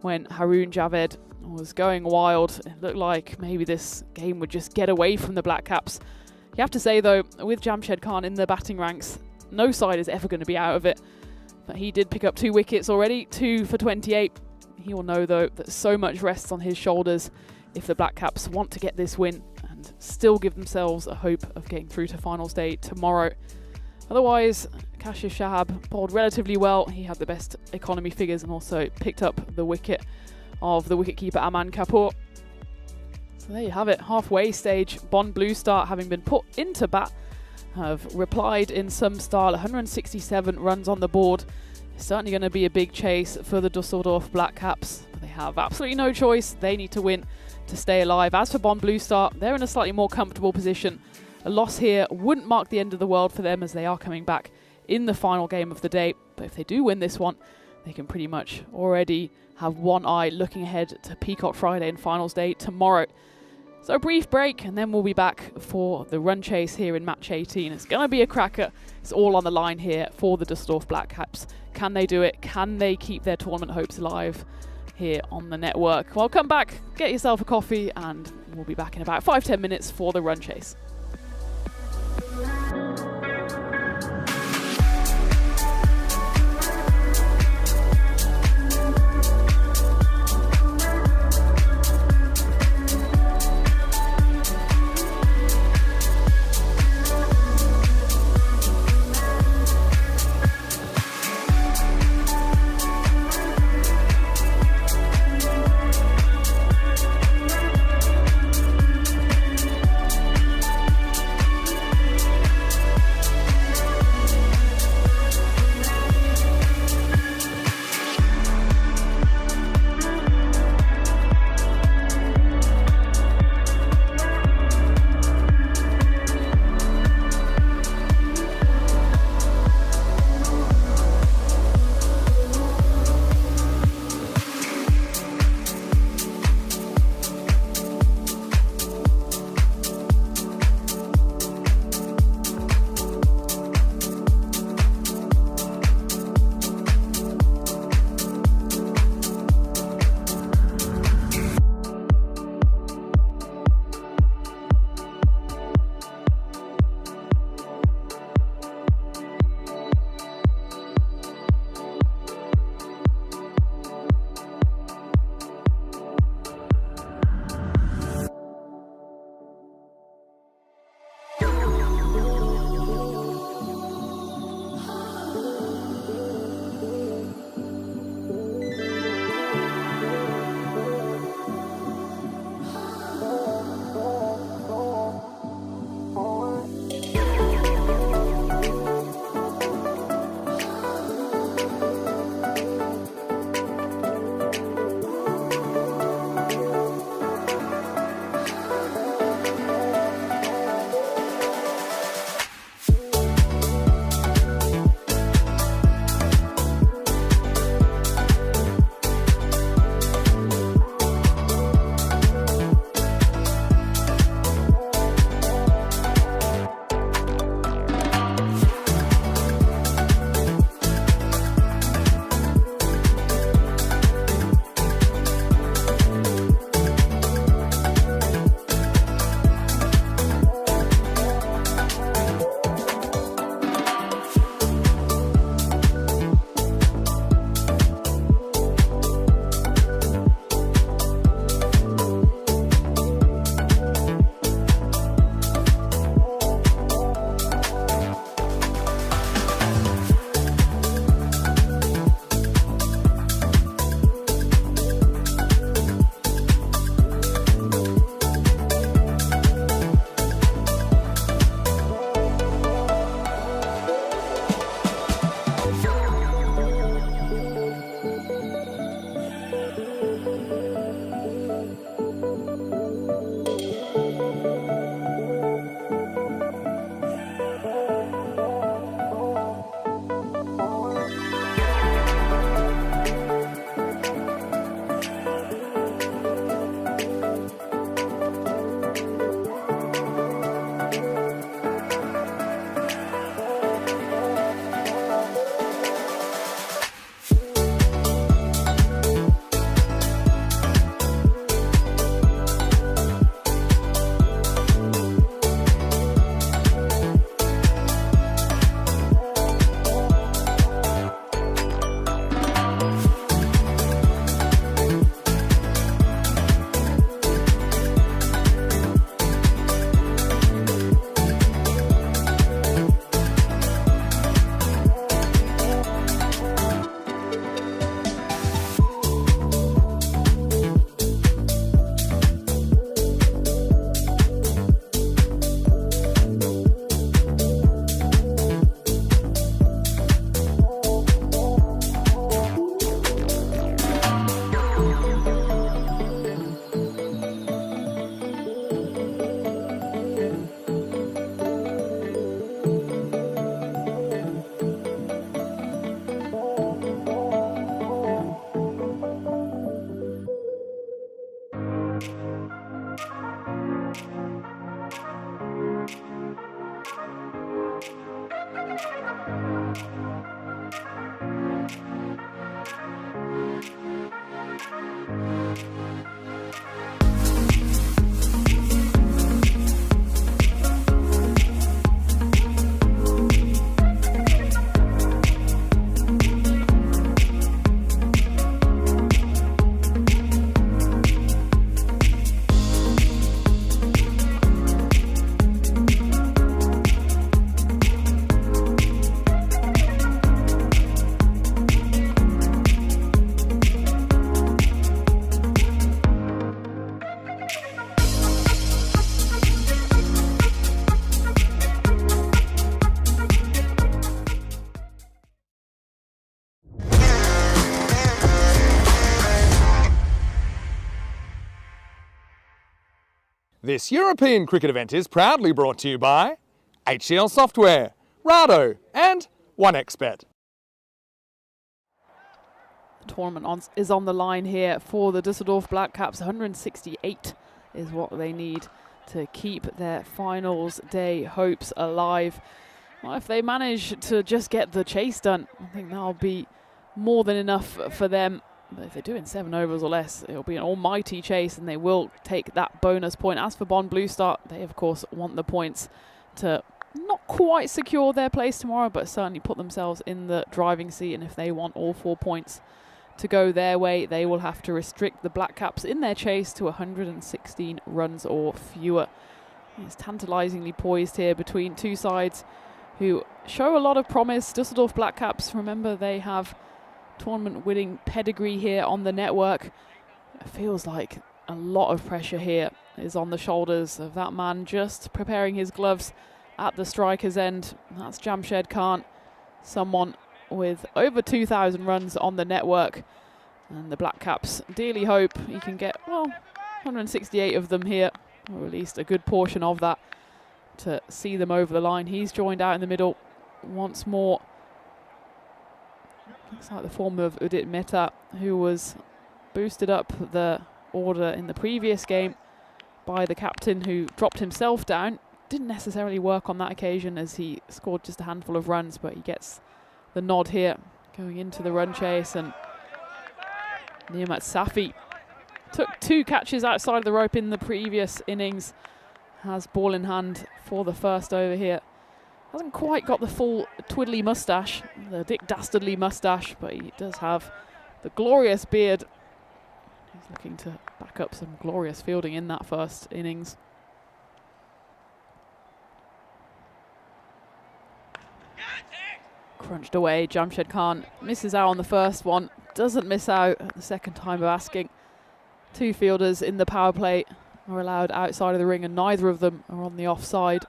[SPEAKER 2] when Haroon Javed was going wild. It looked like maybe this game would just get away from the Black Caps. You have to say though, with Jamshed Khan in the batting ranks, no side is ever going to be out of it. But he did pick up 2 wickets already, 2 for 28. He will know though that so much rests on his shoulders if the Black Caps want to get this win and still give themselves a hope of getting through to finals day tomorrow. Otherwise, Kashif Shahab bowled relatively well. He had the best economy figures and also picked up the wicket of the wicketkeeper Aman Kapoor. So there you have it, halfway stage. Bond Blue Star, having been put into bat, have replied in some style. 167 runs on the board. It's certainly going to be a big chase for the Dusseldorf Black Caps. They have absolutely no choice. They need to win to stay alive. As for Bond Blue Star, they're in a slightly more comfortable position. A loss here wouldn't mark the end of the world for them, as they are coming back in the final game of the day. But if they do win this one, they can pretty much already have one eye looking ahead to Peacock Friday and finals day tomorrow. So a brief break, and then we'll be back for the run chase here in match 18. It's going to be a cracker. It's all on the line here for the Dusseldorf Black Caps. Can they do it? Can they keep their tournament hopes alive here on the network? Well, come back, get yourself a coffee, and we'll be back in about 5-10 minutes for the run chase.
[SPEAKER 1] This European cricket event is proudly brought to you by HCL Software, Rado and 1xBet.
[SPEAKER 2] The tournament is on the line here for the Düsseldorf Black Caps. 168 is what they need to keep their finals day hopes alive. Well, if they manage to just get the chase done, I think that'll be more than enough for them. But if they're doing 7 overs or less, it'll be an almighty chase and they will take that bonus point. As for Bonn Blue Star, they of course want the points to not quite secure their place tomorrow, but certainly put themselves in the driving seat. And if they want all 4 points to go their way, they will have to restrict the Black Caps in their chase to 116 runs or fewer. It's tantalizingly poised here between two sides who show a lot of promise. Düsseldorf Black Caps, remember, they have tournament winning pedigree here on the network. It feels like a lot of pressure here is on the shoulders of that man just preparing his gloves at the striker's end. That's Jamshed Khan, someone with over 2,000 runs on the network. And the Black Caps dearly hope he can get, well, 168 of them here, or at least a good portion of that, to see them over the line. He's joined out in the middle once more. Looks like the form of Udit Mehta, who was boosted up the order in the previous game by the captain, who dropped himself down. Didn't necessarily work on that occasion as he scored just a handful of runs, but he gets the nod here going into the run chase. And Niamat Safi took 2 catches outside of the rope in the previous innings, has ball in hand for the first over here. Hasn't quite got the full twiddly moustache, the Dick Dastardly moustache, but he does have the glorious beard. He's looking to back up some glorious fielding in that first innings. Crunched away, Jamshed Khan misses out on the first one, doesn't miss out at the second time of asking. 2 fielders in the power play are allowed outside of the ring, and neither of them are on the offside.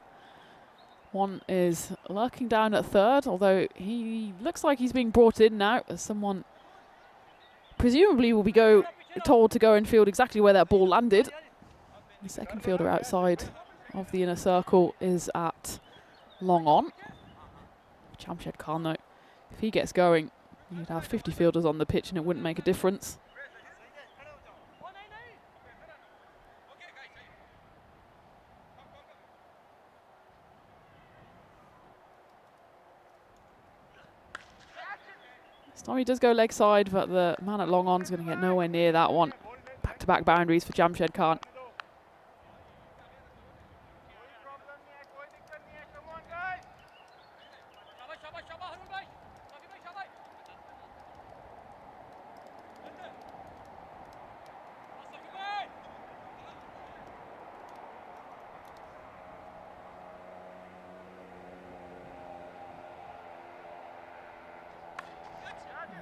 [SPEAKER 2] One is lurking down at third, although he looks like he's being brought in now as someone presumably will be told to go and field exactly where that ball landed. The second fielder outside of the inner circle is at long on. Jamshed Khan, though, if he gets going, you'd have 50 fielders on the pitch and it wouldn't make a difference. This time he does go leg side, but the man at long on is going to get nowhere near that one. Back-to-back boundaries for Jamshed Khan.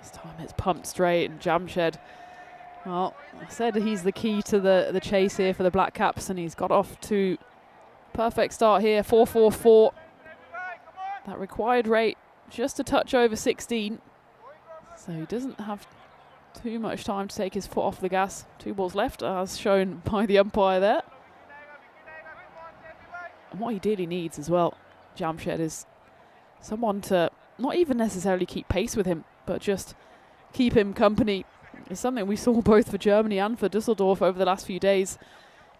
[SPEAKER 2] This time it's pumped straight, and Jamshed, well, I said he's the key to the chase here for the Black Caps, and he's got off to perfect start here, 4.44. That required rate just a touch over 16, so he doesn't have too much time to take his foot off the gas. 2 balls left, as shown by the umpire there. And what he dearly needs as well, Jamshed, is someone to not even necessarily keep pace with him, but just keep him company. It's something we saw both for Germany and for Düsseldorf over the last few days.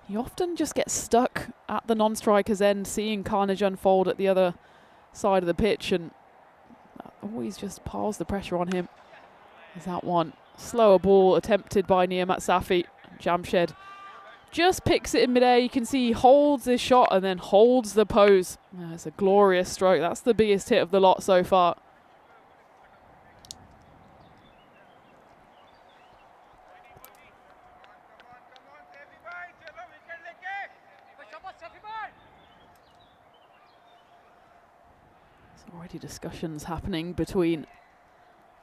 [SPEAKER 2] He often just gets stuck at the non-striker's end, seeing carnage unfold at the other side of the pitch, and that always just piles the pressure on him. Is that one slower ball attempted by Niamat Safi. Jamshed just picks it in midair. You can see he holds his shot and then holds the pose. It's a glorious stroke. That's the biggest hit of the lot so far. There's already discussions happening between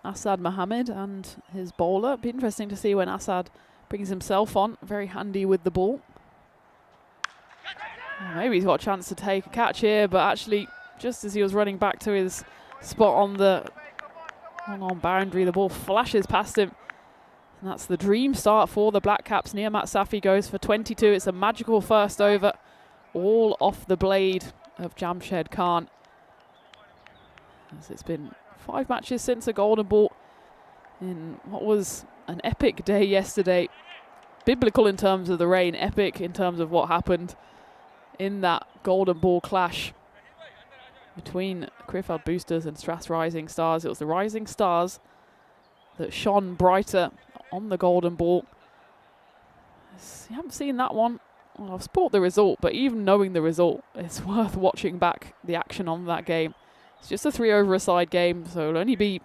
[SPEAKER 2] Assad Mohammed and his bowler. Be interesting to see when Assad brings himself on. Very handy with the ball. Maybe he's got a chance to take a catch here, but actually, just as he was running back to his spot on the long-on boundary, the ball flashes past him. And that's the dream start for the Black Caps. Niamat Safi goes for 22. It's a magical first over, all off the blade of Jamshed Khan. As it's been 5 matches since a golden ball in what was an epic day yesterday. Biblical in terms of the rain, epic in terms of what happened in that golden ball clash between Krefeld Boosters and Strath's Rising Stars. It was the Rising Stars that shone brighter on the golden ball. You haven't seen that one. Well, I've sport the result, but even knowing the result, it's worth watching back the action on that game. It's just a 3-over-a-side game, so it'll only be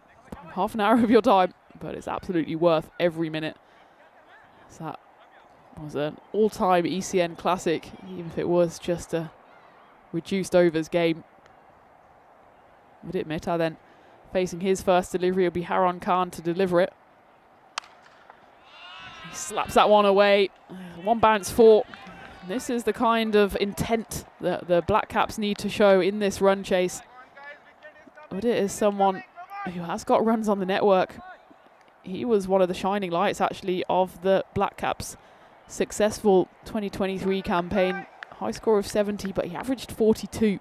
[SPEAKER 2] half an hour of your time, but it's absolutely worth every minute. So that was an all-time ECN classic, even if it was just a reduced overs game. Vidit Mehta then facing his first delivery. It'll be Haron Khan to deliver it. He slaps that one away. One bounce 4. This is the kind of intent that the Black Caps need to show in this run chase. Vidit is someone who has got runs on the network. He was one of the shining lights, actually, of the Black Caps' successful 2023 campaign. High score of 70, but he averaged 42.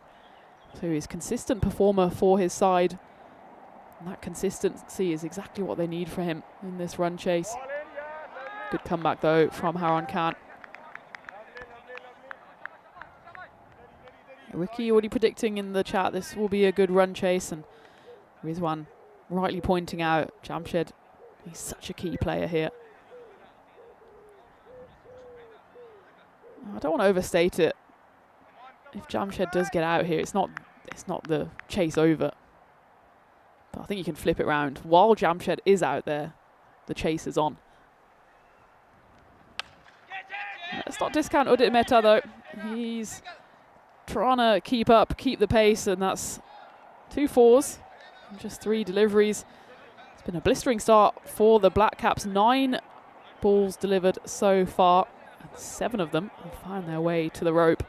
[SPEAKER 2] So he's a consistent performer for his side. And that consistency is exactly what they need for him in this run chase. Good comeback, though, from Haron Khan. Ricky already predicting in the chat this will be a good run chase, and Rizwan rightly pointing out Jamshed, he's such a key player here. I don't want to overstate it. If Jamshed does get out here, it's not the chase over. But I think you can flip it round. While Jamshed is out there, the chase is on. Let's not discount Udit Mehta, though. He's trying to keep the pace, and that's 2 fours, and just 3 deliveries. It's been a blistering start for the Black Caps. 9 balls delivered so far, and 7 of them have found their way to the rope.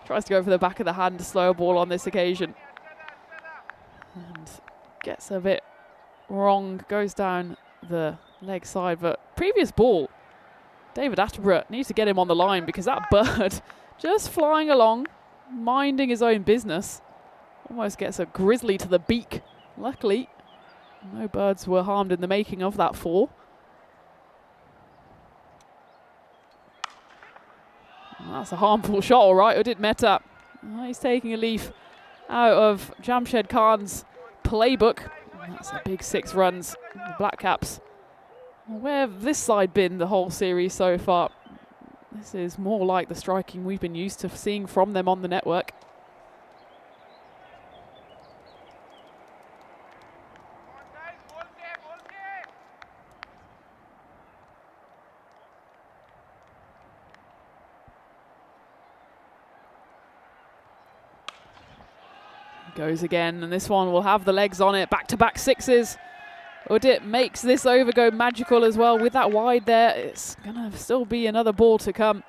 [SPEAKER 2] Tries to go for the back of the hand, slow ball on this occasion. And gets a bit wrong, goes down the leg side. But previous ball, David Attenborough needs to get him on the line, because that bird just flying along, minding his own business, almost gets a grizzly to the beak. Luckily, no birds were harmed in the making of that fall. That's a harmful shot, all right. Udit Mehta, he's taking a leaf out of Jamshed Khan's playbook. That's a big 6 runs. The Black Caps, where have this side been the whole series so far? This is more like the striking we've been used to seeing from them on the network. Goes again, and this one will have the legs on it. Back-to-back 6s. Udit makes this over go magical as well. With that wide there, it's going to still be another ball to come.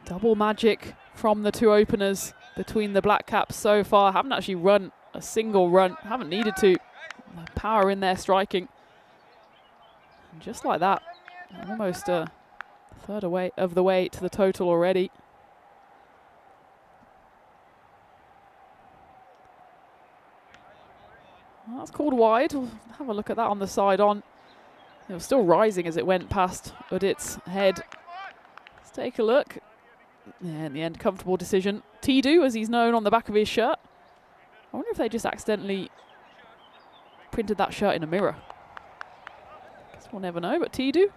[SPEAKER 2] Double magic from the 2 openers between the Black Caps so far. Haven't actually run a single run. Haven't needed to. The power in their striking. And just like that, almost a third of the way to the total already. Well, that's called wide. We'll have a look at that on the side on. It was still rising as it went past Udit's head. Let's take a look. Yeah, in the end, comfortable decision. T10, as he's known on the back of his shirt. I wonder if they just accidentally printed that shirt in a mirror. Guess we'll never know, but T10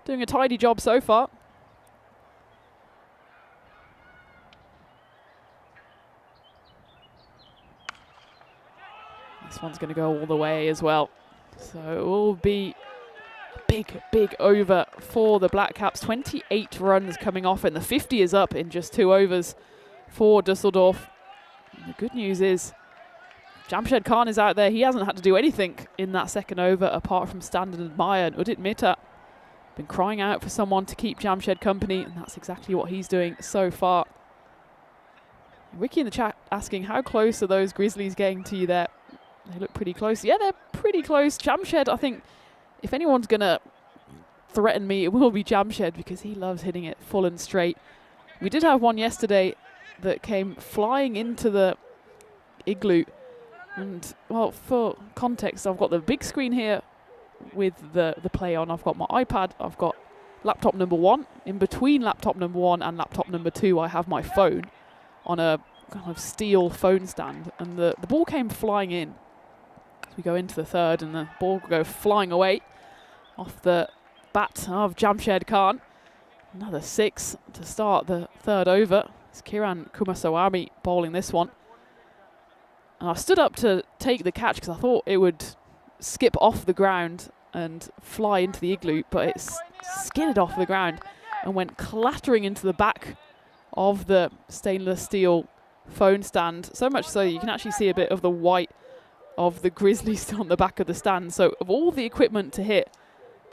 [SPEAKER 2] doing a tidy job so far. This one's going to go all the way as well. So it will be a big, big over for the Black Caps. 28 runs coming off, and the 50 is up in just 2 overs for Dusseldorf. And the good news is Jamshed Khan is out there. He hasn't had to do anything in that second over apart from stand and admire. And Udit Mehta been crying out for someone to keep Jamshed company, and that's exactly what he's doing so far. Ricky in the chat asking, how close are those Grizzlies getting to you there? They look pretty close. Yeah, they're pretty close. Jamshed, I think, if anyone's going to threaten me, it will be Jamshed, because he loves hitting it full and straight. We did have one yesterday that came flying into the igloo. And, well, for context, I've got the big screen here with the play on. I've got my iPad. I've got laptop number 1. In between laptop number 1 and laptop number 2, I have my phone on a kind of steel phone stand. And the ball came flying in. We go into the third, and the ball will go flying away off the bat of Jamshed Khan. Another 6 to start the third over. It's Kiran Kumasawamy bowling this one. And I stood up to take the catch because I thought it would skip off the ground and fly into the igloo, but it skidded off the ground and went clattering into the back of the stainless steel phone stand. So much so you can actually see a bit of the white of the Grizzlies still on the back of the stand. So of all the equipment to hit,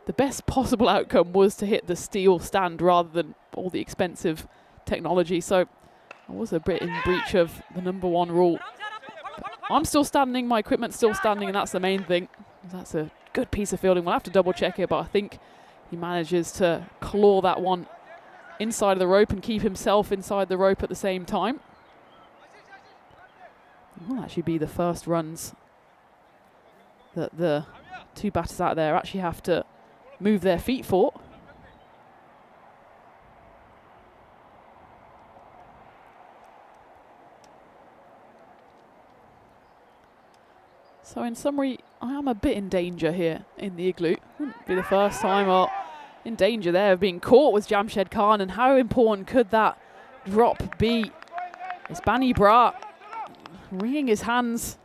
[SPEAKER 2] the best possible outcome was to hit the steel stand rather than all the expensive technology. So I was a bit in breach of the number 1 rule. But I'm still standing, my equipment's still standing, and that's the main thing. That's a good piece of fielding. We'll have to double check it, but I think he manages to claw that one inside of the rope and keep himself inside the rope at the same time. It will actually be the first runs that the 2 batters out there actually have to move their feet for. So in summary, I am a bit in danger here in the igloo. Wouldn't be the first time I'm in danger there of being caught with Jamshed Khan, and how important could that drop be? It's Bani Bra wringing his hands.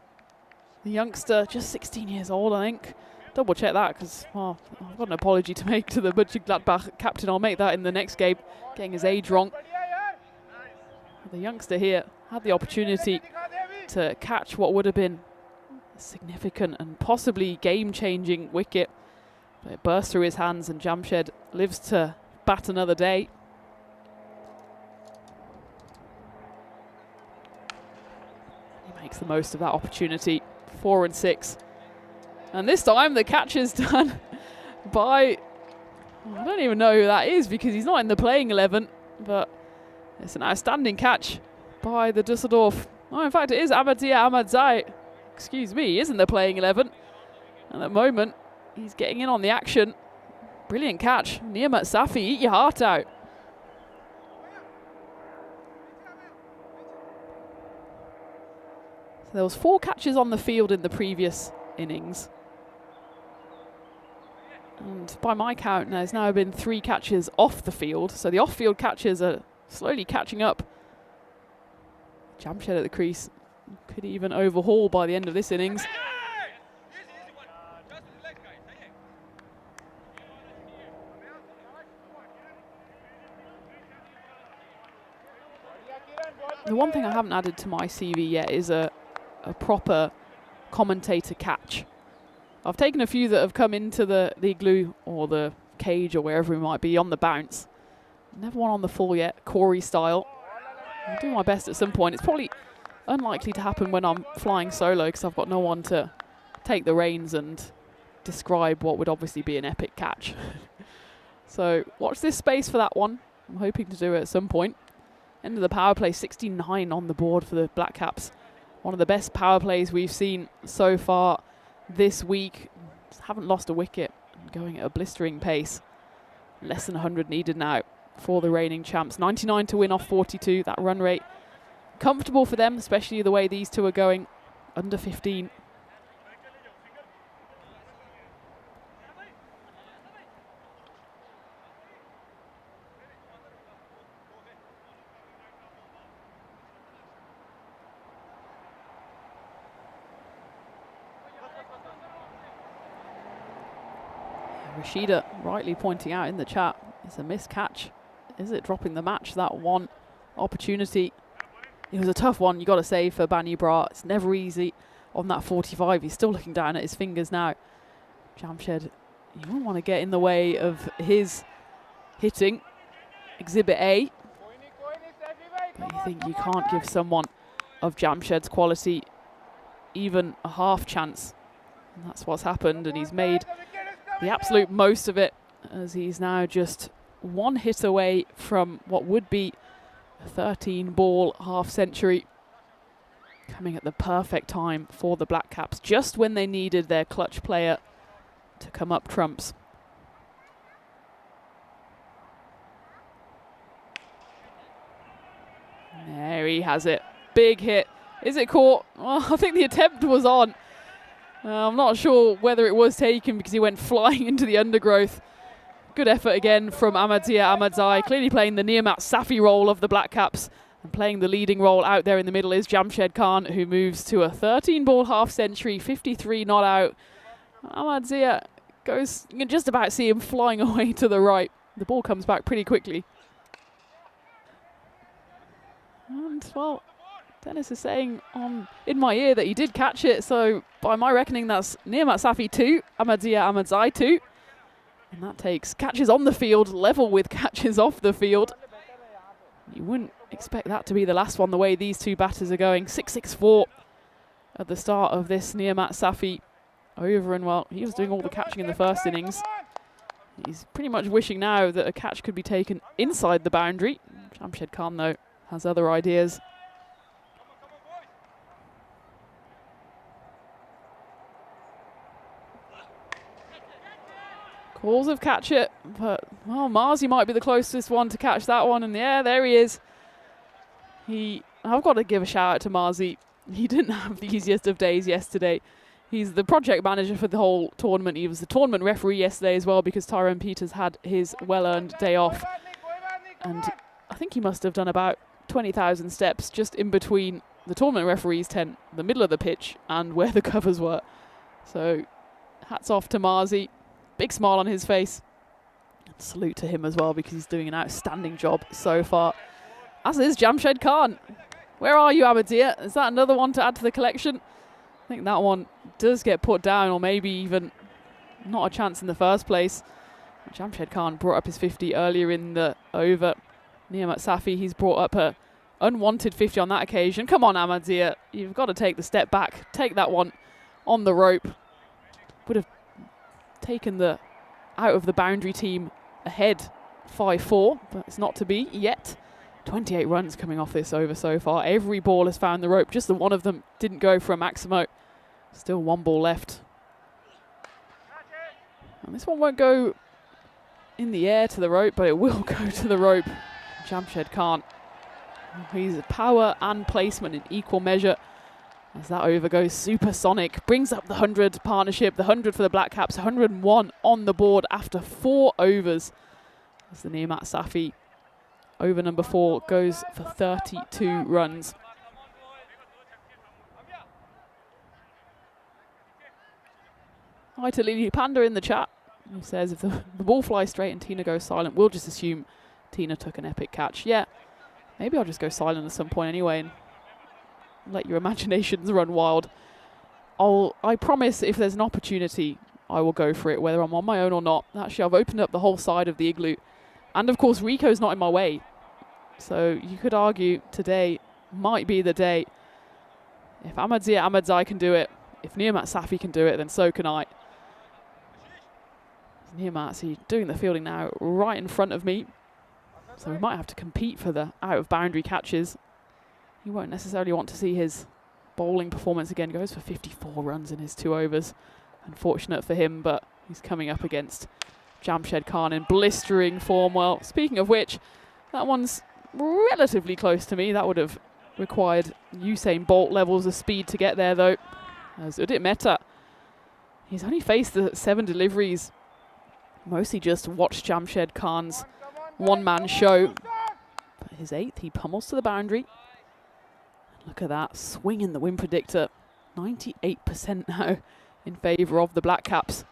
[SPEAKER 2] The youngster, just 16 years old, I think. Double check that, because well, I've got an apology to make to the Mönchengladbach captain. I'll make that in the next game, getting his age wrong. The youngster here had the opportunity to catch what would have been a significant and possibly game-changing wicket, but it burst through his hands, and Jamshed lives to bat another day. He makes the most of that opportunity. 4 and 6. And this time the catch is done by, I don't even know who that is because he's not in the playing 11, but it's an outstanding catch by the Dusseldorf. Oh, in fact, it is Amatia Ahmadzai. Excuse me, he is in the playing 11. And at the moment, he's getting in on the action. Brilliant catch. Niamat Safi, eat your heart out. So there was 4 catches on the field in the previous innings. And by my count, there's now been 3 catches off the field. So the off-field catches are slowly catching up. Jamshed at the crease could even overhaul by the end of this innings. The one thing I haven't added to my CV yet is a proper commentator catch. I've taken a few that have come into the igloo or the cage or wherever it might be on the bounce. Never one on the full yet, Corey style. I'll do my best at some point. It's probably unlikely to happen when I'm flying solo because I've got no one to take the reins and describe what would obviously be an epic catch. So watch this space for that one. I'm hoping to do it at some point. End of the power play, 69 on the board for the Black Caps. One of the best power plays we've seen so far this week. Just haven't lost a wicket, going at a blistering pace. Less than 100 needed now for the reigning champs. 99 to win off 42, that run rate. Comfortable for them, especially the way these two are going. Under 15. Rashida rightly pointing out in the chat, it's a missed catch. Is it dropping the match? That one opportunity. It was a tough one, you got to say, for Bani Bra. It's never easy on that 45. He's still looking down at his fingers now. Jamshed, you wouldn't want to get in the way of his hitting. Exhibit A. But you think you can't give someone of Jamshed's quality even a half chance. And that's what's happened, and he's made the absolute most of it, as he's now just one hit away from what would be a 13 ball half century, coming at the perfect time for the Black Caps, just when they needed their clutch player to come up trumps. There he has it. Big hit. Is it caught? Well, I think the attempt was on. I'm not sure whether it was taken because he went flying into the undergrowth. Good effort again from Ahmadzia Ahmadzai, clearly playing the Niamat Safi role of the Black Caps, and playing the leading role out there in the middle is Jamshed Khan, who moves to a 13 ball half century, 53 not out. Ahmadzia goes, you can just about see him flying away to the right. The ball comes back pretty quickly. And well, Dennis is saying in my ear that he did catch it, so by my reckoning that's Niamat Safi 2, Ahmadzia Ahmadzai 2. And that takes catches on the field, level with catches off the field. You wouldn't expect that to be the last one, the way these two batters are going. 6-6-4 at the start of this Niamat Safi over, and well, he was doing all the catching in the first innings. He's pretty much wishing now that a catch could be taken inside the boundary. Jamshed Khan, though, has other ideas. Calls of catch it, but well, Marzi might be the closest one to catch that one, and yeah, there he is. I've got to give a shout out to Marzi. He didn't have the easiest of days yesterday. He's the project manager for the whole tournament. He was the tournament referee yesterday as well, because Tyrone Peters had his well-earned day off. And I think he must have done about 20,000 steps just in between the tournament referee's tent, the middle of the pitch, and where the covers were. So hats off to Marzi. Big smile on his face. Salute to him as well, because he's doing an outstanding job so far. As is Jamshed Khan. Where are you, Ahmadzia? Is that another one to add to the collection? I think that one does get put down, or maybe even not a chance in the first place. Jamshed Khan brought up his 50 earlier in the over. Niamat Safi, he's brought up a unwanted 50 on that occasion. Come on, Ahmadzia. You've got to take the step back. Take that one on the rope. Would have taken the out of the boundary team ahead 5-4, but it's not to be yet. 28 runs coming off this over so far. Every ball has found the rope. Just the one of them didn't go for a Maximo. Still one ball left. And this one won't go in the air to the rope, but it will go to the rope. Jamshed Khan. He's power and placement in equal measure. As that over goes supersonic, brings up the 100 partnership, the 100 for the Black Caps, 101 on the board after 4 overs. As the Niamat Safi over number 4 goes for 32 runs. Hi to Lily Panda in the chat, who says if the ball flies straight and Tina goes silent, we'll just assume Tina took an epic catch. Yeah, maybe I'll just go silent at some point anyway and let your imaginations run wild. I promise if there's an opportunity, I will go for it, whether I'm on my own or not. Actually, I've opened up the whole side of the igloo. And of course, Rico's not in my way. So you could argue today might be the day. If Ahmadzia Ahmadzai can do it, if Niamat Safi can do it, then so can I. Niamat doing the fielding now right in front of me. So we might have to compete for the out-of-boundary catches. You won't necessarily want to see his bowling performance again. Goes for 54 runs in his 2 overs. Unfortunate for him, but he's coming up against Jamshed Khan in blistering form. Well, speaking of which, that one's relatively close to me. That would have required Usain Bolt levels of speed to get there, though. As Udit Mehta, he's only faced the 7 deliveries, mostly just watched Jamshed Khan's one-man show. But his 8th, he pummels to the boundary. Look at that, swinging the win predictor. 98% now in favour of the Black Caps.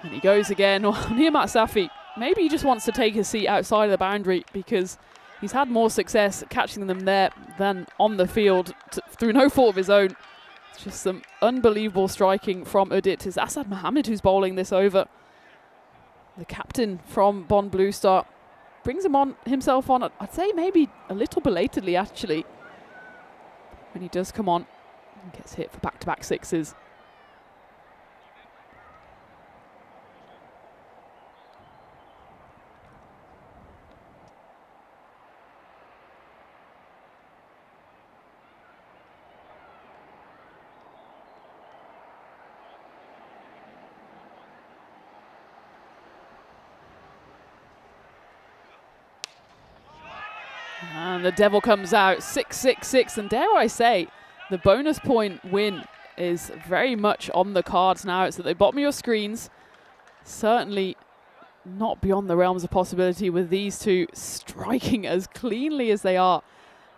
[SPEAKER 2] And he goes again. Well, Niamat Safi, maybe he just wants to take his seat outside of the boundary because he's had more success catching them there than on the field through no fault of his own. It's just some unbelievable striking from Udit. It's Asad Mohammed who's bowling this over. The captain from Bond Blue Star brings himself on, I'd say maybe a little belatedly actually, when he does come on and gets hit for back-to-back sixes. And the devil comes out, 6-6-6, and dare I say, the bonus point win is very much on the cards now. It's at the bottom of your screens. Certainly not beyond the realms of possibility with these two striking as cleanly as they are.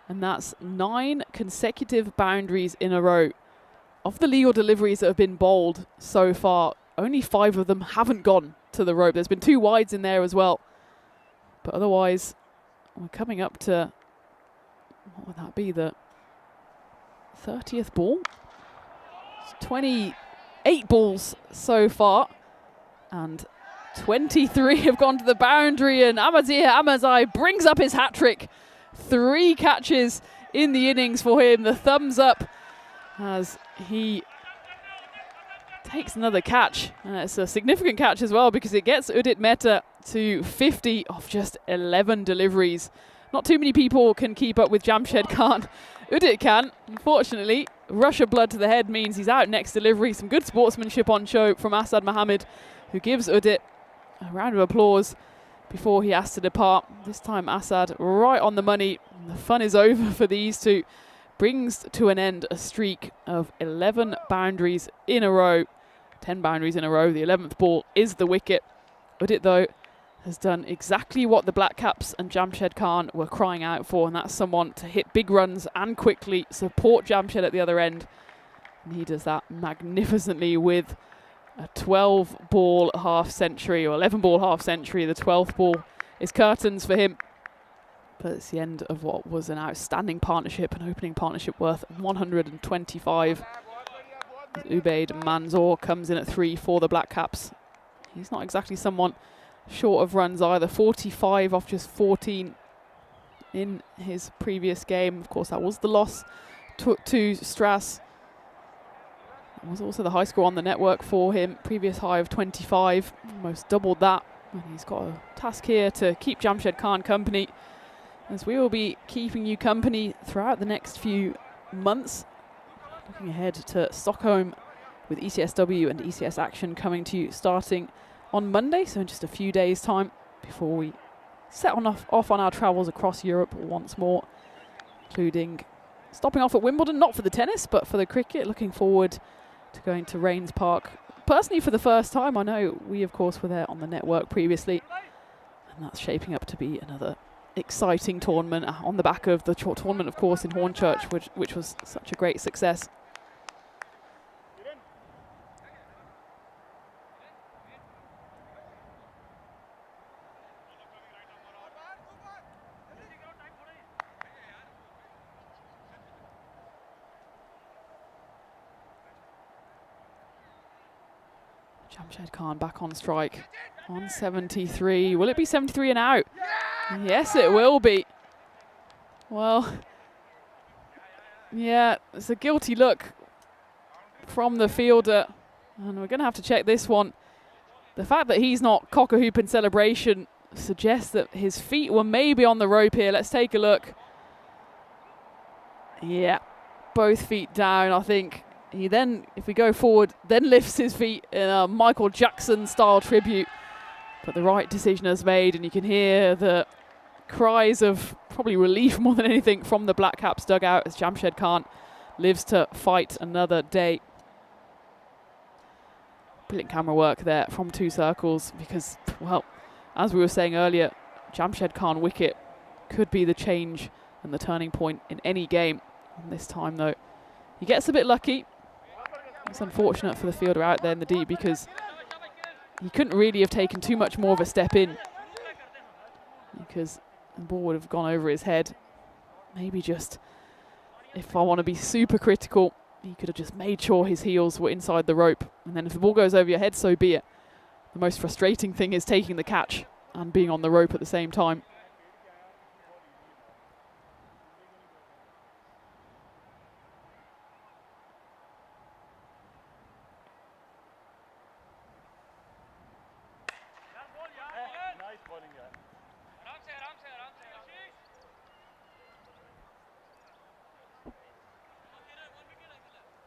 [SPEAKER 2] And that's 9 consecutive boundaries in a row. Of the legal deliveries that have been bowled so far, only 5 of them haven't gone to the rope. There's been 2 wides in there as well. But otherwise, we're coming up to, what would that be, the 30th ball? It's 28 balls so far, and 23 have gone to the boundary, and Amazir Amazai brings up his hat-trick. 3 catches in the innings for him. The thumbs up as he takes another catch. It's a significant catch as well because it gets Udit Mehta to 50 off just 11 deliveries. Not too many people can keep up with Jamshed Khan. Udit can, unfortunately. Rush of blood to the head means he's out next delivery. Some good sportsmanship on show from Asad Mohammed, who gives Udit a round of applause before he has to depart. This time Asad right on the money. The fun is over for these two. Brings to an end a streak of 11 boundaries in a row. 10 boundaries in a row. The 11th ball is the wicket. Udit, though, has done exactly what the Black Caps and Jamshed Khan were crying out for, and that's someone to hit big runs and quickly support Jamshed at the other end. And he does that magnificently with a 12-ball half-century, or 11-ball half-century. The 12th ball is curtains for him. But it's the end of what was an outstanding partnership, an opening partnership worth 125. Ubaid Manzoor comes in at 3 for the Black Caps. He's not exactly someone short of runs either. 45 off just 14 in his previous game. Of course, that was the loss to Strass. It was also the high score on the network for him. Previous high of 25, almost doubled that. And he's got a task here to keep Jamshed Khan company, as we will be keeping you company throughout the next few months. Looking ahead to Stockholm with ECSW and ECS action coming to you starting on Monday, so in just a few days' time before we set off on our travels across Europe once more, including stopping off at Wimbledon, not for the tennis, but for the cricket. Looking forward to going to Rains Park, personally for the first time. I know we, of course, were there on the network previously, and that's shaping up to be another exciting tournament on the back of the tournament, of course, in Hornchurch, which was such a great success. Jamshed Khan back on strike on 73. Will it be 73 and out? Yes, it will be. Well, yeah, it's a guilty look from the fielder, and we're going to have to check this one. The fact that he's not cock-a-hoop in celebration suggests that his feet were maybe on the rope here. Let's take a look. Yeah, both feet down, I think. He then, if we go forward, then lifts his feet in a Michael Jackson-style tribute. But the right decision is made, and you can hear the cries of probably relief more than anything from the Black Caps dugout as Jamshed Khan lives to fight another day. Brilliant camera work there from 2 circles because, well, as we were saying earlier, Jamshed Khan wicket could be the change and the turning point in any game. And this time, though, he gets a bit lucky. It's unfortunate for the fielder out there in the deep because he couldn't really have taken too much more of a step in because the ball would have gone over his head. Maybe just, if I want to be super critical, he could have just made sure his heels were inside the rope. And then if the ball goes over your head, so be it. The most frustrating thing is taking the catch and being on the rope at the same time.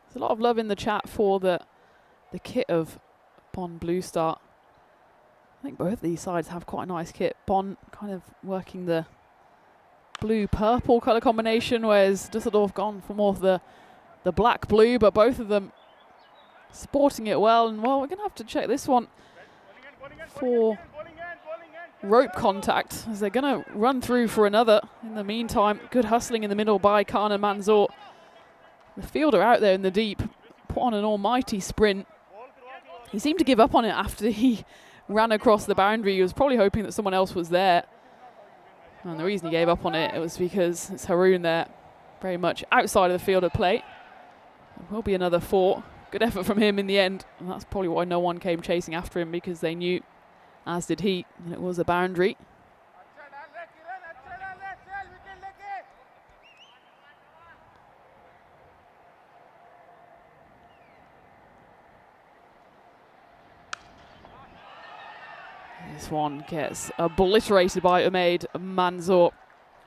[SPEAKER 2] There's a lot of love in the chat for the kit of Bonn Blue Star. I think both of these sides have quite a nice kit. Bonn kind of working the blue-purple colour combination, whereas Düsseldorf gone for more of the black-blue, but both of them sporting it well. And, well, we're going to have to check this one for rope contact, as they're going to run through for another. In the meantime, good hustling in the middle by Khan and Manzoor. The fielder out there in the deep put on an almighty sprint. He seemed to give up on it after he ran across the boundary. He was probably hoping that someone else was there. And the reason he gave up on it was because it's Haroon there, very much outside of the field of play. It will be another 4. Good effort from him in the end. And that's probably why no one came chasing after him, because they knew, as did he, that it was a boundary. This one gets obliterated by Umaid Manzoor.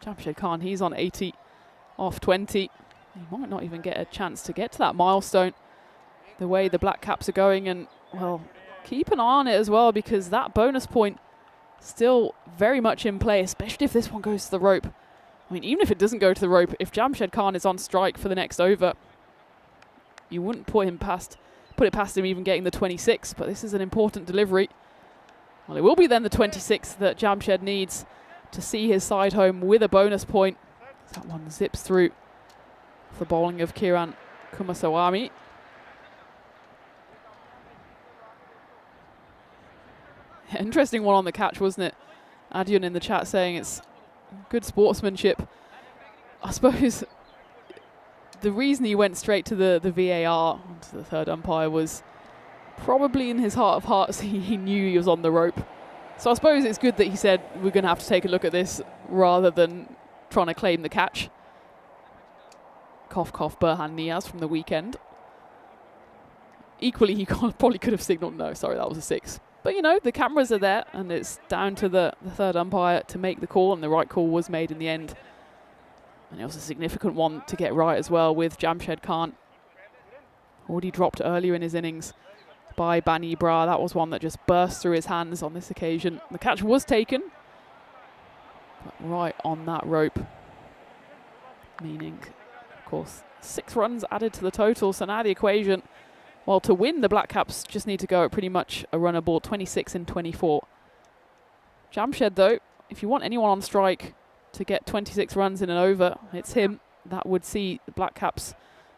[SPEAKER 2] Jamshed Khan, he's on 80 off 20. He might not even get a chance to get to that milestone the way the Black Caps are going. And, well, keep an eye on it as well, because that bonus point still very much in play, especially if this one goes to the rope. I mean, even if it doesn't go to the rope, if Jamshed Khan is on strike for the next over, you wouldn't put it past him even getting the 26, but this is an important delivery. Well, it will be then the 26 that Jamshed needs to see his side home with a bonus point. That one zips through for bowling of Kiran Kumasawamy. Interesting one on the catch, wasn't it? Adyan in the chat saying it's good sportsmanship. I suppose the reason he went straight to the VAR, to the third umpire, was probably in his heart of hearts he knew he was on the rope. So I suppose it's good that he said we're going to have to take a look at this rather than trying to claim the catch. Cough, cough, Burhan Niaz from the weekend. Equally, he probably could have signalled, no, sorry, that was a 6. But, you know, the cameras are there, and it's down to the third umpire to make the call, and the right call was made in the end. And it was a significant one to get right as well, with Jamshed Khan already dropped earlier in his innings by Bani Bra. That was one that just burst through his hands on this occasion. The catch was taken, but right on that rope, meaning, of course, 6 runs added to the total. So now the equation, well, to win, the Black Caps just need to go at pretty much a runner ball, 26 and 24. Jamshed, though, if you want anyone on strike to get 26 runs in an over, it's him. That would see the Black Caps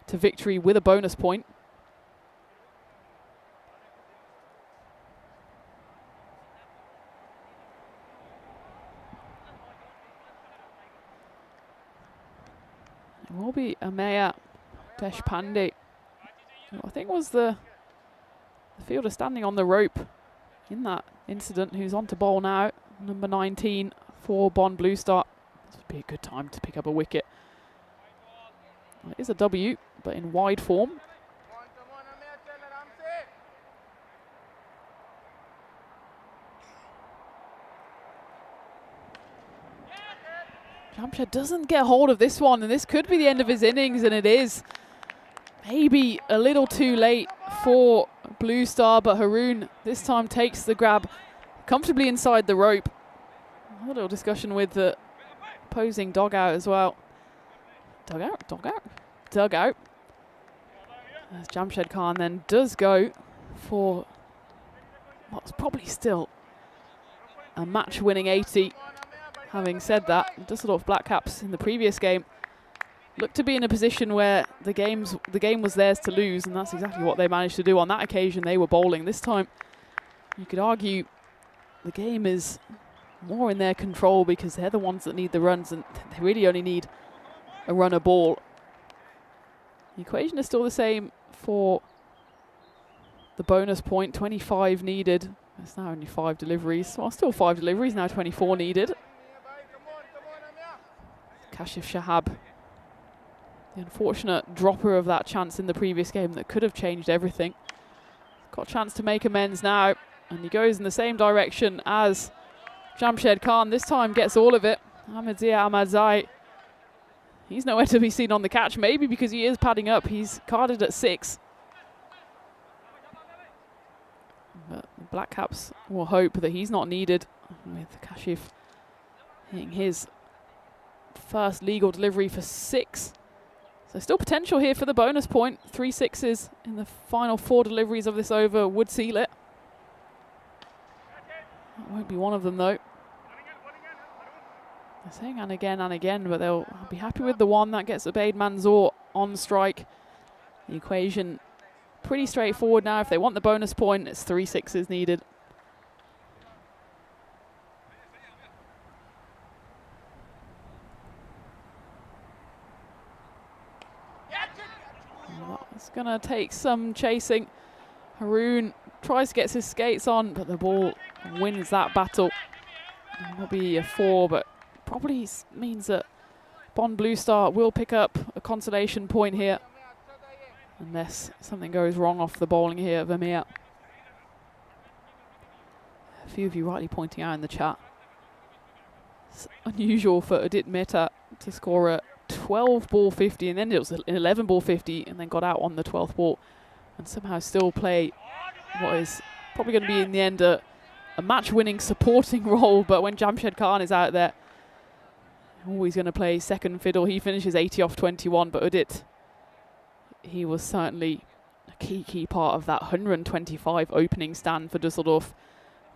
[SPEAKER 2] to victory with a bonus point. It will be Ameya Deshpande, who I think was the fielder standing on the rope in that incident, who's on to bowl now, number 19 for Bonn Blue Star. This would be a good time to pick up a wicket. Well, it is a W, but in wide form. Jamshed doesn't get hold of this one, and this could be the end of his innings, and it is. maybe a little too late for Blue Star, but Haroon this time takes the grab comfortably inside the rope. A little discussion with the opposing dugout as well. Dugout. As Jamshed Khan then does go for what's probably still a match-winning 80. Having said that, Düsseldorf Black Caps in the previous game looked to be in a position where the game was theirs to lose, and that's exactly what they managed to do on that occasion. They were bowling. This time, you could argue the game is more in their control because they're the ones that need the runs, and they really only need a runner ball. The equation is still the same for the bonus point, 25 needed. It's now only 5 deliveries. Well, still 5 deliveries, now 24 needed. Kashif Shahab, the unfortunate dropper of that chance in the previous game that could have changed everything. Got a chance to make amends now, and he goes in the same direction as Jamshed Khan. This time gets all of it. Ahmadzia Ahmadzai, he's nowhere to be seen on the catch, maybe because he is padding up. He's carded at 6. But the Black Caps will hope that he's not needed, with Kashif hitting his first legal delivery for 6. So still potential here for the bonus point. 3 6s in the final 4 deliveries of this over would seal it. That won't be one of them though. They're saying and again, but they'll be happy with the one. That gets Ubaid Manzoor on strike. The equation pretty straightforward now. If they want the bonus point, it's 3 6s needed. It's going to take some chasing. Haroon tries to get his skates on, but the ball wins that battle. It'll be a 4, but probably means that Bond Blue Star will pick up a consolation point here, unless something goes wrong off the bowling here of Amir. A few of you rightly pointing out in the chat, it's unusual for Udit Mehta to score a 12 ball 50, and then it was an 11 ball 50, and then got out on the 12th ball, and somehow still play what is probably going to be in the end a match-winning supporting role. But when Jamshed Khan is out there, always going to play second fiddle. He finishes 80 off 21, but Udit, he was certainly a key part of that 125 opening stand for Düsseldorf,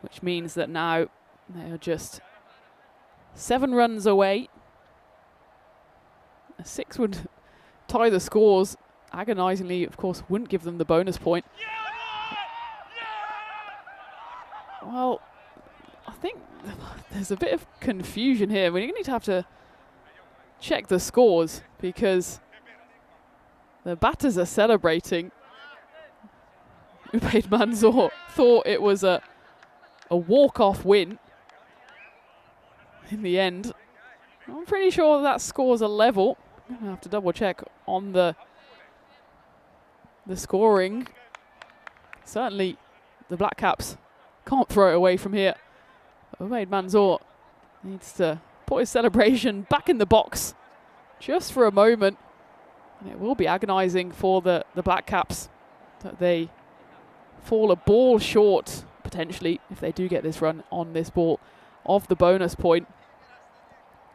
[SPEAKER 2] which means that now they are just 7 runs away. A 6 would tie the scores. Agonisingly, of course, wouldn't give them the bonus point. Well, I think there's a bit of confusion here. We're going to have to check the scores because the batters are celebrating. Ubaid Manzoor thought it was a walk-off win in the end. I'm pretty sure that scores a level. I'm going to have to double check on the scoring. Certainly the Black Caps can't throw it away from here. Ubaid Manzoor needs to put his celebration back in the box just for a moment. And it will be agonising for the Black Caps that they fall a ball short, potentially, if they do get this run on this ball, of the bonus point.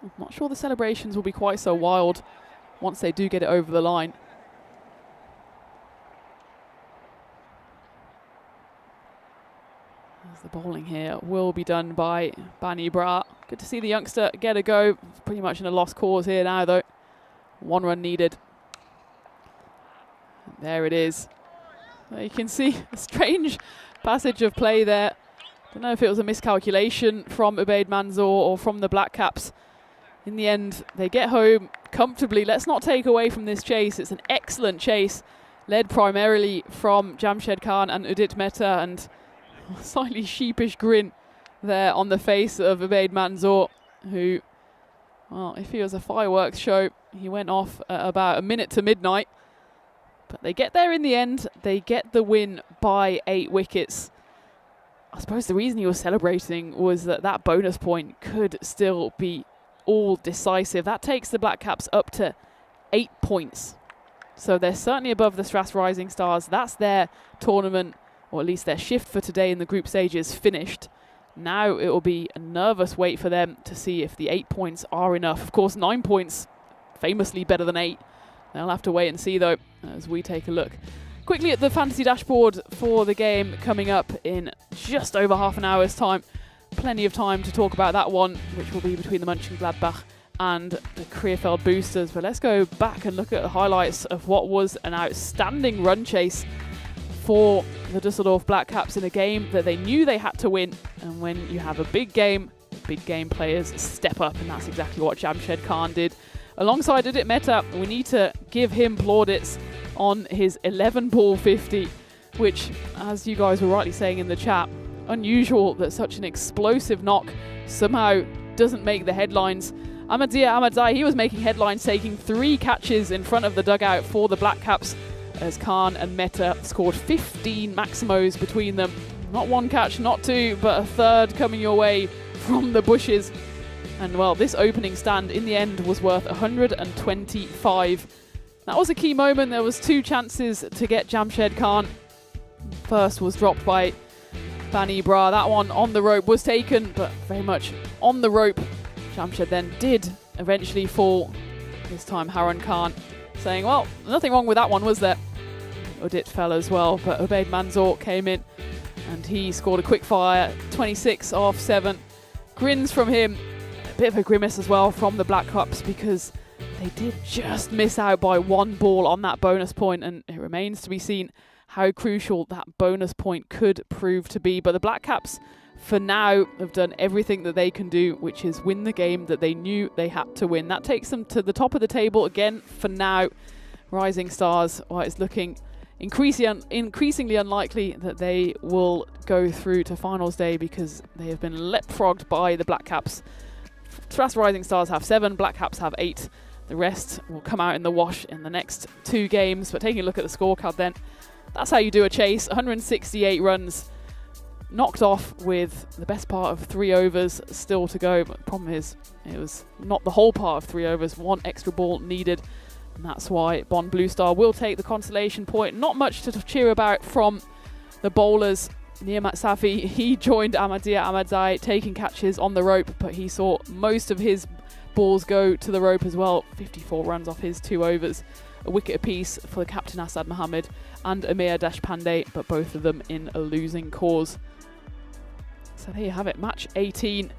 [SPEAKER 2] I'm not sure the celebrations will be quite so wild once they do get it over the line. As the bowling here will be done by Bani Bra. Good to see the youngster get a go. Pretty much in a lost cause here now though. 1 run needed. And there it is. So you can see a strange passage of play there. Don't know if it was a miscalculation from Ubaid Manzoor or from the Black Caps. In the end, they get home comfortably. Let's not take away from this chase. It's an excellent chase, led primarily from Jamshed Khan and Udit Mehta, and a slightly sheepish grin there on the face of Ubaid Manzoor, who, well, if he was a fireworks show, he went off at about a minute to midnight. But they get there in the end. They get the win by 8 wickets. I suppose the reason he was celebrating was that that bonus point could still be all decisive. That takes the Black Caps up to 8 points So they're certainly above the Stras Rising Stars. That's their tournament, or at least their shift for today in the group stage is finished. Now it will be a nervous wait for them to see if the 8 points are enough. Of course, 9 points, famously better than 8. They'll have to wait and see, though, as we take a look quickly at the fantasy dashboard for the game coming up in just over half an hour's time. Plenty of time to talk about that one, which will be between the Mönchengladbach and the Krefeld Boosters. But let's go back and look at the highlights of what was an outstanding run chase for the Düsseldorf Black Caps in a game that they knew they had to win. And when you have a big game players step up, and that's exactly what Jamshed Khan did. Alongside Udit Mehta, we need to give him plaudits on his 11-ball 50, which, as you guys were rightly saying in the chat, unusual that such an explosive knock somehow doesn't make the headlines. Ahmadiyya Ahmadzai, he was making headlines, taking 3 catches in front of the dugout for the Black Caps, as Khan and Mehta scored 15 maximos between them. Not 1 catch, not 2, but a 3rd coming your way from the bushes. And well, this opening stand in the end was worth 125. That was a key moment. There was 2 chances to get Jamshed Khan. First was dropped by Bani Bra. That one on the rope was taken, but very much on the rope. Jamshed then did eventually fall. This time Harun Khan saying, well, nothing wrong with that one, was there? Udit fell as well, but Ubaid Manzoor came in and he scored a quick fire, 26 off 7. Grins from him. A bit of a grimace as well from the Black Caps, because they did just miss out by 1 ball on that bonus point, and it remains to be seen how crucial that bonus point could prove to be. But the Black Caps, for now, have done everything that they can do, which is win the game that they knew they had to win. That takes them to the top of the table again for now. Rising Stars, well, it's looking increasingly unlikely that they will go through to finals day, because they have been leapfrogged by the Black Caps. Stras Rising Stars have 7, Black Caps have 8. The rest will come out in the wash in the next 2 games. But taking a look at the scorecard then, that's how you do a chase. 168 runs knocked off with the best part of 3 overs still to go. But the problem is, it was not the whole part of 3 overs. 1 extra ball needed. And that's why Bonn Blue Star will take the consolation point. Not much to cheer about from the bowlers. Niamat Safi, he joined Ahmadiyya Ahmadzai taking catches on the rope, but he saw most of his balls go to the rope as well. 54 runs off his 2 overs. A wicket apiece for the captain Asad Mohammed and Amir Deshpande, but both of them in a losing cause. So there you have it, match 18.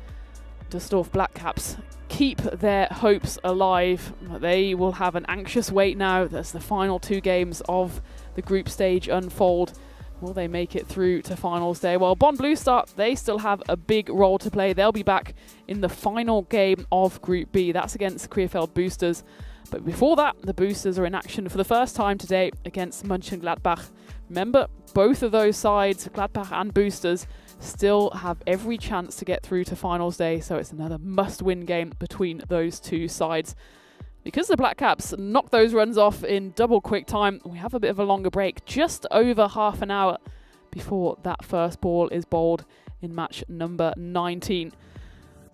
[SPEAKER 2] Düsseldorf Black Caps keep their hopes alive. They will have an anxious wait now as the final 2 games of the group stage unfold. Will they make it through to finals day? Well, Bonn Blue Star, they still have a big role to play. They'll be back in the final game of Group B. That's against Krefeld Boosters. But before that, the Boosters are in action for the first time today against Mönchengladbach. Remember, both of those sides, Gladbach and Boosters, still have every chance to get through to finals day. So it's another must-win game between those 2 sides. Because the Black Caps knocked those runs off in double quick time, we have a bit of a longer break, just over half an hour before that first ball is bowled in match number 19.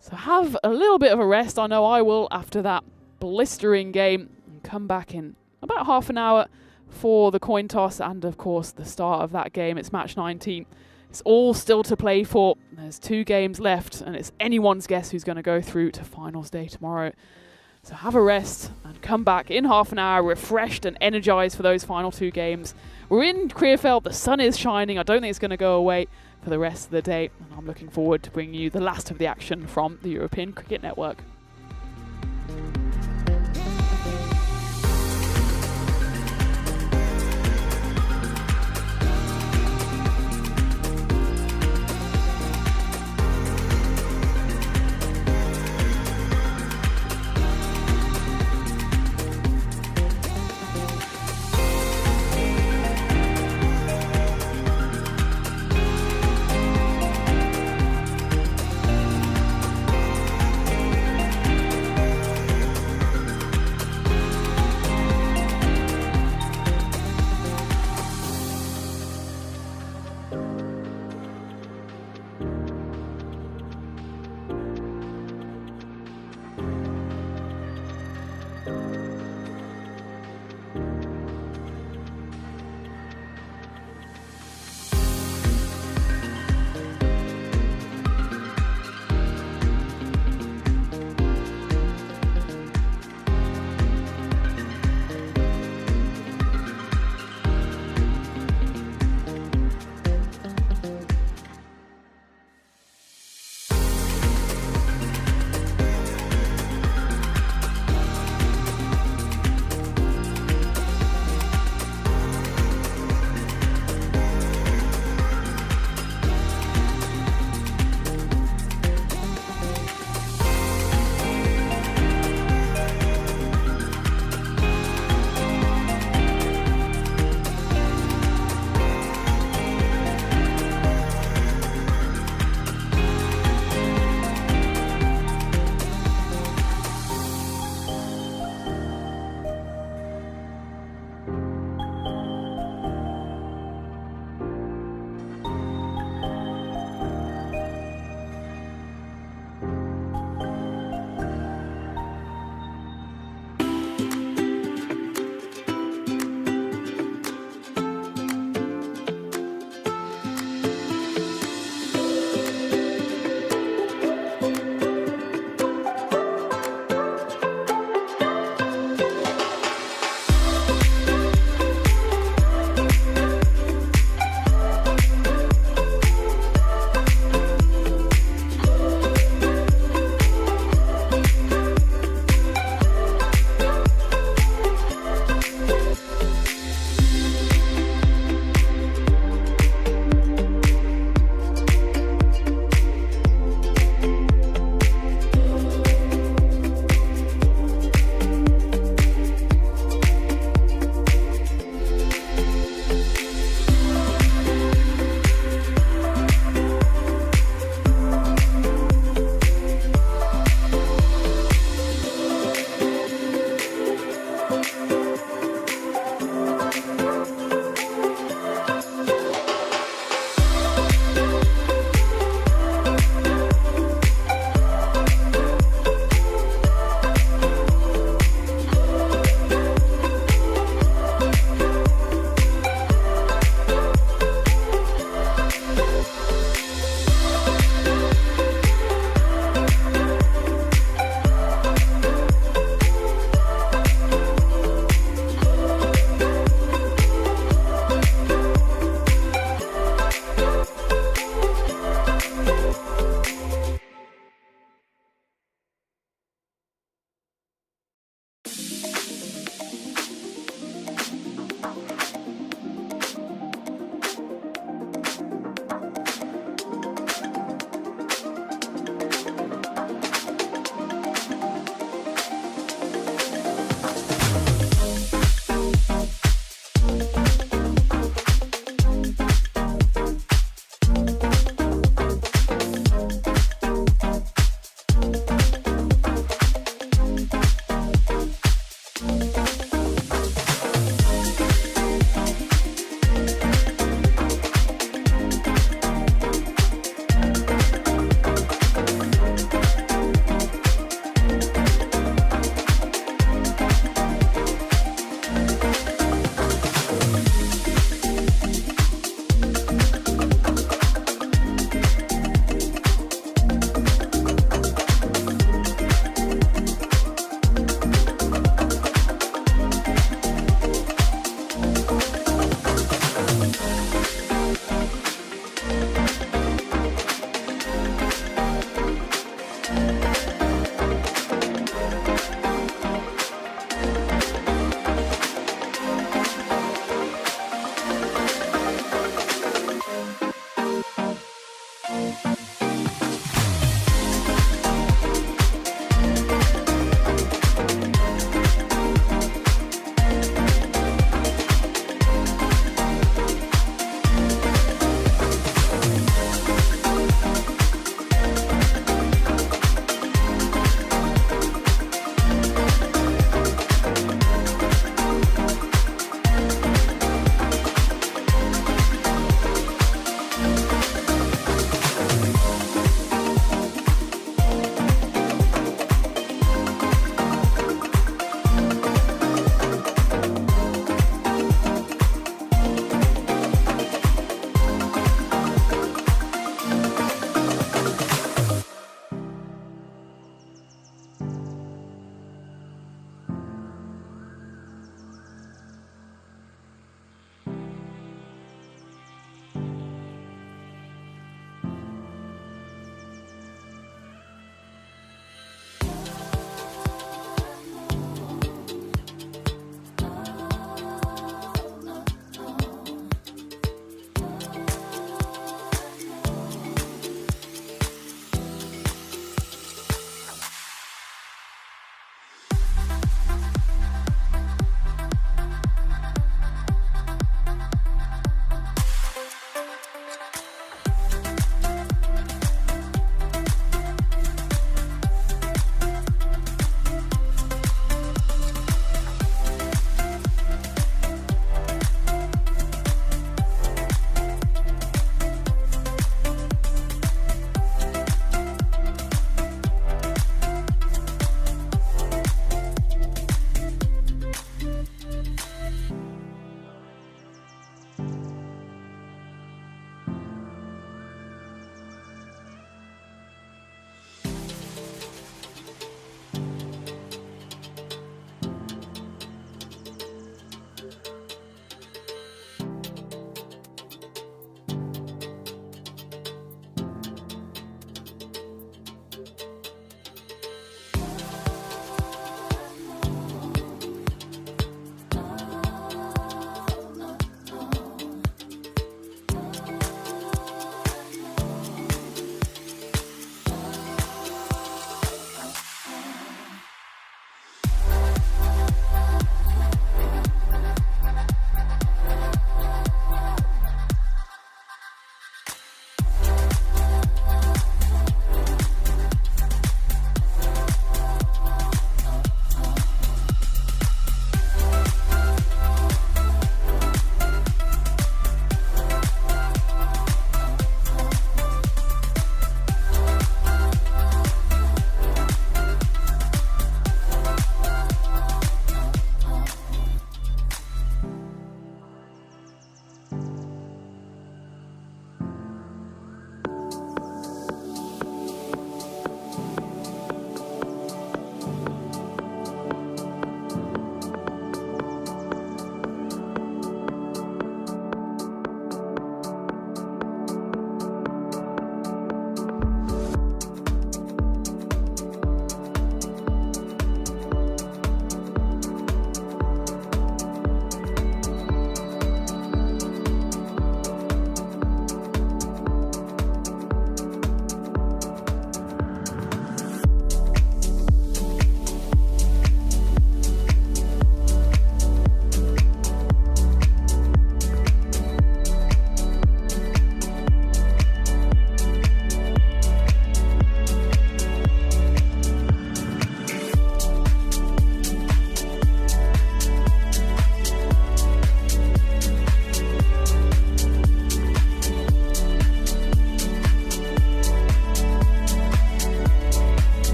[SPEAKER 2] So have a little bit of a rest. I know I will after that blistering game, and come back in about half an hour for the coin toss and, of course, the start of that game. It's match 19. It's all still to play for. There's 2 games left, and it's anyone's guess who's going to go through to finals day tomorrow. So have a rest and come back in half an hour refreshed and energized for those final 2 games. We're in Krefeld, the sun is shining. I don't think it's going to go away for the rest of the day. And I'm looking forward to bringing you the last of the action from the European Cricket Network.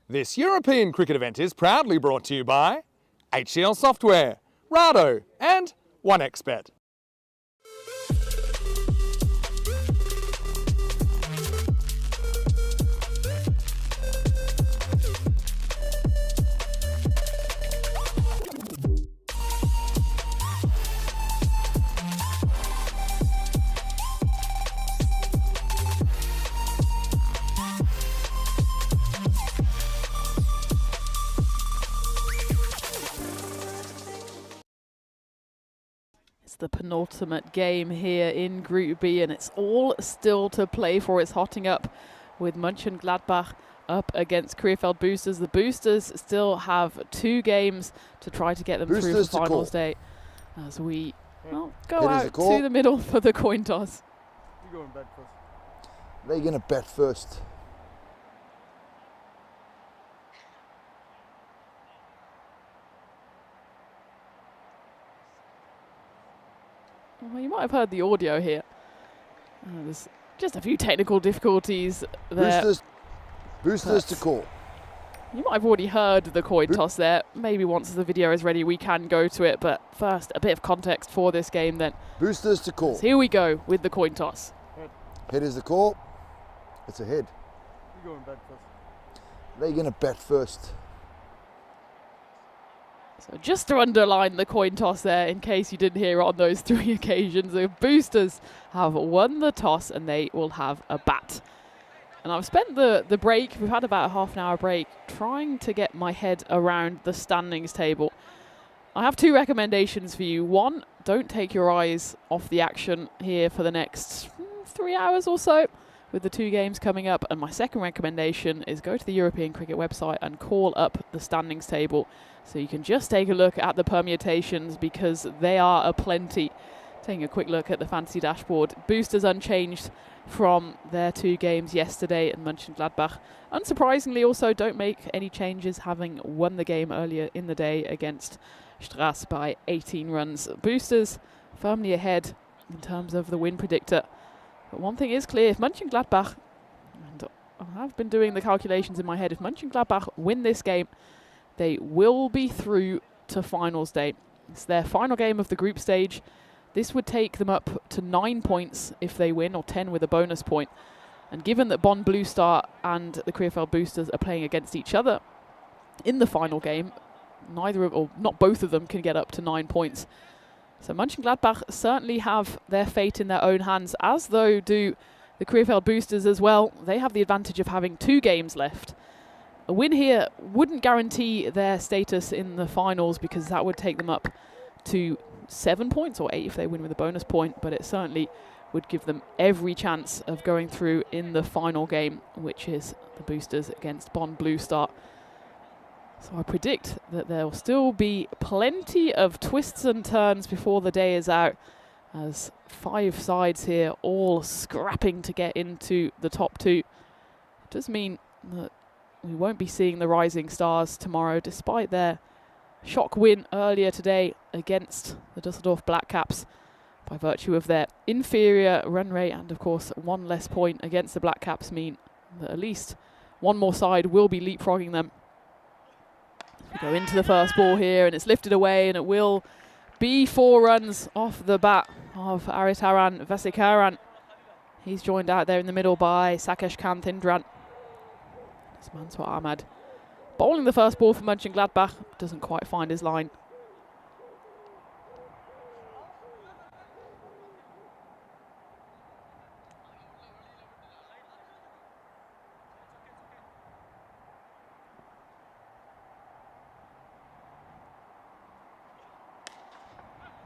[SPEAKER 1] This European cricket event is proudly brought to you by HCL Software, Rado and 1xBet.
[SPEAKER 2] The penultimate game here in Group B, and it's all still to play for. It's hotting up with Mönchengladbach up against Krefeld Boosters. The Boosters still have 2 games to try to get them through for finals day, as we go out to the middle for the coin toss.
[SPEAKER 5] You go in bed first.
[SPEAKER 4] They're going to bet first.
[SPEAKER 2] Well, you might have heard the audio here. There's just a few technical difficulties there.
[SPEAKER 4] Boosters to call.
[SPEAKER 2] You might have already heard the coin toss there. Maybe once the video is ready, we can go to it. But first, a bit of context for this game then.
[SPEAKER 4] Boosters to call.
[SPEAKER 2] So here we go with the coin toss.
[SPEAKER 4] Head is the call. It's a head.
[SPEAKER 5] You go in bed first.
[SPEAKER 4] They're going to bet first.
[SPEAKER 2] So just to underline the coin toss there, in case you didn't hear it on those 3 occasions, the Boosters have won the toss and they will have a bat. And I've spent the break, we've had about a half-an-hour break, trying to get my head around the standings table. I have 2 recommendations for you. 1, don't take your eyes off the action here for the next 3 hours or so, with the 2 games coming up. And my second recommendation is go to the European Cricket website and call up the standings table, so you can just take a look at the permutations, because they are aplenty. Taking a quick look at the fantasy dashboard. Boosters unchanged from their 2 games yesterday, and Mönchengladbach, unsurprisingly, also don't make any changes, having won the game earlier in the day against Strasse by 18 runs. Boosters firmly ahead in terms of the win predictor. But one thing is clear, if Mönchengladbach, and I have been doing the calculations in my head, if Mönchengladbach win this game, they will be through to finals day. It's their final game of the group stage. This would take them up to 9 points if they win, or 10 with a bonus point. And given that Bonn Blue Star and the Krefeld Boosters are playing against each other in the final game, not both of them can get up to 9 points. So Mönchengladbach certainly have their fate in their own hands, as though do the Krefeld Boosters as well. They have the advantage of having 2 games left. A win here wouldn't guarantee their status in the finals, because that would take them up to 7 points, or 8 if they win with a bonus point, but it certainly would give them every chance of going through in the final game, which is the Boosters against Bonn Blue Star. So I predict that there will still be plenty of twists and turns before the day is out, as 5 sides here all scrapping to get into the top 2. It does mean that we won't be seeing the rising stars tomorrow, despite their shock win earlier today against the Düsseldorf Black Caps, by virtue of their inferior run rate and, of course, 1 less point against the Black Caps mean that at least 1 more side will be leapfrogging them. We go into the first ball here, and it's lifted away, and it will be 4 runs off the bat of Aritaran Vasikaran. He's joined out there in the middle by Sakesh Kantindran. Mansour Ahmad bowling the first ball for Mönchengladbach, doesn't quite find his line.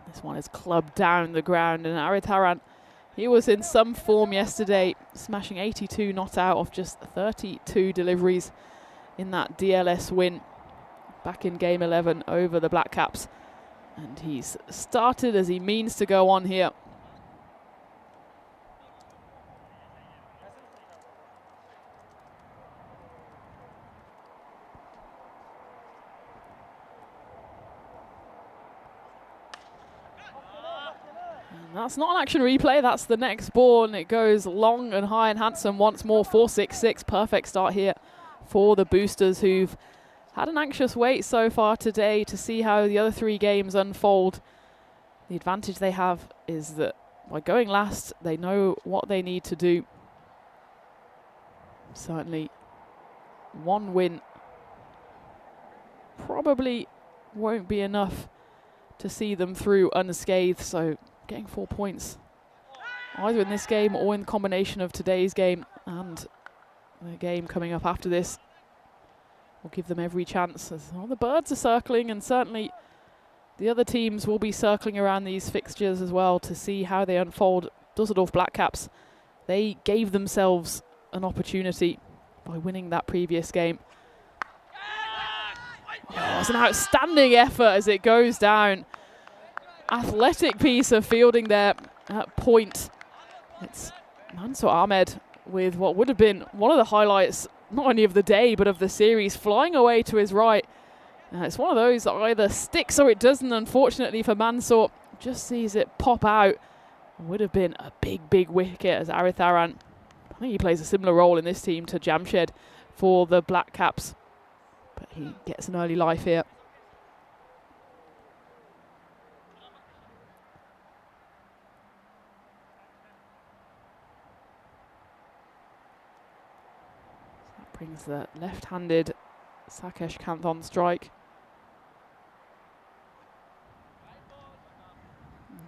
[SPEAKER 2] This one is clubbed down the ground, and Aritaran, he was in some form yesterday, smashing 82 not out of just 32 deliveries in that DLS win back in Game 11 over the Black Caps. And he's started as he means to go on here. That's not an action replay, that's the next ball, and it goes long and high and handsome once more. 4-6-6, perfect start here for the Boosters, who've had an anxious wait so far today to see how the other 3 games unfold. The advantage they have is that by going last, they know what they need to do. Certainly, 1 win probably won't be enough to see them through unscathed, so getting 4 points either in this game or in the combination of today's game and the game coming up after this will give them every chance. As all the birds are circling, and certainly the other teams will be circling around these fixtures as well to see how they unfold. Dusseldorf Black Caps, they gave themselves an opportunity by winning that previous game. Oh, it's an outstanding effort as it goes down. Athletic piece of fielding there at point. It's Mansour Ahmed with what would have been one of the highlights, not only of the day, but of the series, flying away to his right. It's one of those that either sticks or it doesn't, unfortunately for Mansour. Just sees it pop out. Would have been a big, big wicket as Arith Aran, I think he plays a similar role in this team to Jamshed for the Black Caps. But he gets an early life here. Brings the left-handed Sakesh Kanth on strike.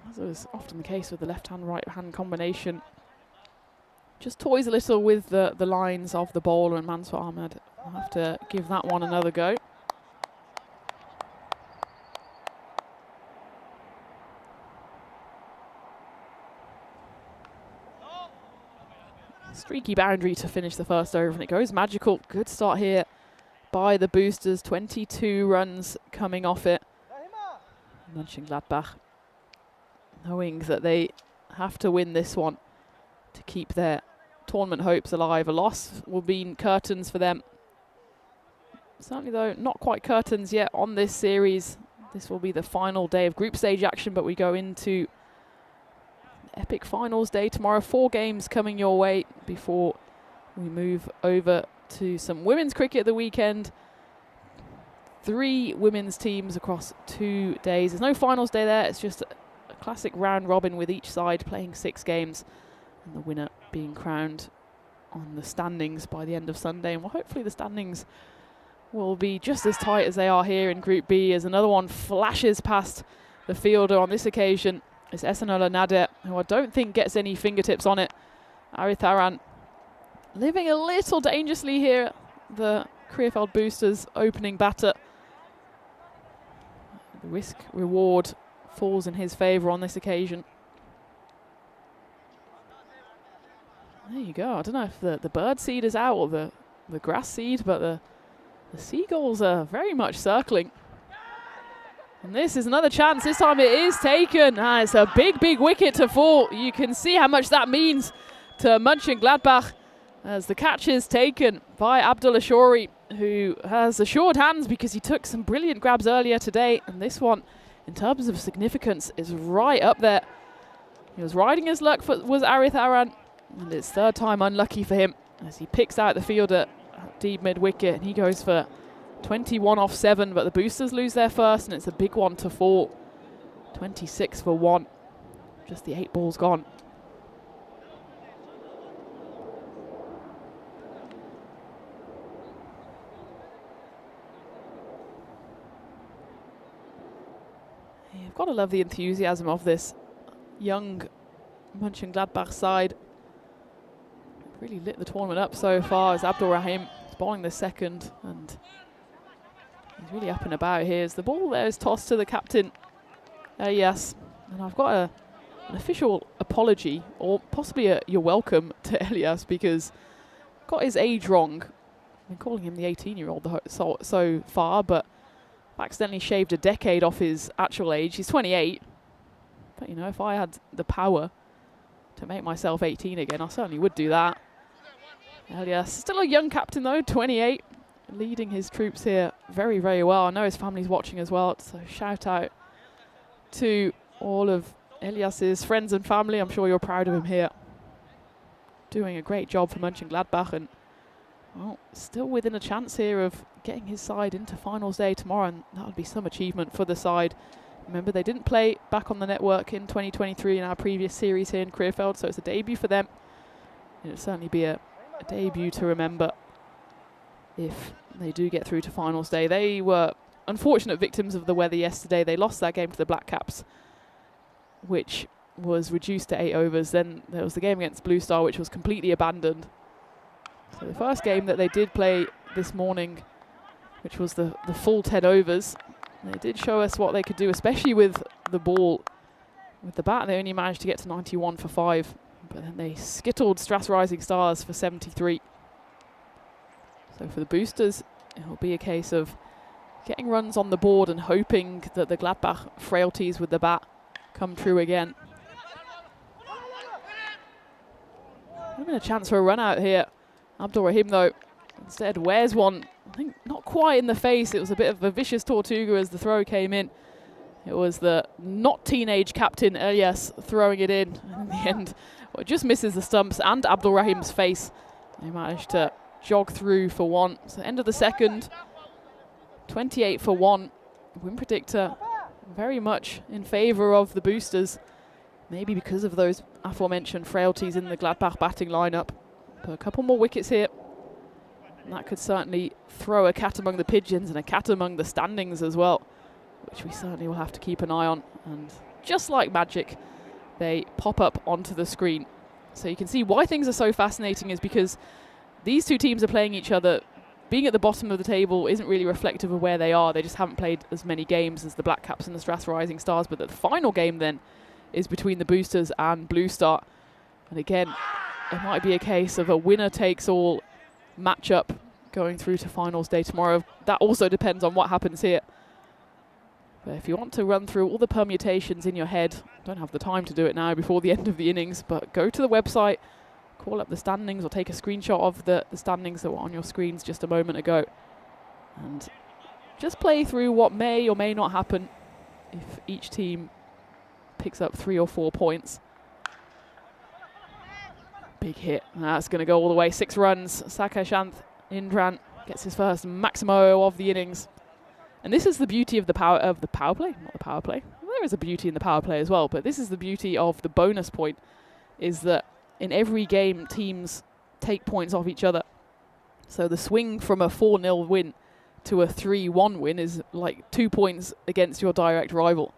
[SPEAKER 2] As is often the case with the left-hand, right-hand combination, just toys a little with the lines of the bowler, and Mansour Ahmed will have to give that one another go. Streaky boundary to finish the first over, and it goes magical. Good start here by the Boosters. 22 runs coming off it. Mönchengladbach knowing that they have to win this one to keep their tournament hopes alive. A loss will be curtains for them. Certainly, though, not quite curtains yet on this series. This will be the final day of group stage action, but we go into epic finals day tomorrow. 4 games coming your way before we move over to some women's cricket at the weekend. 3 women's teams across 2 days. There's no finals day there. It's just a classic round robin with each side playing 6 games and the winner being crowned on the standings by the end of Sunday. And well, hopefully the standings will be just as tight as they are here in Group B, as another one flashes past the fielder on this occasion. It's Esanola Nader, who I don't think gets any fingertips on it. Arith Aran living a little dangerously here. The Krefeld Boosters opening batter. The risk reward falls in his favour on this occasion. There you go. I don't know if the bird seed is out or the grass seed, but the seagulls are very much circling. And this is another chance. This time it is taken. It's a big, big wicket to fall. You can see how much that means to Mönchengladbach as the catch is taken by Abdullah Shori, who has assured hands because he took some brilliant grabs earlier today. And this one, in terms of significance, is right up there. He was riding his luck, was Arith Aran, and it's 3rd time unlucky for him as he picks out the fielder at deep mid-wicket, and he goes for 21 off 7, but the Boosters lose their first, and it's a big one to fall. 26 for 1. Just the 8 balls gone. You've got to love the enthusiasm of this young Mönchengladbach side. Really lit the tournament up so far as Abdul Rahim is bowling the second, and he's really up and about here as the ball there is tossed to the captain, Elias. And I've got an official apology, or possibly you're welcome to Elias, because got his age wrong. I've been calling him the 18-year-old so far, but I've accidentally shaved a decade off his actual age. He's 28. But, you know, if I had the power to make myself 18 again, I certainly would do that. Elias, still a young captain though, 28. Leading his troops here very, very well. I know his family's watching as well, so shout out to all of Elias's friends and family. I'm sure you're proud of him here. Doing a great job for Mönchengladbach, and well, still within a chance here of getting his side into finals day tomorrow, and that would be some achievement for the side. Remember, they didn't play back on the network in 2023 in our previous series here in Krefeld, so it's a debut for them. It'll certainly be a debut to remember if they do get through to finals day. They were unfortunate victims of the weather yesterday. They lost that game to the Black Caps, which was reduced to 8 overs. Then there was the game against Blue Star, which was completely abandoned. So the first game that they did play this morning, which was the full 10 overs, they did show us what they could do, especially with the ball. With the bat, they only managed to get to 91 for 5, but then they skittled Strass Rising Stars for 73. So for the Boosters, it'll be a case of getting runs on the board and hoping that the Gladbach frailties with the bat come true again. Having a chance for a run out here. Abdul Rahim, though, instead wears one. I think not quite in the face. It was a bit of a vicious Tortuga as the throw came in. It was the not teenage captain Elias throwing it in. And in the end, well, it just misses the stumps and Abdul Rahim's face. They managed to jog through for one. So end of the second, 28 for 1. Win predictor very much in favour of the Boosters. Maybe because of those aforementioned frailties in the Gladbach batting lineup. But a couple more wickets here. And that could certainly throw a cat among the pigeons and a cat among the standings as well, which we certainly will have to keep an eye on. And just like magic, they pop up onto the screen. So you can see why things are so fascinating is because these two teams are playing each other. Being at the bottom of the table isn't really reflective of where they are. They just haven't played as many games as the Black Caps and the Strass Rising Stars. But the final game then is between the Boosters and Blue Star. And again, it might be a case of a winner-takes-all matchup going through to finals day tomorrow. That also depends on what happens here. But if you want to run through all the permutations in your head, don't have the time to do it now before the end of the innings, but go to the website, call up the standings or take a screenshot of the standings that were on your screens just a moment ago. And just play through what may or may not happen if each team picks up 3 or 4 points. Big hit. That's going to go all the way. 6 runs. Sakashanth Indran gets his first Maximo of the innings. And this is the beauty of the power play. Not the power play. Well, there is a beauty in the power play as well, but this is the beauty of the bonus point, is that in every game, teams take points off each other. So the swing from a 4-0 win to a 3-1 win is like 2 points against your direct rival.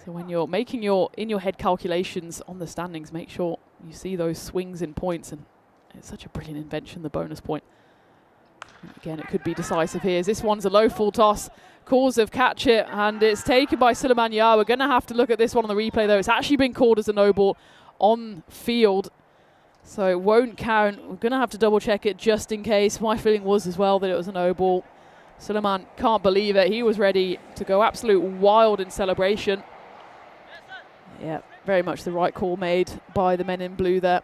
[SPEAKER 2] So when you're making your in-your-head calculations on the standings, make sure you see those swings in points, and it's such a brilliant invention, the bonus point. And again, it could be decisive here. This one's a low full toss. Calls of catch it, and it's taken by Suleiman Yar. We're going to have to look at this one on the replay, though. It's actually been called as a no ball on field, so it won't count. We're going to have to double check it just in case. My feeling was as well that it was a no ball. Suleiman can't believe it. He was ready to go absolute wild in celebration. Yeah, very much the right call made by the men in blue there.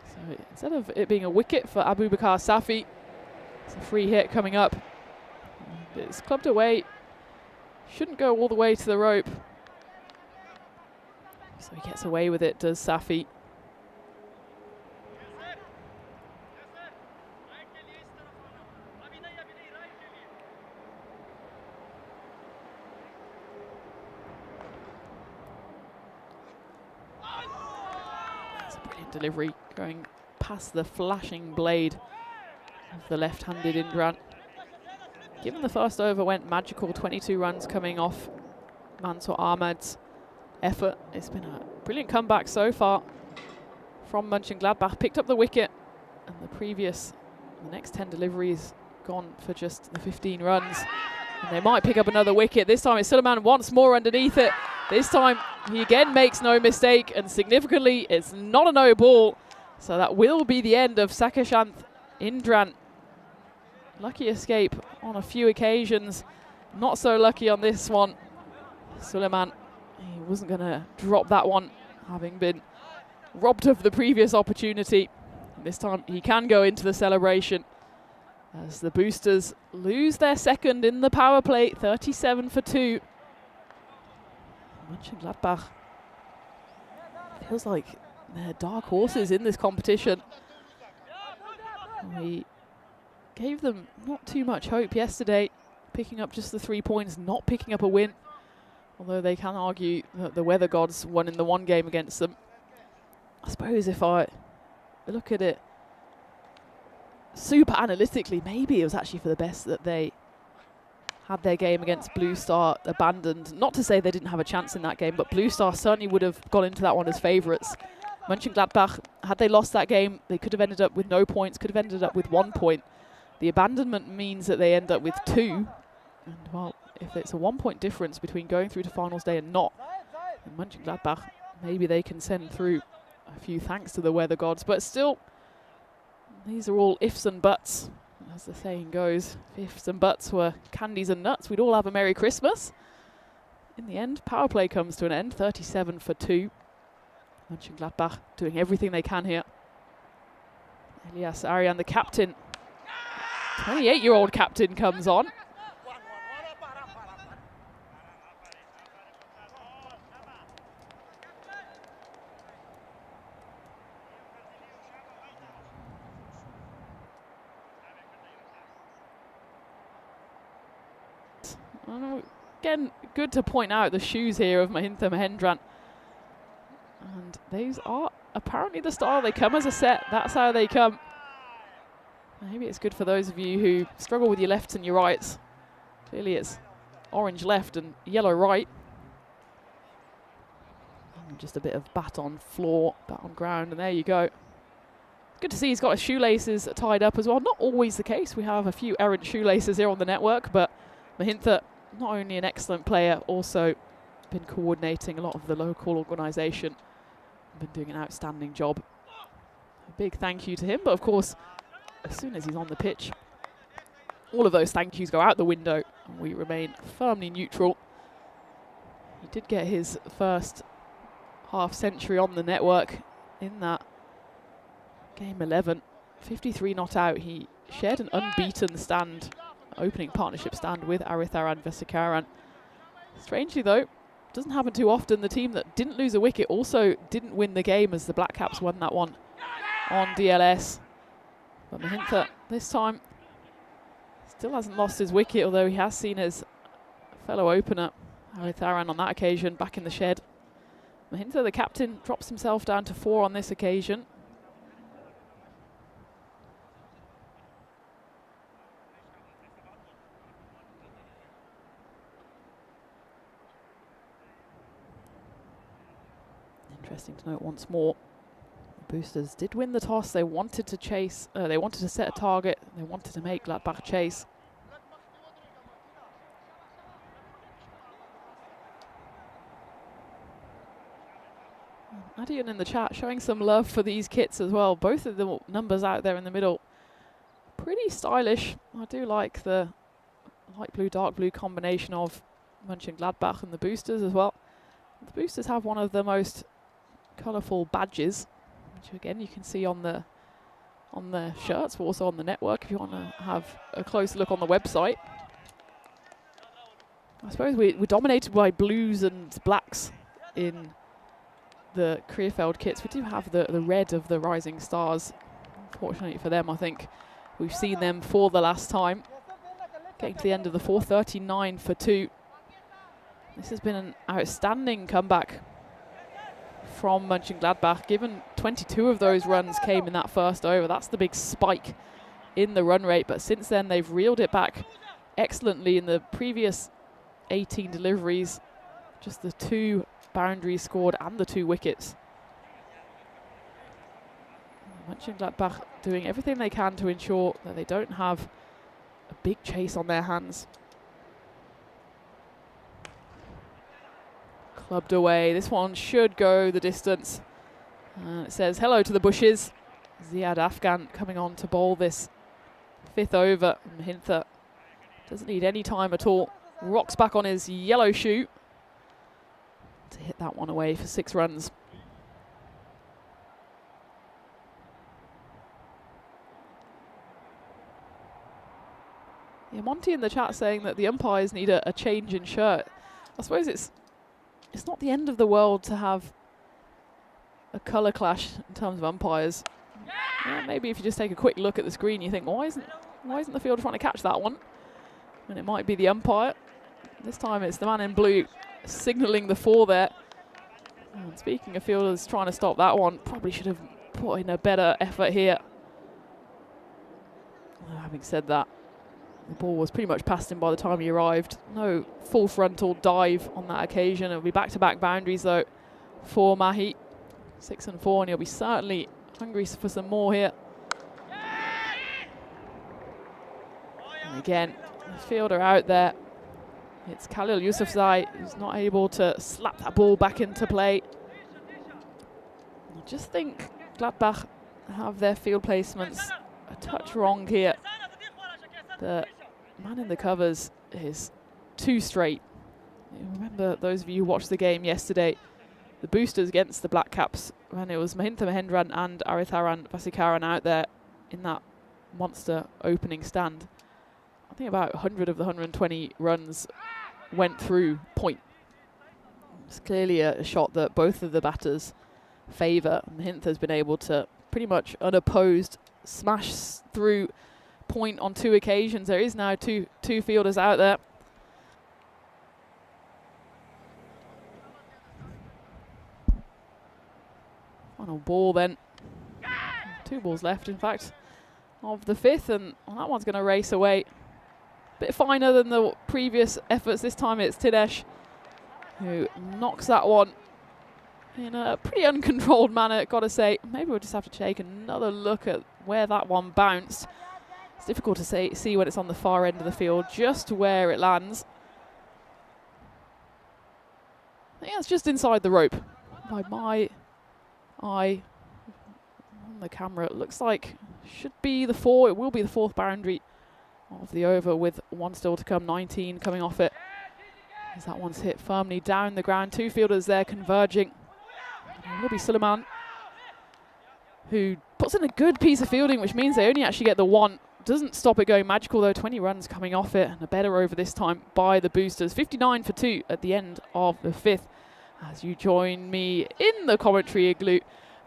[SPEAKER 2] So instead of it being a wicket for Abu Bakar Safi, it's a free hit coming up. It's clubbed away. Shouldn't go all the way to the rope. So he gets away with it, does Safi. Delivery going past the flashing blade of the left-handed Indran. Given the first over went magical, 22 runs coming off Mansour Ahmad's effort. It's been a brilliant comeback so far from Mönchengladbach. Picked up the wicket, and the next 10 deliveries gone for just the 15 runs. And they might pick up another wicket. This time it's Suleiman once more underneath it. This time he again makes no mistake, and significantly it's not a no ball. So that will be the end of Sakashanth Indran. Lucky escape on a few occasions. Not so lucky on this one. Suleiman, he wasn't going to drop that one, having been robbed of the previous opportunity. And this time he can go into the celebration as the Boosters lose their second in the power play, 37 for 2. Mönchengladbach feels like they're dark horses in this competition. We gave them not too much hope yesterday, picking up just the 3 points, not picking up a win. Although they can argue that the weather gods won in the one game against them. I suppose if I look at it super analytically, maybe it was actually for the best that they had their game against Blue Star abandoned. Not to say they didn't have a chance in that game, but Blue Star certainly would have gone into that one as favourites. Mönchengladbach, had they lost that game, they could have ended up with no points, could have ended up with 1 point. The abandonment means that they end up with 2. And well, if it's a 1 point difference between going through to finals day and not, then Mönchengladbach, maybe they can send through a few thanks to the weather gods. But still, these are all ifs and buts. As the saying goes, if ifs and buts were candies and nuts, we'd all have a Merry Christmas. In the end, power play comes to an end, 37 for 2. Mönchengladbach doing everything they can here. Elias Arian, the captain, 28-year-old captain, comes on. Again, good to point out the shoes here of Mahintha Mahendran. And these are apparently the style they come as a set. That's how they come. Maybe it's good for those of you who struggle with your lefts and your rights. Clearly it's orange left and yellow right. And just a bit of bat on floor, bat on ground, and there you go. Good to see he's got his shoelaces tied up as well. Not always the case. We have a few errant shoelaces here on the network, but Mahintha, not only an excellent player, also been coordinating a lot of the local organisation. Been doing an outstanding job. A big thank you to him, but of course, as soon as he's on the pitch, all of those thank yous go out the window and we remain firmly neutral. He did get his first half century on the network in that game 11. 53 not out. He shared an unbeaten stand, opening partnership stand with Aritharan Vesikaran. Strangely though, doesn't happen too often. The team that didn't lose a wicket also didn't win the game, as the Black Caps won that one on DLS. But Mahintha this time still hasn't lost his wicket, although he has seen his fellow opener Aritharan on that occasion back in the shed. Mahintha, the captain, drops himself down to 4 on this occasion. Interesting to note once more, the Boosters did win the toss. They wanted to chase, they wanted to set a target, they wanted to make Gladbach chase. Adian in the chat showing some love for these kits as well. Both of the numbers out there in the middle, pretty stylish. I do like the light blue, dark blue combination of Mönchengladbach and the Boosters as well. The Boosters have one of the most colourful badges, which again you can see on the shirts, but also on the network if you want to have a close look on the website. I suppose we're dominated by blues and blacks in the Krefeld kits. We do have the red of the Rising Stars. Unfortunately for them, I think we've seen them for the last time. Getting to the end of the 4:39 for 2. This has been an outstanding comeback from Mönchengladbach, given 22 of those runs came in that first over. That's the big spike in the run rate, but since then they've reeled it back excellently. In the previous 18 deliveries, just the 2 boundaries scored and the 2 wickets. Mönchengladbach doing everything they can to ensure that they don't have a big chase on their hands. Clubbed away. This one should go the distance. It says hello to the bushes. Ziad Afghan coming on to bowl this 5th over. Mahintha doesn't need any time at all. Rocks back on his yellow shoe to hit that one away for 6 runs. Yeah, Monty in the chat saying that the umpires need a change in shirt. I suppose it's not the end of the world to have a colour clash in terms of umpires. Yeah, maybe if you just take a quick look at the screen, you think, why isn't the fielder trying to catch that one? And it might be the umpire. This time it's the man in blue signalling the 4 there. And speaking of fielders trying to stop that one, probably should have put in a better effort here. Having said that, the ball was pretty much past him by the time he arrived. No full frontal dive on that occasion. It'll be back-to-back boundaries though for Mahi. 6 and 4, and he'll be certainly hungry for some more here. And again, the fielder out there. It's Khalil Yousafzai who's not able to slap that ball back into play. I just think Gladbach have their field placements a touch wrong here. The man in the covers is too straight. You remember, those of you who watched the game yesterday, the boosters against the Black Caps, when it was Mahintha Mahendran and Aritharan Vasikaran out there in that monster opening stand. I think about 100 of the 120 runs went through point. It's clearly a shot that both of the batters favour. Mahintha's been able to pretty much unopposed smash through point on 2 occasions. There is now two fielders out there. Final ball then. 2 balls left, in fact, of the 5th, and that one's going to race away. Bit finer than the previous efforts. This time it's Tidesh who knocks that one in a pretty uncontrolled manner, gotta say. Maybe we'll just have to take another look at where that one bounced. It's difficult to see when it's on the far end of the field, just where it lands. I think that's just inside the rope. By my eye on the camera, it looks like should be the 4. It will be the 4th boundary of the over, with 1 still to come. 19 coming off it as that one's hit firmly down the ground. 2 fielders there converging. It will be Suleiman who puts in a good piece of fielding, which means they only actually get the 1. Doesn't stop it going magical though. 20 runs coming off it, and a better over this time by the boosters. 59 for 2 at the end of the 5th. As you join me in the commentary igloo,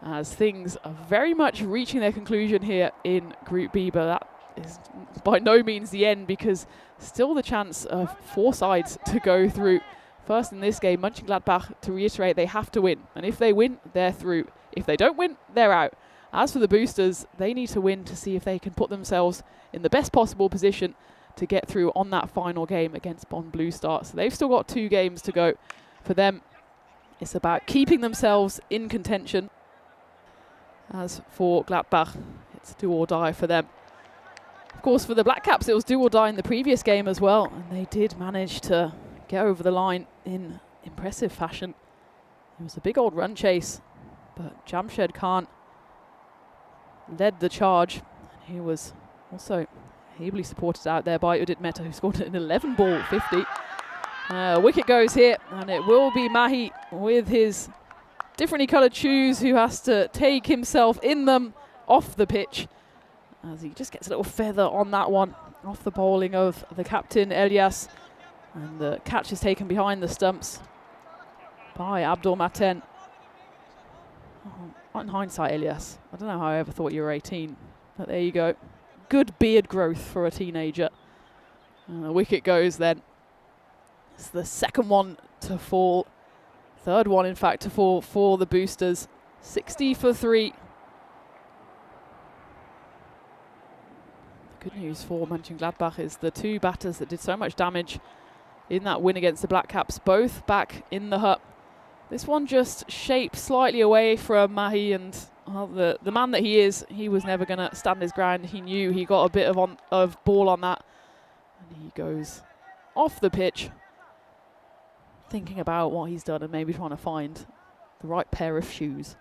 [SPEAKER 2] as things are very much reaching their conclusion here in Group B, but that is by no means the end, because still the chance of 4 sides to go through. First in this game, Mönchengladbach, to reiterate, they have to win, and if they win, they're through. If they don't win, they're out. As for the boosters, they need to win to see if they can put themselves in the best possible position to get through on that final game against Bonn Blue Star. So they've still got 2 games to go. For them, it's about keeping themselves in contention. As for Gladbach, it's do or die for them. Of course, for the Black Caps, it was do or die in the previous game as well, and they did manage to get over the line in impressive fashion. It was a big old run chase, but Jamshed Khan led the charge. He was also ably supported out there by Udit Mehta, who scored an 11-ball 50. Wicket goes here, and it will be Mahi with his differently coloured shoes, who has to take himself in them off the pitch, as he just gets a little feather on that one off the bowling of the captain Elias, and the catch is taken behind the stumps by Abdul Maten. In hindsight, Elias, I don't know how I ever thought you were 18, but there you go. Good beard growth for a teenager. And the wicket goes then. It's the 2nd one to fall. 3rd one, in fact, to fall for the boosters. 60 for 3. The good news for Mönchengladbach is the 2 batters that did so much damage in that win against the Black Caps, both back in the hut. This one just shaped slightly away from Mahi, and the man that he is, he was never going to stand his ground. He knew he got a bit of ball on that, and he goes off the pitch, thinking about what he's done and maybe trying to find the right pair of shoes.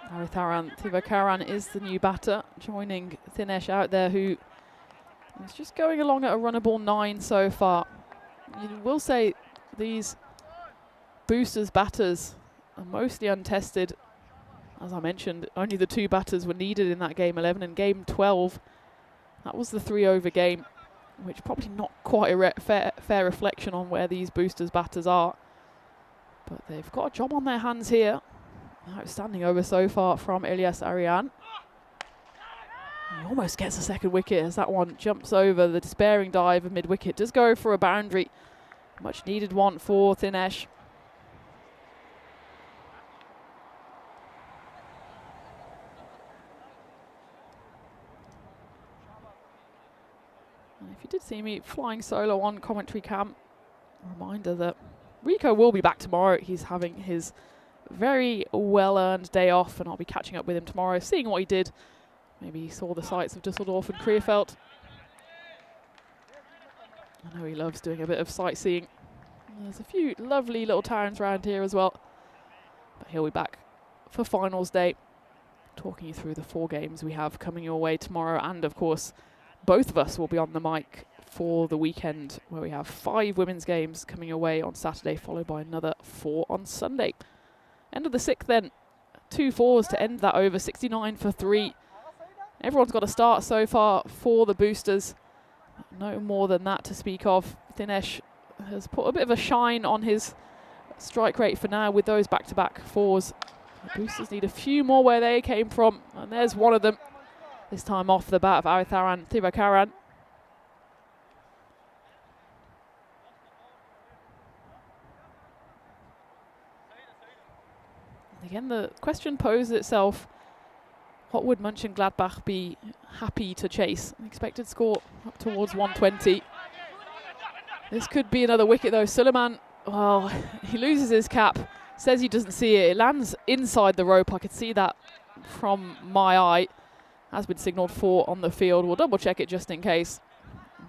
[SPEAKER 2] Aritharan Thivakaran is the new batter, joining Thinesh out there, who is just going along at a runnable 9 so far. You will say these Boosters batters are mostly untested. As I mentioned, only the 2 batters were needed in that game 11 and game 12. That was the 3-over game, which probably not quite a fair reflection on where these Boosters batters are. But they've got a job on their hands here. Outstanding over so far from Elias Arian. He almost gets a second wicket as that one jumps over the despairing dive of mid-wicket. Does go for a boundary. Much needed one for Dinesh. And if you did see me flying solo on commentary cam, a reminder that Rico will be back tomorrow. He's having his very well-earned day off, and I'll be catching up with him tomorrow, seeing what he did. Maybe he saw the sights of Düsseldorf and Krefeld. I know he loves doing a bit of sightseeing. There's a few lovely little towns around here as well. But he'll be back for finals day, talking you through the 4 games we have coming your way tomorrow. And of course, both of us will be on the mic for the weekend, where we have 5 women's games coming away on Saturday, followed by another 4 on Sunday. End of the 6th then, 2 4s to end that over, 69 for 3. Everyone's got a start so far for the Boosters. No more than that to speak of. Dinesh has put a bit of a shine on his strike rate for now with those back-to-back 4s. The Boosters need a few more where they came from, and there's one of them. This time off the bat of Aritharan Thivakaran. Again, the question poses itself, what would Mönchengladbach be happy to chase? An expected score up towards 120. This could be another wicket though. Suleiman, well, he loses his cap, says he doesn't see it. It lands inside the rope. I could see that from my eye. Has been signalled for on the field. We'll double check it just in case.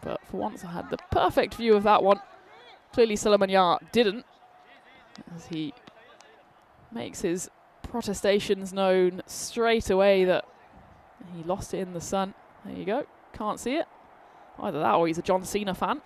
[SPEAKER 2] But for once I had the perfect view of that one. Clearly Suleiman Yar didn't, as he makes his protestations known straight away that he lost it in the sun. There you go. Can't see it. Either that or he's a John Cena fan.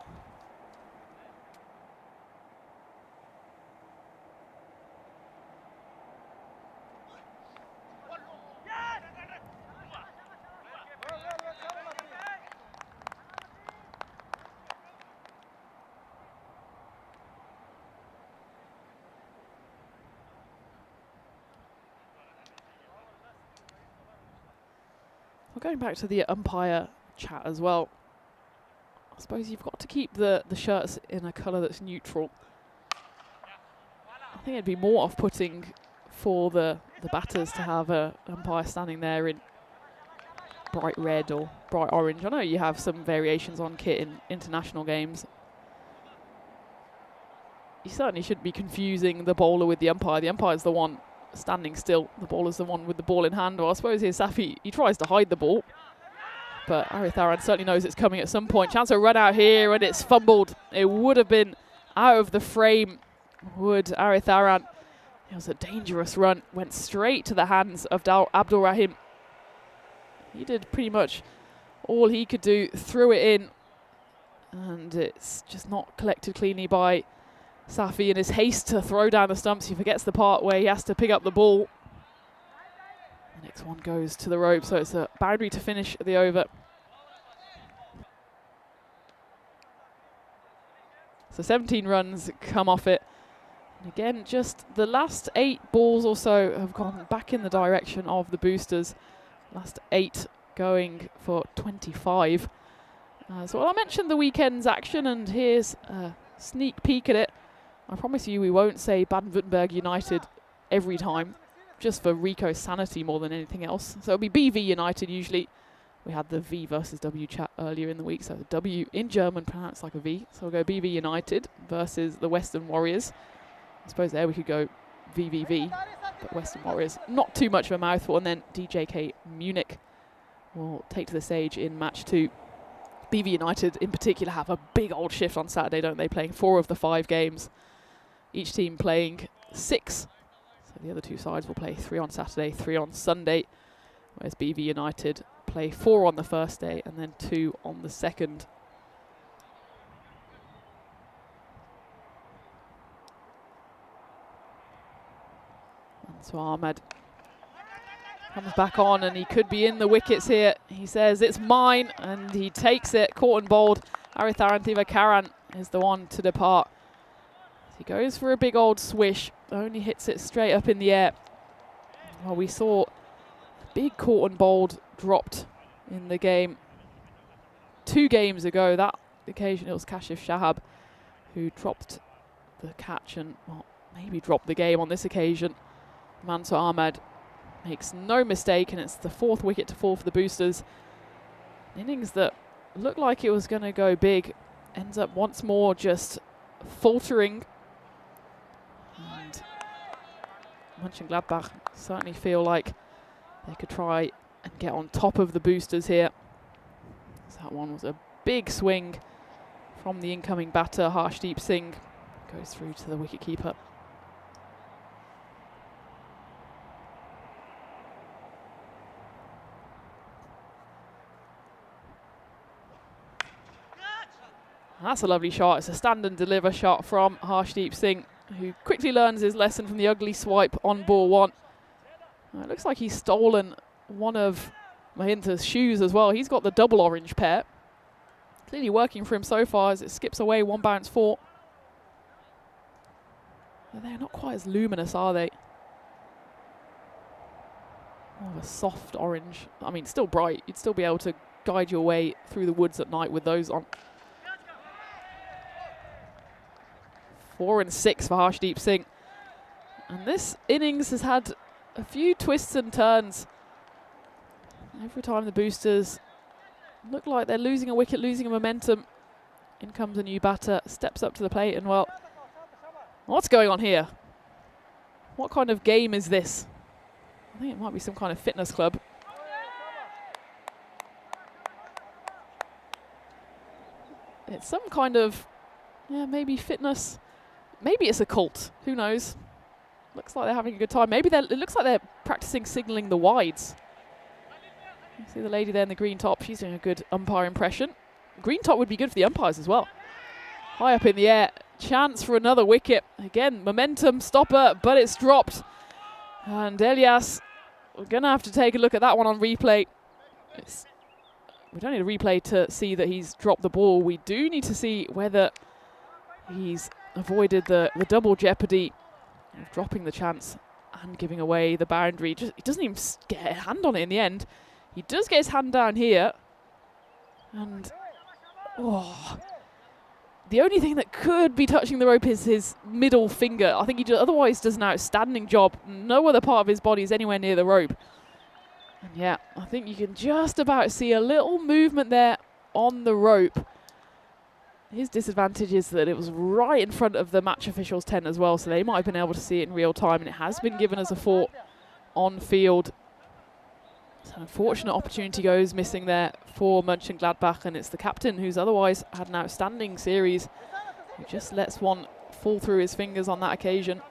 [SPEAKER 2] Going back to the umpire chat as well, I suppose you've got to keep the shirts in a colour that's neutral. I think it'd be more off-putting for the batters to have a umpire standing there in bright red or bright orange. I know you have some variations on kit in international games. You certainly shouldn't be confusing the bowler with the umpire. The umpire's the one standing still. The bowler's the one with the ball in hand. Well, I suppose here Safi, he tries to hide the ball, but Aritharan certainly knows it's coming at some point. Chance of run out here, and it's fumbled. It would have been out of the frame, would Aritharan. It was a dangerous run. Went straight to the hands of Abdul Rahim. He did pretty much all he could do, threw it in, and it's just not collected cleanly by Safi. In his haste to throw down the stumps, he forgets the part where he has to pick up the ball. The next one goes to the rope, so it's a boundary to finish the over. So 17 runs come off it. And again, just the last 8 balls or so have gone back in the direction of the Boosters. Last 8 going for 25. So I mentioned the weekend's action, and here's a sneak peek at it. I promise you we won't say Baden-Württemberg United every time, just for Rico's sanity more than anything else. So it'll be BV United usually. We had the V versus W chat earlier in the week, so the W in German pronounced like a V. So we'll go BV United versus the Western Warriors. I suppose there we could go VVV, but Western Warriors, not too much of a mouthful. And then DJK Munich will take to the stage in match 2. BV United in particular have a big old shift on Saturday, don't they? Playing 4 of the 5 games. Each team playing 6. So the other 2 sides will play 3 on Saturday, 3 on Sunday. Whereas BV United play 4 on the first day and then 2 on the second. So Ahmed comes back on, and he could be in the wickets here. He says, it's mine, and he takes it. Caught and bowled. Aritharantiva Karan is the one to depart. He goes for a big old swish, only hits it straight up in the air. Well, we saw a big caught and bowled dropped in the game 2 games ago. That occasion it was Kashif Shahab who dropped the catch and, well, maybe dropped the game on this occasion. Mansour Ahmed makes no mistake, and it's the 4th wicket to fall for the Boosters. An innings that looked like it was going to go big ends up once more just faltering. And Mönchengladbach certainly feel like they could try and get on top of the Boosters here. So that one was a big swing from the incoming batter, Harshdeep Singh. Goes through to the wicketkeeper. That's a lovely shot. It's a stand and deliver shot from Harshdeep Singh, who quickly learns his lesson from the ugly swipe on ball 1. It looks like he's stolen one of Mahinta's shoes as well. He's got the double orange pair. Clearly working for him so far as it skips away 1 bounce 4. They're not quite as luminous, are they? More of a soft orange. I mean, still bright. You'd still be able to guide your way through the woods at night with those on. 4 and 6 for Harshdeep Singh. And this innings has had a few twists and turns. Every time the Boosters look like they're losing a wicket, losing a momentum, in comes a new batter, steps up to the plate, and, well, what's going on here? What kind of game is this? I think it might be some kind of fitness club. It's some kind of, yeah, maybe fitness. Maybe it's a cult. Who knows? Looks like they're having a good time. Maybe it looks like they're practicing signalling the wides. You see the lady there in the green top. She's doing a good umpire impression. Green top would be good for the umpires as well. High up in the air. Chance for another wicket. Again, momentum stopper, but it's dropped. And Elias, we're going to have to take a look at that one on replay. We don't need a replay to see that he's dropped the ball. We do need to see whether he's avoided the double jeopardy of dropping the chance and giving away the boundary. He doesn't even get a hand on it in the end. He does get his hand down here. And, oh, the only thing that could be touching the rope is his middle finger. I think he otherwise does an outstanding job. No other part of his body is anywhere near the rope. And yeah, I think you can just about see a little movement there on the rope. His disadvantage is that it was right in front of the match officials' tent as well, so they might have been able to see it in real time, and it has been given as a 4 on field. So an unfortunate opportunity goes missing there for Mönchengladbach, and it's the captain, who's otherwise had an outstanding series, who just lets one fall through his fingers on that occasion.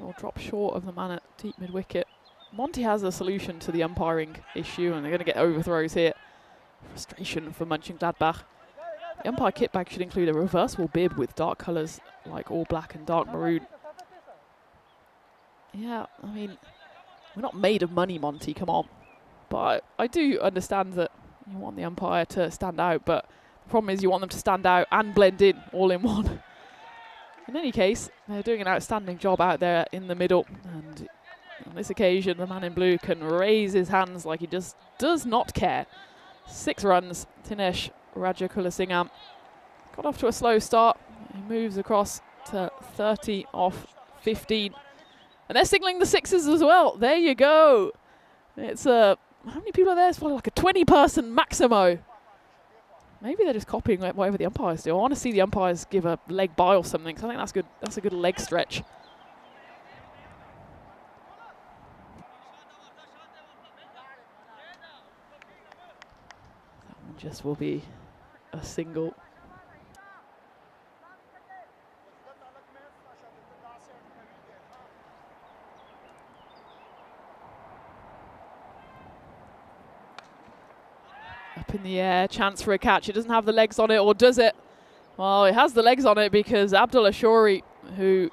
[SPEAKER 2] Will drop short of the man at deep mid-wicket. Monty has a solution to the umpiring issue, and they're going to get overthrows here. Frustration for Mönchengladbach. The umpire kit bag should include a reversible bib with dark colours like all black and dark maroon. Yeah, I mean, we're not made of money, Monty, come on. But I do understand that you want the umpire to stand out, but the problem is you want them to stand out and blend in all in one. In any case, they're doing an outstanding job out there in the middle, and on this occasion the man in blue can raise his hands like he just does not care. 6 runs. Dinesh Rajakulasingham got off to a slow start. He moves across to 30 off 15, and they're signalling the 6s as well. There you go. It's how many people are there? It's probably like a 20-person Maximo. Maybe they're just copying whatever the umpires do. I want to see the umpires give a leg bye or something, because I think that's good. That's a good leg stretch. That one just will be a single. Up in the air, chance for a catch. It doesn't have the legs on it, or does it? Well, it has the legs on it because Abdullah Shori, who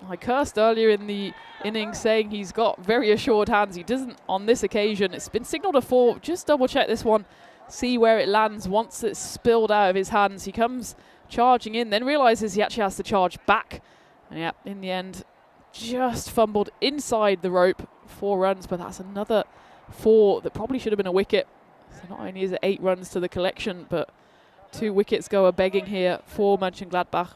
[SPEAKER 2] I cursed earlier in the innings saying he's got very assured hands. He doesn't on this occasion. It's been signalled a 4. Just double check this one, see where it lands. Once it's spilled out of his hands, he comes charging in, then realises he actually has to charge back. And yeah, in the end, just fumbled inside the rope. 4 runs, but that's another 4 that probably should have been a wicket. So not only is it 8 runs to the collection, but 2 wickets go a begging here for Mönchengladbach.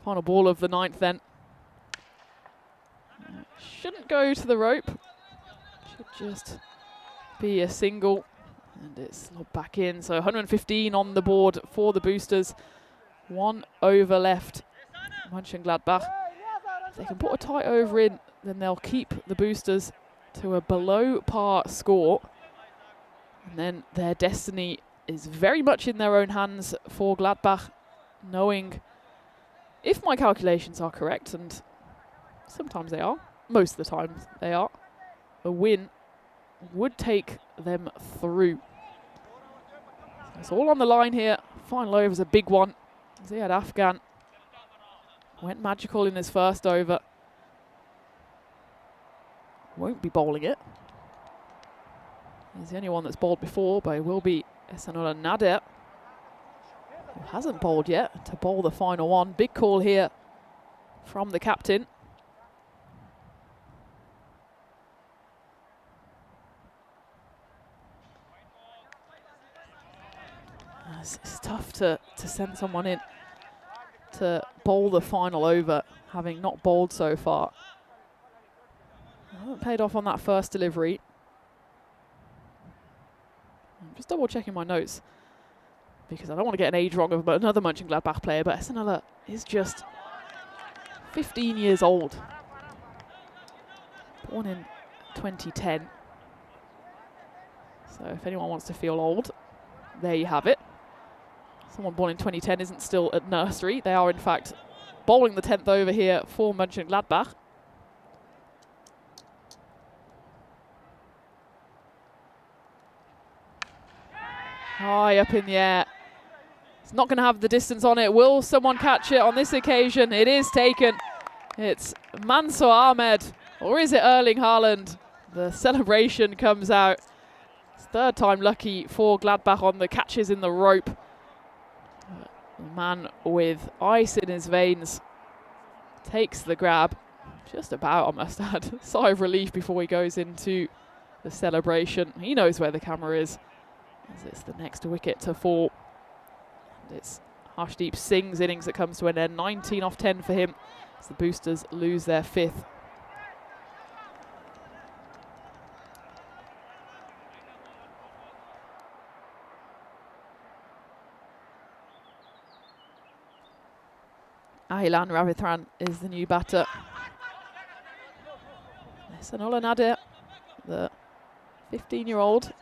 [SPEAKER 2] Final ball of the 9th then. Shouldn't go to the rope. Should just be a single. And it's lobbed back in. So 115 on the board for the boosters. 1 over left. Mönchengladbach. If they can put a tight over in, then they'll keep the boosters to a below par score. And then their destiny is very much in their own hands for Gladbach, knowing, if my calculations are correct, and sometimes they are, most of the time they are, a win would take them through. So it's all on the line here. Final over is a big one. Ziad Afghan went magical in his first over. Won't be bowling it. He's the only one that's bowled before, but it will be Ehsanullah Nader, who hasn't bowled yet, to bowl the final one. Big call here from the captain. It's tough to send someone in to bowl the final over, having not bowled so far. I haven't paid off on that first delivery. I'm just double checking my notes, because I don't want to get an age wrong of another Mönchengladbach player, but Ehsanullah is just 15 years old. Born in 2010. So if anyone wants to feel old, there you have it. Someone born in 2010 isn't still at nursery. They are, in fact, bowling the 10th over here for Mönchengladbach. High up in the air. It's not going to have the distance on it. Will someone catch it on this occasion? It is taken. It's Mansour Ahmed, or is it Erling Haaland? The celebration comes out. It's 3rd time lucky for Gladbach on the catches in the rope. The man with ice in his veins takes the grab. Just about, I must add. Sigh of relief before he goes into the celebration. He knows where the camera is, as it's the next wicket to fall. And it's Harshdeep Singh's innings that comes to an end. 19 off 10 for him as the boosters lose their 5th. Ahilan Ravithran is the new batter. Ehsanullah Nader, the 15-year-old,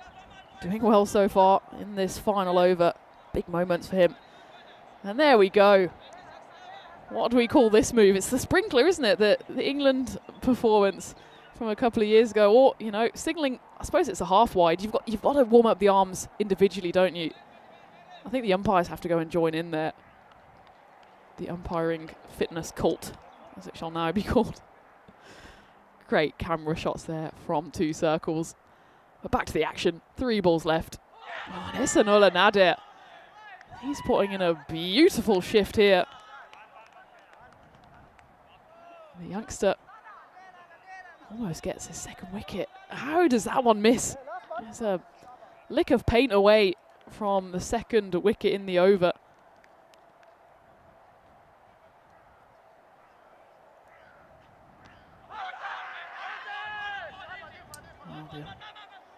[SPEAKER 2] doing well so far in this final over. Big moments for him. And there we go. What do we call this move? It's the sprinkler, isn't it? The England performance from a couple of years ago. Or, you know, signalling, I suppose it's a half wide. You've got to warm up the arms individually, don't you? I think the umpires have to go and join in there. The umpiring fitness cult, as it shall now be called. Great camera shots there from 2 circles. But back to the action. 3 balls left. Oh, and Ehsanullah Nader. He's putting in a beautiful shift here. The youngster almost gets his 2nd wicket. How does that one miss? There's a lick of paint away from the 2nd wicket in the over.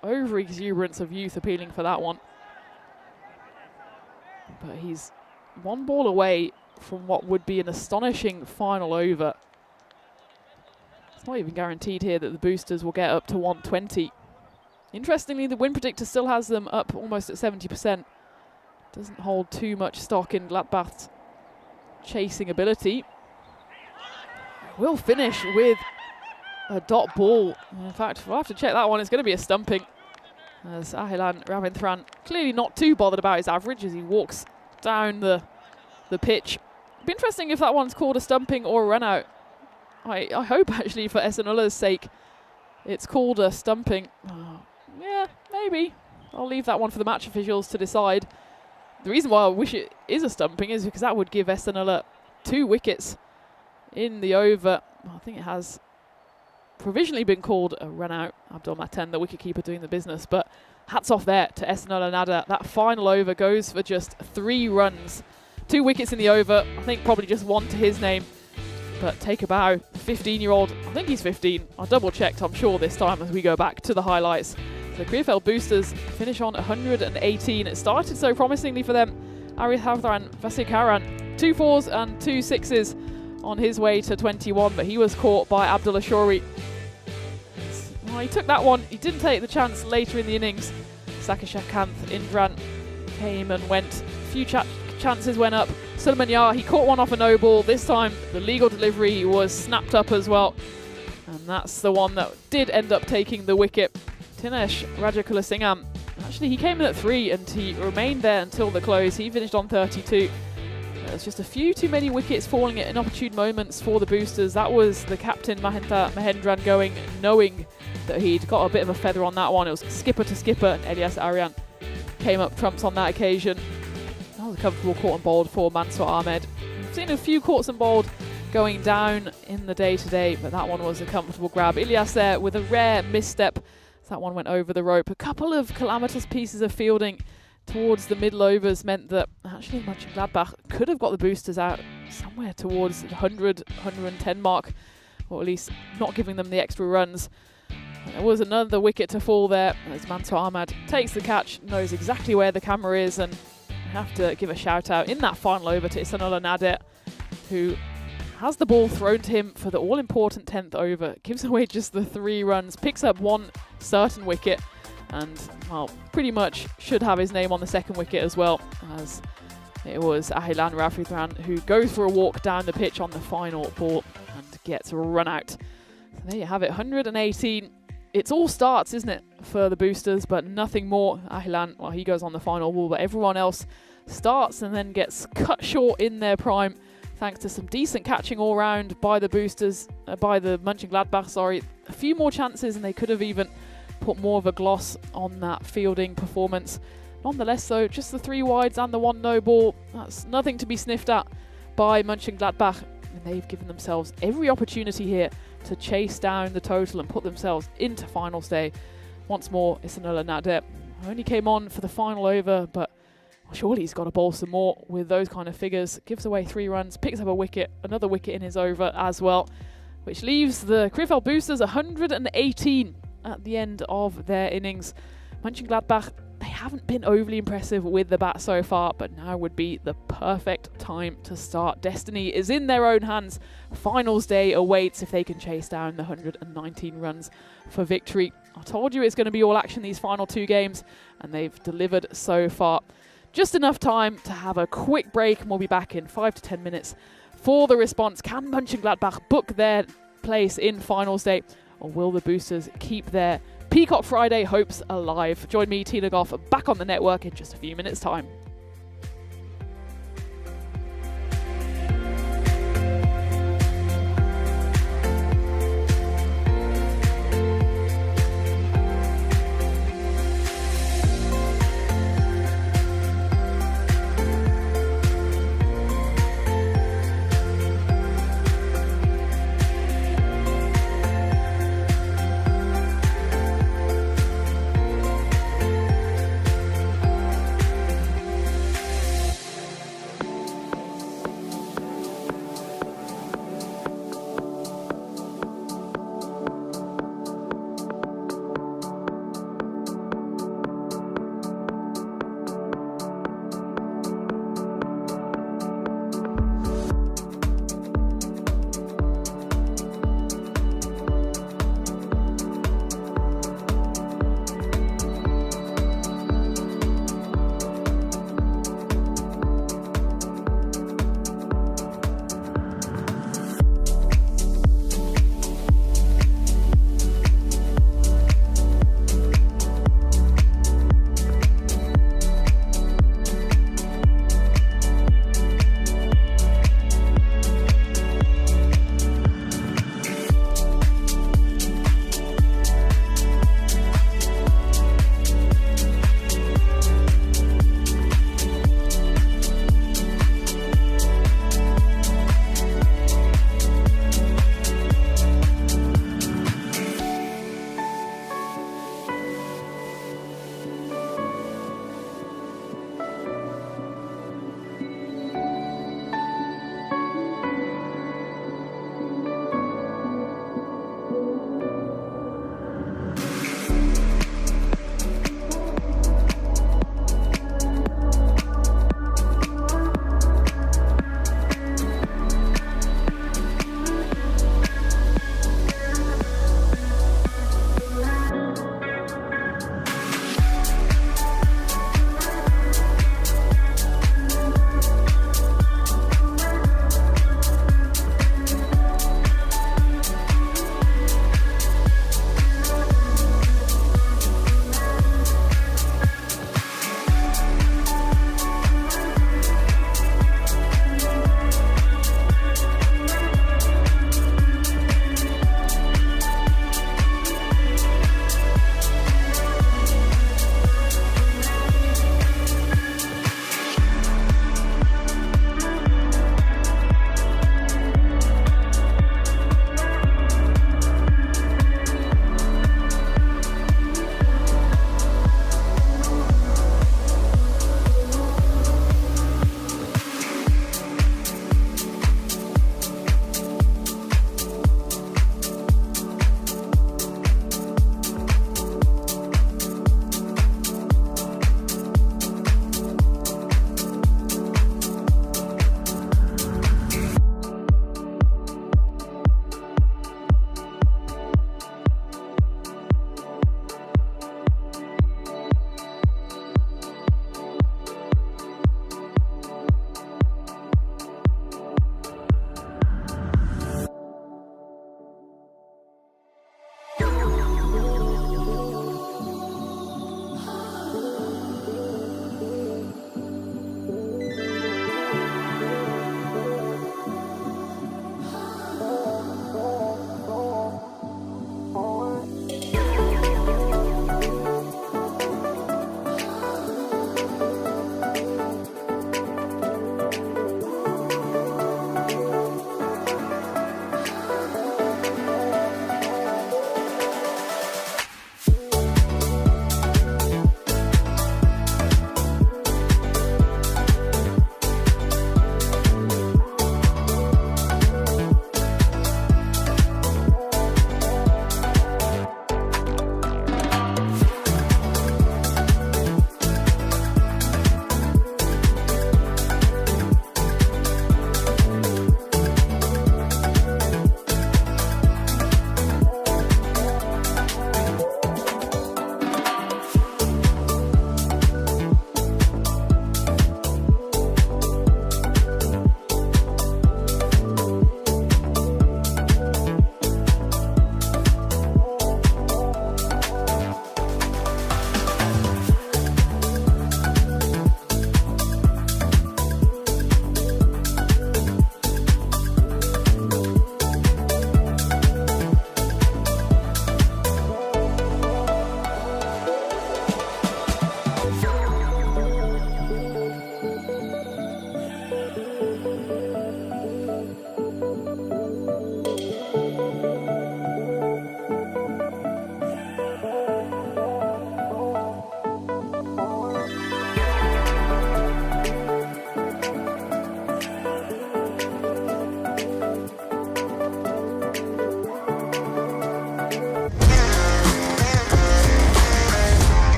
[SPEAKER 2] Over-exuberance of youth appealing for that one. But he's 1 ball away from what would be an astonishing final over. It's not even guaranteed here that the boosters will get up to 120. Interestingly, the win predictor still has them up almost at 70%. Doesn't hold too much stock in Gladbach's chasing ability. We'll finish with a dot ball. In fact, we'll have to check that one. It's going to be a stumping, as Ahilan Ravindran clearly not too bothered about his average as he walks down the pitch. It'd be interesting if that one's called a stumping or a run out. I hope actually for Esenulla's sake it's called a stumping. Yeah, maybe. I'll leave that one for the match officials to decide. The reason why I wish it is a stumping is because that would give Esenulla 2 wickets in the over. I think it has provisionally been called a run out. Abdul Maten, the wicketkeeper, doing the business, but hats off there to Esenulla Nada. That final over goes for just 3 runs. 2 wickets in the over. I think probably just 1 to his name. But take a bow. 15-year-old, I think he's 15. I double-checked, I'm sure, this time as we go back to the highlights. The Krefeld Boosters finish on 118. It started so promisingly for them. Arif Havdran Vasikaran, 2 4s and 2 6s on his way to 21, but he was caught by Abdul Ashori. Well, he took that one. He didn't take the chance later in the innings. Sakashakanth Indran came and went. A few chances went up. Sulaiman Yar, he caught one off a no ball. This time the legal delivery was snapped up as well. And that's the one that did end up taking the wicket. Tinesh Rajakulasingam, actually he came in at 3 and he remained there until the close. He finished on 32. There's just a few too many wickets falling at inopportune moments for the Boosters. That was the captain Mahinda Mahendran going, knowing that he'd got a bit of a feather on that one. It was skipper to skipper, and Elias Aryan came up trumps on that occasion. That was a comfortable caught and bowled for Mansour Ahmed. We've seen a few caughts and bowled going down in the day today, but that one was a comfortable grab. Ilyas there with a rare misstep. That one went over the rope. A couple of calamitous pieces of fielding towards the middle overs meant that actually Mönchengladbach could have got the Boosters out somewhere towards the 100, 110 mark, or at least not giving them the extra runs. And there was another wicket to fall there as Mansour Ahmad takes the catch, knows exactly where the camera is, and I have to give a shout out in that final over to Esenulla Nada, who has the ball thrown to him for the all-important 10th over, gives away just the 3 runs, picks up 1 certain wicket, and, well, pretty much should have his name on the 2nd wicket as well, as it was Ahilan Rafidran who goes for a walk down the pitch on the final ball and gets a run out. So there you have it, 118. It's all starts, isn't it, for the Boosters, but nothing more. Ahilan, well, he goes on the final ball, but everyone else starts and then gets cut short in their prime, thanks to some decent catching all round by the Boosters, by the Mönchengladbach, sorry. A few more chances and they could have even put more of a gloss on that fielding performance. Nonetheless, though, just the 3 wides and the 1 no ball, that's nothing to be sniffed at by Mönchengladbach. And they've given themselves every opportunity here to chase down the total and put themselves into final stay. Once more, Esenulla Nada only came on for the final over, but surely he's got to bowl some more with those kind of figures. Gives away 3 runs, picks up a wicket, another wicket in his over as well, which leaves the Krefeld Boosters 118 at the end of their innings. Mönchengladbach, they haven't been overly impressive with the bat so far, but now would be the perfect time to start. Destiny is in their own hands. Finals day awaits if they can chase down the 119 runs for victory. I told you it's going to be all action these final 2 games, and they've delivered so far. Just enough time to have a quick break, and we'll be back in 5 to 10 minutes for the response. Can Mönchengladbach book their place in finals day, or will the Boosters keep their Peacock Friday hopes alive? Join me, Tina Goff, back on the network in just a few minutes' time.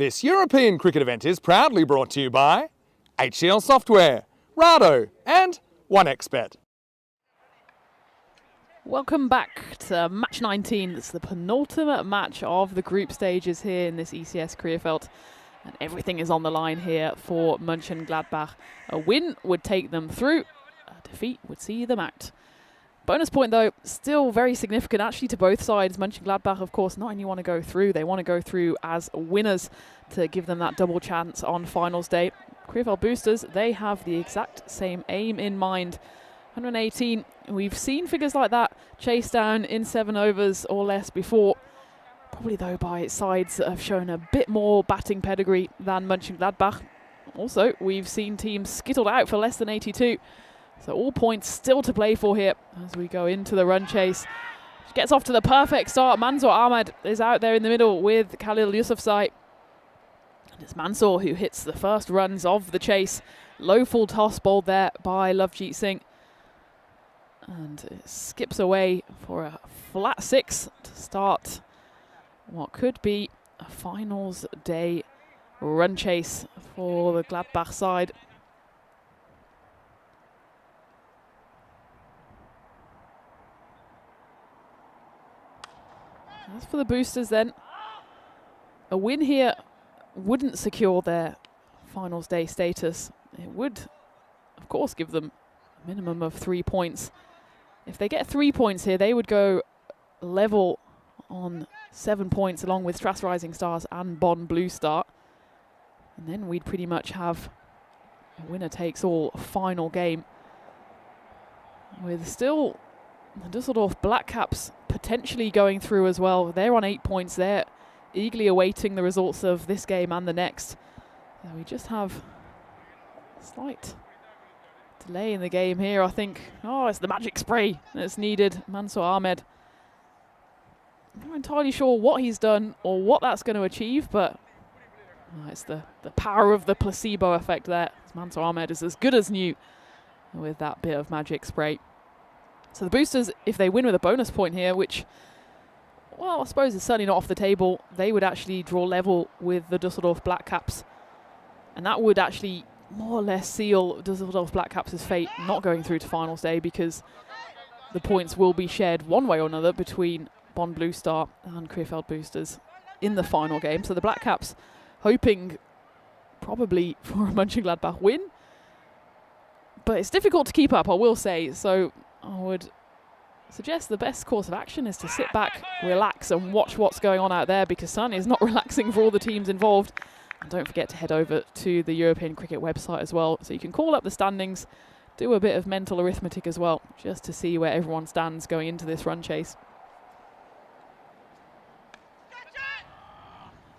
[SPEAKER 1] This European cricket event is proudly brought to you by HCL Software, Rado and 1xBet.
[SPEAKER 2] Welcome back to match 19. It's the penultimate match of the group stages here in this ECS Krefeld. And everything is on the line here for Mönchengladbach. A win would take them through, a defeat would see them out. Bonus point though, still very significant actually to both sides. Mönchengladbach, of course, not only want to go through, they want to go through as winners to give them that double chance on finals day. Krefeld boosters, they have the exact same aim in mind. 118, we've seen figures like that chased down in 7 overs or less before. Probably though by sides that have shown a bit more batting pedigree than Mönchengladbach. Also, we've seen teams skittled out for less than 82. So all points still to play for here as we go into the run chase. Gets off to the perfect start. Mansour Ahmed is out there in the middle with Khalil Yousafzai. And it's Mansour who hits the first runs of the chase. Low full toss bowled there by Lovejeet Singh. And it skips away for a flat 6 to start what could be a finals day run chase for the Gladbach side. As for the boosters then, a win here wouldn't secure their finals day status. It would, of course, give them a minimum of 3 points. If they get 3 points here, they would go level on 7 points along with Stras Rising Stars and Bonn Blue Star. And then we'd pretty much have a winner-takes-all final game with still the Düsseldorf Black Caps potentially going through as well. They're on 8 points. They're eagerly awaiting the results of this game and the next. So we just have a slight delay in the game here, I think. Oh, it's the magic spray that's needed. Mansour Ahmed. I'm not entirely sure what he's done or what that's going to achieve, but it's the power of the placebo effect there. Mansour Ahmed is as good as new with that bit of magic spray. So the boosters, if they win with a bonus point here, which, well, I suppose is certainly not off the table, they would actually draw level with the Düsseldorf Black Caps. And that would actually more or less seal Düsseldorf Black Caps' fate not going through to finals day, because the points will be shared one way or another between Bonn Blue Star and Krefeld boosters in the final game. So the Black Caps hoping probably for a Mönchengladbach win. But it's difficult to keep up, I will say. So I would suggest the best course of action is to sit back, relax and watch what's going on out there, because Sun is not relaxing for all the teams involved. And don't forget to head over to the European Cricket website as well, so you can call up the standings, do a bit of mental arithmetic as well, just to see where everyone stands going into this run chase.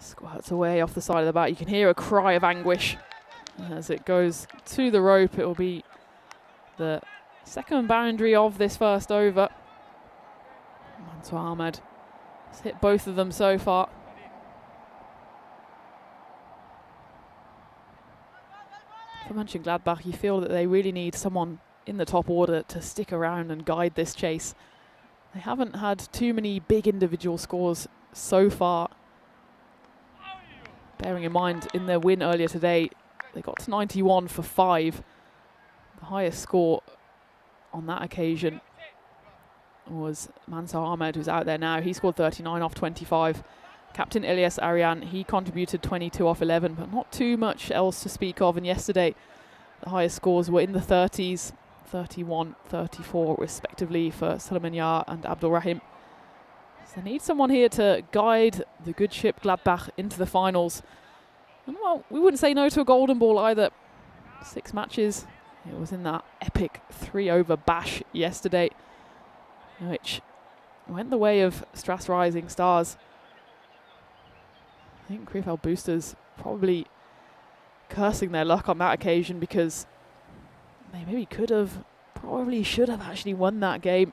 [SPEAKER 2] Squirts away off the side of the bat. You can hear a cry of anguish as it goes to the rope. It will be the second boundary of this first over. Mansour Ahmed has hit both of them so far. For Mönchengladbach, you feel that they really need someone in the top order to stick around and guide this chase. They haven't had too many big individual scores so far. Bearing in mind, in their win earlier today, they got to 91 for 5. The highest score on that occasion was Mansour Ahmed, who's out there now. He scored 39 off 25. Captain Ilyas Aryan, he contributed 22 off 11, but not too much else to speak of. And yesterday, the highest scores were in the 30s, 31, 34 respectively for Suleiman Yar and Abdul Rahim. So they need someone here to guide the good ship Gladbach into the finals. And well, we wouldn't say no to a golden ball either. 6 matches. It was in that epic 3-over bash yesterday, which went the way of Stras Rising Stars. I think Krefeld boosters probably cursing their luck on that occasion, because they maybe could have, probably should have actually won that game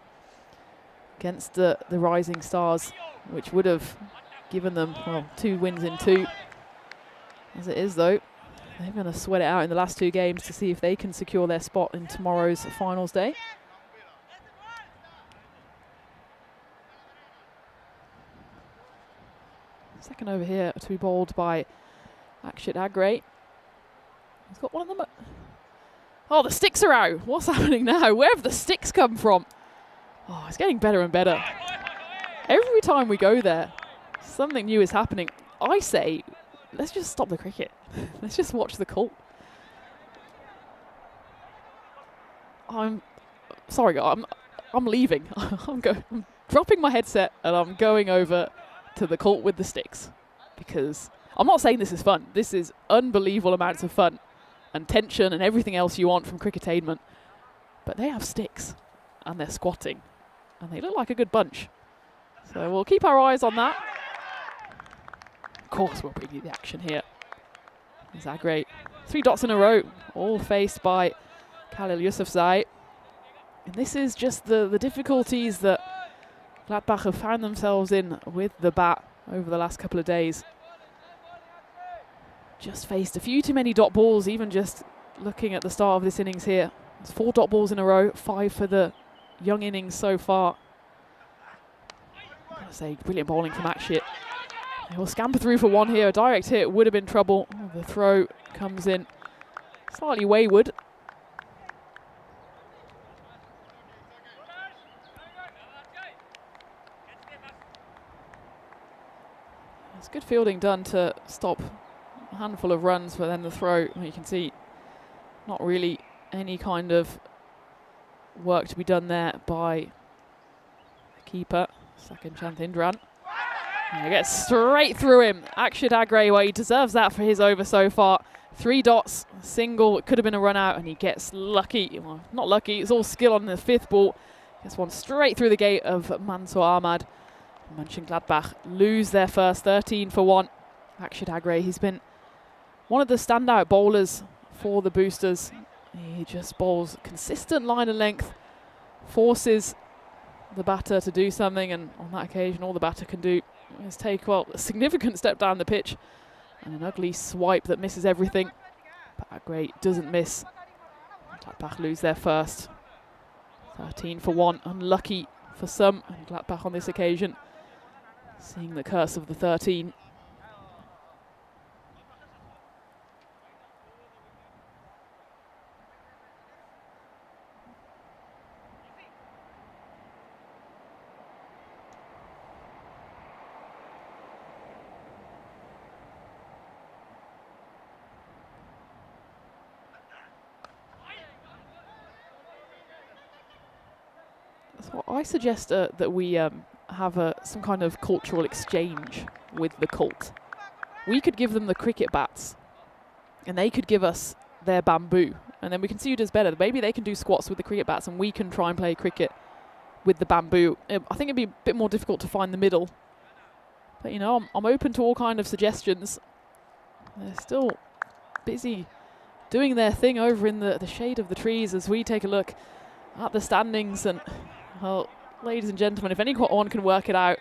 [SPEAKER 2] against the Rising Stars, which would have given them, well, 2 wins in 2. As it is though, they're going to sweat it out in the last 2 games to see if they can secure their spot in tomorrow's finals day. Second over here to be bowled by Akshit Agre. He's got one of them. Oh, the sticks are out. What's happening now? Where have the sticks come from? Oh, it's getting better and better. Every time we go there, something new is happening. I say, let's just stop the cricket. Let's just watch the cult. I'm sorry, I'm leaving. I'm dropping my headset and I'm going over to the cult with the sticks, because I'm not saying this is fun. This is unbelievable amounts of fun and tension and everything else you want from cricketainment. But they have sticks and they're squatting and they look like a good bunch. So we'll keep our eyes on that. Of course, we'll preview the action here. Is that great? 3 dots in a row, all faced by Khalil Yousafzai. And this is just the difficulties that Gladbach have found themselves in with the bat over the last couple of days. Just faced a few too many dot balls, even just looking at the start of this innings here. It's 4 dot balls in a row, 5 for the young innings so far. I'd say brilliant bowling from Akshit. He'll scamper through for 1 here. A direct hit would have been trouble. Oh, the throw comes in slightly wayward. It's good fielding done to stop a handful of runs, but then the throw, you can see, not really any kind of work to be done there by the keeper, Second Chant Indran. And he gets straight through him. Akshit Agre, well, he deserves that for his over so far. 3 dots, single, it could have been a run out, and he gets lucky. Well, not lucky, it's all skill on the 5th ball. Gets one straight through the gate of Mansour Ahmad. Mönchengladbach lose their first 13 for 1. Akshit Agre, he's been one of the standout bowlers for the boosters. He just bowls consistent line and length, forces the batter to do something, and on that occasion all the batter can do is take, well, a significant step down the pitch and an ugly swipe that misses everything. But Agre doesn't miss. Gladbach lose their first 13 for 1. Unlucky for some, and Gladbach on this occasion seeing the curse of the 13. So I suggest that we have some kind of cultural exchange with the cult. We could give them the cricket bats and they could give us their bamboo, and then we can see who does better. Maybe they can do squats with the cricket bats and we can try and play cricket with the bamboo. I think it'd be a bit more difficult to find the middle, but you know, I'm open to all kind of suggestions. They're still busy doing their thing over in the shade of the trees as we take a look at the standings. And well, ladies and gentlemen, if anyone can work it out,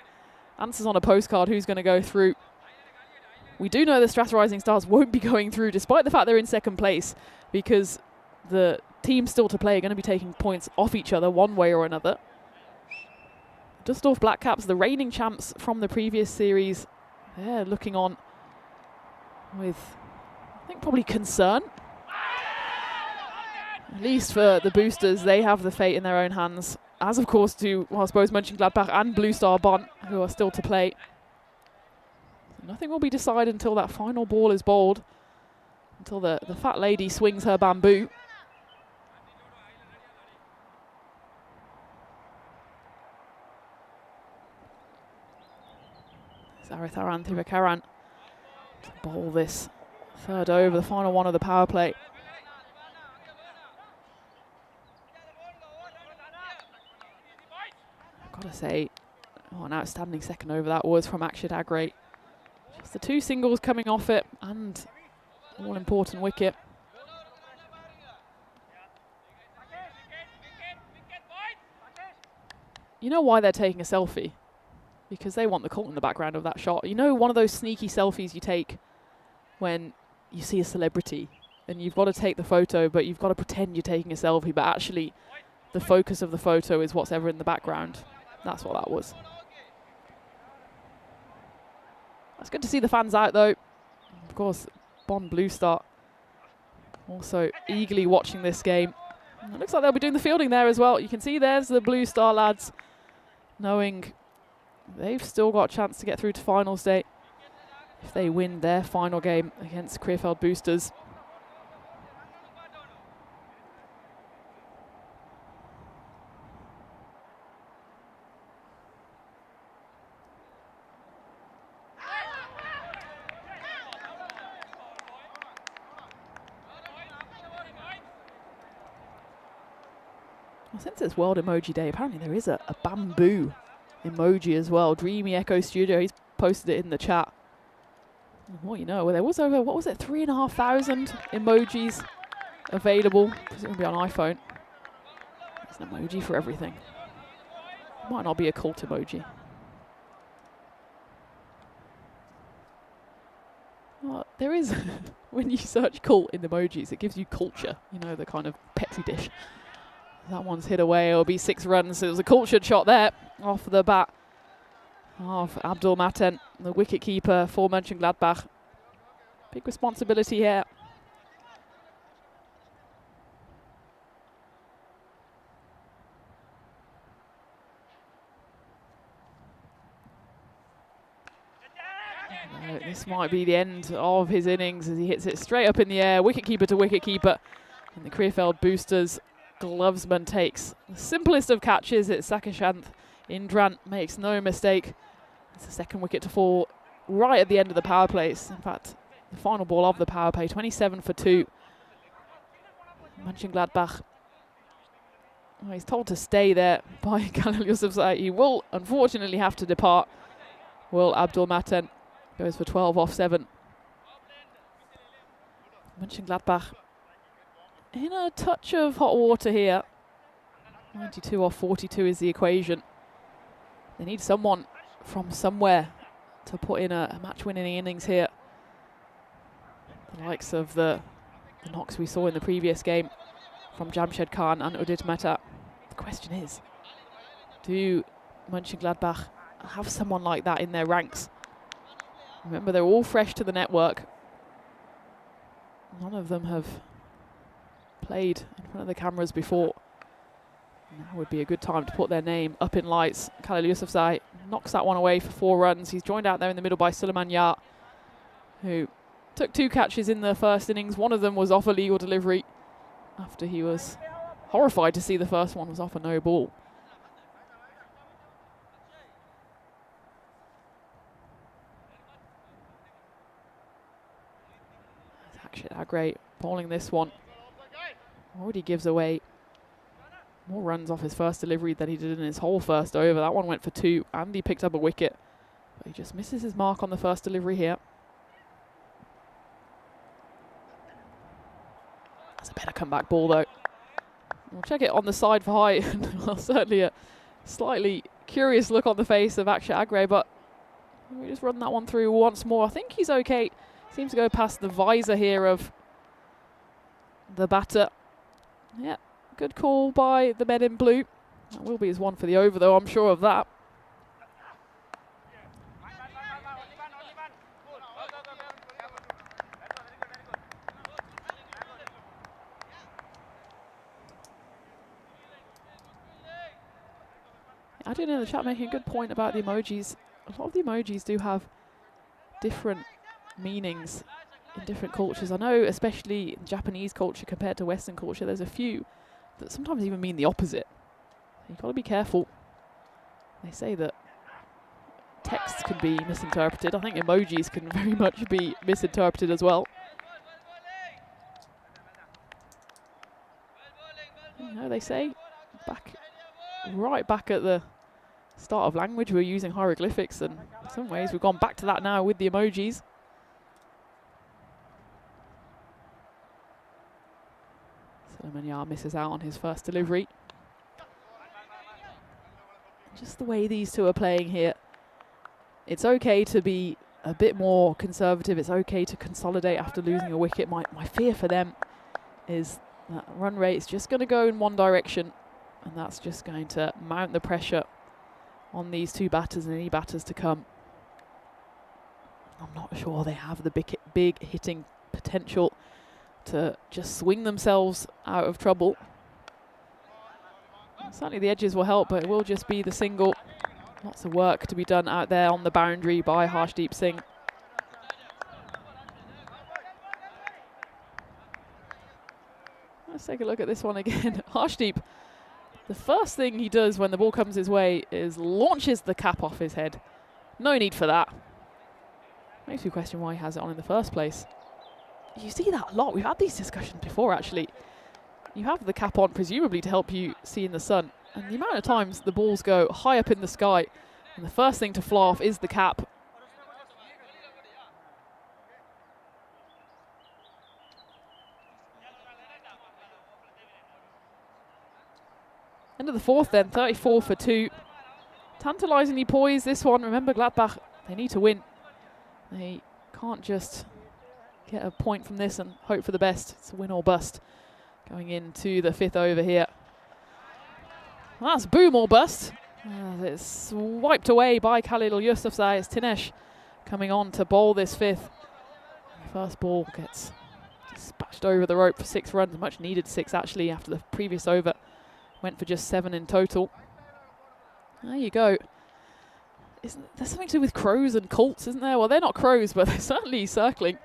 [SPEAKER 2] answers on a postcard, who's going to go through. We do know the Strathclyde Rising Stars won't be going through, despite the fact they're in 2nd place, because the teams still to play are going to be taking points off each other one way or another. Dusseldorf Black Caps, the reigning champs from the previous series, they're looking on with, I think, probably concern. At least for the boosters, they have the fate in their own hands. As of course do, well, I suppose, Mönchengladbach and Blue Star Bonn, who are still to play. So nothing will be decided until that final ball is bowled, until the fat lady swings her bamboo. Zaratharan Thivakaran to bowl this 3rd over, the final one of the power play. Gotta say, an outstanding 2nd over that was from Akshit Agre. Just the 2 singles coming off it and all important wicket. You know why they're taking a selfie? Because they want the cult in the background of that shot. You know, one of those sneaky selfies you take when you see a celebrity and you've got to take the photo, but you've got to pretend you're taking a selfie, but actually the focus of the photo is what's ever in the background. That's what that was. It's good to see the fans out, though. Of course, Bonn Blue Star also eagerly watching this game. And it looks like they'll be doing the fielding there as well. You can see there's the Blue Star lads knowing they've still got a chance to get through to finals day if they win their final game against Krefeld Boosters. Well, since it's World Emoji Day, apparently there is a bamboo emoji as well. Dreamy Echo Studio, he's posted it in the chat. Well, you know, well, there was over, what was it, 3,500 emojis available, presumably on iPhone. There's an emoji for everything. Might not be a cult emoji. Well, there is, when you search cult in emojis, it gives you culture, you know, the kind of petri dish. That one's hit away. It'll be 6 runs. It was a cultured shot there off the bat of Abdul Maten, the wicket keeper for Mönchengladbach. Big responsibility here. This might be the end of his innings as he hits it straight up in the air. Wicket keeper to wicket keeper. And the Krefeld Boosters glovesman takes the simplest of catches. It's Sakashanth Indrant, makes no mistake. It's the second wicket to fall right at the end of the power play. In fact, the final ball of the power play, 27 for 2. Mönchengladbach, well, he's told to stay there by Khalil Yousafzai. He will unfortunately have to depart. Will Abdul Maten goes for 12 off 7. Mönchengladbach in a touch of hot water here. 92 off 42 is the equation. They need someone from somewhere to put in a match-winning innings here. The likes of the knocks we saw in the previous game from Jamshed Khan and Udit Mehta. The question is, do Mönchengladbach have someone like that in their ranks? Remember, they're all fresh to the network. None of them have played in front of the cameras before. Now would be a good time to put their name up in lights. Khalil Yousafzai knocks that one away for 4 runs. He's joined out there in the middle by Suleiman Yar, who took 2 catches in the first innings. One of them was off a legal delivery after he was horrified to see the first one was off a no ball. Akshit Agre bowling this one. Already gives away more runs off his first delivery than he did in his whole first over. That one went for 2 and he picked up a wicket. But he just misses his mark on the first delivery here. That's a better comeback ball though. We'll check it on the side for high. Well, certainly a slightly curious look on the face of Akshit Agre, but we just run that one through once more. I think he's okay. Seems to go past the visor here of the batter. Yeah, good call by the men in blue. That will be his one for the over though, I'm sure of that. I did in the chat making a good point about the emojis. A lot of the emojis do have different meanings in different cultures. I know, especially in Japanese culture compared to Western culture, there's a few that sometimes even mean the opposite. You've got to be careful. They say that texts can be misinterpreted. I think emojis can very much be misinterpreted as well. You know, they say right back at the start of language, we were using hieroglyphics, and in some ways we've gone back to that now with the emojis. Suleiman Yar misses out on his first delivery. Just the way these two are playing here, it's okay to be a bit more conservative. It's okay to consolidate after losing a wicket. My fear for them is that run rate is just going to go in one direction, and that's just going to mount the pressure on these two batters and any batters to come. I'm not sure they have the big hitting potential to just swing themselves out of trouble. And certainly the edges will help, but it will just be the single. Lots of work to be done out there on the boundary by Harshdeep Singh. Let's take a look at this one again. Harshdeep, the first thing he does when the ball comes his way is launches the cap off his head. No need for that. Makes me question why he has it on in the first place. You see that a lot. We've had these discussions before, actually. You have the cap on, presumably to help you see in the sun. And the amount of times the balls go high up in the sky, and the first thing to fly off is the cap. End of the fourth then, 34 for 2. Tantalisingly poised, this one. Remember, Gladbach, they need to win. They can't just get a point from this and hope for the best. It's a win or bust going into the 5th over here. Well, that's boom or bust. It's wiped away by Khalil Yousafzai. It's Tinesh coming on to bowl this 5th. The first ball gets dispatched over the rope for 6 runs. Much needed 6 actually after the previous over. Went for just 7 in total. There you go. There's something to do with crows and colts, isn't there? Well, they're not crows, but they're certainly circling.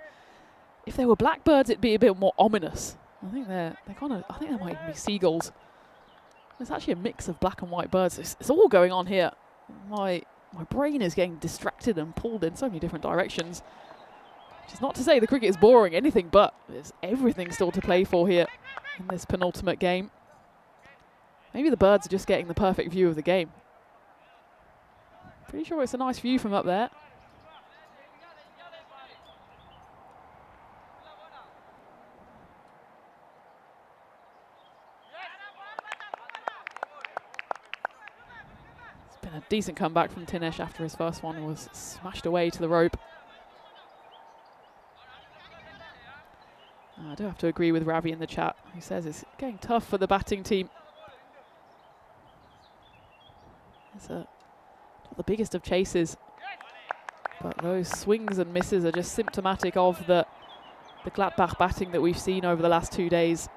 [SPEAKER 2] If they were blackbirds, it'd be a bit more ominous. I think they're kind of. I think they might even be seagulls. There's actually a mix of black and white birds. It's all going on here. My brain is getting distracted and pulled in so many different directions. Which is not to say the cricket is boring, anything but. There's everything still to play for here in this penultimate game. Maybe the birds are just getting the perfect view of the game. Pretty sure it's a nice view from up there. It's been a decent comeback from Tinesh after his first one was smashed away to the rope. I do have to agree with Ravi in the chat, who says it's getting tough for the batting team. It's not the biggest of chases, but those swings and misses are just symptomatic of the Gladbach batting that we've seen over the last 2 days.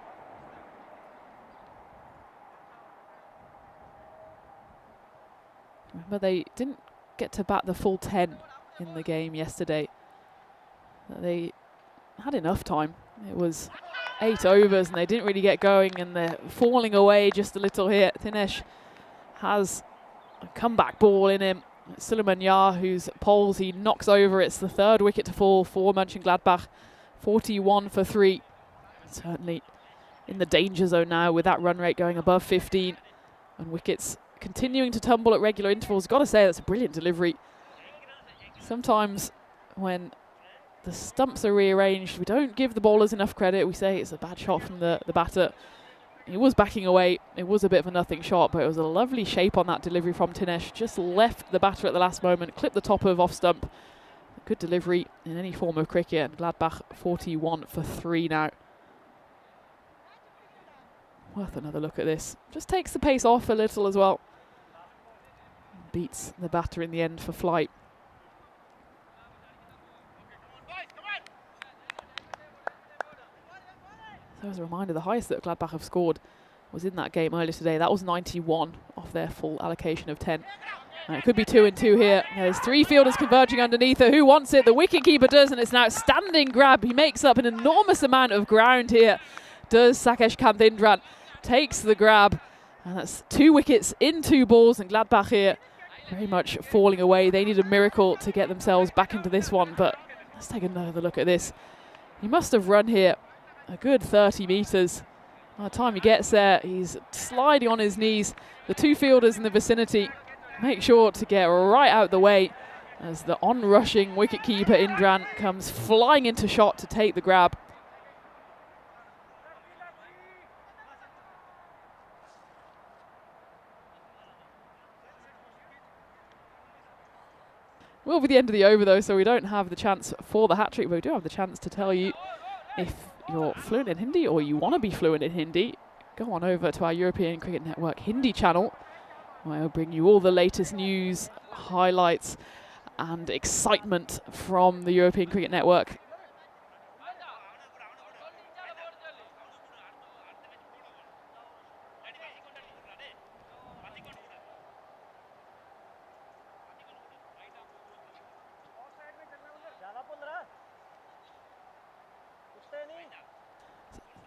[SPEAKER 2] Remember, they didn't get to bat the full 10 in the game yesterday. They had enough time. It was 8 overs and they didn't really get going, and they're falling away just a little here. Tinesh has a comeback ball in him. Suleiman Yar, whose poles he knocks over. It's the 3rd wicket to fall for Mönchengladbach. 41 for 3. Certainly in the danger zone now with that run rate going above 15 and wickets continuing to tumble at regular intervals. Got to say, that's a brilliant delivery. Sometimes when the stumps are rearranged, we don't give the bowlers enough credit. We say it's a bad shot from the batter. He was backing away. It was a bit of a nothing shot, but it was a lovely shape on that delivery from Tinesh. Just left the batter at the last moment, clipped the top of off stump. Good delivery in any form of cricket, and Gladbach 41 for 3 now. Worth another look at this. Just takes the pace off a little as well. Beats the batter in the end for flight. So as a reminder, the highest that Gladbach have scored was in that game earlier today. That was 91 off their full allocation of 10. And it could be 2 and 2 here. There's 3 fielders converging underneath her. Who wants it? The wicketkeeper does, and it's an outstanding grab. He makes up an enormous amount of ground here. Does Sakesh Kandindran. Takes the grab. And that's 2 wickets in 2 balls, and Gladbach here very much falling away. They need a miracle to get themselves back into this one, but let's take another look at this. He must have run here a good 30 metres. By the time he gets there, he's sliding on his knees. The 2 fielders in the vicinity make sure to get right out the way as the on-rushing wicketkeeper Indran comes flying into shot to take the grab. Will be the end of the over though, so we don't have the chance for the hat-trick, but we do have the chance to tell you if you're fluent in Hindi or you want to be fluent in Hindi, go on over to our European Cricket Network Hindi channel, where I'll bring you all the latest news, highlights and excitement from the European Cricket Network.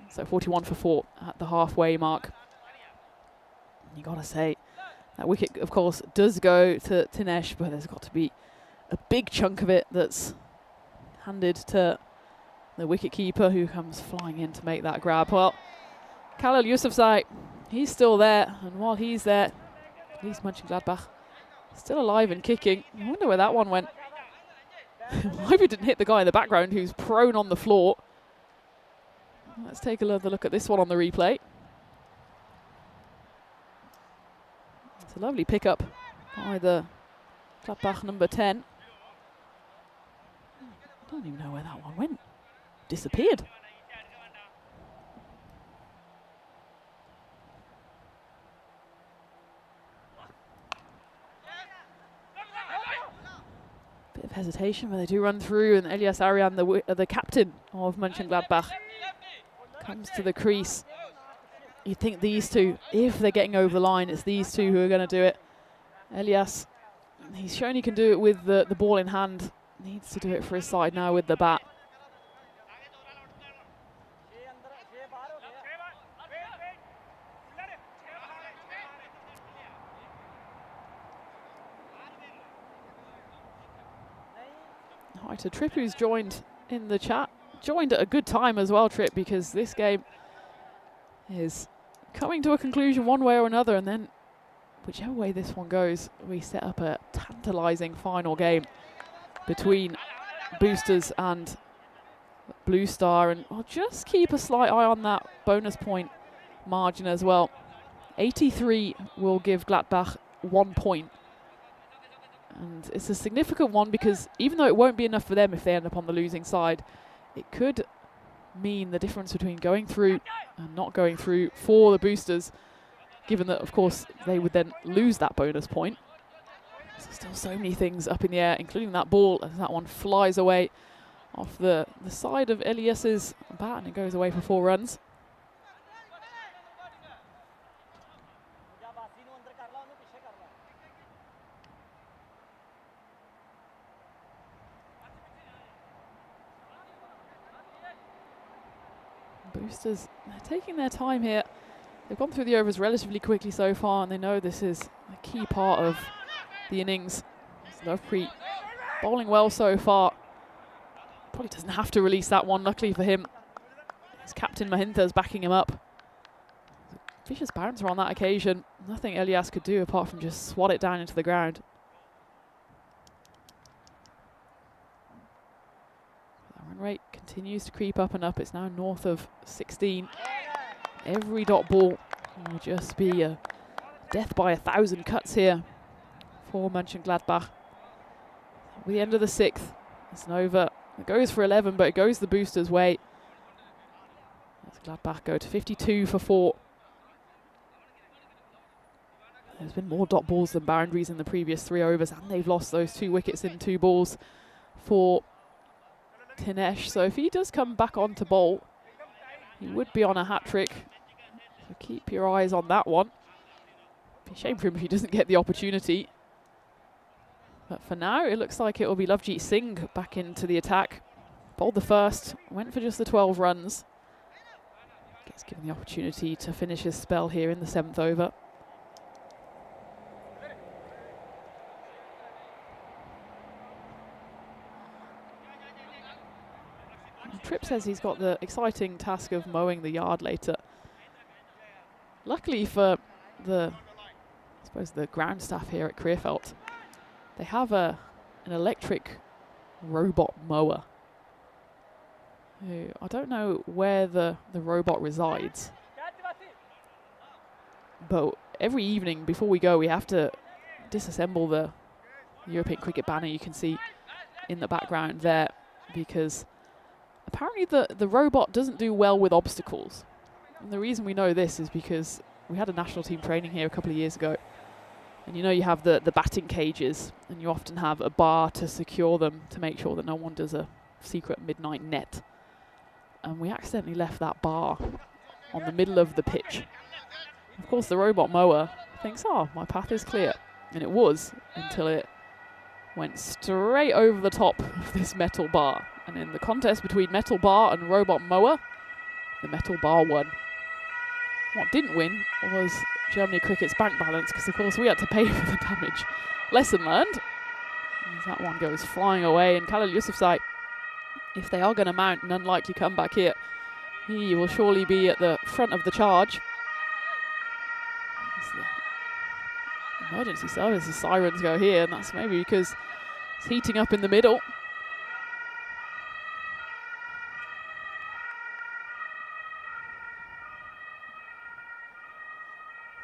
[SPEAKER 2] So 41 for 4 at the halfway mark. You got to say, that wicket, of course, does go to Tinesh, but there's got to be a big chunk of it that's handed to the wicket-keeper, who comes flying in to make that grab. Well, Khalil Yousafzai, he's still there, and while he's there, at least Mönchengladbach still alive and kicking. I wonder where that one went. I hope it didn't hit the guy in the background who's prone on the floor. Let's take a look at this one on the replay. It's a lovely pickup by the Gladbach number 10. I don't even know where that one went. Disappeared. Bit of hesitation, but they do run through, and Elias Arian, the captain of Mönchengladbach, comes to the crease. You'd think these two, if they're getting over the line, it's these two who are going to do it. Elias, he's shown he can do it with the ball in hand. Needs to do it for his side now with the bat. Hi to Trip, who's joined in the chat. Joined at a good time as well, Trip, because this game is coming to a conclusion one way or another, and then whichever way this one goes, we set up a tantalising final game between Boosters and Blue Star, and I'll just keep a slight eye on that bonus point margin as well. 83 will give Gladbach 1 point. And it's a significant one because even though it won't be enough for them if they end up on the losing side, it could mean the difference between going through and not going through for the Boosters, given that, of course, they would then lose that bonus point. So still so many things up in the air, including that ball, as that one flies away off the side of Elias's bat, and it goes away for 4 runs. Boosters, they're taking their time here. They've gone through the overs relatively quickly so far, and they know this is a key part of the innings. Lovepreet bowling well so far. Probably doesn't have to release that one, luckily for him. His captain Mahintha's backing him up. Vicious bouncer on that occasion. Nothing Elias could do apart from just swat it down into the ground. The run rate continues to creep up and up. It's now north of 16. Every dot ball will just be a death by 1,000 cuts here for Mönchengladbach. With the end of the 6th, it's over. It goes for 11, but it goes the Boosters' way. As Gladbach go to 52 for 4. There's been more dot balls than boundaries in the previous 3 overs, and they've lost those 2 wickets in 2 balls for Tinesh. So if he does come back on to bowl, he would be on a hat-trick. So keep your eyes on that one. Be a shame for him if he doesn't get the opportunity. But for now, it looks like it will be Lovejeet Singh back into the attack. Bowled the first, went for just the 12 runs. Gets given the opportunity to finish his spell here in the 7th over. Tripp says he's got the exciting task of mowing the yard later. Luckily for the ground staff here at Krefeld, they have an electric robot mower. I don't know where the robot resides, but every evening before we go, we have to disassemble the European cricket banner you can see in the background there, because apparently the robot doesn't do well with obstacles. And the reason we know this is because we had a national team training here a couple of years ago. And you know you have the batting cages, and you often have a bar to secure them to make sure that no one does a secret midnight net. And we accidentally left that bar on the middle of the pitch. Of course, the robot mower thinks, oh, my path is clear. And it was, until it went straight over the top of this metal bar. And in the contest between metal bar and robot mower, the metal bar won. What didn't win was Germany Cricket's bank balance, because of course we had to pay for the damage. Lesson learned. As that one goes flying away, and Khalil Yousafzai, if they are going to mount an unlikely comeback here, he will surely be at the front of the charge. As the emergency services sirens go here, and that's maybe because it's heating up in the middle.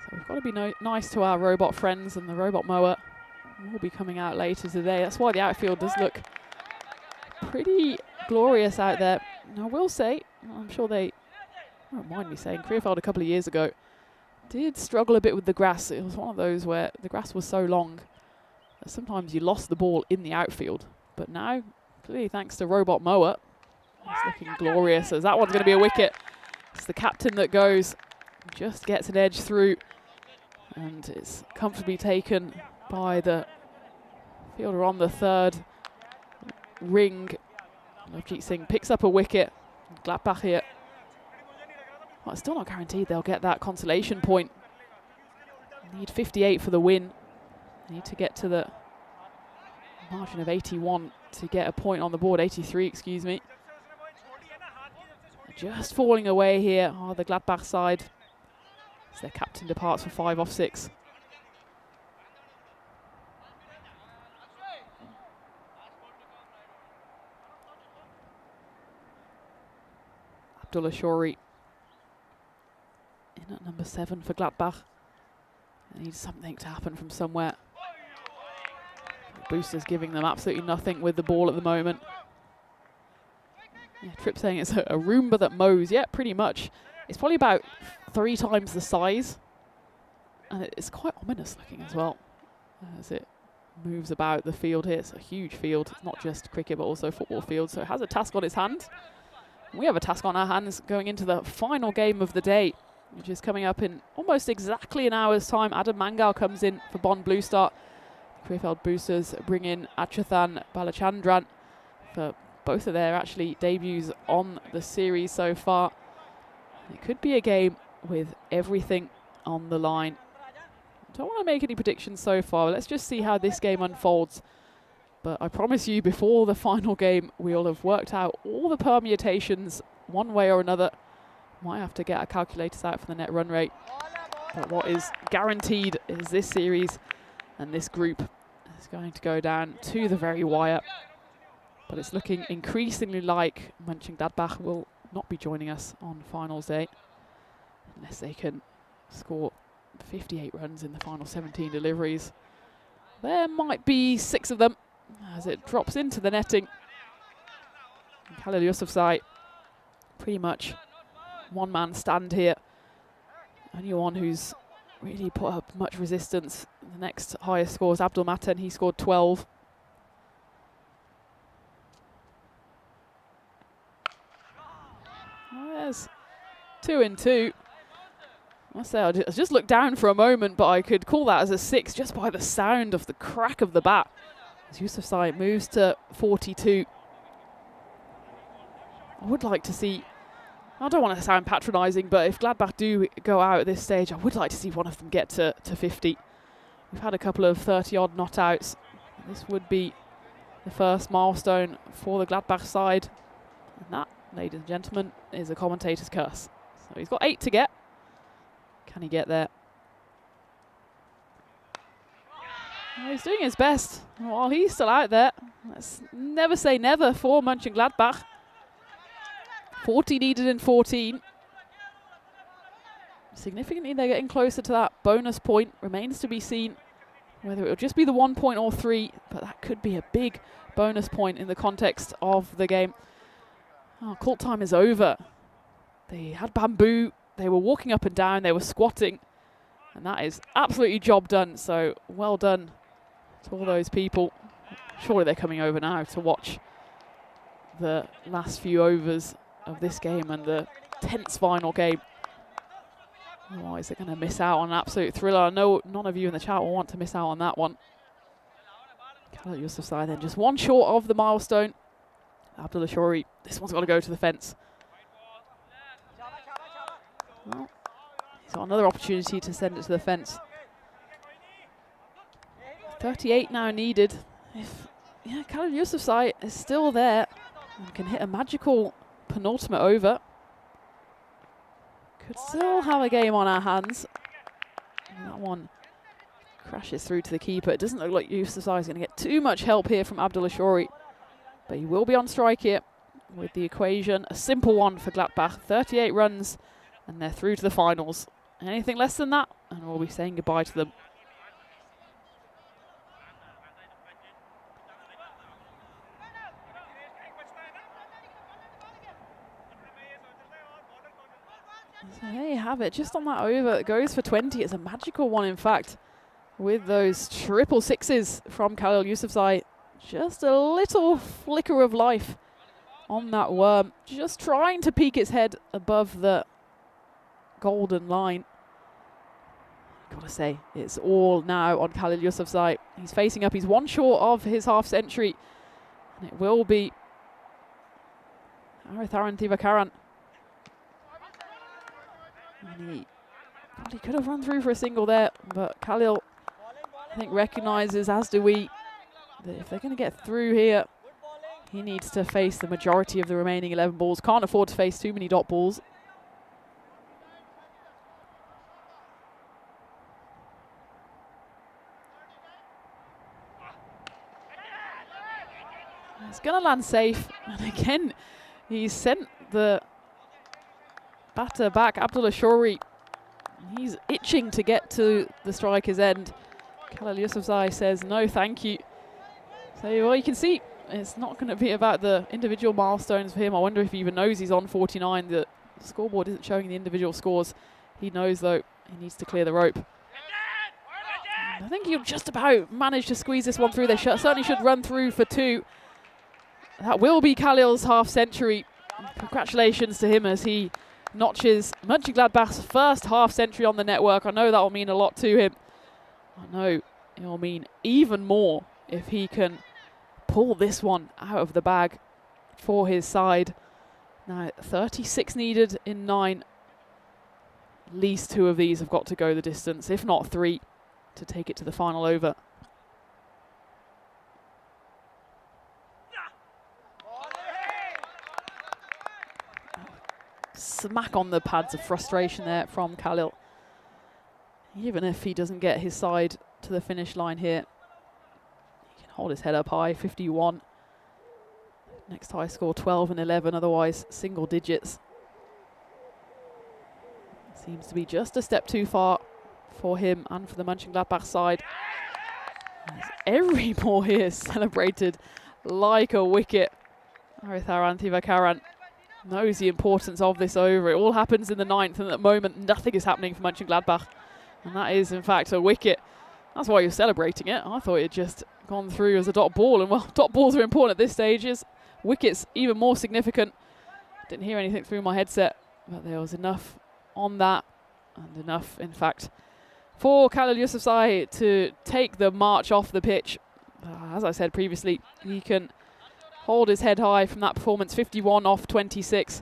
[SPEAKER 2] So we've got to be nice to our robot friends, and the robot mower will be coming out later today. That's why the outfield does look pretty glorious out there. Now, I will say, I'm sure they won't mind me saying, Krefeld a couple of years ago did struggle a bit with the grass. It was one of those where the grass was so long that sometimes you lost the ball in the outfield. But now, clearly thanks to robot mower, it's looking glorious, as that one's going to be a wicket. It's the captain that goes, just gets an edge through, and it's comfortably taken by the fielder on the third ring. Lovejeet Singh picks up a wicket. Gladbach here. Well, it's still not guaranteed they'll get that consolation point. Need 58 for the win. Need to get to the margin of 81 to get a point on the board. 83, excuse me. Just falling away here are the Gladbach side, as their captain departs for 5 off 6. Abdullah Shori in at number 7 for Gladbach. They need something to happen from somewhere. Boosters giving them absolutely nothing with the ball at the moment. Yeah, Tripp saying it's a Roomba that mows. Yeah, pretty much. It's probably about 3 times the size. And it's quite ominous looking as well, as it moves about the field here. It's a huge field. It's not just cricket, but also football field. So it has a task on its hands. We have a task on our hands going into the final game of the day, which is coming up in almost exactly an hour's time. Adam Mangal comes in for Bond Blue Star. Krefeld Boosters bring in Achathan Balachandran for both of their actually debuts on the series so far. It could be a game with everything on the line. Don't want to make any predictions so far. Let's just see how this game unfolds. But I promise you, before the final game, we'll have worked out all the permutations one way or another. Might have to get our calculators out for the net run rate. But what is guaranteed is this series and this group is going to go down to the very wire. But it's looking increasingly like Mönchengladbach will not be joining us on finals day, unless they can score 58 runs in the final 17 deliveries. There might be 6 of them, as it drops into the netting. And Khalil Yousafzai, pretty much one-man stand here. Only one who's really put up much resistance. The next highest score is Abdul Maten. He scored 12. There's 2 and 2. I must say, I just looked down for a moment, but I could call that as a 6 just by the sound of the crack of the bat. As Yousafzai moves to 42. I would like to see, I don't want to sound patronising, but if Gladbach do go out at this stage, I would like to see one of them get to 50. We've had a couple of 30-odd not outs. This would be the first milestone for the Gladbach side. And that, ladies and gentlemen, is a commentator's curse. So he's got 8 to get. Can he get there? Well, he's doing his best while he's still out there. Let's never say never for Mönchengladbach. 40 needed in 14. Significantly, they're getting closer to that bonus point. Remains to be seen whether it will just be the 1 point or 3, but that could be a big bonus point in the context of the game. Oh, call time is over. They had bamboo. They were walking up and down. They were squatting. And that is absolutely job done. So well done to all those people. Surely they're coming over now to watch the last few overs of this game and the tense final game. Otherwise they're going to miss out on an absolute thriller. I know none of you in the chat will want to miss out on that one. Khalil Yousafzai then just 1 short of the milestone. Abdullah Shori, this one's got to go to the fence. Well, he's got another opportunity to send it to the fence. 38 now needed. If Khalil Yousafzai is still there and can hit a magical penultimate over, could still have a game on our hands. And that one crashes through to the keeper. It doesn't look like Yousafzai is going to get too much help here from Abdullah Shori, but he will be on strike here with the equation. A simple one for Gladbach. 38 runs and they're through to the finals. Anything less than that and we'll be saying goodbye to them. So there you have it, just on that over, it goes for 20. It's a magical one, in fact, with those triple sixes from Khalil Yousafzai. Just a little flicker of life on that worm, just trying to peek its head above the golden line. Gotta say, it's all now on Khalil Yousafzai. He's facing up, he's one short of his half century, and it will be Aritharan Thivakaran. And he could have run through for a single there, but Khalil, I think, recognises, as do we, that if they're going to get through here, he needs to face the majority of the remaining 11 balls. Can't afford to face too many dot balls. It's going to land safe, and again, he's sent the batter back. Abdullah Shori, he's itching to get to the striker's end. Khalil Yousafzai says no thank you. So well, you can see it's not going to be about the individual milestones for him. I wonder if he even knows he's on 49. The scoreboard isn't showing the individual scores. He knows though he needs to clear the rope. And I think he'll just about manage to squeeze this one through. They certainly should run through for 2. That will be Khalil's half century. Congratulations to him as he notches Mönchengladbach's first half century on the network. I know that will mean a lot to him. I know it will mean even more if he can pull this one out of the bag for his side. Now 36 needed in 9. At least 2 of these have got to go the distance, if not 3, to take it to the final over. Smack on the pads of frustration there from Khalil. Even if he doesn't get his side to the finish line here, he can hold his head up high. 51. Next high score 12 and 11, otherwise single digits. Seems to be just a step too far for him and for the Mönchengladbach side. As every ball here is celebrated like a wicket. Aritharan Thivakaran knows the importance of this over. It all happens in the 9th, and at the moment nothing is happening for Mönchengladbach. And that is in fact a wicket. That's why you're celebrating it. I thought it had just gone through as a dot ball, and well, dot balls are important at this stage. Wickets even more significant. Didn't hear anything through my headset, but there was enough on that, and enough in fact for Khalil Yousafzai to take the march off the pitch. As I said previously, he can hold his head high from that performance. 51 off 26.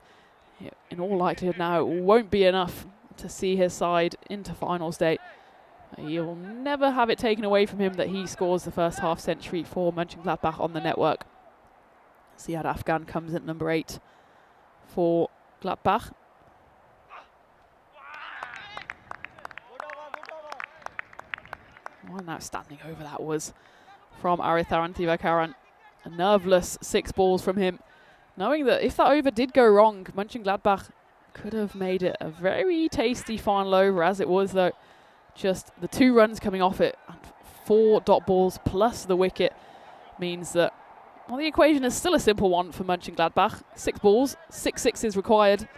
[SPEAKER 2] In all likelihood now it won't be enough to see his side into finals day. He'll never have it taken away from him that he scores the first half century for Mönchengladbach on the network. Ziad Afghan comes at number 8 for Gladbach. What an outstanding over that was from Aritharan Thivakaran. A nerveless 6 balls from him, knowing that if that over did go wrong, Mönchengladbach could have made it a very tasty final over. As it was though, just the 2 runs coming off it and 4 dot balls plus the wicket means that, well, the equation is still a simple one for Mönchengladbach. 6 balls, 6 sixes required.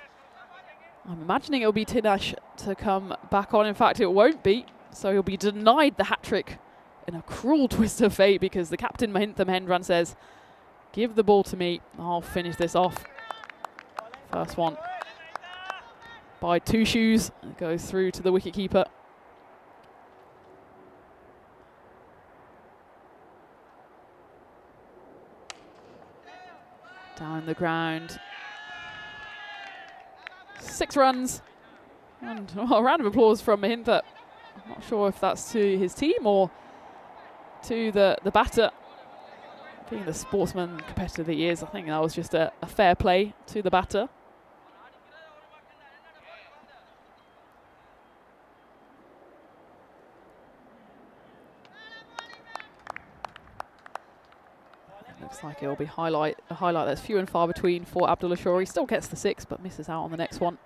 [SPEAKER 2] I'm imagining it'll be Tinash to come back on. In fact, it won't be, so he'll be denied the hat-trick in a cruel twist of fate, because the captain Mahintham Hendran says, give the ball to me, I'll finish this off. First one by 2 shoes, it goes through to the wicketkeeper. Down the ground. 6 runs And a round of applause from Mahintha. I'm not sure if that's to his team or to the batter. Being the sportsman competitor that he is, I think that was just a fair play to the batter. Looks like it'll be a highlight that's few and far between for Abdullah Shori. Still gets the 6, but misses out on the next one.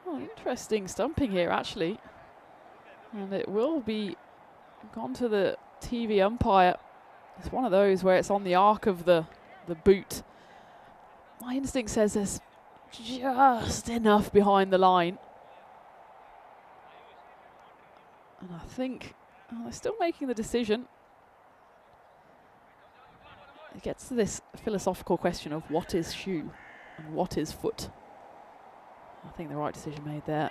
[SPEAKER 2] Oh, interesting stumping here, actually. And it will be gone to the TV umpire. It's one of those where it's on the arc of the boot. My instinct says there's just enough behind the line. And I think they're still making the decision. It gets to this philosophical question of what is shoe and what is foot. I think the right decision made there.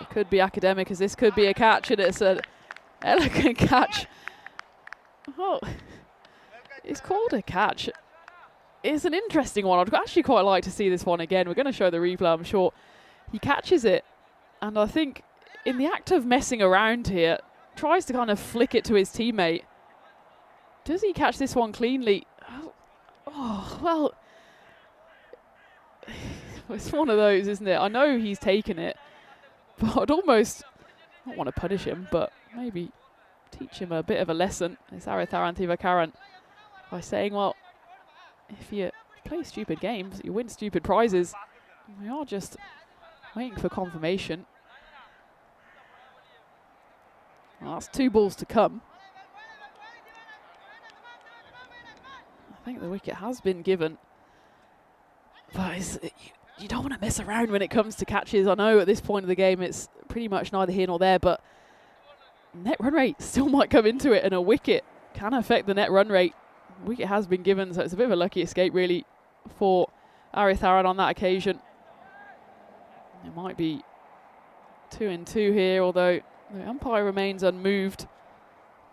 [SPEAKER 2] It could be academic, as this could be a catch, and it's an elegant catch. Oh, it's called a catch. It's an interesting one. I'd actually quite like to see this one again. We're going to show the replay, I'm sure. He catches it, and I think in the act of messing around here, tries to kind of flick it to his teammate. Does he catch this one cleanly? Oh, well, it's one of those, isn't it? I know he's taken it, but I'd almost not want to punish him, but maybe teach him a bit of a lesson. It's Aritharan Thivakaran by saying, well, if you play stupid games, you win stupid prizes. We are just waiting for confirmation. Well, that's 2 balls to come. I think the wicket has been given. But you don't want to mess around when it comes to catches. I know at this point of the game it's pretty much neither here nor there, but net run rate still might come into it, and a wicket can affect the net run rate. Wicket has been given, so it's a bit of a lucky escape really for Aritharan on that occasion. It might be 2-2 here, although the umpire remains unmoved.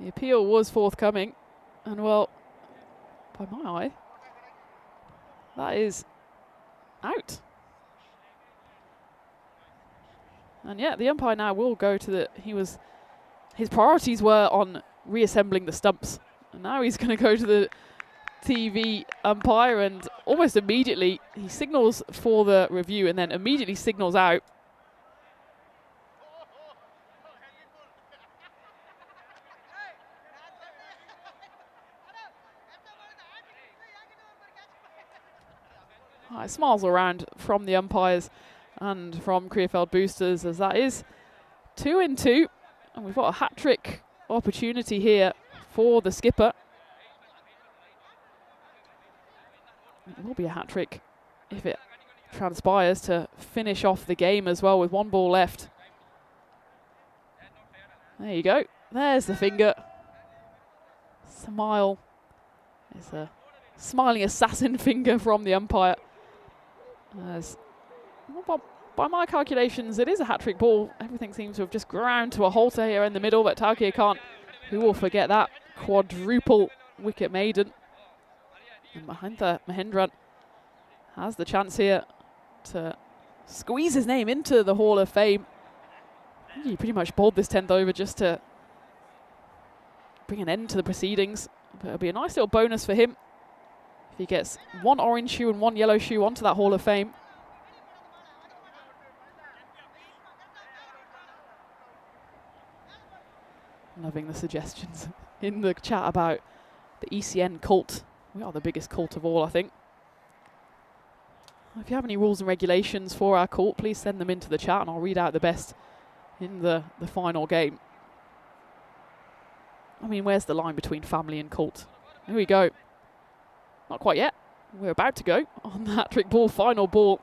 [SPEAKER 2] The appeal was forthcoming, and well, by my eye, that is out. And yeah, the umpire now will go to his priorities were on reassembling the stumps, and now he's going to go to the TV umpire, and almost immediately he signals for the review and then immediately signals out. Smiles around from the umpires and from Krefeld boosters, as that is 2-2, and we've got a hat-trick opportunity here for the skipper. It will be a hat-trick if it transpires to finish off the game as well with 1 ball left. There you go. There's the finger. Smile. It's a smiling assassin finger from the umpire. Well, by my calculations, it is a hat-trick ball. Everything seems to have just ground to a halter here in the middle, but Taukia Khan, who will forget that quadruple wicket maiden. And Mahendran has the chance here to squeeze his name into the Hall of Fame. He pretty much bowled this 10th over just to bring an end to the proceedings. But it'll be a nice little bonus for him if he gets 1 orange shoe and 1 yellow shoe onto that Hall of Fame. Loving the suggestions in the chat about the ECN cult. We are the biggest cult of all, I think. If you have any rules and regulations for our cult, please send them into the chat and I'll read out the best in the final game. I mean, where's the line between family and cult? Here we go. Not quite yet. We're about to go on the hat-trick ball, final ball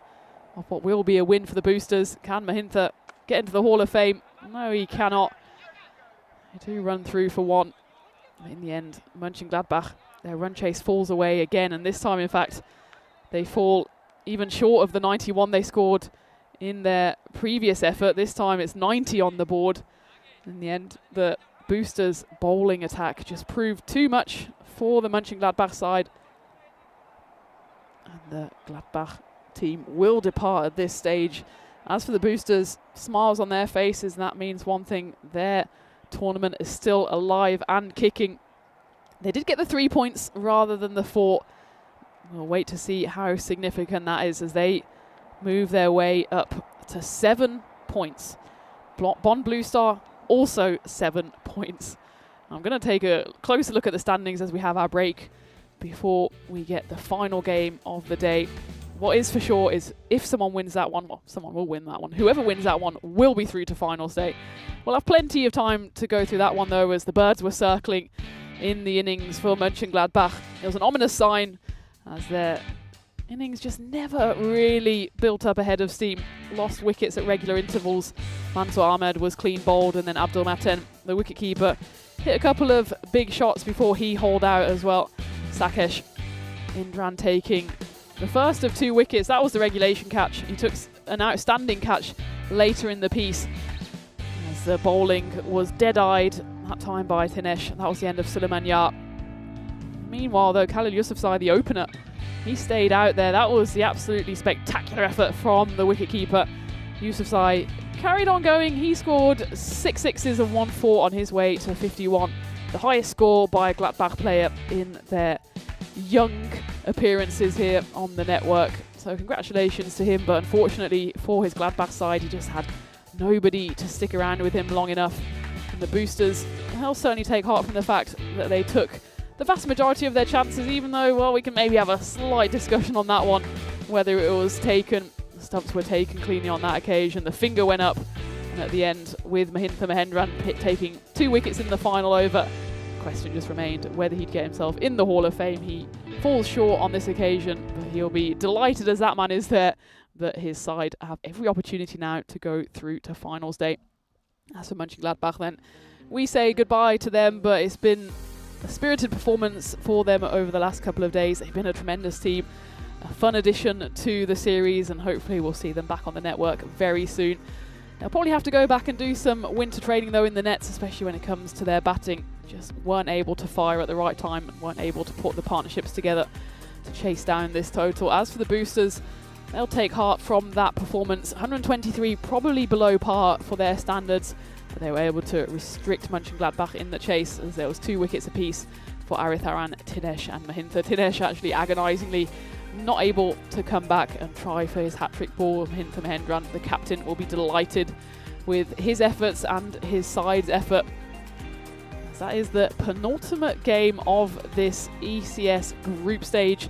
[SPEAKER 2] of what will be a win for the boosters. Can Mahintha get into the Hall of Fame? No, he cannot. They do run through for 1. In the end, Mönchengladbach, their run chase falls away again, and this time, in fact, they fall even short of the 91 they scored in their previous effort. This time it's 90 on the board. In the end, the boosters' bowling attack just proved too much for the Mönchengladbach side. And the Gladbach team will depart at this stage. As for the boosters, smiles on their faces, and that means one thing: their tournament is still alive and kicking. They did get the 3 points rather than the 4. We'll wait to see how significant that is as they move their way up to 7 points. Bonn Blue Star also 7 points. I'm going to take a closer look at the standings as we have our break before we get the final game of the day. What is for sure is if someone wins that one, well, someone will win that one. Whoever wins that one will be through to finals day. We'll have plenty of time to go through that one, though, as the birds were circling in the innings for Mönchengladbach. It was an ominous sign as their innings just never really built up ahead of steam. Lost wickets at regular intervals. Mansour Ahmed was clean bowled, and then Abdul Maten, the wicketkeeper, hit a couple of big shots before he hauled out as well. Sakesh Indran taking the first of 2 wickets. That was the regulation catch. He took an outstanding catch later in the piece as the bowling was dead-eyed that time by Tinesh. That was the end of Suleiman Yar. Meanwhile, though, Khalil Yousafzai, the opener, he stayed out there. That was the absolutely spectacular effort from the wicketkeeper. Yousafzai carried on going. He scored 6 sixes and 1 4 on his way to 51. The highest score by a Gladbach player in their young appearances here on the network. So congratulations to him, but unfortunately for his Gladbach side, he just had nobody to stick around with him long enough. And the boosters, they'll certainly take heart from the fact that they took the vast majority of their chances, even though, well, we can maybe have a slight discussion on that one, whether it was taken. The stumps were taken cleanly on that occasion. The finger went up, and at the end, with Mahintha Mahendran taking 2 wickets in the final over, the question just remained whether he'd get himself in the Hall of Fame. He falls short on this occasion, but he'll be delighted as that man is there that his side have every opportunity now to go through to finals day. As for Mönchengladbach, then, we say goodbye to them, but it's been a spirited performance for them over the last couple of days. They've been a tremendous team, a fun addition to the series, and hopefully we'll see them back on the network very soon. They'll probably have to go back and do some winter training, though, in the nets, especially when it comes to their batting. Just weren't able to fire at the right time and weren't able to put the partnerships together to chase down this total. As for the boosters, they'll take heart from that performance. 123, probably below par for their standards, but they were able to restrict Mönchengladbach in the chase as there was 2 wickets apiece for Aritharan, Tinesh and Mahintha. Tinesh actually agonisingly not able to come back and try for his hat-trick ball. Mahintha Mahendran, the captain, will be delighted with his efforts and his side's effort. That is the penultimate game of this ECS group stage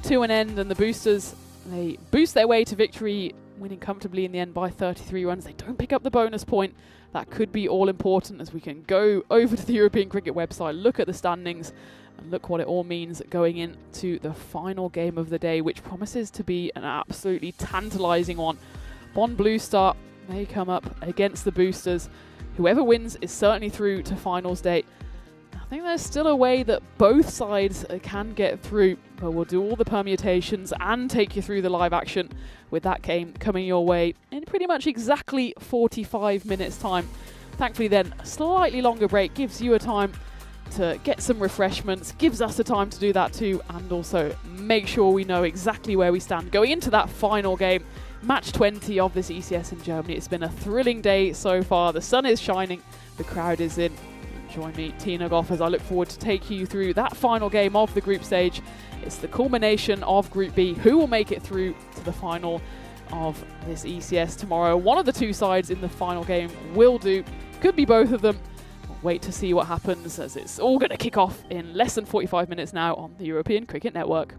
[SPEAKER 2] to an end, and the boosters, they boost their way to victory, winning comfortably in the end by 33 runs. They don't pick up the bonus point. That could be all important as we can go over to the European Cricket website, look at the standings, and look what it all means going into the final game of the day, which promises to be an absolutely tantalising one. Bonn Blue Star, they come up against the boosters. Whoever wins is certainly through to finals day. I think there's still a way that both sides can get through, but we'll do all the permutations and take you through the live action with that game coming your way in pretty much exactly 45 minutes time. Thankfully then, a slightly longer break gives you a time to get some refreshments, gives us the time to do that too, and also make sure we know exactly where we stand going into that final game. Match 20 of this ECS in Germany. It's been a thrilling day so far. The sun is shining, the crowd is in. Join me, Tina Goff, as I look forward to take you through that final game of the group stage. It's the culmination of Group B. Who will make it through to the final of this ECS tomorrow? One of the 2 sides in the final game will do. Could be both of them. We'll wait to see what happens as it's all going to kick off in less than 45 minutes now on the European Cricket Network.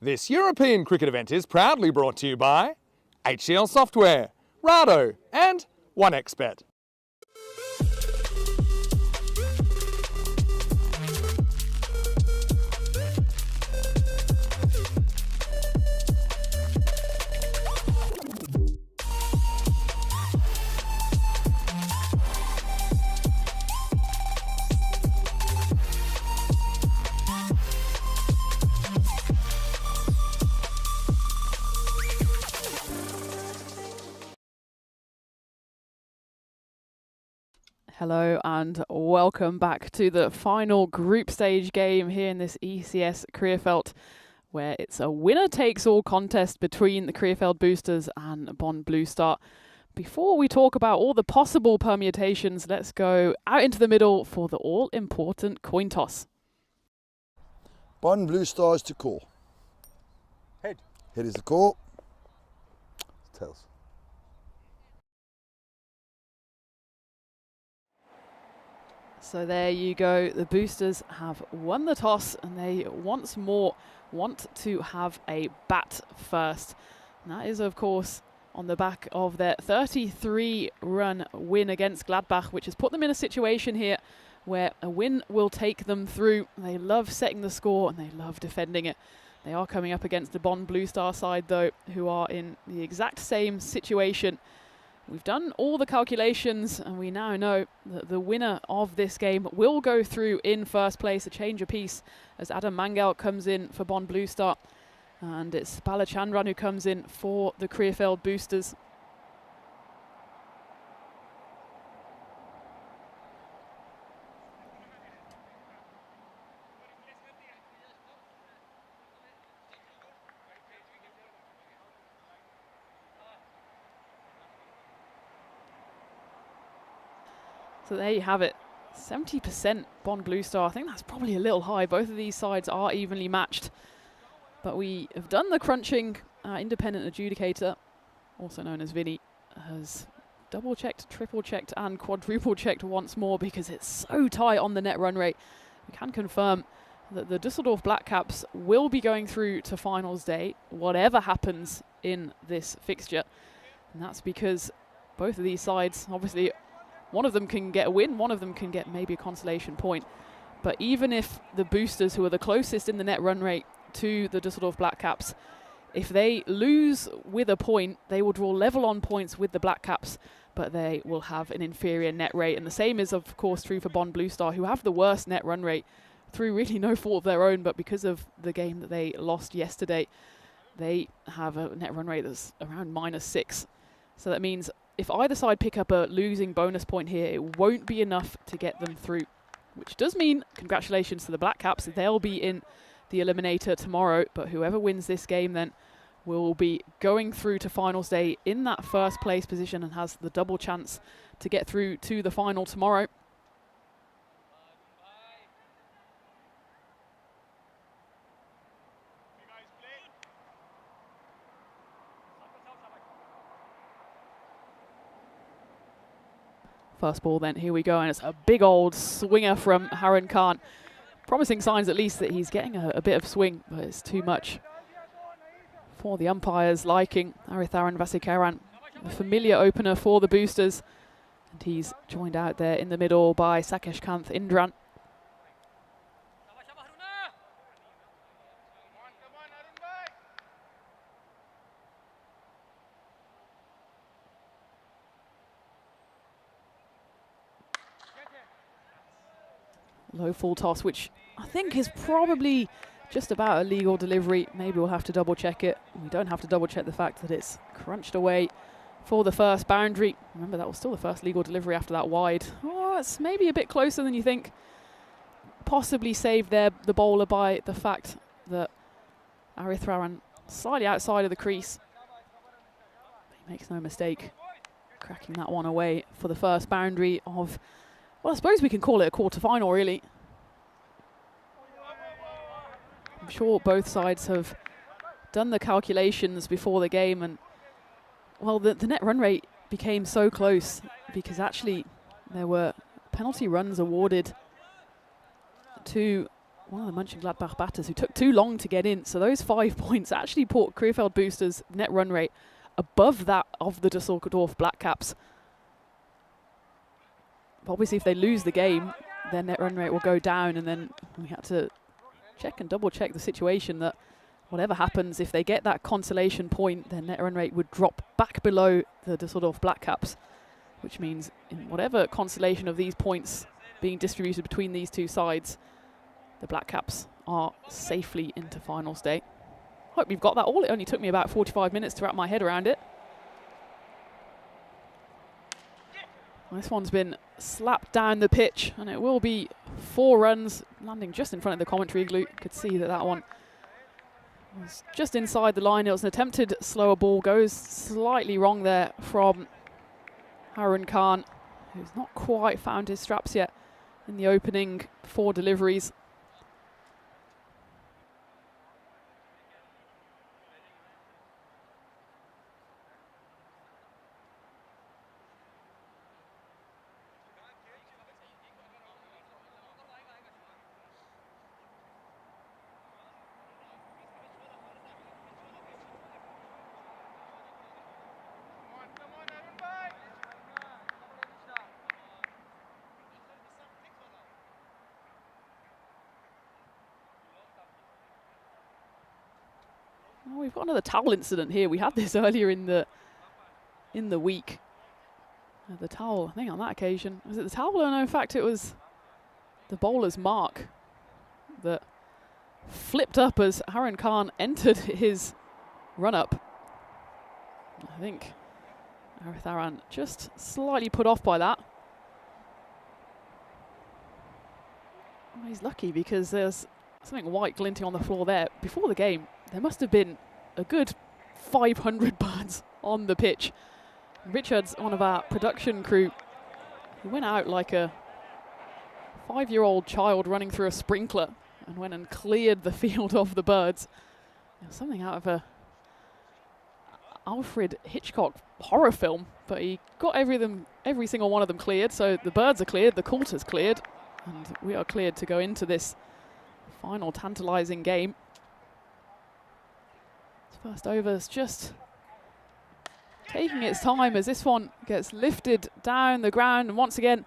[SPEAKER 1] This European cricket event is proudly brought to you by HCL Software, Rado and 1xBet.
[SPEAKER 2] Hello and welcome back to the final group stage game here in this ECS Krefeld, where it's a winner-takes-all contest between the Krefeld Boosters and Bonn Blue Star. Before we talk about all the possible permutations, let's go out into the middle for the all-important coin toss.
[SPEAKER 4] Bonn Blue Stars to call.
[SPEAKER 5] Head.
[SPEAKER 4] Head is the call. Tails.
[SPEAKER 2] So there you go. The Boosters have won the toss and they once more want to have a bat first. And that is, of course, on the back of their 33-run win against Gladbach, which has put them in a situation here where a win will take them through. They love setting the score and they love defending it. They are coming up against the Bonn Blue Star side, though, who are in the exact same situation. We've done all the calculations and we now know that the winner of this game will go through in first place, a change apiece as Adam Mangal comes in for Bonn Blue Star and it's Balachandran who comes in for the Krefeld Boosters. So there you have it, 70% Bonn Blue Star. I think that's probably a little high. Both of these sides are evenly matched. But we have done the crunching. Independent adjudicator, also known as Vinny, has double-checked, triple-checked and quadruple-checked once more because it's so tight on the net run rate. We can confirm that the Düsseldorf Black Caps will be going through to finals day, whatever happens in this fixture. And that's because both of these sides, obviously, one of them can get a win, one of them can get maybe a consolation point. But even if the Boosters, who are the closest in the net run rate to the Düsseldorf Black Caps, if they lose with a point, they will draw level on points with the Black Caps, but they will have an inferior net rate. And the same is, of course, true for Bonn Blue Star, who have the worst net run rate through really no fault of their own, but because of the game that they lost yesterday, they have a net run rate that's around -6. So that means if either side pick up a losing bonus point here, it won't be enough to get them through, which does mean congratulations to the Black Caps. They'll be in the eliminator tomorrow, but whoever wins this game then will be going through to finals day in that first place position and has the double chance to get through to the final tomorrow. First ball then, here we go, and it's a big old swinger from Harun Khan. Promising signs at least that he's getting a bit of swing, but it's too much for the umpire's liking. Aritharan Vasikaran, a familiar opener for the Boosters, and he's joined out there in the middle by Sakeshkanth Indran. Low full toss, which I think is probably just about a legal delivery. Maybe we'll have to double check it. We don't have to double check the fact that it's crunched away for the first boundary. Remember, that was still the first legal delivery after that wide. Oh, it's maybe a bit closer than you think. Possibly saved there, the bowler, by the fact that Aritharan slightly outside of the crease. He makes no mistake cracking that one away for the first boundary of, well, I suppose we can call it a quarter-final, really. I'm sure both sides have done the calculations before the game, and, well, the net run rate became so close because actually there were penalty runs awarded to one of the Mönchengladbach batters who took too long to get in. So those 5 points actually put Krefeld boosters' net run rate above that of the Düsseldorf Black Caps. Obviously, if they lose the game, their net run rate will go down, and then we had to check and double check the situation that whatever happens, if they get that consolation point, their net run rate would drop back below the Düsseldorf Black Caps, which means in whatever consolation of these points being distributed between these two sides, the Black Caps are safely into final state. Hope you've got that all. It only took me about 45 minutes to wrap my head around it. This one's been slapped down the pitch, and it will be 4 runs, landing just in front of the commentary igloo. Could see that that one was just inside the line. It was an attempted slower ball, goes slightly wrong there from Harun Khan, who's not quite found his straps yet in the opening 4 deliveries. Oh, we've got another towel incident here. We had this earlier in the week. The towel, I think on that occasion, was it the towel? Or no, in fact it was the bowler's mark that flipped up as Harun Khan entered his run-up. I think Aritharan just slightly put off by that. Oh, he's lucky because there's something white glinting on the floor there. Before the game, there must have been a good 500 birds on the pitch. Richard's one of our production crew. He went out like a 5-year-old child running through a sprinkler and went and cleared the field of the birds. Something out of a Alfred Hitchcock horror film, but he got every single one of them cleared. So the birds are cleared, the coulter's cleared, and we are cleared to go into this final tantalizing game. First over's just taking its time as this one gets lifted down the ground, and once again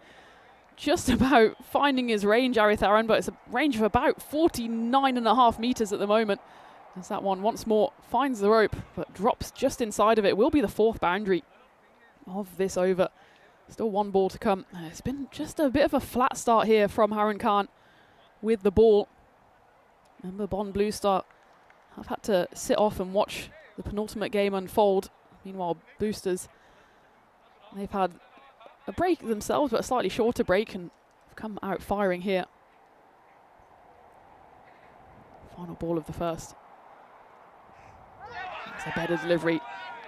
[SPEAKER 2] just about finding his range, Aritharan, but it's a range of about 49.5 meters at the moment, as that one once more finds the rope but drops just inside of it. Will be the 4th boundary of this over. Still 1 ball to come. It's been just a bit of a flat start here from Harun Khan with the ball. Remember, Bonn Blue Star have had to sit off and watch the penultimate game unfold. Meanwhile, boosters, they've had a break themselves, but a slightly shorter break, and have come out firing here. Final ball of the first. It's a better delivery.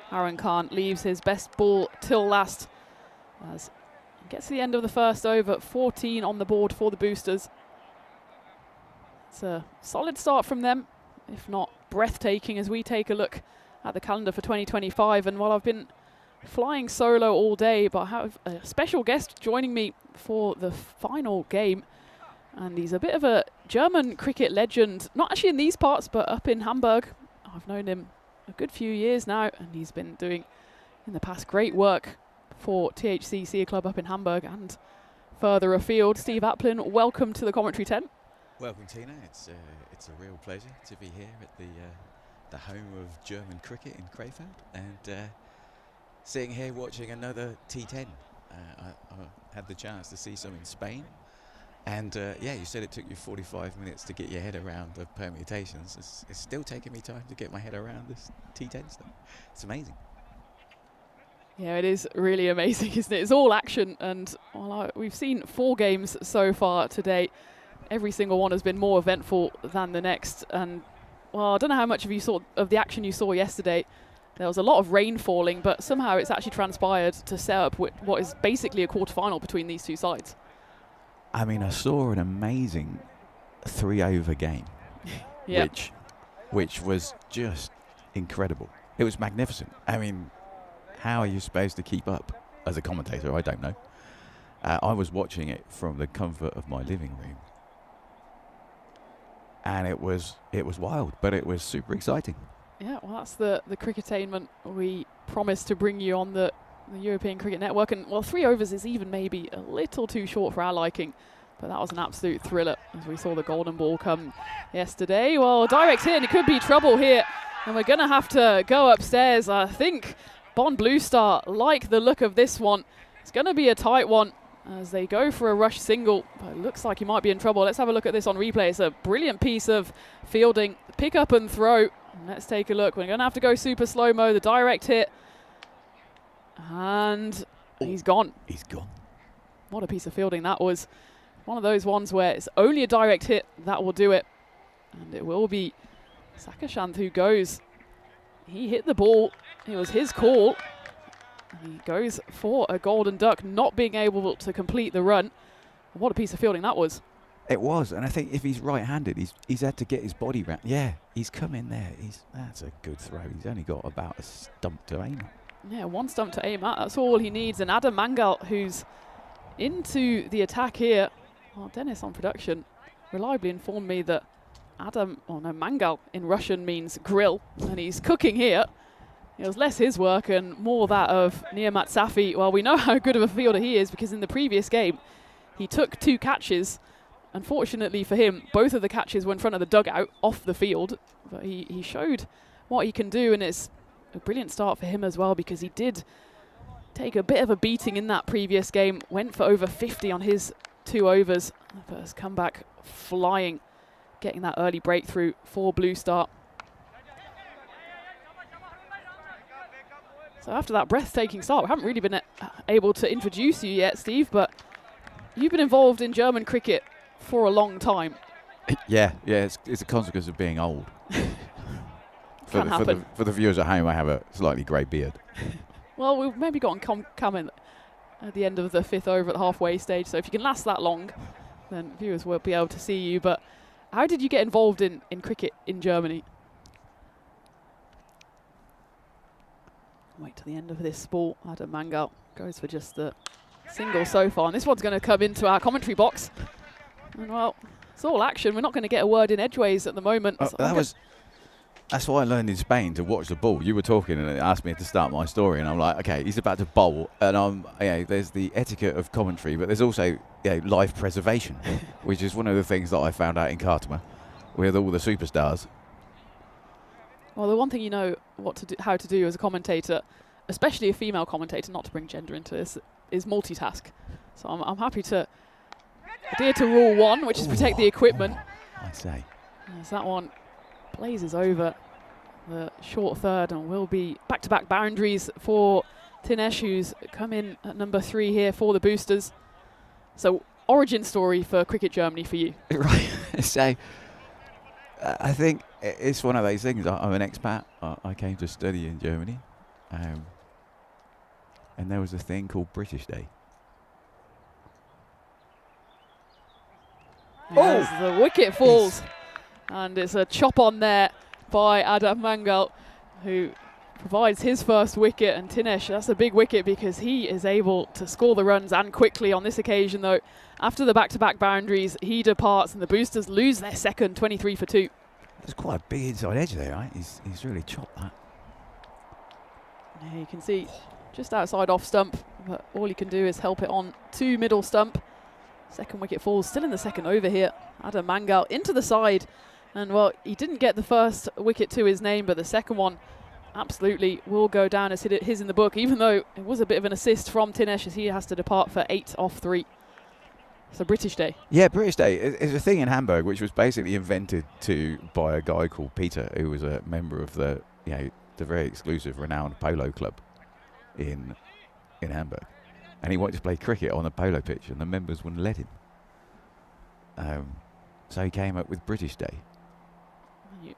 [SPEAKER 2] Harun Khan leaves his best ball till last as he gets to the end of the first over. 14 on the board for the boosters. It's a solid start from them, if not breathtaking, as we take a look at the calendar for 2025. And while I've been flying solo all day, but I have a special guest joining me for the final game, and he's a bit of a German cricket legend, not actually in these parts, but up in Hamburg. I've known him a good few years now, and he's been doing in the past great work for THC Sea Club up in Hamburg and further afield. Steve Applin, welcome to the commentary tent.
[SPEAKER 6] Welcome, Tina. It's a real pleasure to be here at the home of German cricket in Krefeld, and sitting here watching another T10. I had the chance to see some in Spain, and yeah, you said it took you 45 minutes to get your head around the permutations. It's still taking me time to get my head around this T10 stuff. It's amazing.
[SPEAKER 2] Yeah, it is really amazing, isn't it? It's all action, and well, we've seen 4 games so far today. Every single one has been more eventful than the next, and well, I don't know how much of you saw of the action you saw yesterday. There was a lot of rain falling, but somehow it's actually transpired to set up what is basically a quarter-final between these two sides.
[SPEAKER 6] I mean, I saw an amazing 3-over game,
[SPEAKER 2] Yep.
[SPEAKER 6] which was just incredible. It was magnificent. I mean, how are you supposed to keep up as a commentator? I don't know. I was watching it from the comfort of my living room. and it was wild, but it was super exciting.
[SPEAKER 2] Yeah, well, that's the cricketainment we promised to bring you on the European Cricket Network. And, well, 3 overs is even maybe a little too short for our liking. But that was an absolute thriller as we saw the golden ball come yesterday. Well, direct hit, and it could be trouble here. And we're going to have to go upstairs. I think Bond Blue Star like the look of this one. It's going to be a tight one as they go for a rush single. But it looks like he might be in trouble. Let's have a look at this on replay. It's a brilliant piece of fielding. Pick up and throw. And let's take a look. We're going to have to go super slow-mo. The direct hit. And he's gone.
[SPEAKER 6] He's gone.
[SPEAKER 2] What a piece of fielding that was. One of those ones where it's only a direct hit that will do it. And it will be Sakashanth who goes. He hit the ball. It was his call. And he goes for a golden duck, not being able to complete the run. What a piece of fielding that was.
[SPEAKER 6] It was, and I think if he's right-handed, he's had to get his body round. Yeah, he's come in there. That's a good throw. He's only got about a stump to aim at.
[SPEAKER 2] Yeah, 1 stump to aim at. That's all he needs. And Adam Mangal, who's into the attack here. Well, Dennis on production reliably informed me that Mangal in Russian means grill, and he's cooking here. It was less his work and more that of Niamat Safi. Well, we know how good of a fielder he is because in the previous game, he took 2 catches. Unfortunately for him, both of the catches were in front of the dugout off the field, but he showed what he can do, and it's a brilliant start for him as well because he did take a bit of a beating in that previous game, went for over 50 on his 2 overs, but has come back flying, getting that early breakthrough for Blue Star. So after that breathtaking start, we haven't really been able to introduce you yet, Steve, but you've been involved in German cricket for a long time.
[SPEAKER 6] Yeah, it's a consequence of being old. For the viewers at home, I have a slightly grey beard.
[SPEAKER 2] Well, we've maybe got coming at the end of the 5th over at the halfway stage, so if you can last that long, then viewers will be able to see you. But how did you get involved in cricket in Germany? Wait till the end of this ball. Adam Mangal goes for just the single so far, and this one's going to come into our commentary box. And, well, it's all action. We're not going to get a word in edgeways at the moment.
[SPEAKER 6] That's why I learned in Spain to watch the ball. You were talking and it asked me to start my story, and I'm like, okay, he's about to bowl, and there's the etiquette of commentary, but there's also life preservation, which is one of the things that I found out in Khartoum with all the superstars.
[SPEAKER 2] Well, the one thing you know how to do as a commentator, especially a female commentator, not to bring gender into this, is multitask. So I'm happy to adhere to rule 1, which is protect the equipment.
[SPEAKER 6] I say.
[SPEAKER 2] As that one blazes over the short third, and will be back-to-back boundaries for Tinesh, who's come in at number 3 here for the boosters. So, origin story for Cricket Germany for you.
[SPEAKER 6] Right. So, I think it's one of those things. I'm an expat. I came to study in Germany. And there was a thing called British Day.
[SPEAKER 2] As the wicket falls. And it's a chop on there by Adam Mangal, who provides his first wicket. And Tinesh, that's a big wicket because he is able to score the runs and quickly on this occasion, though. After the back-to-back boundaries, he departs and the boosters lose their second, 23 for 2.
[SPEAKER 6] There's quite a big inside edge there, right? He's really chopped that.
[SPEAKER 2] Yeah, you can see just outside off stump, but all he can do is help it on to middle stump. Second wicket falls, still in the second over here. Adam Mangal into the side. And, well, he didn't get the first wicket to his name, but the second one absolutely will go down as his in the book, even though it was a bit of an assist from Tinesh as he has to depart for 8 off 3. So British Day. Yeah,
[SPEAKER 6] British Day is a thing in Hamburg which was basically invented by a guy called Peter, who was a member of the very exclusive, renowned polo club in Hamburg. And he wanted to play cricket on a polo pitch, and the members wouldn't let him. So he came up with British Day.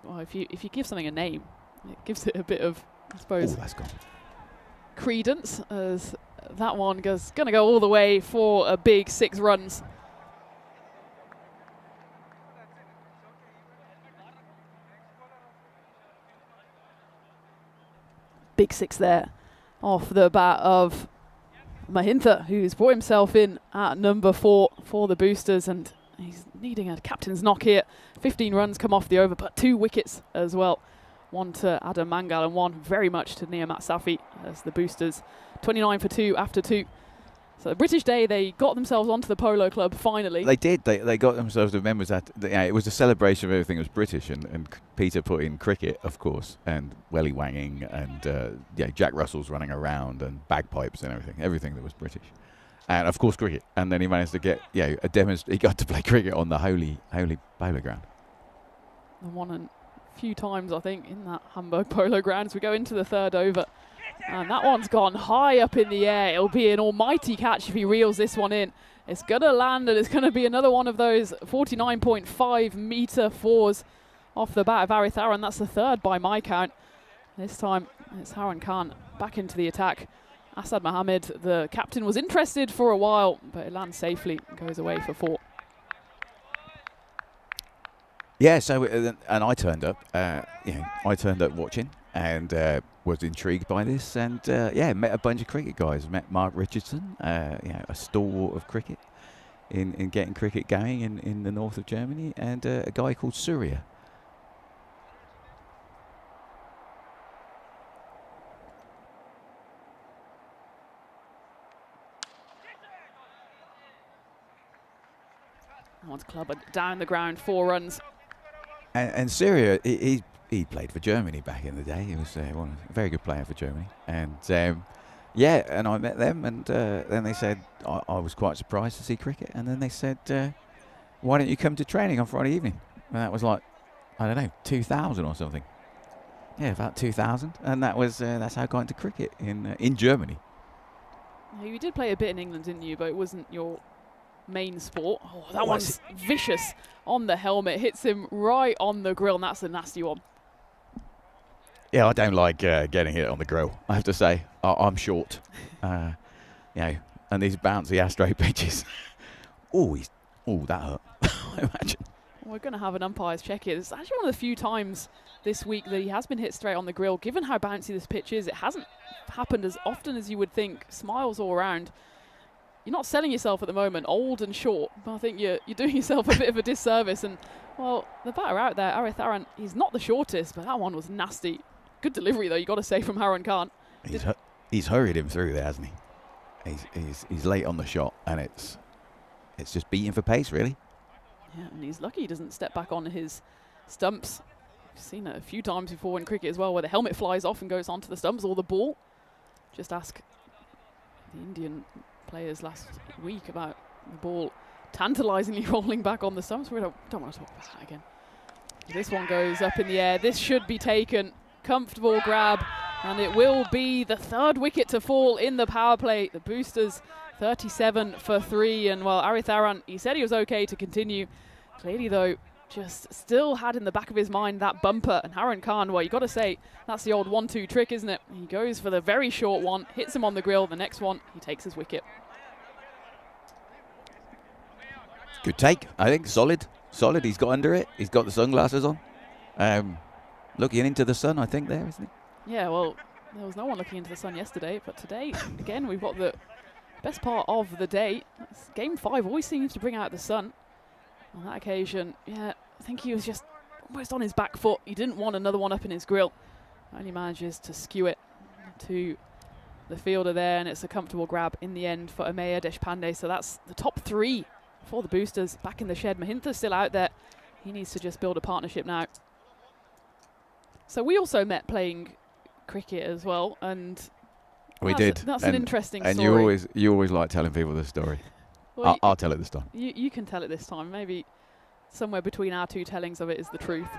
[SPEAKER 2] Well, if you give something a name, it gives it a bit of, I suppose,
[SPEAKER 6] that's gone.
[SPEAKER 2] Credence, as that one goes going to go all the way for a big 6 runs. Big 6 there off the bat of Mahintha, who's brought himself in at number 4 for the boosters, and He's needing a captain's knock here. 15 runs come off the over, but 2 wickets as well. One to Adam Mangal and one very much to Niamat Safi as the Boosters 29 for 2 after 2. So the British Day, they got themselves onto the Polo Club finally.
[SPEAKER 6] They did. They got themselves the members that it was a celebration of everything that was British, and Peter put in cricket, of course, and welly wanging, and Jack Russell's running around, and bagpipes and everything that was British, and of course cricket. And then he managed to get a he got to play cricket on the holy polo ground.
[SPEAKER 2] And won a few times, I think, in that Hamburg Polo Ground. As we go into the 3rd over. And that one's gone high up in the air. It'll be an almighty catch if he reels this one in. It's going to land, and it's going to be another one of those 49.5 metre fours off the bat of Arith Aran. That's the 3rd by my count. This time it's Haran Khan back into the attack. Asad Mohammed, the captain, was interested for a while, but it lands safely and goes away for 4.
[SPEAKER 6] Yeah, so and I turned up. I turned up watching and was intrigued by this, and met a bunch of cricket guys. Met Mark Richardson, a stalwart of cricket in getting cricket going in the north of Germany, and a guy called Surya.
[SPEAKER 2] One's club down the ground, 4 runs.
[SPEAKER 6] And Syria, he played for Germany back in the day. He was a very good player for Germany. And and I met them, and then they said, I was quite surprised to see cricket. And then they said, why don't you come to training on Friday evening? And that was like, I don't know, 2000 or something. Yeah, about 2000. And that was that's how I got into cricket in Germany.
[SPEAKER 2] You did play a bit in England, didn't you? But it wasn't your main sport. Oh, that one's vicious on the helmet. Hits him right on the grill, and that's a nasty one.
[SPEAKER 6] Yeah, I don't like getting hit on the grill, I have to say. I'm short. And these bouncy Astro pitches. That hurt. I imagine.
[SPEAKER 2] We're going to have an umpire's check it. It's actually one of the few times this week that he has been hit straight on the grill. Given how bouncy this pitch is, it hasn't happened as often as you would think. Smiles all around. You're not selling yourself at the moment, old and short, but I think you're doing yourself a bit of a disservice. And, well, the batter out there, Arith Aran, he's not the shortest, but that one was nasty. Good delivery, though, you got to say, from Haran Khan.
[SPEAKER 6] He's hurried him through there, hasn't he? He's late on the shot, and it's just beating for pace, really.
[SPEAKER 2] Yeah, and he's lucky he doesn't step back on his stumps. I've seen it a few times before in cricket as well, where the helmet flies off and goes onto the stumps, or the ball. Just ask the Indian players last week about the ball tantalisingly rolling back on the stumps. We don't want to talk about that again. This one goes up in the air. This should be taken. Comfortable grab, and it will be the 3rd wicket to fall in the power play. The Boosters 37 for 3, and well, Arith Aran, he said he was okay to continue. Clearly, though, just still had in the back of his mind that bumper, and Haran Khan, well, you got to say, that's the old 1-2 trick, isn't it? He goes for the very short one, hits him on the grill. The next one, he takes his wicket.
[SPEAKER 6] Good take, I think. Solid. He's got under it. He's got the sunglasses on. Looking into the sun, I think, there, isn't he?
[SPEAKER 2] Yeah, well, there was no one looking into the sun yesterday, but today, again, we've got the best part of the day. Game 5 always seems to bring out the sun. On that occasion, yeah, I think he was just almost on his back foot. He didn't want another one up in his grill. Only manages to skew it to the fielder there, and it's a comfortable grab in the end for Ameya Deshpande. So that's the top 3 for the Boosters back in the shed. Mahintha's still out there. He needs to just build a partnership now. So we also met playing cricket as well, and
[SPEAKER 6] we did.
[SPEAKER 2] That's an interesting
[SPEAKER 6] and
[SPEAKER 2] story.
[SPEAKER 6] And you always like telling people the story.
[SPEAKER 2] Well,
[SPEAKER 6] I'll tell it this time.
[SPEAKER 2] You can tell it this time. Maybe somewhere between our 2 tellings of it is the truth.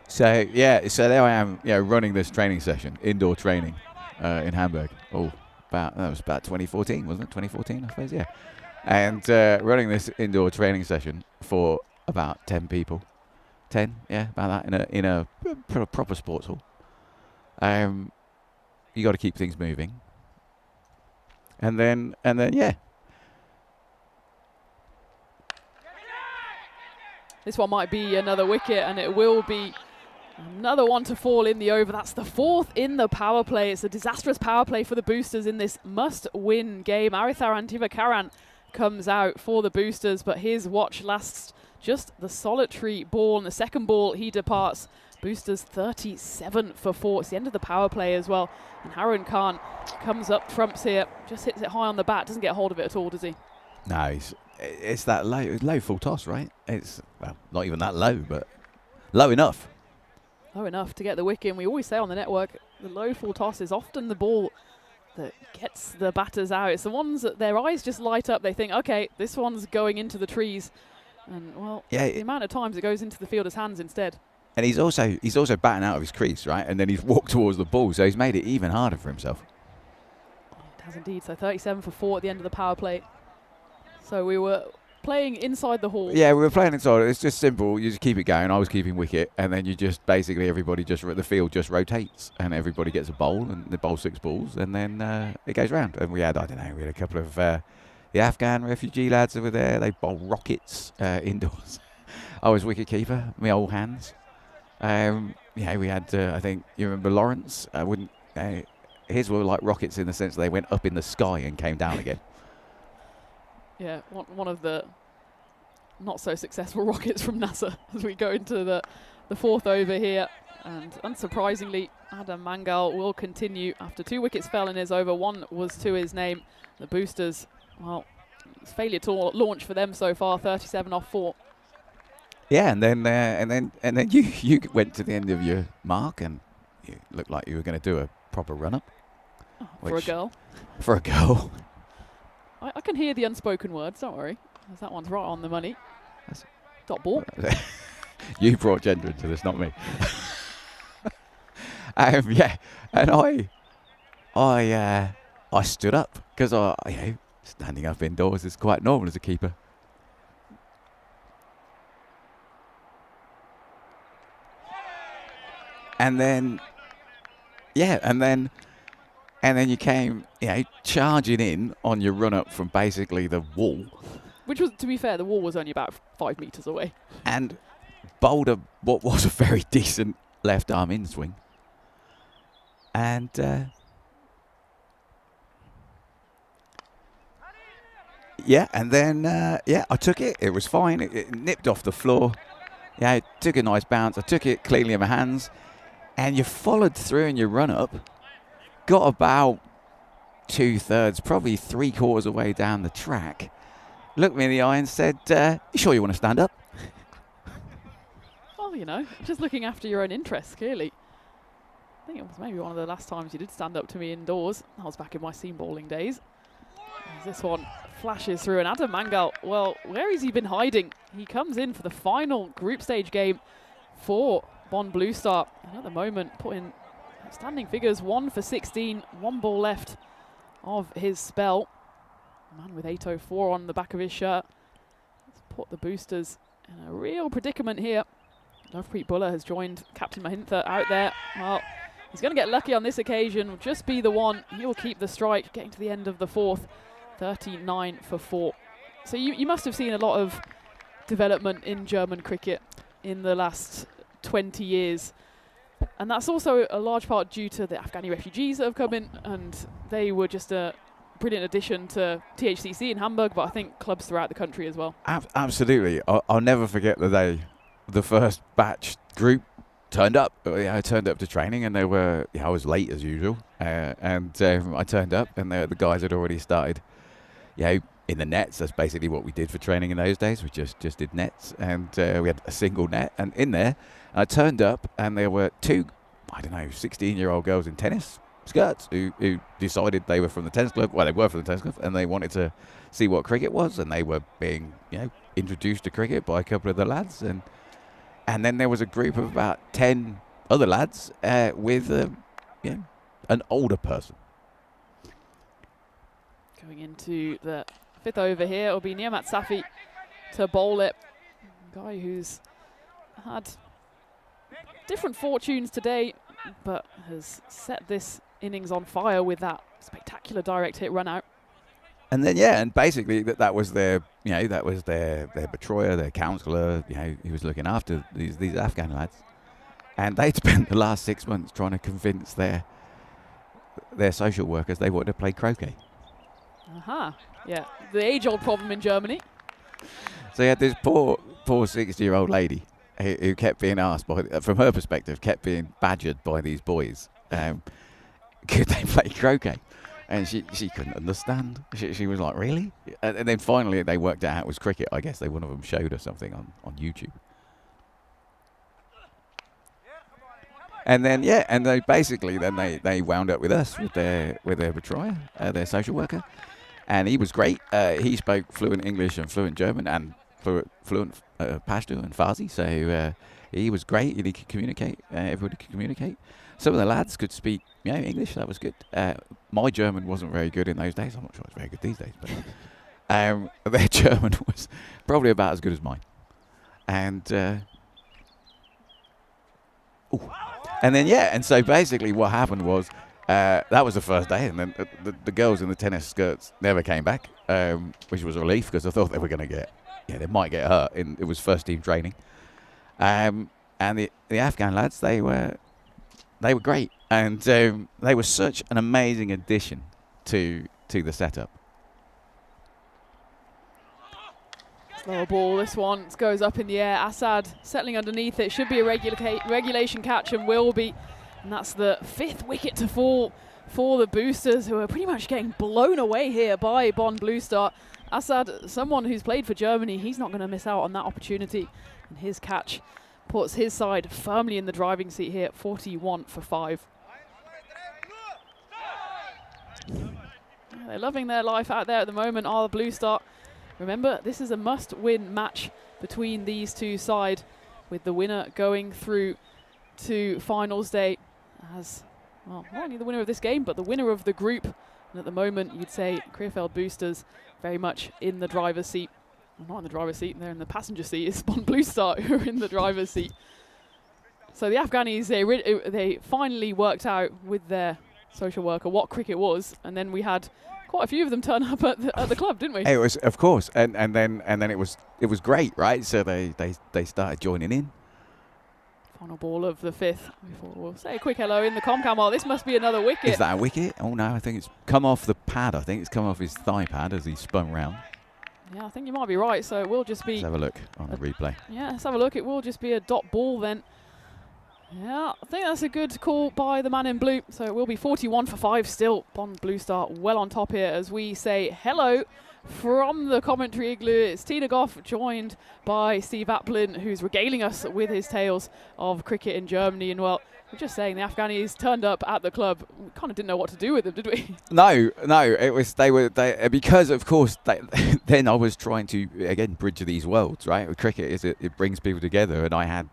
[SPEAKER 6] So there I am, running this training session, indoor training, in Hamburg. That was about 2014, wasn't it? 2014, I suppose, yeah. And running this indoor training session for about 10 people. 10, yeah, about that, in a proper sports hall. You got to keep things moving. And then, yeah.
[SPEAKER 2] This one might be another wicket, and it will be another one to fall in the over. That's the 4th in the power play. It's a disastrous power play for the Boosters in this must-win game. Arith Aran Tivakaran comes out for the boosters, but his watch lasts just the solitary ball. And the second ball, he departs. Boosters 37 for 4. It's the end of the power play as well. And Harun Khan comes up, trumps here, just hits it high on the bat, doesn't get hold of it at all, does he?
[SPEAKER 6] No, it's that low full toss, right? It's, well, not even that low, but low enough.
[SPEAKER 2] Low enough to get the wicket. And we always say on the network, the low full toss is often the ball that gets the batters out. It's the ones that their eyes just light up. They think, okay, this one's going into the trees. And, well,
[SPEAKER 6] yeah,
[SPEAKER 2] the amount of times it goes into the fielder's hands instead.
[SPEAKER 6] And he's also batting out of his crease, right? And then he's walked towards the ball, so he's made it even harder for himself.
[SPEAKER 2] It has indeed. So 37 for 4 at the end of the power play. So we were playing inside the hall.
[SPEAKER 6] Yeah, we were playing inside. It's just simple. You just keep it going. I was keeping wicket, and then you just basically the field just rotates, and everybody gets a bowl, and they bowl 6 balls, and then it goes round. And we had a couple of the Afghan refugee lads over there. They bowl rockets indoors. I was wicket keeper, my old hands. We had, I think, you remember Lawrence? His were like rockets in the sense that they went up in the sky and came down again.
[SPEAKER 2] Yeah, one of the not so successful rockets from NASA as we go into the 4th over here. And unsurprisingly, Adam Mangal will continue after 2 wickets fell in his over. 1 was to his name. The boosters, well, it's failure to launch for them so far, 37 off 4.
[SPEAKER 6] Yeah, and then you went to the end of your mark, and you looked like you were going to do a proper run up.
[SPEAKER 2] Oh, for a girl.
[SPEAKER 6] For a girl.
[SPEAKER 2] I can hear the unspoken words, don't worry. That one's right on the money. Dot ball.
[SPEAKER 6] You brought gender into this, not me. Yeah, and I stood up because standing up indoors is quite normal as a keeper. And then you came, charging in on your run up from basically the wall.
[SPEAKER 2] Which was, to be fair, the wall was only about 5 meters away.
[SPEAKER 6] And bowled what was a very decent left arm in swing. And I took it. It was fine. It nipped off the floor. Yeah, it took a nice bounce. I took it cleanly in my hands. And you followed through in your run-up, got about 2/3, probably 3/4 away down the track, looked me in the eye and said, you sure you want to stand up?
[SPEAKER 2] Well, just looking after your own interests, clearly. I think it was maybe one of the last times you did stand up to me indoors. I was back in my seam bowling days. As this one flashes through, and Adam Mangal, well, where has he been hiding? He comes in for the final group stage game for Bond Blue Star, and at the moment putting outstanding figures, 1 for 16, 1 ball left of his spell. Man with 804 on the back of his shirt. Let's put the boosters in a real predicament here. Lovepreet Bhullar has joined Captain Mahintha out there. Well, he's going to get lucky on this occasion. Will just be the one. He will keep the strike, getting to the end of the 4th, 39 for 4. So you must have seen a lot of development in German cricket in the last 20 years. And that's also a large part due to the Afghani refugees that have come in, and they were just a brilliant addition to THCC in Hamburg, but I think clubs throughout the country as well.
[SPEAKER 6] Absolutely. I'll never forget the day the first batch group turned up. I turned up to training, and they were, I was late as usual, and I turned up, and the guys had already started, in the nets. That's basically what we did for training in those days. We just did nets, and we had a single net, and in there, I turned up, and there were 2, 16-year-old girls in tennis skirts who decided they were from the tennis club. Well, they were from the tennis club, and they wanted to see what cricket was, and they were being, introduced to cricket by a couple of the lads, and then there was a group of about 10 other lads with, an older person.
[SPEAKER 2] Going into the 5th over here, it'll be Niamat Safi to bowl it. A guy who's had different fortunes today, but has set this innings on fire with that spectacular direct hit run out.
[SPEAKER 6] And then, and basically that was their, that was their betreuer, their counsellor, he was looking after these Afghan lads. And they'd spent the last 6 months trying to convince their social workers they wanted to play croquet.
[SPEAKER 2] Yeah, the age-old problem in Germany.
[SPEAKER 6] So you had this poor 60-year-old lady who kept being asked, from her perspective, kept being badgered by these boys. Could they play croquet? And she couldn't understand. She was like, really? And then finally they worked out it was cricket. I guess one of them showed her something on YouTube. And then they basically they wound up with us with their betreuer, their social worker, and he was great. He spoke fluent English and fluent German and fluent Pashto and Farsi, so he was great. He could communicate. Everybody could communicate. Some of the lads could speak English. That was good. My German wasn't very good in those days. I'm not sure it's very good these days, but their German was probably about as good as mine. And and so basically what happened was that was the first day, and then the girls in the tennis skirts never came back, which was a relief because I thought they were going to they might get hurt. It was first team training, and the Afghan lads, they were great, and they were such an amazing addition to the setup.
[SPEAKER 2] Slower ball, this one goes up in the air. Assad settling underneath it. Should be a regulation catch and will be. And that's the 5th wicket to fall for the Boosters, who are pretty much getting blown away here by Bonn Blue Star. Assad, someone who's played for Germany, he's not going to miss out on that opportunity. And his catch puts his side firmly in the driving seat here at 41 for 5. They're loving their life out there at the moment, are the Blue Star. Remember, this is a must-win match between these two sides, with the winner going through to finals day as, well, not only the winner of this game, but the winner of the group. And at the moment, you'd say Krefeld Boosters very much in the driver's seat. Well, not in the driver's seat, they're in the passenger seat. It's Bonn Blue Star who are in the driver's seat. So the Afghanis, they finally worked out with their social worker what cricket was, and then we had quite a few of them turn up at the club, didn't we?
[SPEAKER 6] It was, of course, and then it was great, right? So they started joining in.
[SPEAKER 2] Final ball of the 5th. We'll say a quick hello in the Comcam. Oh, this must be another wicket.
[SPEAKER 6] Is that a wicket? Oh no, I think it's come off the pad. I think it's come off his thigh pad as he spun round.
[SPEAKER 2] Yeah, I think you might be right. So it will just be.
[SPEAKER 6] Let's have a look on the replay.
[SPEAKER 2] Yeah, let's have a look. It will just be a dot ball then. Yeah, I think that's a good call by the man in blue. So it will be 41 for 5 still. Bonn Blue Star well on top here as we say hello from the commentary igloo. It's Tina Goff joined by Steve Applin, who's regaling us with his tales of cricket in Germany. And well, we're just saying the Afghanis turned up at the club. We kind of didn't know what to do with them, did we? No,
[SPEAKER 6] it was they because of course then I was trying to again bridge these worlds, right? With cricket it brings people together, and I had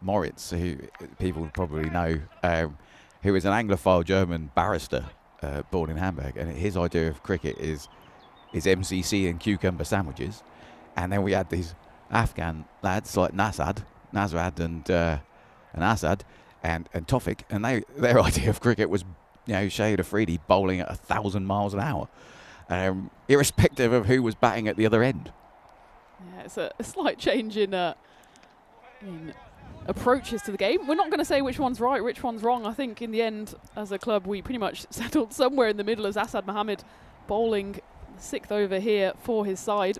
[SPEAKER 6] Moritz, who people would probably know, who is an Anglophile German barrister born in Hamburg, and his idea of cricket is MCC and cucumber sandwiches. And then we had these Afghan lads like Nasrad and Assad and Tofik, and their idea of cricket was Shahid Afridi bowling at 1,000 miles an hour, irrespective of who was batting at the other end.
[SPEAKER 2] Yeah, it's a slight change in approaches to the game. We're not going to say which one's right, which one's wrong. I think in the end, as a club, we pretty much settled somewhere in the middle as Assad Mohammed bowling 6th over here for his side.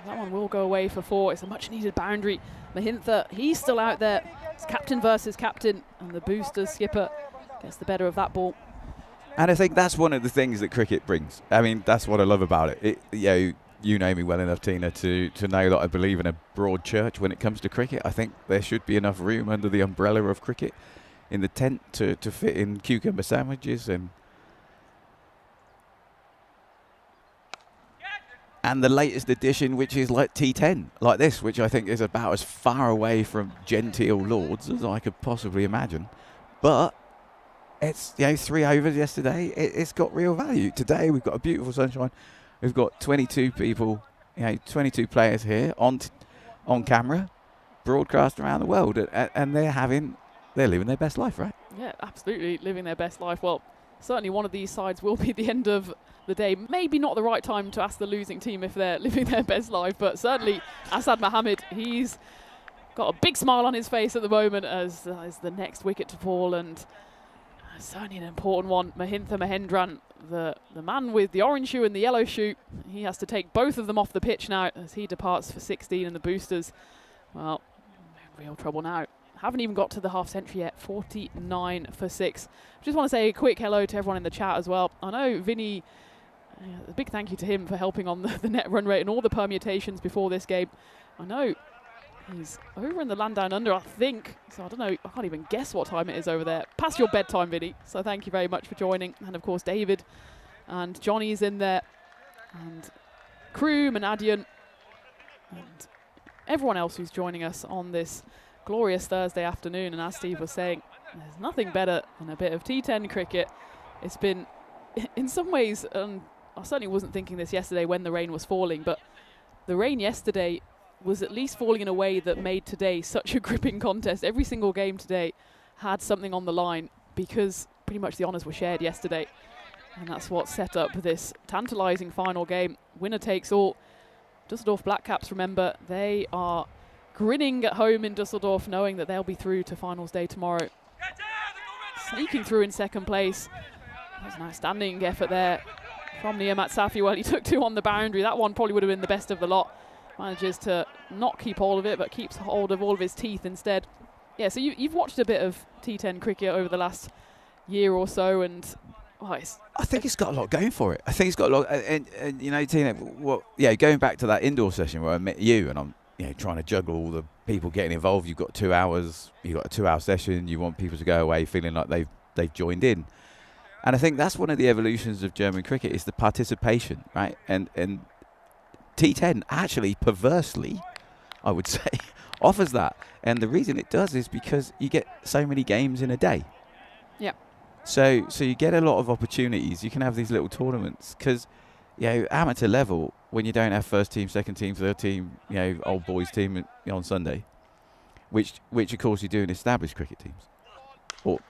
[SPEAKER 2] That one will go away for 4. It's a much needed boundary. Mahintha, he's still out there. It's captain versus captain, and the Boosters skipper gets the better of that ball.
[SPEAKER 6] And I think that's one of the things that cricket brings. I mean, that's what I love about it. You know me well enough, Tina, to know that I believe in a broad church when it comes to cricket. I think there should be enough room under the umbrella of cricket in the tent to fit in cucumber sandwiches and the latest edition, which is like T10, like this, which I think is about as far away from genteel lords as I could possibly imagine. But it's 3 overs yesterday. It's got real value. Today we've got a beautiful sunshine. We've got 22 people, 22 players here on camera, broadcast around the world, and they're living their best life, right?
[SPEAKER 2] Yeah, absolutely living their best life. Well, certainly one of these sides will be the end of the day. Maybe not the right time to ask the losing team if they're living their best life, but certainly Assad Mohammed, he's got a big smile on his face at the moment as the next wicket to fall, and Certainly an important one. Mahintha Mahendran, the man with the orange shoe and the yellow shoe, he has to take both of them off the pitch now as he departs for 16, and the Boosters, well, in real trouble now. Haven't even got to the half century yet, 49 for 6. Just want to say a quick hello to everyone in the chat as well. I know Vinny, a big thank you to him for helping on the net run rate and all the permutations before this game. I know he's over in the land down under, I think. So I don't know, I can't even guess what time it is over there. Past your bedtime, Vinny. So thank you very much for joining. And of course, David and Johnny's in there. And Kroom and Adian. And everyone else who's joining us on this glorious Thursday afternoon. And as Steve was saying, there's nothing better than a bit of T10 cricket. It's been, in some ways, I certainly wasn't thinking this yesterday when the rain was falling, but the rain yesterday was at least falling in a way that made today such a gripping contest. Every single game today had something on the line because pretty much the honours were shared yesterday. And that's what set up this tantalising final game. Winner takes all. Dusseldorf Black Caps, remember, they are grinning at home in Dusseldorf, knowing that they'll be through to finals day tomorrow. Sneaking through in second place. That's an outstanding effort there from Niamat Safi. Well, he took 2 on the boundary. That one probably would have been the best of the lot. Manages to not keep hold of it, but keeps hold of all of his teeth instead. Yeah, so you've watched a bit of T10 cricket over the last year or so, and I
[SPEAKER 6] think it's got a lot going for it. I think it's got a lot, and you know, Tina, going back to that indoor session where I met you, and I'm trying to juggle all the people getting involved. You've got 2 hours, you've got a 2-hour session. You want people to go away feeling like they've joined in, and I think that's one of the evolutions of German cricket is the participation, right? And T10 actually, perversely, I would say, offers that. And the reason it does is because you get so many games in a day.
[SPEAKER 2] Yeah.
[SPEAKER 6] So you get a lot of opportunities. You can have these little tournaments because, amateur level, when you don't have first team, second team, third team, old boys team on Sunday, which of course you do in established cricket teams. Or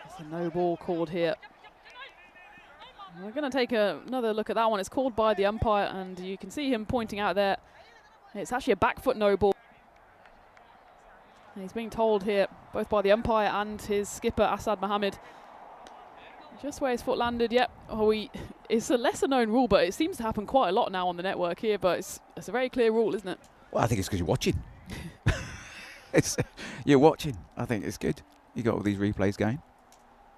[SPEAKER 2] it's a no ball called here. We're going to take another look at that one. It's called by the umpire, and you can see him pointing out there. It's actually a back foot no ball. And he's being told here, both by the umpire and his skipper, Asad Mohammed, just where his foot landed. Yep. It's a lesser known rule, but it seems to happen quite a lot now on the network here, but it's a very clear rule, isn't it?
[SPEAKER 6] Well, I think it's because you're watching. You're watching. I think it's good. You got all these replays going.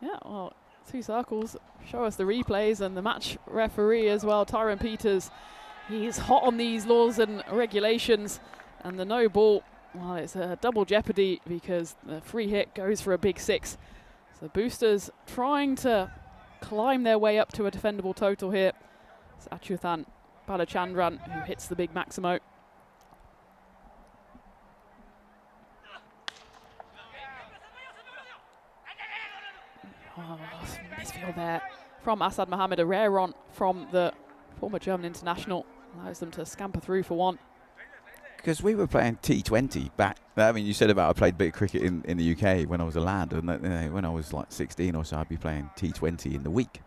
[SPEAKER 2] Yeah, well, 2 circles show us the replays, and the match referee as well, Tyrone Peters. He's hot on these laws and regulations, and the no ball, well, it's a double jeopardy because the free hit goes for a big 6. So Boosters trying to climb their way up to a defendable total here. It's Achuthan Balachandran who hits the big Maximo. Oh, misfield there from Asad Mohammed, a rare run from the former German international. Allows them to scamper through for 1.
[SPEAKER 6] Because we were playing T20 back. I mean, you said about I played a bit of cricket in the UK when I was a lad, and when I was like 16 or so, I'd be playing T20 in the week.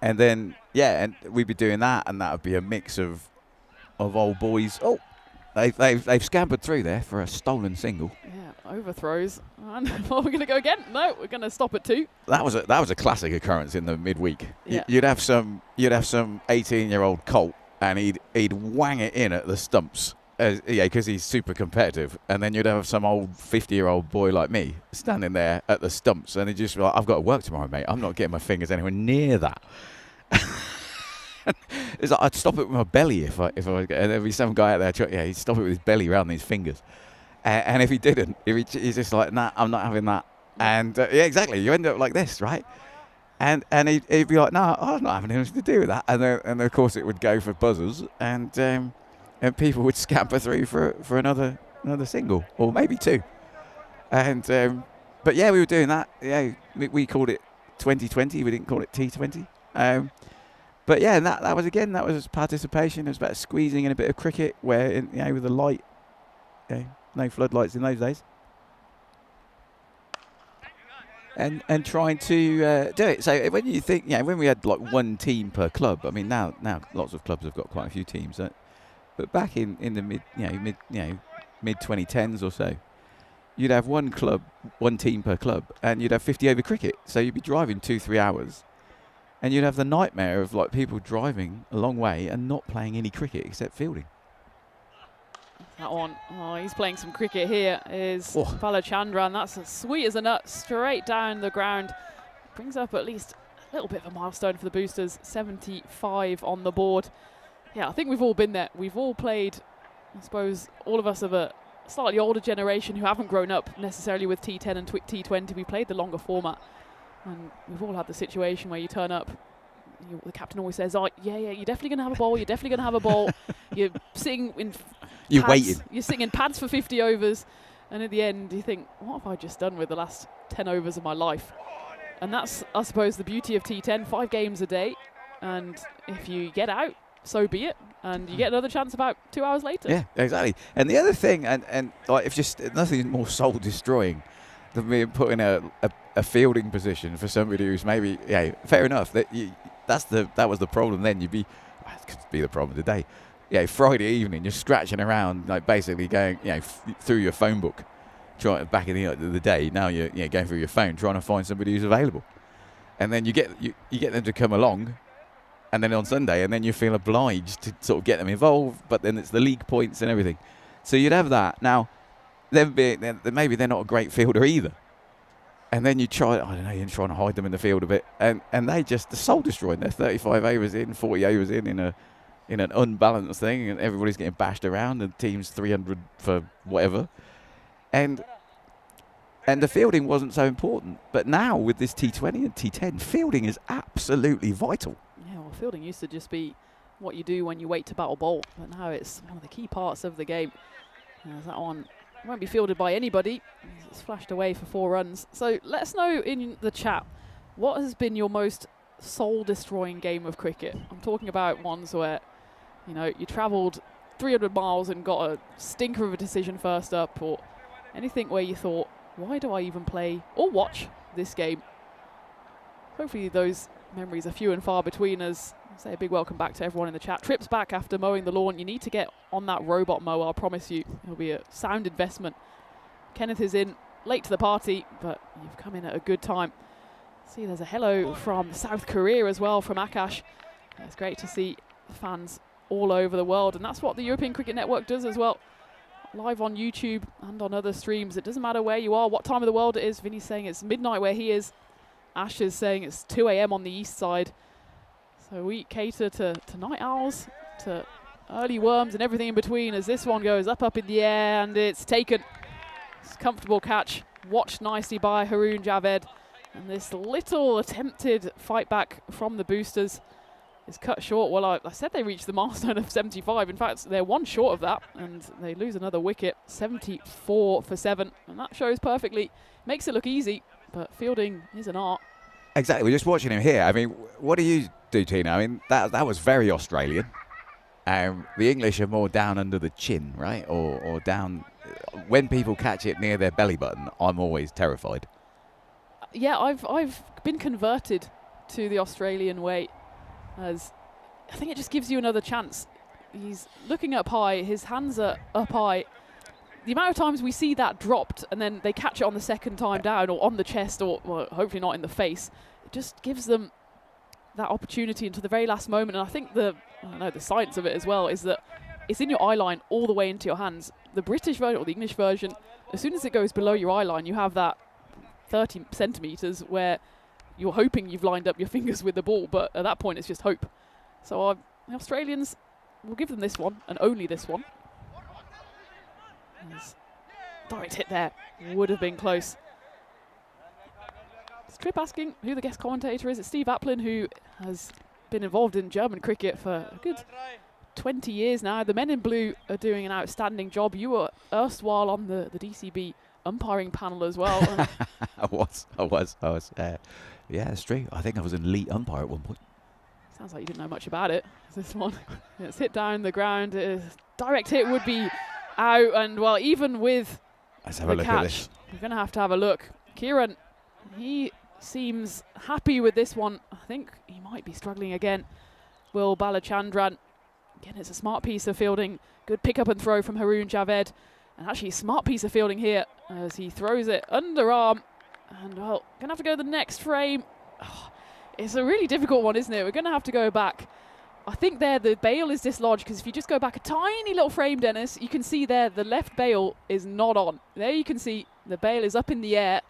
[SPEAKER 6] And then, and we'd be doing that, and that would be a mix of old boys. Oh, they've scampered through there for a stolen single.
[SPEAKER 2] Yeah, overthrows. And we're going to go again. No, we're going to stop at 2.
[SPEAKER 6] That was a classic occurrence in the midweek.
[SPEAKER 2] Yeah.
[SPEAKER 6] You'd have some 18-year-old colt, and he'd wang it in at the stumps, because he's super competitive. And then you'd have some old 50-year-old boy like me standing there at the stumps, and he'd just be like, "I've got to work tomorrow, mate. I'm not getting my fingers anywhere near that." It's like I'd stop it with my belly if I and there'd be some guy out there, he'd stop it with his belly around these fingers. And if he didn't, he's just like, "Nah, I'm not having that." And exactly, you end up like this, right? And he'd be like, "No, I'm not having anything to do with that." And then of course it would go for buzzers, and people would scamper through for another single or maybe 2. And but we were doing that. Yeah, we called it 2020. We didn't call it T20. But and that was participation. It was about squeezing in a bit of cricket where with the light, no floodlights in those days, and trying to do it. So when you think, when we had like 1 team per club, I mean now lots of clubs have got quite a few teams. But back in the mid mid-2010s or so, you'd have one team per club, and you'd have 50 over cricket. So you'd be driving 2-3 hours, and you'd have the nightmare of like people driving a long way and not playing any cricket except fielding.
[SPEAKER 2] That one, oh, he's playing some cricket here, is Balachandran. That's as sweet as a nut, straight down the ground. Brings up at least a little bit of a milestone for the Boosters, 75 on the board. Yeah, I think we've all been there. We've all played, I suppose, all of us of a slightly older generation who haven't grown up necessarily with T10 and T20. We played the longer format, and we've all had the situation where you turn up, the captain always says, oh, yeah, you're definitely going to have a ball, you're definitely going to have a ball. You're sitting in
[SPEAKER 6] You're
[SPEAKER 2] pads,
[SPEAKER 6] waiting.
[SPEAKER 2] You're sitting in pads for 50 overs, and at the end you think, what have I just done with the last 10 overs of my life? And that's, I suppose, the beauty of T10, 5 games a day, and if you get out, so be it, and you get another chance about 2 hours later.
[SPEAKER 6] Yeah, exactly. And the other thing, and like, if just nothing more soul destroying than being put in a fielding position for somebody who's maybe, fair enough, that was the problem then. It could be the problem today. Friday evening, you're scratching around, like basically going, through your phone book, trying back in the day. Now you're going through your phone trying to find somebody who's available, and then you get them to come along, and then on Sunday, and then you feel obliged to sort of get them involved. But then it's the league points and everything, so you'd have that. Now, maybe they're not a great fielder either, and then you try, you're trying to hide them in the field a bit, and they just soul destroying. They're 35 overs in, 40 overs in an unbalanced thing, and everybody's getting bashed around, and the team's 300 for whatever. And the fielding wasn't so important. But now with this T20 and T10, fielding is absolutely vital. Yeah,
[SPEAKER 2] well, fielding used to just be what you do when you wait to battle bowl, but now it's one of the key parts of the game. That one won't be fielded by anybody. It's flashed away for 4 runs. So let us know in the chat, what has been your most soul-destroying game of cricket? I'm talking about ones where you travelled 300 miles and got a stinker of a decision first up, or anything where you thought, why do I even play or watch this game? Hopefully those memories are few and far between us. Say a big welcome back to everyone in the chat. Trips back after mowing the lawn. You need to get on that robot mower, I promise you. It'll be a sound investment. Kenneth is in late to the party, but you've come in at a good time. See, there's a hello from South Korea as well, from Akash. It's great to see fans all over the world, and that's what the European Cricket Network does as well. Live on YouTube and on other streams. It doesn't matter where you are, what time of the world it is. Vinny's saying it's midnight where he is. Ash is saying it's 2 a.m. on the east side. So we cater to night owls, to early worms and everything in between, as this one goes up in the air, and it's taken. It's a comfortable catch, watched nicely by Haroon Javed. And this little attempted fight back from the Boosters is cut short. Well, I said they reached the milestone of 75. In fact, they're 1 short of that, and they lose another wicket, 74 for 7. And that shows perfectly. Makes it look easy, but fielding is an art.
[SPEAKER 6] Exactly. We're just watching him here. I mean, what do you do, Tina? I mean, that was very Australian. The English are more down under the chin, right? Or down. When people catch it near their belly button, I'm always terrified.
[SPEAKER 2] Yeah, I've been converted to the Australian way, as I think it just gives you another chance. He's looking up high, his hands are up high. The amount of times we see that dropped and then they catch it on the second time down, or on the chest, or well, hopefully not in the face, it just gives them that opportunity into the very last moment. And I think the science of it as well is that it's in your eye line all the way into your hands. The British version or the English version, as soon as it goes below your eye line, you have that 30 centimetres where you're hoping you've lined up your fingers with the ball, but at that point it's just hope. So the Australians will give them this one, and only this one. Direct hit there, would have been close. Strip asking who the guest commentator is. It's Steve Applin, who has been involved in German cricket for a good 20 years now. The men in blue are doing an outstanding job. You were erstwhile on the DCB umpiring panel as well.
[SPEAKER 6] I was. Yeah, it's true. I think I was an elite umpire at one point.
[SPEAKER 2] Sounds like you didn't know much about it. This one, it's hit down the ground. Direct hit would be out, and well, even with
[SPEAKER 6] let's have a look at this.
[SPEAKER 2] We're going to have a look. Kieran, he seems happy with this one. I think he might be struggling again. Will Balachandran. Again, it's a smart piece of fielding. Good pick up and throw from Haroon Javed. And actually, a smart piece of fielding here as he throws it underarm. And, well, going to have to go to the next frame. Oh, it's a really difficult one, isn't it? We're going to have to go back. I think there the bail is dislodged, because if you just go back a tiny little frame, Dennis, you can see there the left bail is not on. There you can see the bail is up in the air,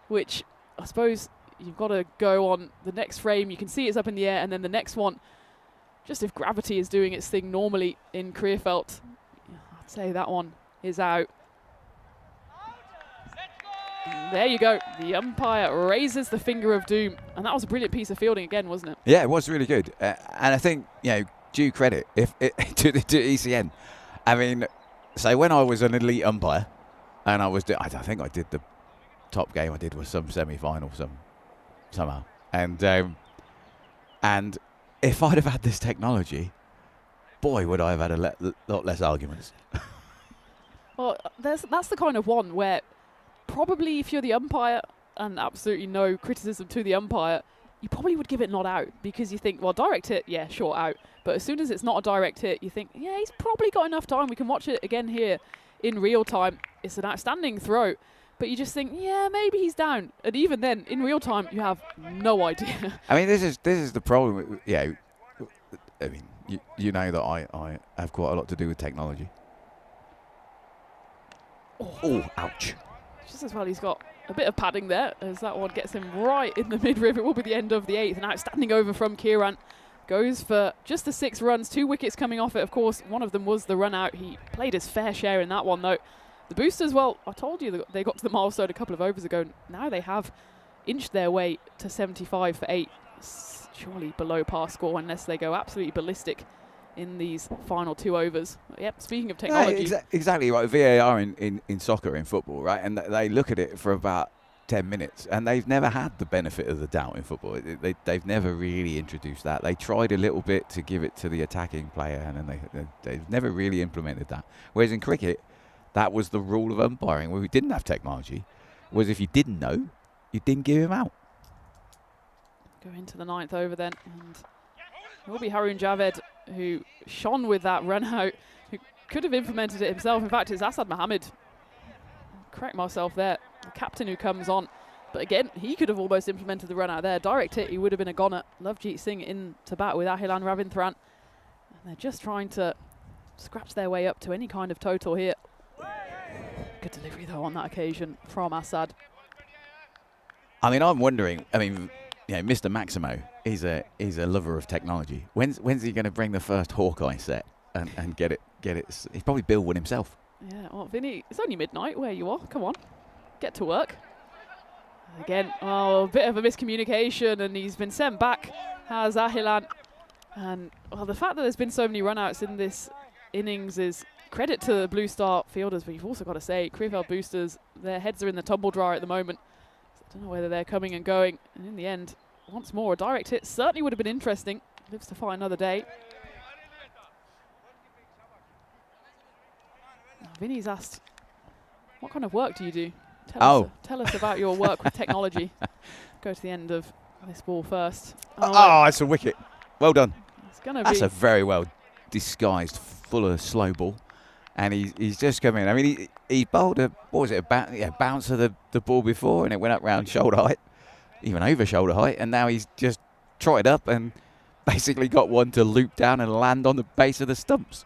[SPEAKER 2] which I suppose you've got to go on the next frame. You can see it's up in the air, and then the next one, just if gravity is doing its thing normally in Krefeld, I'd say that one is out. There you go. The umpire raises the finger of doom. And that was a brilliant piece of fielding again, wasn't it?
[SPEAKER 6] Yeah, it was really good. And I think, due credit to ECN. I mean, so when I was an elite umpire, and I think I did the top game I did was some semi-final somehow. And if I'd have had this technology, boy, would I have had a lot less arguments.
[SPEAKER 2] Well, that's the kind of one where probably if you're the umpire, and absolutely no criticism to the umpire, you probably would give it not out, because you think, well, direct hit, yeah, sure, out. But as soon as it's not a direct hit, you think, yeah, he's probably got enough time. We can watch it again here in real time. It's an outstanding throw. But you just think, yeah, maybe he's down. And even then, in real time, you have no idea.
[SPEAKER 6] I mean, this is the problem. Yeah, I mean, you know that I have quite a lot to do with technology. Oh, ouch.
[SPEAKER 2] Just as well he's got a bit of padding there, as that one gets him right in the midriff. It will be the end of the 8th. An outstanding over from Kieran. Goes for just the 6 runs, 2 wickets coming off it. Of course, one of them was the run out. He played his fair share in that one, though. The Boosters, well, I told you they got to the milestone a couple of overs ago. Now they have inched their way to 75 for 8. Surely below par score, unless they go absolutely ballistic in these final 2 overs. Yep, speaking of technology.
[SPEAKER 6] Yeah, exactly right. VAR in soccer, in football, right? And they look at it for about 10 minutes, and they've never had the benefit of the doubt in football. They've never really introduced that. They tried a little bit to give it to the attacking player, and then they've never really implemented that. Whereas in cricket, that was the rule of umpiring, where we didn't have technology, was if you didn't know, you didn't give him out.
[SPEAKER 2] Go into the 9th over then, and it will be Haroon Javed who shone with that run out, who could have implemented it himself. In fact, it's Asad Mohammed. Correct myself there. The captain who comes on. But again, he could have almost implemented the run out there. Direct hit, he would have been a goner. Lovejeet Singh in to bat with Ahilan Ravindran. And they're just trying to scratch their way up to any kind of total here. Good delivery, though, on that occasion from Asad.
[SPEAKER 6] I mean, I'm wondering, Mr. Maximo is a lover of technology. When's he going to bring the first Hawkeye set and get it? He'd probably build one himself.
[SPEAKER 2] Yeah, well, Vinny, it's only midnight where you are. Come on, get to work. Again, a bit of a miscommunication, and he's been sent back, has Ahilan. And, well, the fact that there's been so many run-outs in this innings is credit to the Blue Star fielders, but you've also got to say, Krefeld Boosters, their heads are in the tumble dryer at the moment. So I don't know whether they're coming and going. And in the end, once more, a direct hit certainly would have been interesting. Lives to fight another day. Vinny's asked, what kind of work do you do? Tell us about your work with technology. Go to the end of this ball first.
[SPEAKER 6] It's a wicket. Well done.
[SPEAKER 2] That's
[SPEAKER 6] a very well disguised, fuller slow ball. And he's just come in. I mean, he bowled a bounce of the ball before, and it went up round shoulder height, even over shoulder height. And now he's just trotted up and basically got one to loop down and land on the base of the stumps.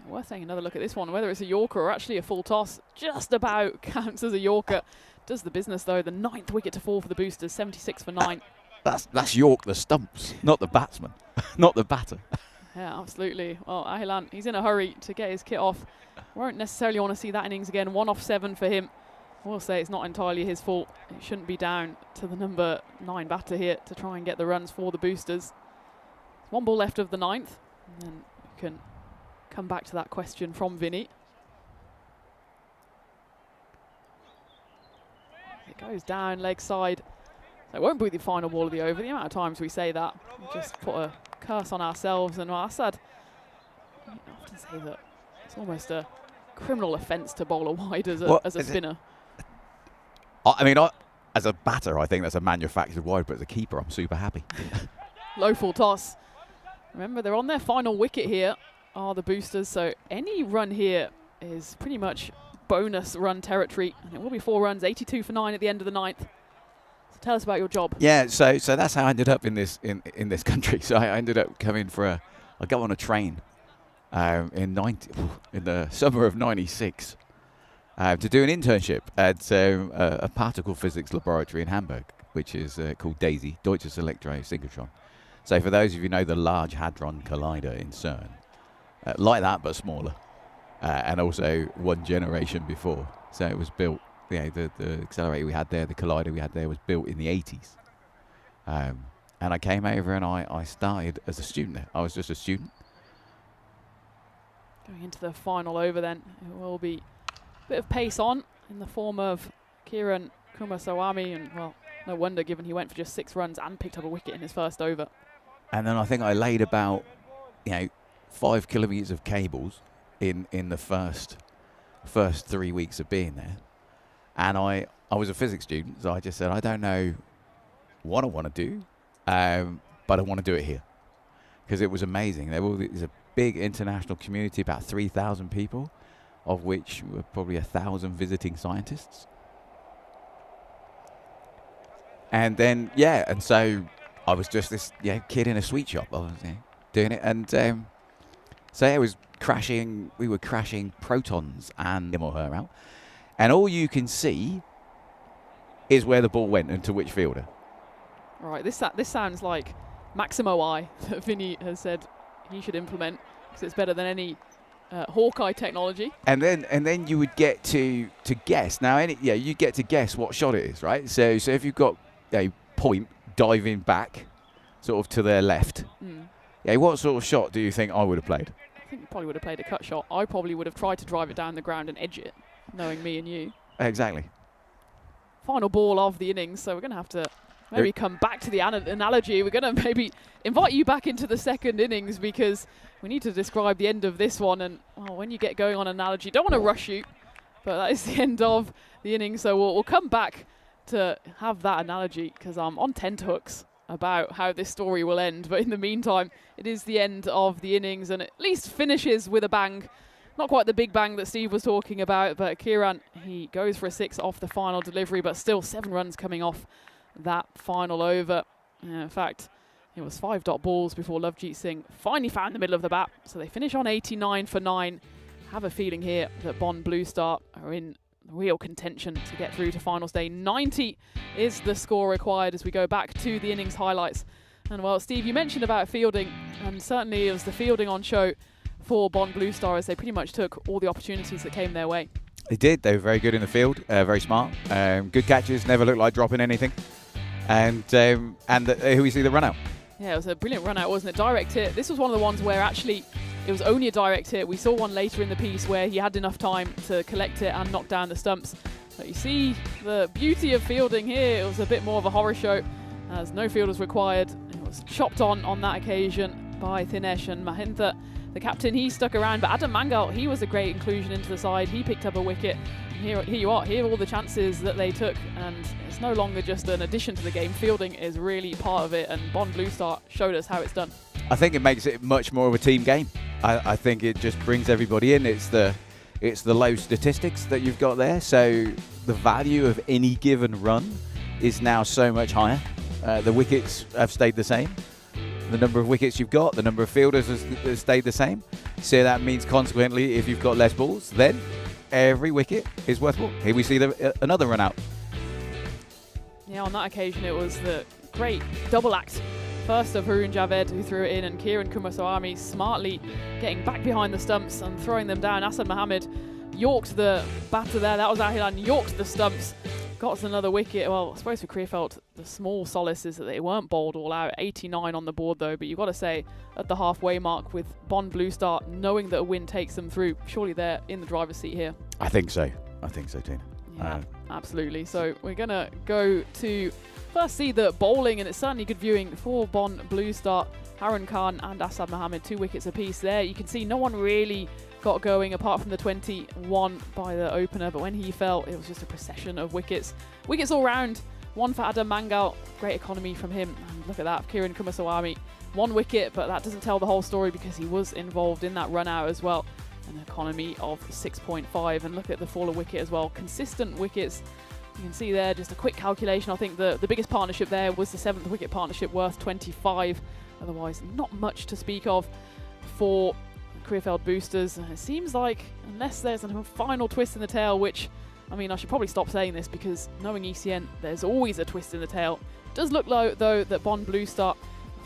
[SPEAKER 2] Worth taking another look at this one, whether it's a Yorker or actually a full toss. Just about counts as a Yorker. Does the business, though. The 9th wicket to fall for the Boosters, 76 for 9.
[SPEAKER 6] That's York the stumps, not the batsman, not the batter.
[SPEAKER 2] Yeah, absolutely. Well, Ahilan, he's in a hurry to get his kit off. Won't necessarily want to see that innings again. 1 off 7 for him. I will say it's not entirely his fault. It shouldn't be down to the number 9 batter here to try and get the runs for the Boosters. 1 ball left of the 9th. And then we can come back to that question from Vinny. It goes down, leg side. So it won't be the final ball of the over. The amount of times we say that, we just put a curse on ourselves. And Asad, I often say that it's almost a criminal offence to bowl a wide as a spinner.
[SPEAKER 6] As a batter, I think that's a manufactured wide, but as a keeper, I'm super happy.
[SPEAKER 2] Low full toss. Remember, they're on their final wicket here, are the Boosters. So any run here is pretty much bonus run territory. And it will be 4 runs, 82 for 9 at the end of the 9th. So tell us about your job.
[SPEAKER 6] Yeah, so that's how I ended up in this this country. So I ended up coming for I got on a train in the summer of '96 to do an internship at a particle physics laboratory in Hamburg, which is called DAISY, Deutsches Elektrosynchrotron. So for those of you who know the Large Hadron Collider in CERN, like that but smaller, and also one generation before. So it was built, the accelerator we had there, the collider we had there was built in the 80s. And I came over and I started as a student there. I was just a student.
[SPEAKER 2] Going into the final over then, it will be a bit of pace on in the form of Kieran Kumasawami, and well, no wonder given he went for just 6 runs and picked up a wicket in his first over.
[SPEAKER 6] And then I think I laid about 5 kilometers of cables in the first 3 weeks of being there. And I was a physics student, so I just said, I don't know what I want to do, but I want to do it here. Because it was amazing. There was a big international community, about 3,000 people, of which were probably 1,000 visiting scientists. And then, and so I was just this kid in a sweet shop. I was doing it, and so it was crashing. We were crashing protons and him or her out, and all you can see is where the ball went and to which fielder.
[SPEAKER 2] All right, this sounds like Maximo Eye that Vinny has said he should implement because it's better than any Hawkeye technology.
[SPEAKER 6] And then you would get to guess. Now, you get to guess what shot it is, right? So if you've got a point diving back, sort of to their left, what sort of shot do you think I would have played?
[SPEAKER 2] I think you probably would have played a cut shot. I probably would have tried to drive it down the ground and edge it, knowing me and you.
[SPEAKER 6] Exactly.
[SPEAKER 2] Final ball of the innings, so we're going to have to maybe come back to the analogy. We're going to maybe invite you back into the second innings because we need to describe the end of this one. And when you get going on analogy, don't want to rush you, but that is the end of the innings. So we'll come back to have that analogy because I'm on tenterhooks about how this story will end. But in the meantime, it is the end of the innings and at least finishes with a bang. Not quite the big bang that Steve was talking about, but Kieran, he goes for a 6 off the final delivery, but still 7 runs coming off that final over. In fact, it was 5 dot balls before Lovejeet Singh finally found the middle of the bat. So they finish on 89 for 9. Have a feeling here that Bond Blue Star are in real contention to get through to finals day. 90 is the score required as we go back to the innings highlights. And well, Steve, you mentioned about fielding, and certainly it was the fielding on show for Bond Blue Star as they pretty much took all the opportunities that came their way.
[SPEAKER 6] They did. They were very good in the field, very smart. Good catches, never looked like dropping anything. And who we see the run out.
[SPEAKER 2] Yeah, it was a brilliant run out, wasn't it? Direct hit. This was one of the ones where actually it was only a direct hit. We saw one later in the piece where he had enough time to collect it and knock down the stumps. But you see the beauty of fielding here. It was a bit more of a horror show as no field was required. It was chopped on that occasion by Thinesh and Mahintha. The captain, he stuck around, but Adam Mangal, he was a great inclusion into the side. He picked up a wicket. Here you are. Here are all the chances that they took, and it's no longer just an addition to the game. Fielding is really part of it, and Bond Blue Star showed us how it's done.
[SPEAKER 6] I think it makes it much more of a team game. I think it just brings everybody in. It's the low statistics that you've got there, so the value of any given run is now so much higher. The wickets have stayed the same. The number of wickets you've got, the number of fielders has stayed the same. So that means consequently, if you've got less balls, then every wicket is worth more. Here we see another run out.
[SPEAKER 2] Yeah, on that occasion it was the great double act. First of Haroon Javed, who threw it in, and Kieran Kumasawami smartly getting back behind the stumps and throwing them down. Asad Mohammed yorked the batter there. That was Ahilan, yorked the stumps. Got us another wicket. Well, I suppose for Krefeld, the small solace is that they weren't bowled all out. 89 on the board though, but you've got to say at the halfway mark with Bond Blue Star, knowing that a win takes them through, surely they're in the driver's seat here.
[SPEAKER 6] I think so, Tina.
[SPEAKER 2] Yeah, absolutely. So we're going to go to first see the bowling, and it's certainly good viewing for Bond Blue Star. Harun Khan and Asad Mohammed, 2 wickets apiece there. You can see no one really got going apart from the 21 by the opener, but when he fell, it was just a procession of wickets. Wickets all round. 1 for Adam Mangal, great economy from him. And look at that, Kieran Kumasawami, 1 wicket, but that doesn't tell the whole story because he was involved in that run out as well. an economy of 6.5. And look at the fall of wicket as well. Consistent wickets. You can see there, just a quick calculation. I think the biggest partnership there was the 7th wicket partnership, worth 25. Otherwise, not much to speak of for Krefeld boosters. It seems like, unless there's a final twist in the tail, which, I mean, I should probably stop saying this because knowing ECN, there's always a twist in the tail. Does look though that Bond Blue Star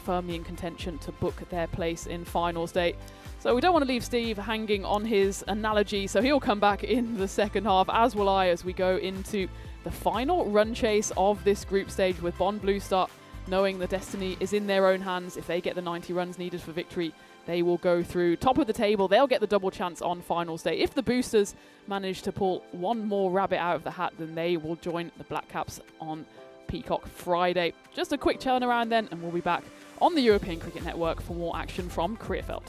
[SPEAKER 2] firmly in contention to book their place in finals day. So we don't want to leave Steve hanging on his analogy, so he'll come back in the second half, as will I, as we go into the final run chase of this group stage with Bond Blue Star knowing the destiny is in their own hands. If they get the 90 runs needed for victory, they will go through top of the table. They'll get the double chance on finals day. If the boosters manage to pull one more rabbit out of the hat, then they will join the Black Caps on Peacock Friday. Just a quick turnaround then, and we'll be back on the European Cricket Network for more action from Krefeld.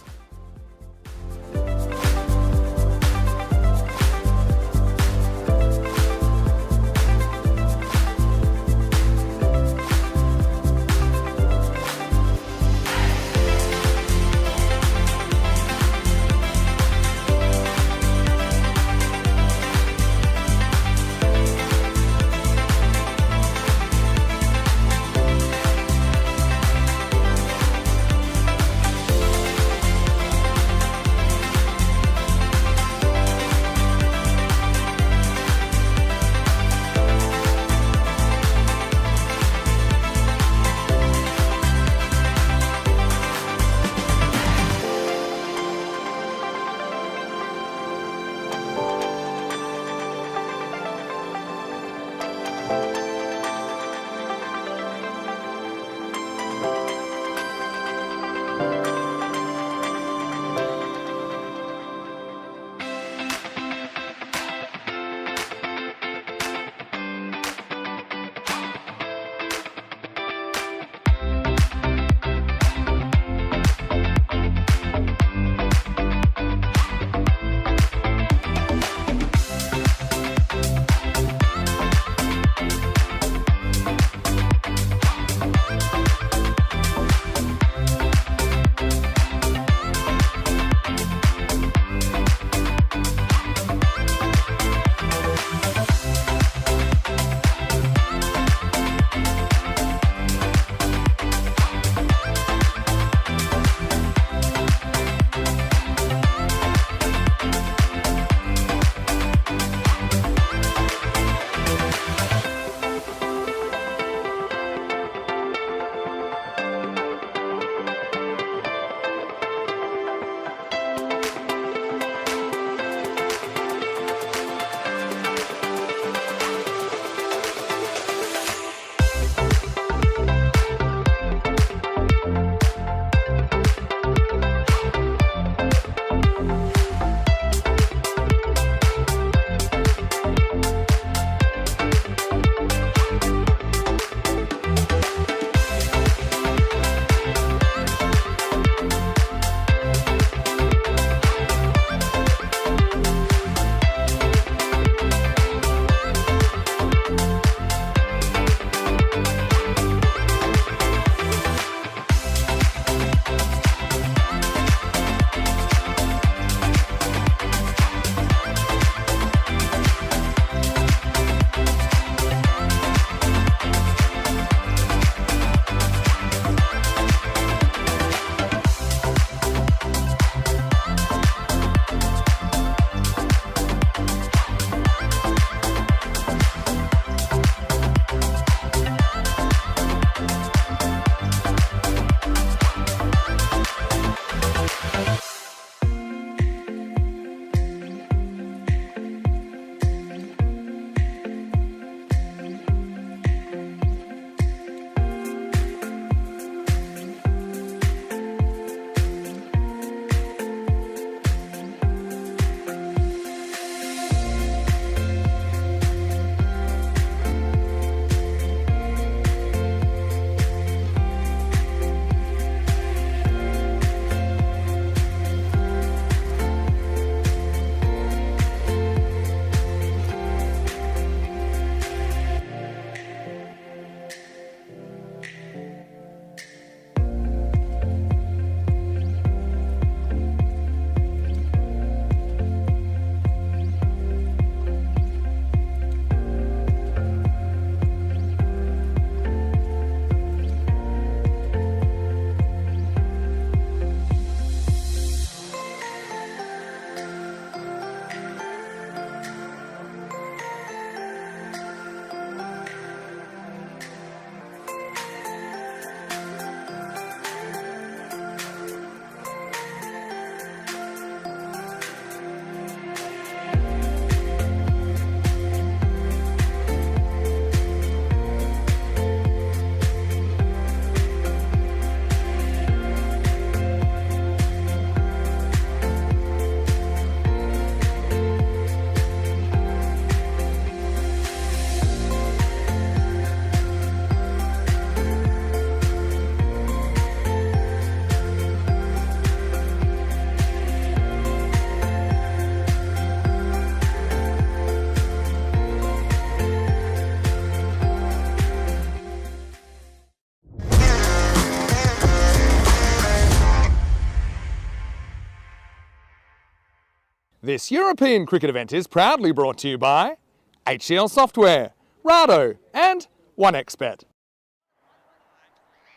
[SPEAKER 1] This European cricket event is proudly brought to you by HCL Software, Rado and 1xBet.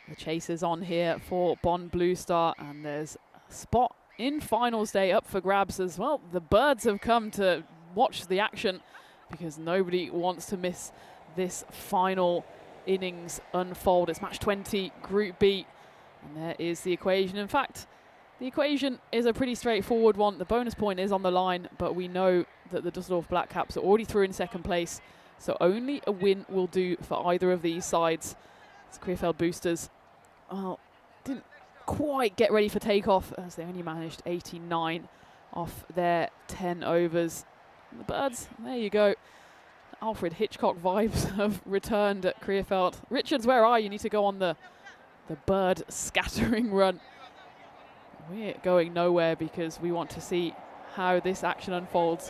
[SPEAKER 2] The chase is on here for Bond Blue Star, and there's a spot in finals day up for grabs as well. The birds have come to watch the action because nobody wants to miss this final innings unfold. It's match 20, Group B, and there is the equation. In fact, the equation is a pretty straightforward one. The bonus point is on the line, but we know that the Dusseldorf Black Caps are already through in second place, so only a win will do for either of these sides. It's Krefeld Boosters. Well, didn't quite get ready for takeoff as they only managed 89 off their 10 overs. The birds, there you go. Alfred Hitchcock vibes have returned at Krefeld. Richards, where are you? You need to go on the bird scattering run. We're going nowhere because we want to see how this action unfolds.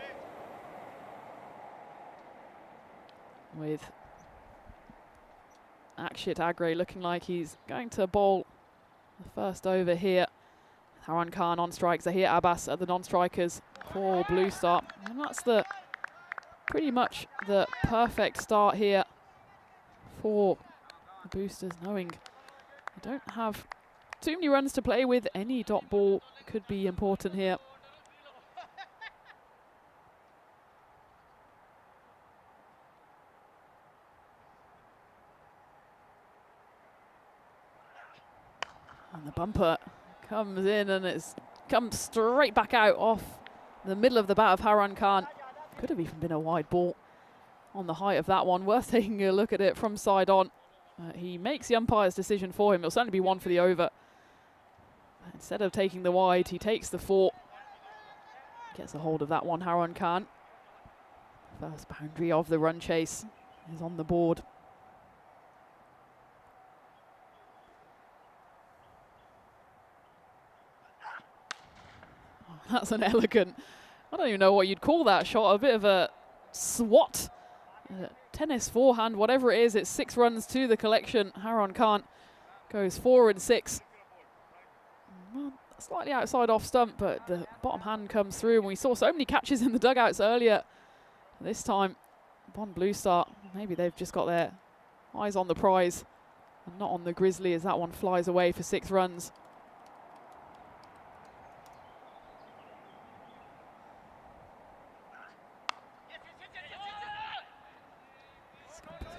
[SPEAKER 2] With Akshit Agre looking like he's going to bowl the first over here. Harun Khan on strike, Zahir Abbas at the non-strikers for Blue Star. And that's pretty much the perfect start here for the Boosters, knowing they don't have too many runs to play with. Any dot ball could be important here. And the bumper comes in and it's come straight back out off the middle of the bat of Harun Khan. Could have even been a wide ball on the height of that one. Worth taking a look at it from side on. He makes the umpire's decision for him. It'll certainly be one for the over. Instead of taking the wide, he takes the 4. Gets a hold of that one, Harun Khan. First boundary of the run chase is on the board. Oh, that's an elegant, I don't even know what you'd call that shot. A bit of a swat. Tennis forehand, whatever it is. It's 6 runs to the collection. Harun Khan goes 4 and 6. Well, slightly outside off stump, but the bottom hand comes through, and we saw so many catches in the dugouts earlier. This time, Bond Blue Star, maybe they've just got their eyes on the prize and not on the Grizzly as that one flies away for 6 runs.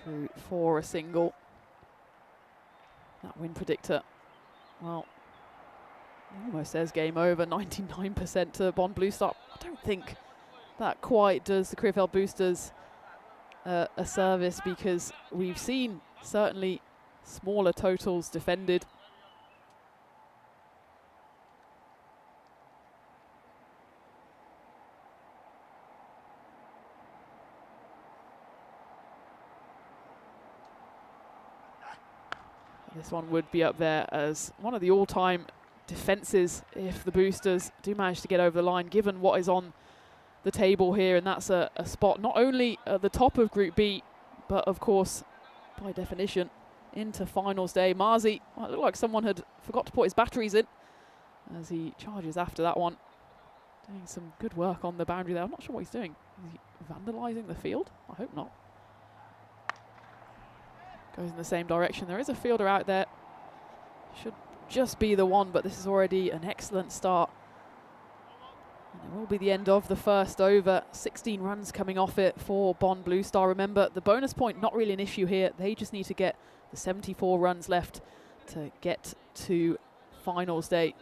[SPEAKER 2] Through for a single. That win predictor, well, almost says game over. 99% to Bond Blue Star. I don't think that quite does the Krefeld Boosters a service, because we've seen certainly smaller totals defended. This one would be up there as one of the all-time defences if the Boosters do manage to get over the line, given what is on the table here. And that's a spot not only at the top of Group B, but of course, by definition, into finals day. Marzi, well, it looked like someone had forgot to put his batteries in as he charges after that one. Doing some good work on the boundary there. I'm not sure what he's doing. Is he vandalising the field? I hope not. Goes in the same direction. There is a fielder out there. Should just be the one, but this is already an excellent start. And it will be the end of the first over. 16 runs coming off it for Bond Blue Star. Remember, the bonus point not really an issue here. They just need to get the 74 runs left to get to finals day.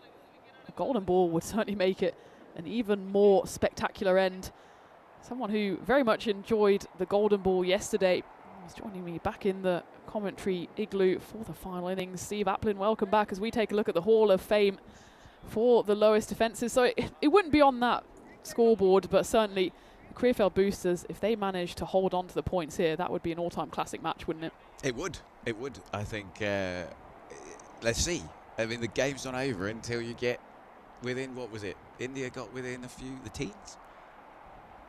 [SPEAKER 2] A golden ball would certainly make it an even more spectacular end. Someone who very much enjoyed the golden ball yesterday was joining me back in the commentary igloo for the final innings. Steve Applin, welcome back as we take a look at the Hall of Fame for the lowest defences. So it wouldn't be on that scoreboard, but certainly the Krefeld Boosters, if they manage to hold on to the points here, that would be an all-time classic match, wouldn't it?
[SPEAKER 6] It would. It would. I think, let's see. I mean, the game's not over until you get within, what was it? India got within a few, the teens?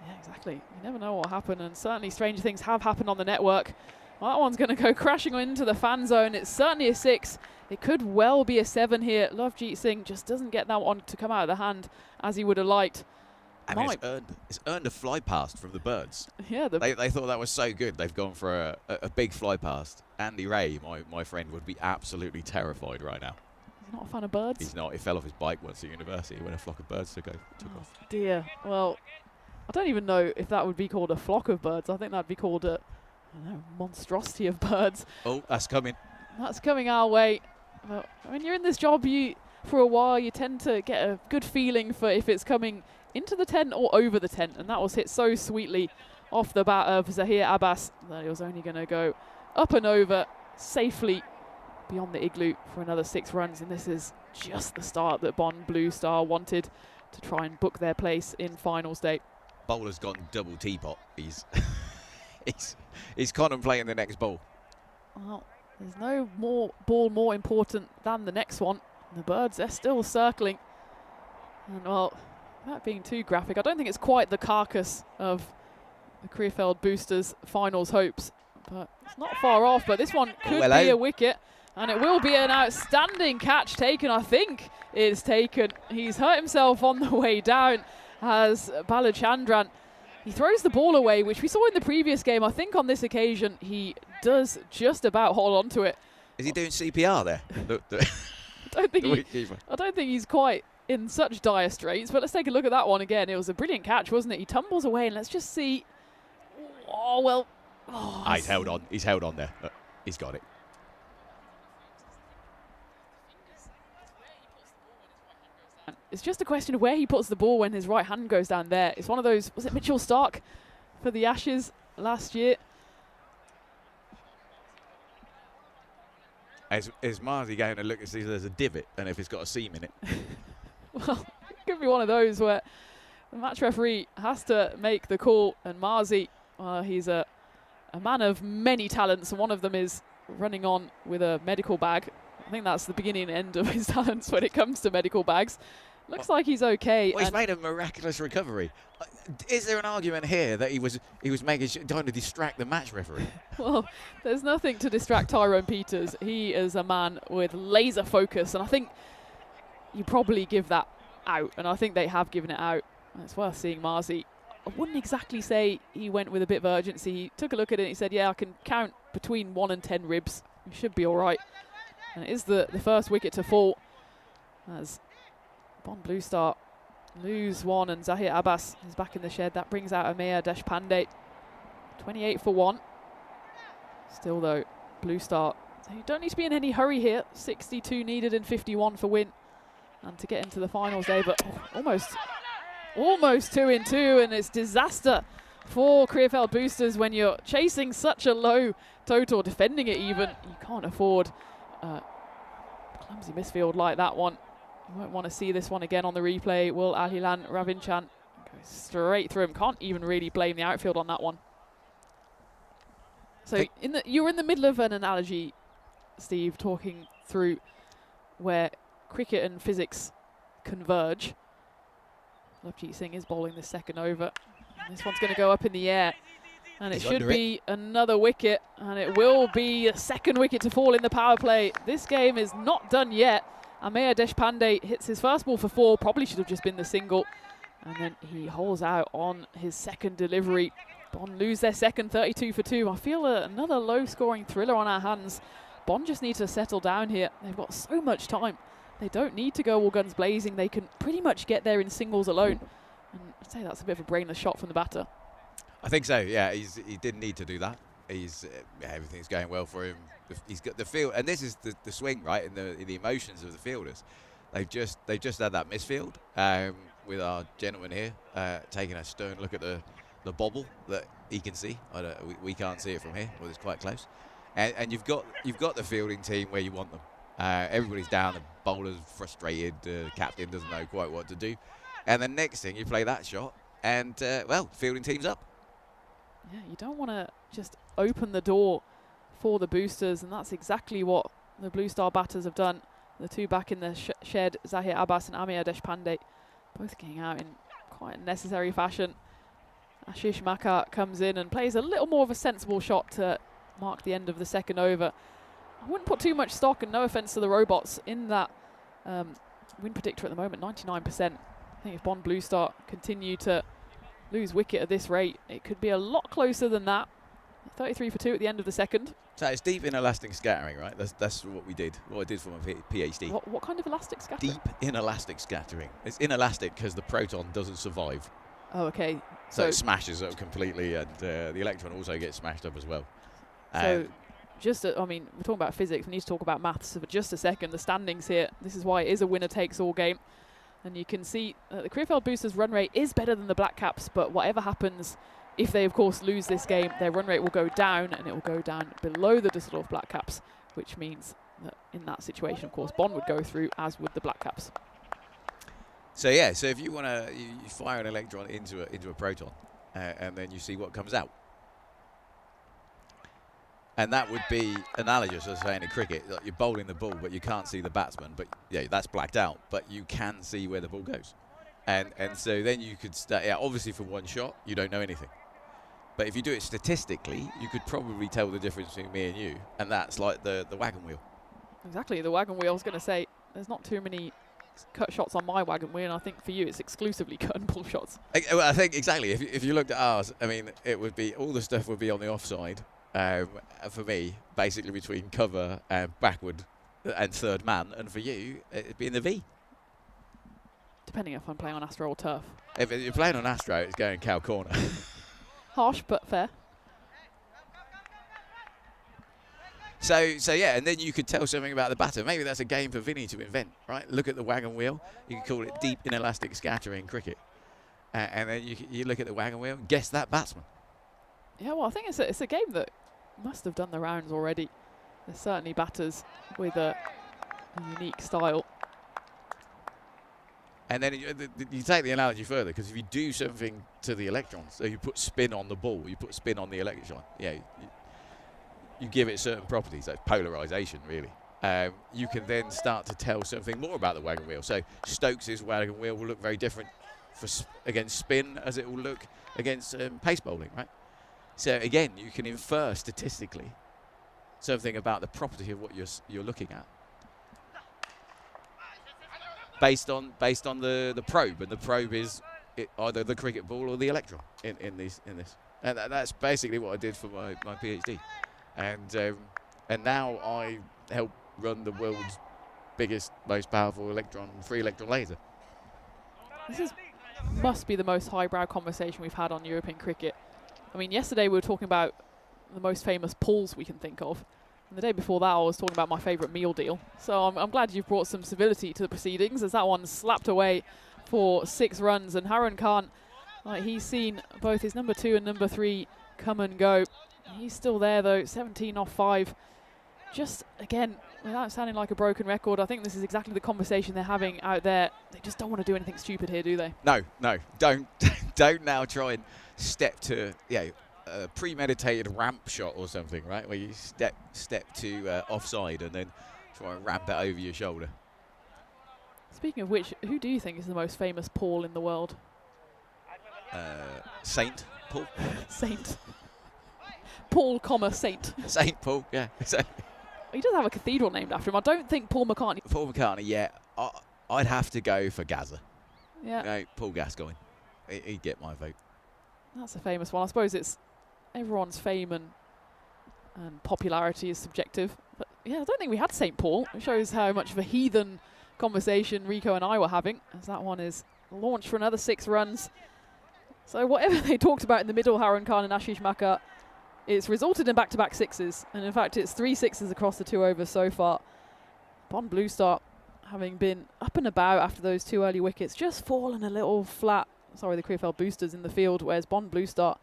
[SPEAKER 2] Yeah, exactly. You never know what will happen, and certainly stranger things have happened on the network. Well, that one's going to go crashing into the fan zone. It's certainly a 6. It could well be a 7 here. Lovejeet Singh just doesn't get that one to come out of the hand as he would have liked.
[SPEAKER 6] I mean, it's earned a fly past from the birds.
[SPEAKER 2] Yeah,
[SPEAKER 6] They thought that was so good. They've gone for a big fly past. Andy Ray, my friend, would be absolutely terrified right now.
[SPEAKER 2] he's not a fan of birds.
[SPEAKER 6] He's not. He fell off his bike once at university when a flock of birds took off.
[SPEAKER 2] Dear. Well, I don't even know if that would be called a flock of birds. I think that'd be called a monstrosity of birds.
[SPEAKER 6] Oh, that's coming.
[SPEAKER 2] That's coming our way. Well, when you're in this job, for a while, you tend to get a good feeling for if it's coming into the tent or over the tent, and that was hit so sweetly off the bat of Zahir Abbas that it was only going to go up and over safely beyond the igloo for another 6 runs, and this is just the start that Bond Blue Star wanted to try and book their place in finals day.
[SPEAKER 6] Bowler's gone double teapot. He's he's contemplating the next bowl.
[SPEAKER 2] Well, there's no ball more important than the next one. The birds, they're still circling. And well, without being too graphic, I don't think it's quite the carcass of the Krefeld Boosters finals hopes, but it's not far off. But this one could be a wicket, and it will be an outstanding catch taken. I think it's taken. He's hurt himself on the way down as Balachandran. He throws the ball away, which we saw in the previous game. I think on this occasion he does just about hold on to it.
[SPEAKER 6] Is he doing CPR there?
[SPEAKER 2] I don't think he's quite in such dire straits, but let's take a look at that one again. It was a brilliant catch, wasn't it? He tumbles away, and let's just see. Oh, well. Oh,
[SPEAKER 6] he's held on. He's held on there. He's got it.
[SPEAKER 2] It's just a question of where he puts the ball when his right hand goes down there. It's one of those, was it Mitchell Stark for the Ashes last year?
[SPEAKER 6] Is Marzi going to look and see if there's a divot and if it's got a seam in it?
[SPEAKER 2] Well, it could be one of those where the match referee has to make the call, and Marzi, he's a man of many talents, and one of them is running on with a medical bag. I think that's the beginning and end of his talents when it comes to medical bags. Looks like he's okay.
[SPEAKER 6] Well, he's made a miraculous recovery. Is there an argument here that he was trying to distract the match referee?
[SPEAKER 2] Well, there's nothing to distract Tyrone Peters. He is a man with laser focus, and I think you probably give that out, and I think they have given it out. And it's worth seeing Marzi. I wouldn't exactly say he went with a bit of urgency. He took a look at it and he said, yeah, I can count between 1 and 10 ribs. You should be all right. And it is the first wicket to fall as Bond Blue Star lose one, and Zahir Abbas is back in the shed. That brings out Ameya Deshpande. 28 for 1. Still though, Blue Star, you don't need to be in any hurry here. 62 needed and 51 for win and to get into the finals day, but almost 2 in 2, and it's disaster for Krefeld Boosters when you're chasing such a low total, defending it even. You can't afford clumsy misfield like that one. You won't want to see this one again on the replay. Will Ahilan Ravinchan go straight through him? Can't even really blame the outfield on that one. So you're in the middle of an analogy, Steve, talking through where cricket and physics converge. Lovejeet Singh is bowling the second over. And this one's going to go up in the air. And it should be another wicket. And it will be a second wicket to fall in the power play. This game is not done yet. Ameya Deshpande hits his first ball for 4. Probably should have just been the single. And then he holes out on his second delivery. Bond lose their second, 32 for 2. I feel another low-scoring thriller on our hands. Bond just needs to settle down here. They've got so much time. They don't need to go all guns blazing. They can pretty much get there in singles alone. And I'd say that's a bit of a brainless shot from the batter.
[SPEAKER 6] I think so, yeah. He didn't need to do that. Everything's going well for him. He's got the feel, and this is the swing, right, in the emotions of the fielders. They've just had that misfield with our gentleman here taking a stern look at the bobble that he can see. We can't see it from here. Well, it's quite close. And you've got the fielding team where you want them. Everybody's down. The bowler's frustrated. The captain doesn't know quite what to do. And the next thing, you play that shot, and well, fielding team's up.
[SPEAKER 2] Yeah, you don't want to just open the door for the Boosters, and that's exactly what the Blue Star batters have done. The two back in the shed, Zahir Abbas and Ameya Deshpande, both getting out in quite a necessary fashion. Ashish Makar comes in and plays a little more of a sensible shot to mark the end of the second over. I wouldn't put too much stock, and no offence to the robots, in that win predictor at the moment, 99%. I think if Bond Blue Star continue to lose wicket at this rate, it could be a lot closer than that. 33 for 2 at the end of the second.
[SPEAKER 6] So it's deep inelastic scattering, right? That's what we did. What I did for my PhD.
[SPEAKER 2] What kind of elastic scattering?
[SPEAKER 6] Deep inelastic scattering. It's inelastic because the proton doesn't survive.
[SPEAKER 2] Oh, okay.
[SPEAKER 6] So it smashes up completely, and the electron also gets smashed up as well.
[SPEAKER 2] So I mean, we're talking about physics. We need to talk about maths for just a second. The standings here. This is why it is a winner-takes-all game. And you can see the Krefeld Boosters' run rate is better than the Black Caps, but whatever happens, if they, of course, lose this game, their run rate will go down, and it will go down below the Düsseldorf Black Caps, which means that in that situation, of course, Bonn would go through, as would the Black Caps.
[SPEAKER 6] So yeah, so if you want to, you fire an electron into a proton, and then you see what comes out. And that would be analogous, as saying in cricket, like you're bowling the ball, but you can't see the batsman, but yeah, that's blacked out, but you can see where the ball goes. And so then you could start, yeah, obviously for one shot, you don't know anything. But if you do it statistically, you could probably tell the difference between me and you, and that's like the wagon wheel.
[SPEAKER 2] Exactly, the wagon wheel. I was going to say, there's not too many cut shots on my wagon wheel, and I think for you it's exclusively cut and pull shots.
[SPEAKER 6] Well, I think exactly, if you looked at ours, I mean, it would be, all the stuff would be on the offside, for me, basically between cover and backward and third man, and for you, it'd be in the V.
[SPEAKER 2] Depending if I'm playing on Astro or turf.
[SPEAKER 6] If you're playing on Astro, it's going cow corner.
[SPEAKER 2] Harsh, but fair.
[SPEAKER 6] So yeah, and then you could tell something about the batter. Maybe that's a game for Vinny to invent, right? Look at the wagon wheel. You can call it deep inelastic scattering cricket. And then you look at the wagon wheel, guess that batsman.
[SPEAKER 2] Yeah, well, I think it's a game that must have done the rounds already. There's certainly batters with a unique style.
[SPEAKER 6] And then you take the analogy further, because if you do something to the electrons, so you put spin on the ball, you put spin on the electron, yeah, you give it certain properties, that's polarization really. You can then start to tell something more about the wagon wheel. So Stokes' wagon wheel will look very different against spin as it will look against pace bowling, right? So again, you can infer statistically something about the property of what you're looking at. Based on the probe, and the probe is either the cricket ball or the electron in this, and that's basically what I did for my PhD, and now I help run the world's biggest, most powerful free electron laser.
[SPEAKER 2] This must be the most highbrow conversation we've had on European cricket. I mean, yesterday we were talking about the most famous pulls we can think of. And the day before that, I was talking about my favourite meal deal. So I'm glad you've brought some civility to the proceedings, as that one slapped away for 6 runs. And Harun Khan, he's seen both his number 2 and number 3 come and go. He's still there, though, 17 off 5. Just, again, without sounding like a broken record, I think this is exactly the conversation they're having out there. They just don't want to do anything stupid here, do they?
[SPEAKER 6] No, don't now try and step to, a premeditated ramp shot or something, right? Where you step to offside and then try and ramp it over your shoulder.
[SPEAKER 2] Speaking of which, who do you think is the most famous Paul in the world?
[SPEAKER 6] Saint Paul.
[SPEAKER 2] Saint. Paul, Saint.
[SPEAKER 6] Saint Paul, yeah.
[SPEAKER 2] He does have a cathedral named after him. I don't think Paul McCartney.
[SPEAKER 6] Paul McCartney, yeah. I'd have to go for Gazza.
[SPEAKER 2] Yeah.
[SPEAKER 6] No, Paul Gascoigne. He'd get my vote.
[SPEAKER 2] That's a famous one. I suppose it's everyone's fame and popularity is subjective. But yeah, I don't think we had St. Paul. It shows how much of a heathen conversation Rico and I were having, as that one is launched for another 6 runs. So whatever they talked about in the middle, Harun Khan and Ashish Makar, it's resulted in back-to-back 6s. And in fact, it's 3 6s across the 2 overs so far. Bond Blue Star, having been up and about after those 2 early wickets, just fallen a little flat. Sorry, the Krefeld Boosters in the field, whereas Bond Blue Star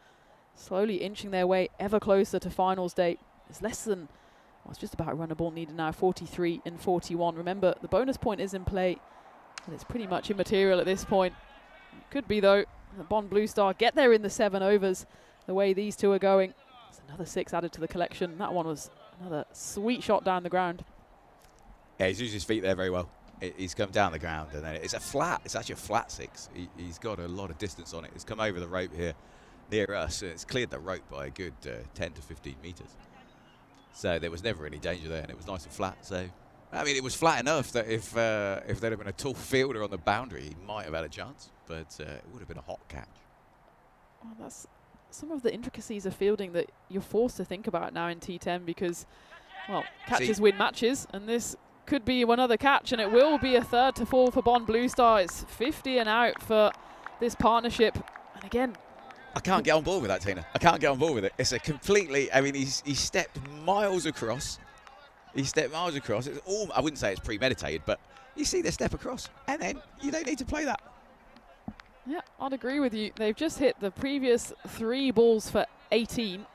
[SPEAKER 2] slowly inching their way ever closer to finals day. It's less than, well, it's just about a run a ball needed now, 43 and 41. Remember, the bonus point is in play, and it's pretty much immaterial at this point. It could be, though, that Bond Blue Star get there in the 7 overs, the way these 2 are going. There's another 6 added to the collection. That one was another sweet shot down the ground.
[SPEAKER 6] Yeah, he's used his feet there very well. He's come down the ground, and then it's actually a flat 6. He's got a lot of distance on it. It's come over the rope here near us, and it's cleared the rope by a good 10 to 15 metres. So there was never any danger there, and it was nice and flat. So I mean, it was flat enough that if there'd have been a tall fielder on the boundary, he might have had a chance, but it would have been a hot catch.
[SPEAKER 2] Well, that's some of the intricacies of fielding that you're forced to think about now in T10 because, well, catches win matches, and this could be another catch, and it will be a third to fall for Bond Blue Star. It's 50 and out for this partnership, and again,
[SPEAKER 6] I can't get on board with that, Tina. I can't get on board with it. It's a completely, I mean, he stepped miles across. He stepped miles across. It's all, I wouldn't say it's premeditated, but you see the step across, and then you don't need to play that.
[SPEAKER 2] Yeah, I'd agree with you. They've just hit the previous 3 balls for 18.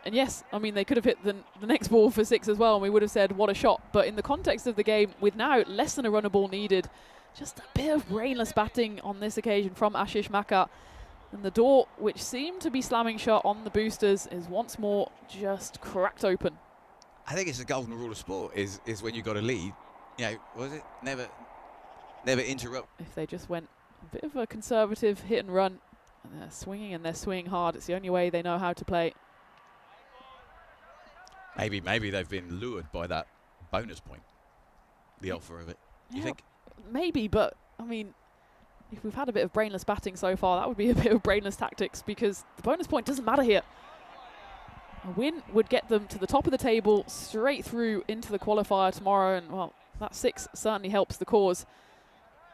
[SPEAKER 2] And yes, I mean, they could have hit the next ball for 6 as well, and we would have said, what a shot. But in the context of the game, with now less than a runner ball needed, just a bit of brainless batting on this occasion from Ashish Makar. And the door, which seemed to be slamming shut on the boosters, is once more just cracked open.
[SPEAKER 6] I think it's the golden rule of sport, is when you've got a lead, you know, was it? Never interrupt.
[SPEAKER 2] If they just went a bit of a conservative hit and run, and they're swinging hard. It's the only way they know how to play.
[SPEAKER 6] Maybe they've been lured by that bonus point, the offer of it. You think?
[SPEAKER 2] Maybe, but I mean, if we've had a bit of brainless batting so far, that would be a bit of brainless tactics because the bonus point doesn't matter here. A win would get them to the top of the table, straight through into the qualifier tomorrow, and well, that 6 certainly helps the cause.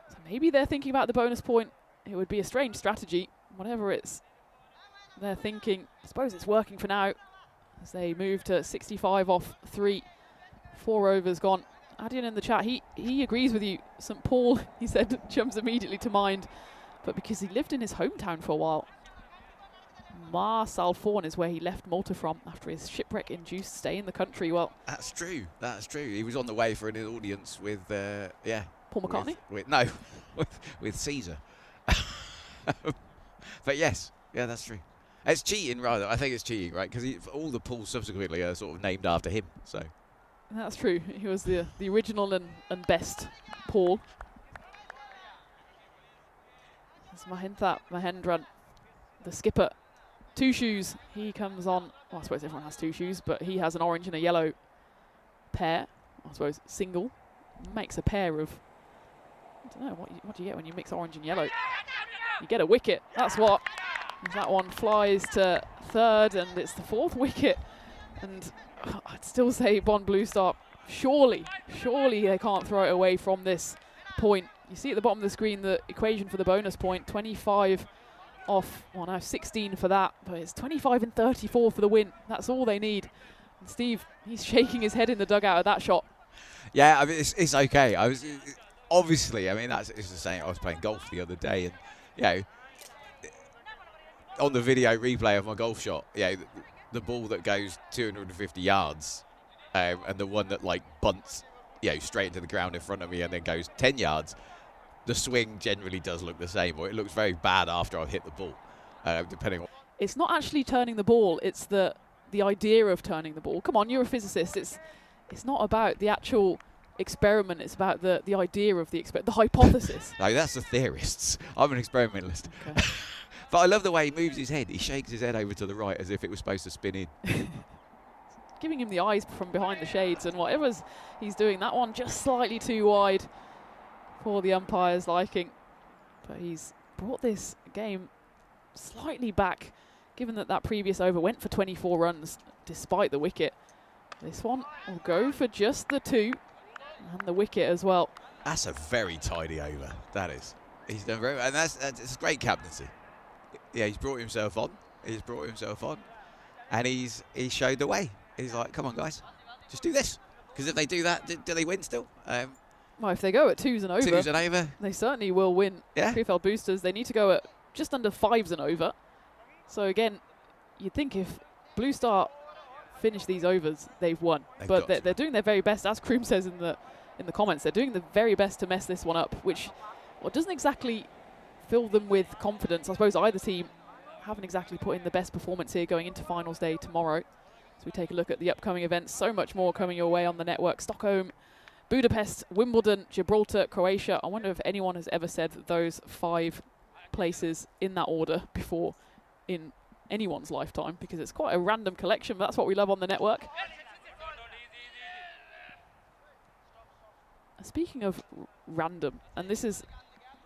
[SPEAKER 2] So maybe they're thinking about the bonus point. It would be a strange strategy, whatever it's they're thinking. I suppose it's working for now as they move to 65 off 3. 4 overs gone. Adian in the chat, he agrees with you. St. Paul, he said, jumps immediately to mind, but because he lived in his hometown for a while. Marsalforn is where he left Malta from after his shipwreck-induced stay in the country. Well,
[SPEAKER 6] that's true. That's true. He was on the way for an audience with,
[SPEAKER 2] Paul McCartney?
[SPEAKER 6] With Caesar. But yes, yeah, that's true. It's cheating, rather. I think it's cheating, right? Because all the Pauls subsequently are sort of named after him. So
[SPEAKER 2] that's true. He was the original and best Paul. It's Mahendran, the skipper. 2 shoes. He comes on. Well, I suppose everyone has 2 shoes, but he has an orange and a yellow pair. I suppose single makes a pair of. I don't know what do you get when you mix orange and yellow. You get a wicket. That's what. That one flies to 3rd, and it's the 4th wicket. And I'd still say Bond Blue Star. Surely they can't throw it away from this point. You see at the bottom of the screen the equation for the bonus point. 25 off. Well, now 16 for that, but it's 25 and 34 for the win. That's all they need. And Steve, he's shaking his head in the dugout at that shot.
[SPEAKER 6] Yeah, I mean it's okay. Obviously, I mean it's the same. I was playing golf the other day, and you know, on the video replay of my golf shot, the ball that goes 250 yards, and the one that like bunts, straight into the ground in front of me and then goes 10 yards. The swing generally does look the same, or it looks very bad after I've hit the ball, depending on.
[SPEAKER 2] It's not actually turning the ball; it's the idea of turning the ball. Come on, you're a physicist. It's not about the actual experiment. It's about the idea of the hypothesis.
[SPEAKER 6] No, that's the theorists. I'm an experimentalist. Okay. But I love the way he moves his head. He shakes his head over to the right as if it was supposed to spin in.
[SPEAKER 2] Giving him the eyes from behind the shades, and whatever he's doing, that one just slightly too wide for the umpire's liking. But he's brought this game slightly back, given that previous over went for 24 runs despite the wicket. This one will go for just the 2 and the wicket as well.
[SPEAKER 6] That's a very tidy over. That is. He's done very well, and it's great captaincy. Yeah, he's brought himself on. And he showed the way. He's like, come on, guys, just do this. Because if they do that, do they win still?
[SPEAKER 2] Well, if they go at 2s and over, they certainly will win.
[SPEAKER 6] Yeah.
[SPEAKER 2] Krefeld boosters, they need to go at just under 5s and over. So again, you'd think if Blue Star finish these overs, they've won. But they're doing their very best, as Kroom says in the comments. They're doing the very best to mess this one up, which doesn't exactly fill them with confidence. I suppose either team haven't exactly put in the best performance here going into finals day tomorrow. So we take a look at the upcoming events. So much more coming your way on the network. Stockholm, Budapest, Wimbledon, Gibraltar, Croatia. I wonder if anyone has ever said those 5 places in that order before in anyone's lifetime, because it's quite a random collection, but that's what we love on the network. Speaking of random, and this is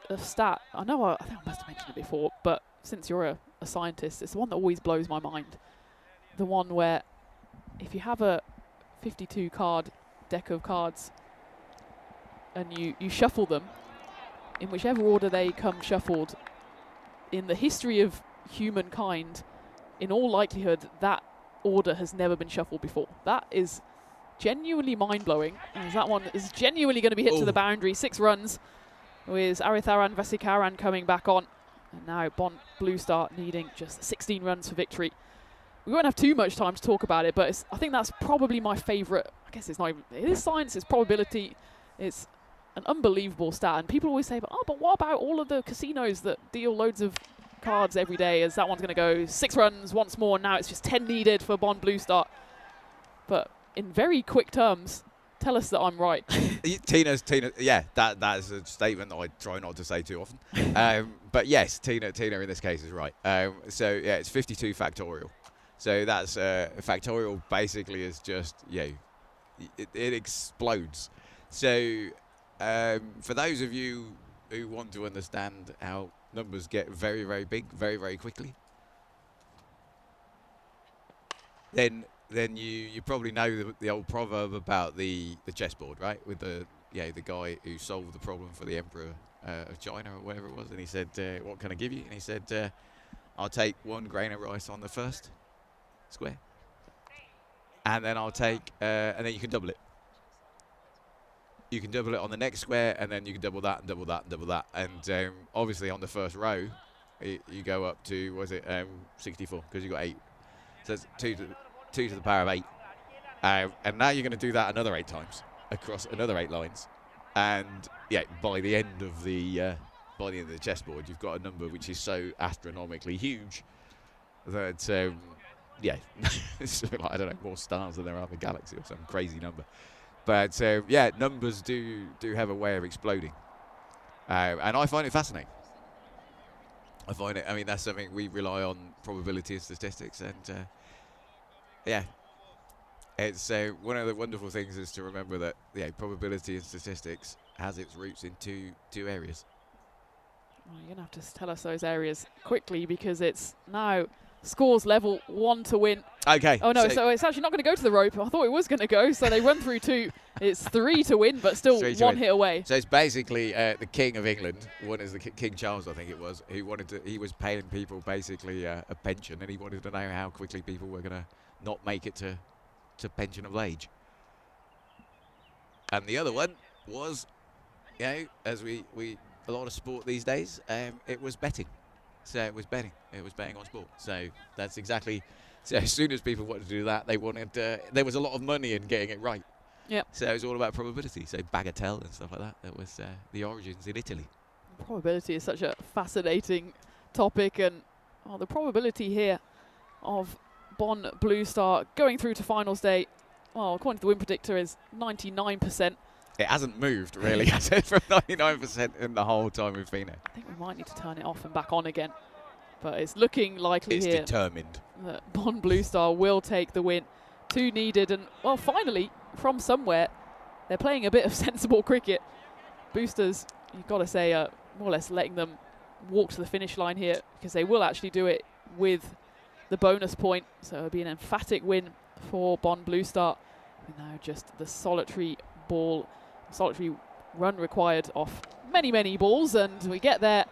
[SPEAKER 2] a stat, I think I must have mentioned it before, but since you're a scientist, it's the one that always blows my mind. The one where if you have a 52 card deck of cards and you shuffle them, in whichever order they come shuffled, in the history of humankind, in all likelihood, that order has never been shuffled before. That is genuinely mind-blowing, as that one is genuinely going to be hit to the boundary. 6 runs with Aritharan Vasikaran coming back on. And now Bond Blue Star needing just 16 runs for victory. We won't have too much time to talk about it, but I think that's probably my favourite. I guess it's not even, it is science, it's probability. It's an unbelievable stat. And people always say, but what about all of the casinos that deal loads of cards every day, as that one's going to go 6 runs once more. Now it's just 10 needed for Bond Blue Star. But in very quick terms, tell us that I'm right.
[SPEAKER 6] Tina, yeah, that is a statement that I try not to say too often. But yes, Tina in this case is right. So yeah, it's 52 factorial. So that's factorial basically is just, it explodes. So for those of you who want to understand how numbers get very, very big, very, very quickly, then you probably know the old proverb about the chessboard, right? With the guy who solved the problem for the Emperor of China or whatever it was, and he said, "What can I give you?" And he said, "I'll take 1 grain of rice on the first square, and then I'll take, and then you can double it. You can double it on the next square, and then you can double that and double that and double that. And obviously on the first row, you go up to 64 because you got 8. So it's 2 to the power of 8. And now you're going to do that another 8 times across another 8 lines. And yeah, by the end of the chessboard, you've got a number which is so astronomically huge that it's like, I don't know, more stars than there are in the galaxy or some crazy number. But yeah, numbers do have a way of exploding, and I find it fascinating. I mean, that's something we rely on, probability and statistics, and yeah, it's one of the wonderful things is to remember that probability and statistics has its roots in two areas.
[SPEAKER 2] Well, you're going to have to tell us those areas quickly, because it's now scores level, 1 to win.
[SPEAKER 6] Okay.
[SPEAKER 2] Oh no, so it's actually not going to go to the rope. I thought it was going to go, so they run through 2. It's 3 to win, but still 1 hit away.
[SPEAKER 6] So it's basically the King of England, one is the King Charles, I think it was, he was paying people basically a pension, and he wanted to know how quickly people were going to not make it to pension of age. And the other one was, as we a lot of sport these days, it was betting. So it was betting. It was betting on sport. So that's exactly. So as soon as people wanted to do that, they wanted. There was a lot of money in getting it right.
[SPEAKER 2] Yeah.
[SPEAKER 6] So it was all about probability. So bagatelle and stuff like that. That was the origins in Italy.
[SPEAKER 2] Probability is such a fascinating topic, and the probability here of Bonn Blue Star going through to finals day, well, according to the win predictor, is 99%.
[SPEAKER 6] It hasn't moved really, has it, from 99% in the whole time we've been here.
[SPEAKER 2] I think we might need to turn it off and back on again. But it's looking likely
[SPEAKER 6] it's
[SPEAKER 2] here
[SPEAKER 6] determined
[SPEAKER 2] that Bonn Blue Star will take the win. 2 needed, and well, finally, from somewhere, they're playing a bit of sensible cricket. Boosters, you've got to say, more or less letting them walk to the finish line here, because they will actually do it with the bonus point. So it'll be an emphatic win for Bonn Blue Star. And now just the solitary run required off many, many balls, and we get there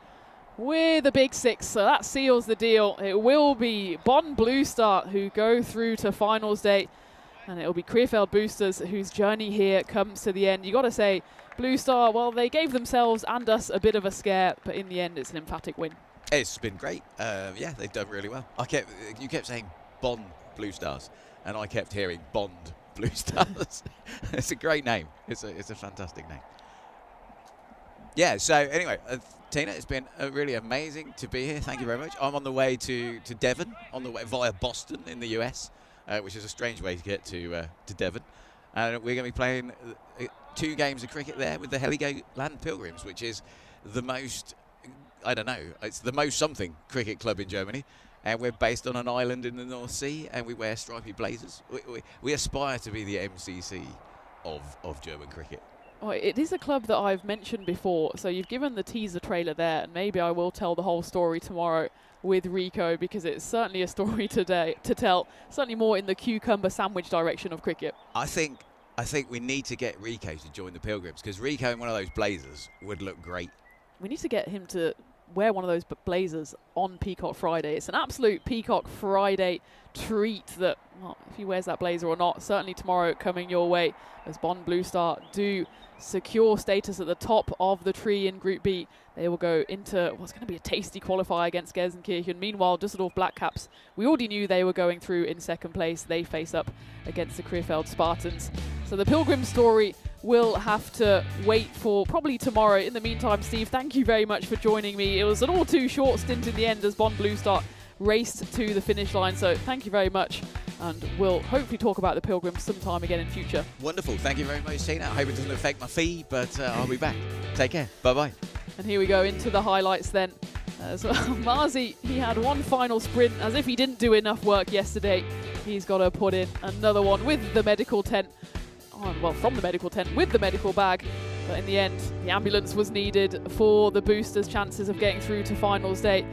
[SPEAKER 2] with a big 6, so that seals the deal. It will be Bonn Blue Star who go through to finals day, and it'll be Krefeld Boosters whose journey here comes to the end. You got to say, Blue Star, well, they gave themselves and us a bit of a scare, but in the end, it's an emphatic win.
[SPEAKER 6] It's been great. Yeah, they've done really well. You kept saying Bonn Blue Stars, and I kept hearing Bond Blue Stars. It's a great name. It's a fantastic name. Yeah, so anyway, Tina, it's been really amazing to be here. Thank you very much. I'm on the way to Devon, on the way via Boston in the US, which is a strange way to get to Devon. And we're going to be playing 2 games of cricket there with the Heligoland Pilgrims, which is the most, I don't know, it's the most something cricket club in Germany. And we're based on an island in the North Sea, and we wear stripy blazers. We aspire to be the MCC of German cricket.
[SPEAKER 2] Well, it is a club that I've mentioned before, so you've given the teaser trailer there, and maybe I will tell the whole story tomorrow with Rico, because it's certainly a story today to tell, certainly more in the cucumber sandwich direction of cricket.
[SPEAKER 6] I think we need to get Rico to join the Pilgrims, because Rico in one of those blazers would look great.
[SPEAKER 2] We need to get him to wear one of those blazers on Peacock Friday. It's an absolute Peacock Friday treat that, well, if he wears that blazer or not, certainly tomorrow coming your way as Bonn Blue Star do secure status at the top of the tree in Group B. They will go into what's going to be a tasty qualifier against Gelsenkirchen. Meanwhile, Düsseldorf Black Caps, we already knew they were going through in second place. They face up against the Krefeld Spartans. So the Pilgrim story will have to wait for probably tomorrow. In the meantime, Steve, thank you very much for joining me. It was an all too short stint in the end as Bonn Blue Star raced to the finish line. So thank you very much. And we'll hopefully talk about the Pilgrims sometime again in future.
[SPEAKER 6] Wonderful. Thank you very much, Tina. I hope it doesn't affect my fee, but I'll be back. Take care. Bye-bye.
[SPEAKER 2] And here we go into the highlights then. So Marzi, he had one final sprint. As if he didn't do enough work yesterday, he's got to put in another one with the medical tent. Well, from the medical tent with the medical bag. But in the end, the ambulance was needed for the boosters' chances of getting through to finals day.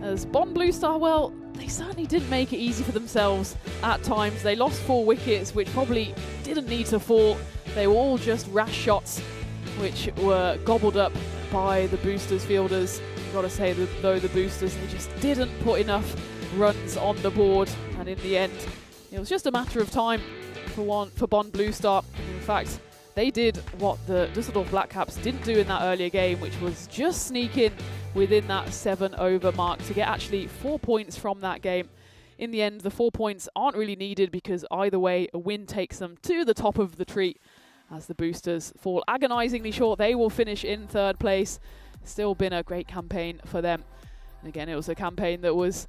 [SPEAKER 2] As Bonn Blue Star, well, they certainly didn't make it easy for themselves at times. They lost 4 wickets, which probably didn't need to fall. They were all just rash shots, which were gobbled up by the boosters' fielders. I've got to say that though the boosters, they just didn't put enough runs on the board. And in the end, it was just a matter of time for Bonn Blue Star. In fact, they did what the Düsseldorf Black Caps didn't do in that earlier game, which was just sneak in within that 7-over mark to get actually 4 points from that game. In the end, the 4 points aren't really needed because either way, a win takes them to the top of the tree. As the boosters fall agonisingly short, they will finish in 3rd place. Still been a great campaign for them. And again, it was a campaign that was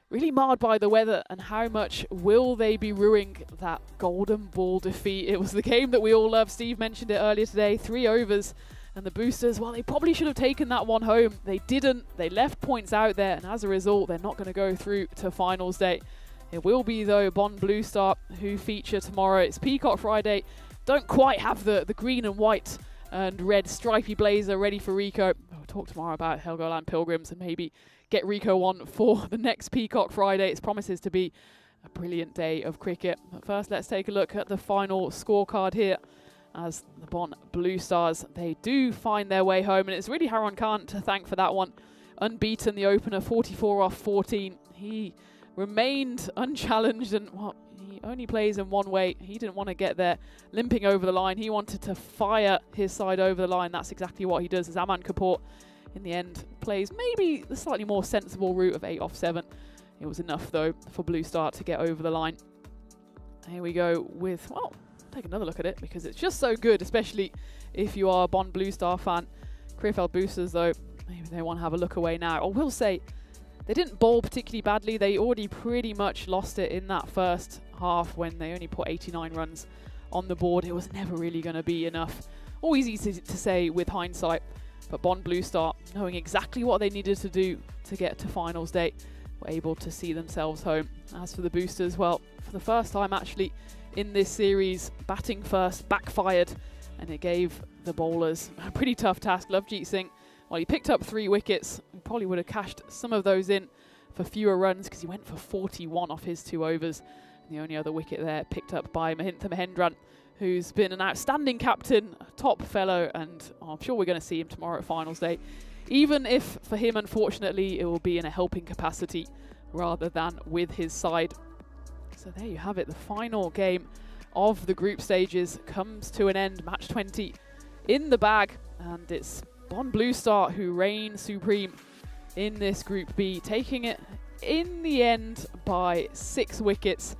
[SPEAKER 2] really marred by the weather, and how much will they be ruining that golden ball defeat? It was the game that we all love. Steve mentioned it earlier today, 3 overs, and the boosters, well, they probably should have taken that one home. They didn't. They left points out there, and as a result, they're not going to go through to finals day. It will be, though, Bonn Blue Star who feature tomorrow. It's Peacock Friday. Don't quite have the green and white and red stripy blazer ready for Rico. We'll talk tomorrow about Helgoland Pilgrims and maybe get Rico on for the next Peacock Friday. It promises to be a brilliant day of cricket. But first, let's take a look at the final scorecard here. As the Bonn Blue Stars, they do find their way home. And it's really Haron Khan to thank for that one. Unbeaten the opener, 44 off 14. He remained unchallenged, and well, he only plays in one way. He didn't want to get there limping over the line. He wanted to fire his side over the line. That's exactly what he does. As Aman Kapoor, in the end, plays maybe the slightly more sensible route of 8 off 7. It was enough, though, for Blue Star to get over the line. Here we go with, well, take another look at it because it's just so good, especially if you are a Bonn Blue Star fan. Krefeld boosters, though, maybe they want to have a look away now. I will say, they didn't bowl particularly badly. They already pretty much lost it in that first half when they only put 89 runs on the board. It was never really going to be enough. Always easy to say with hindsight. But Bonn Blue Star, knowing exactly what they needed to do to get to finals day, were able to see themselves home. As for the boosters, well, for the first time actually in this series, batting first backfired, and it gave the bowlers a pretty tough task. Lovejeet Singh, well, he picked up 3 wickets. He probably would have cashed some of those in for fewer runs because he went for 41 off his 2 overs. And the only other wicket there picked up by Mahintha Mahendran, who's been an outstanding captain, a top fellow, and I'm sure we're going to see him tomorrow at finals day. Even if, for him, unfortunately, it will be in a helping capacity rather than with his side. So there you have it. The final game of the group stages comes to an end. Match 20 in the bag, and it's Bonn Blue Star who reign supreme in this Group B, taking it in the end by 6 wickets.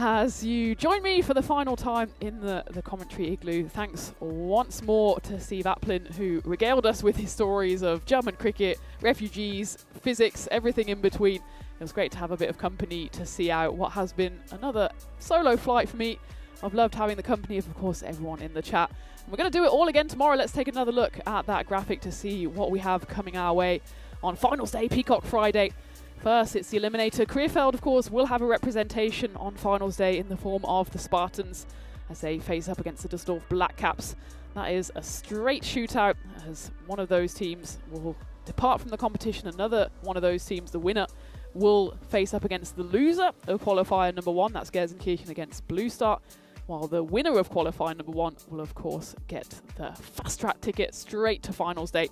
[SPEAKER 2] As you join me for the final time in the commentary igloo, thanks once more to Steve Applin, who regaled us with his stories of German cricket, refugees, physics, everything in between. It was great to have a bit of company to see out what has been another solo flight for me. I've loved having the company of course, everyone in the chat. And we're going to do it all again tomorrow. Let's take another look at that graphic to see what we have coming our way on finals day, Peacock Friday. First, it's the eliminator. Krefeld, of course, will have a representation on finals day in the form of the Spartans. as they face up against the Düsseldorf Black Caps. That is a straight shootout, as one of those teams will depart from the competition. Another one of those teams, the winner, will face up against the loser of qualifier number 1. That's Gelsenkirchen against Blue Star. While the winner of qualifier number 1 will, of course, get the fast track ticket straight to finals day,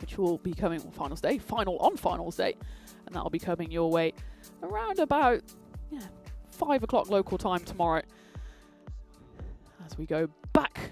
[SPEAKER 2] which will be coming final on finals day, and that'll be coming your way around about 5 o'clock local time tomorrow, as we go back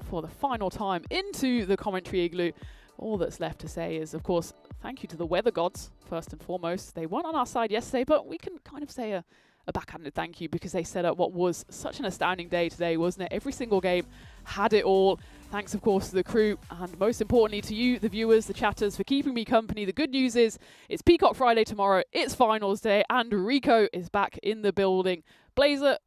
[SPEAKER 2] for the final time into the commentary igloo. All that's left to say is, of course, thank you to the weather gods, first and foremost. They weren't on our side yesterday, but we can kind of say a backhanded thank you, because they set up what was such an astounding day today, wasn't it? Every single game had it all. Thanks, of course, to the crew, and most importantly to you, the viewers, the chatters, for keeping me company. The good news is it's Peacock Friday tomorrow, it's finals day, and Rico is back in the building. Blazer,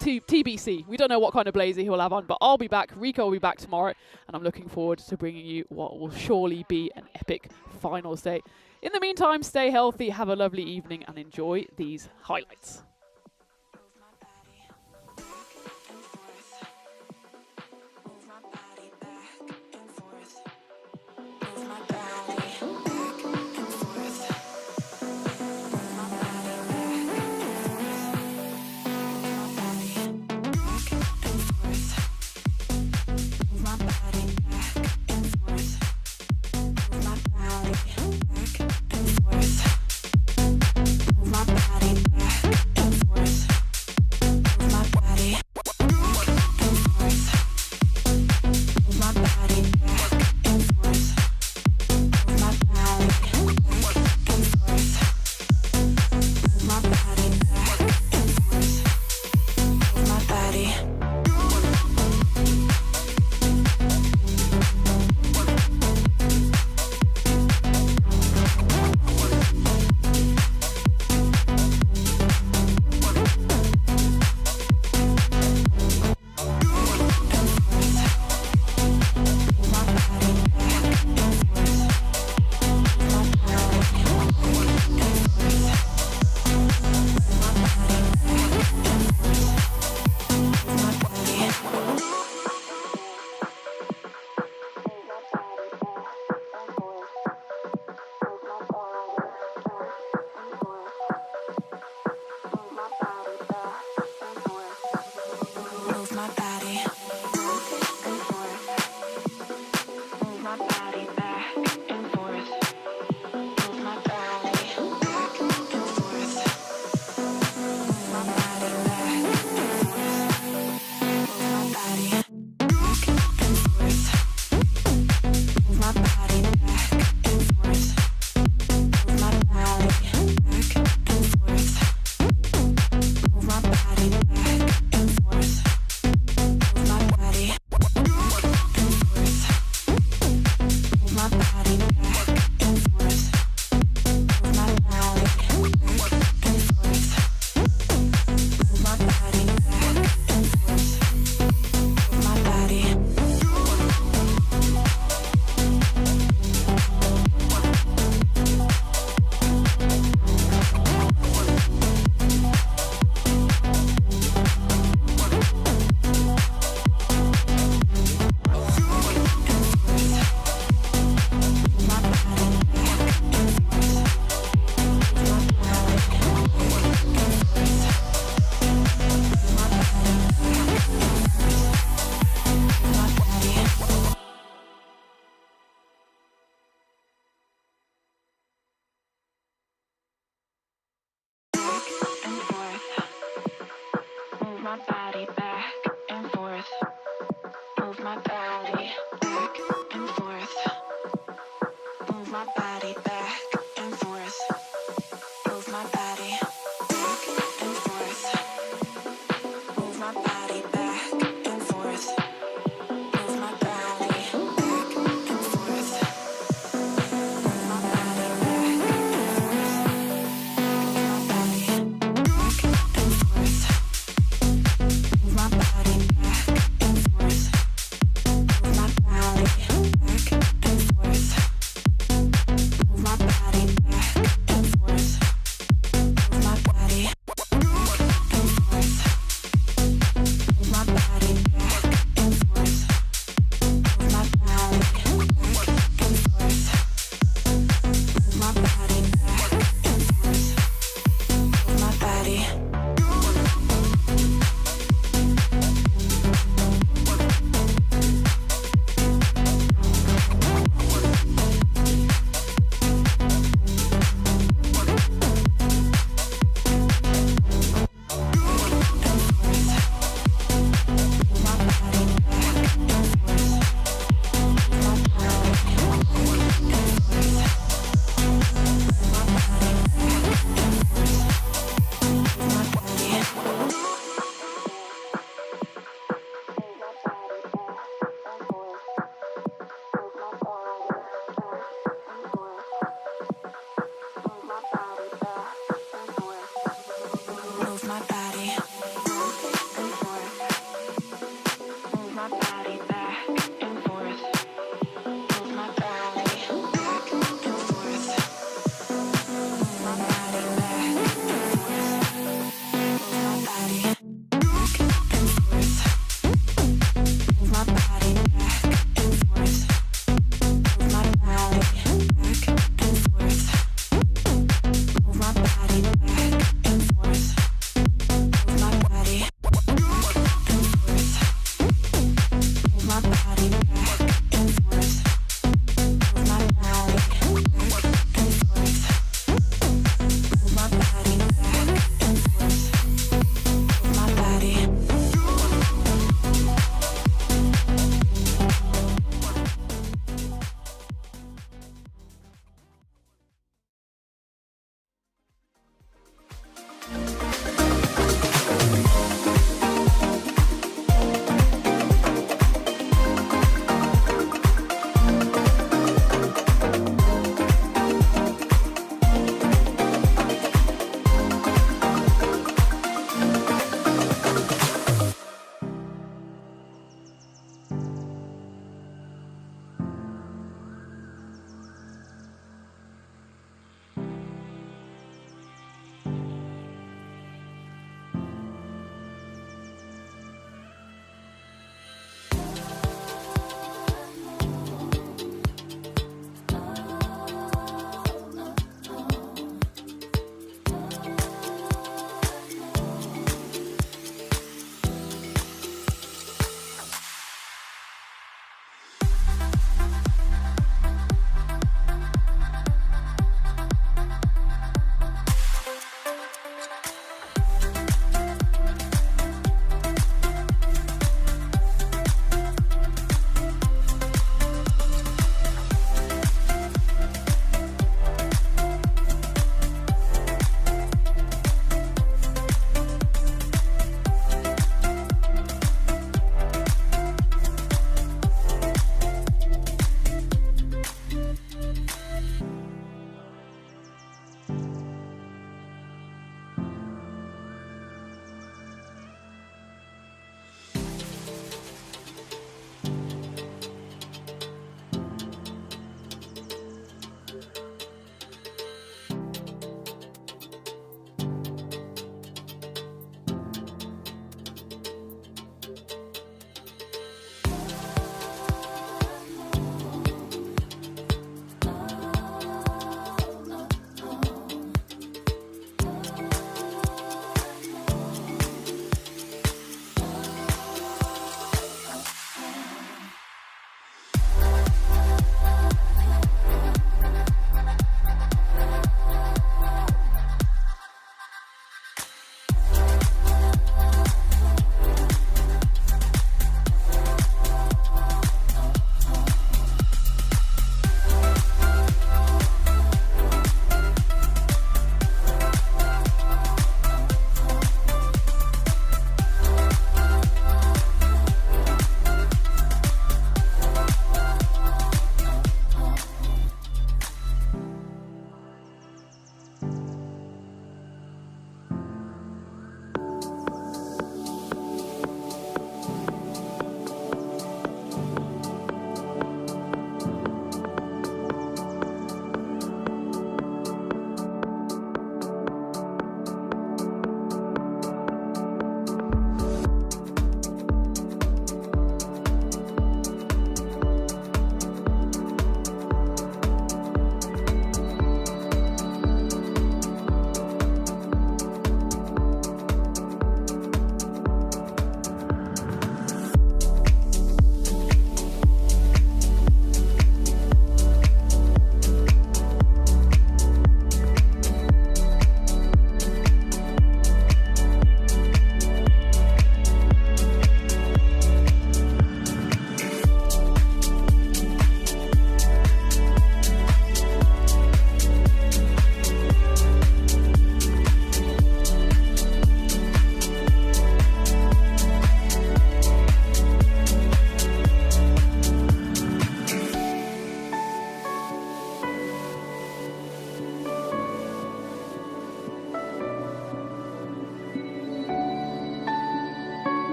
[SPEAKER 2] TBC. We don't know what kind of blazer he will have on, but I'll be back. Rico will be back tomorrow, and I'm looking forward to bringing you what will surely be an epic finals day. In the meantime, stay healthy, have a lovely evening, and enjoy these highlights.
[SPEAKER 7] My body back and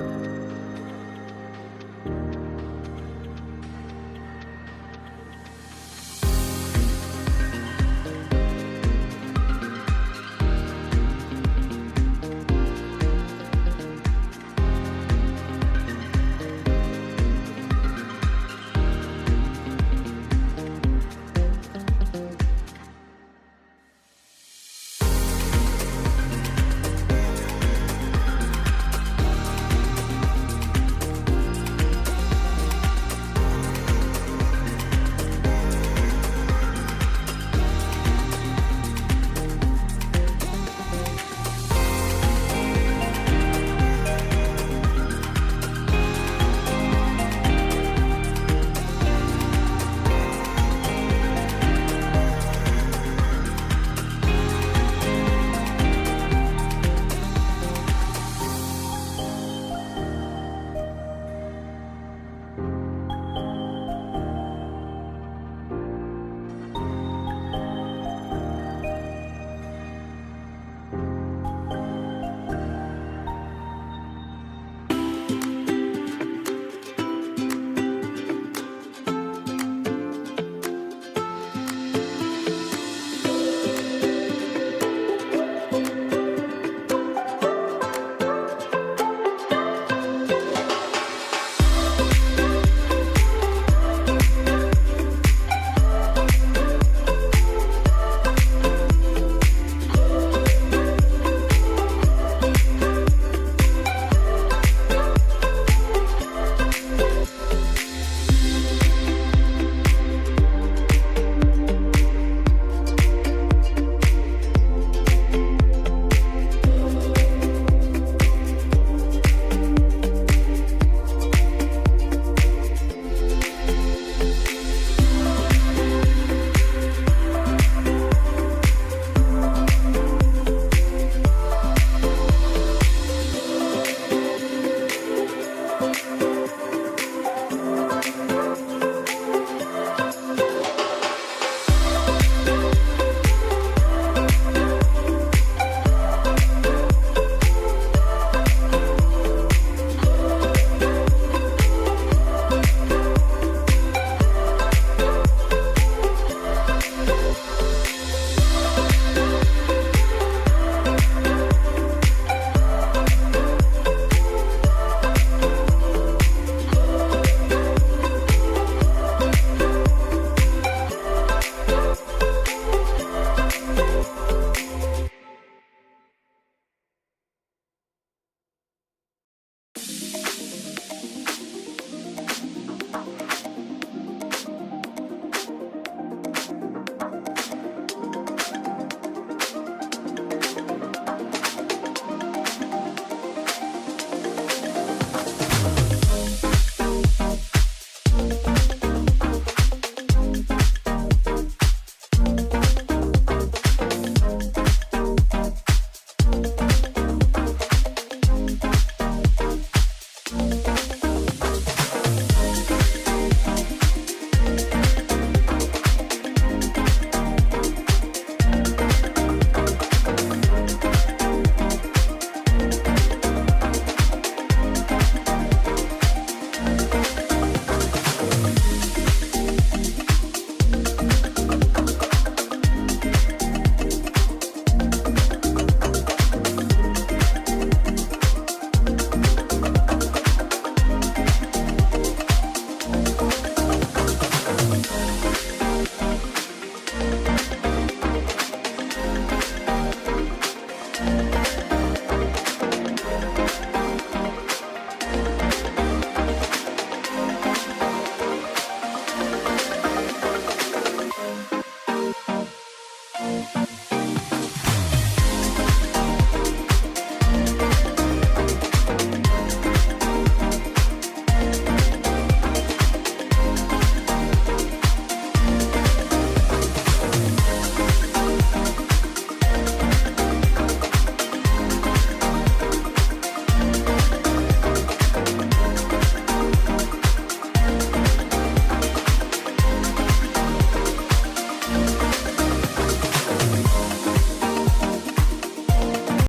[SPEAKER 2] Bye.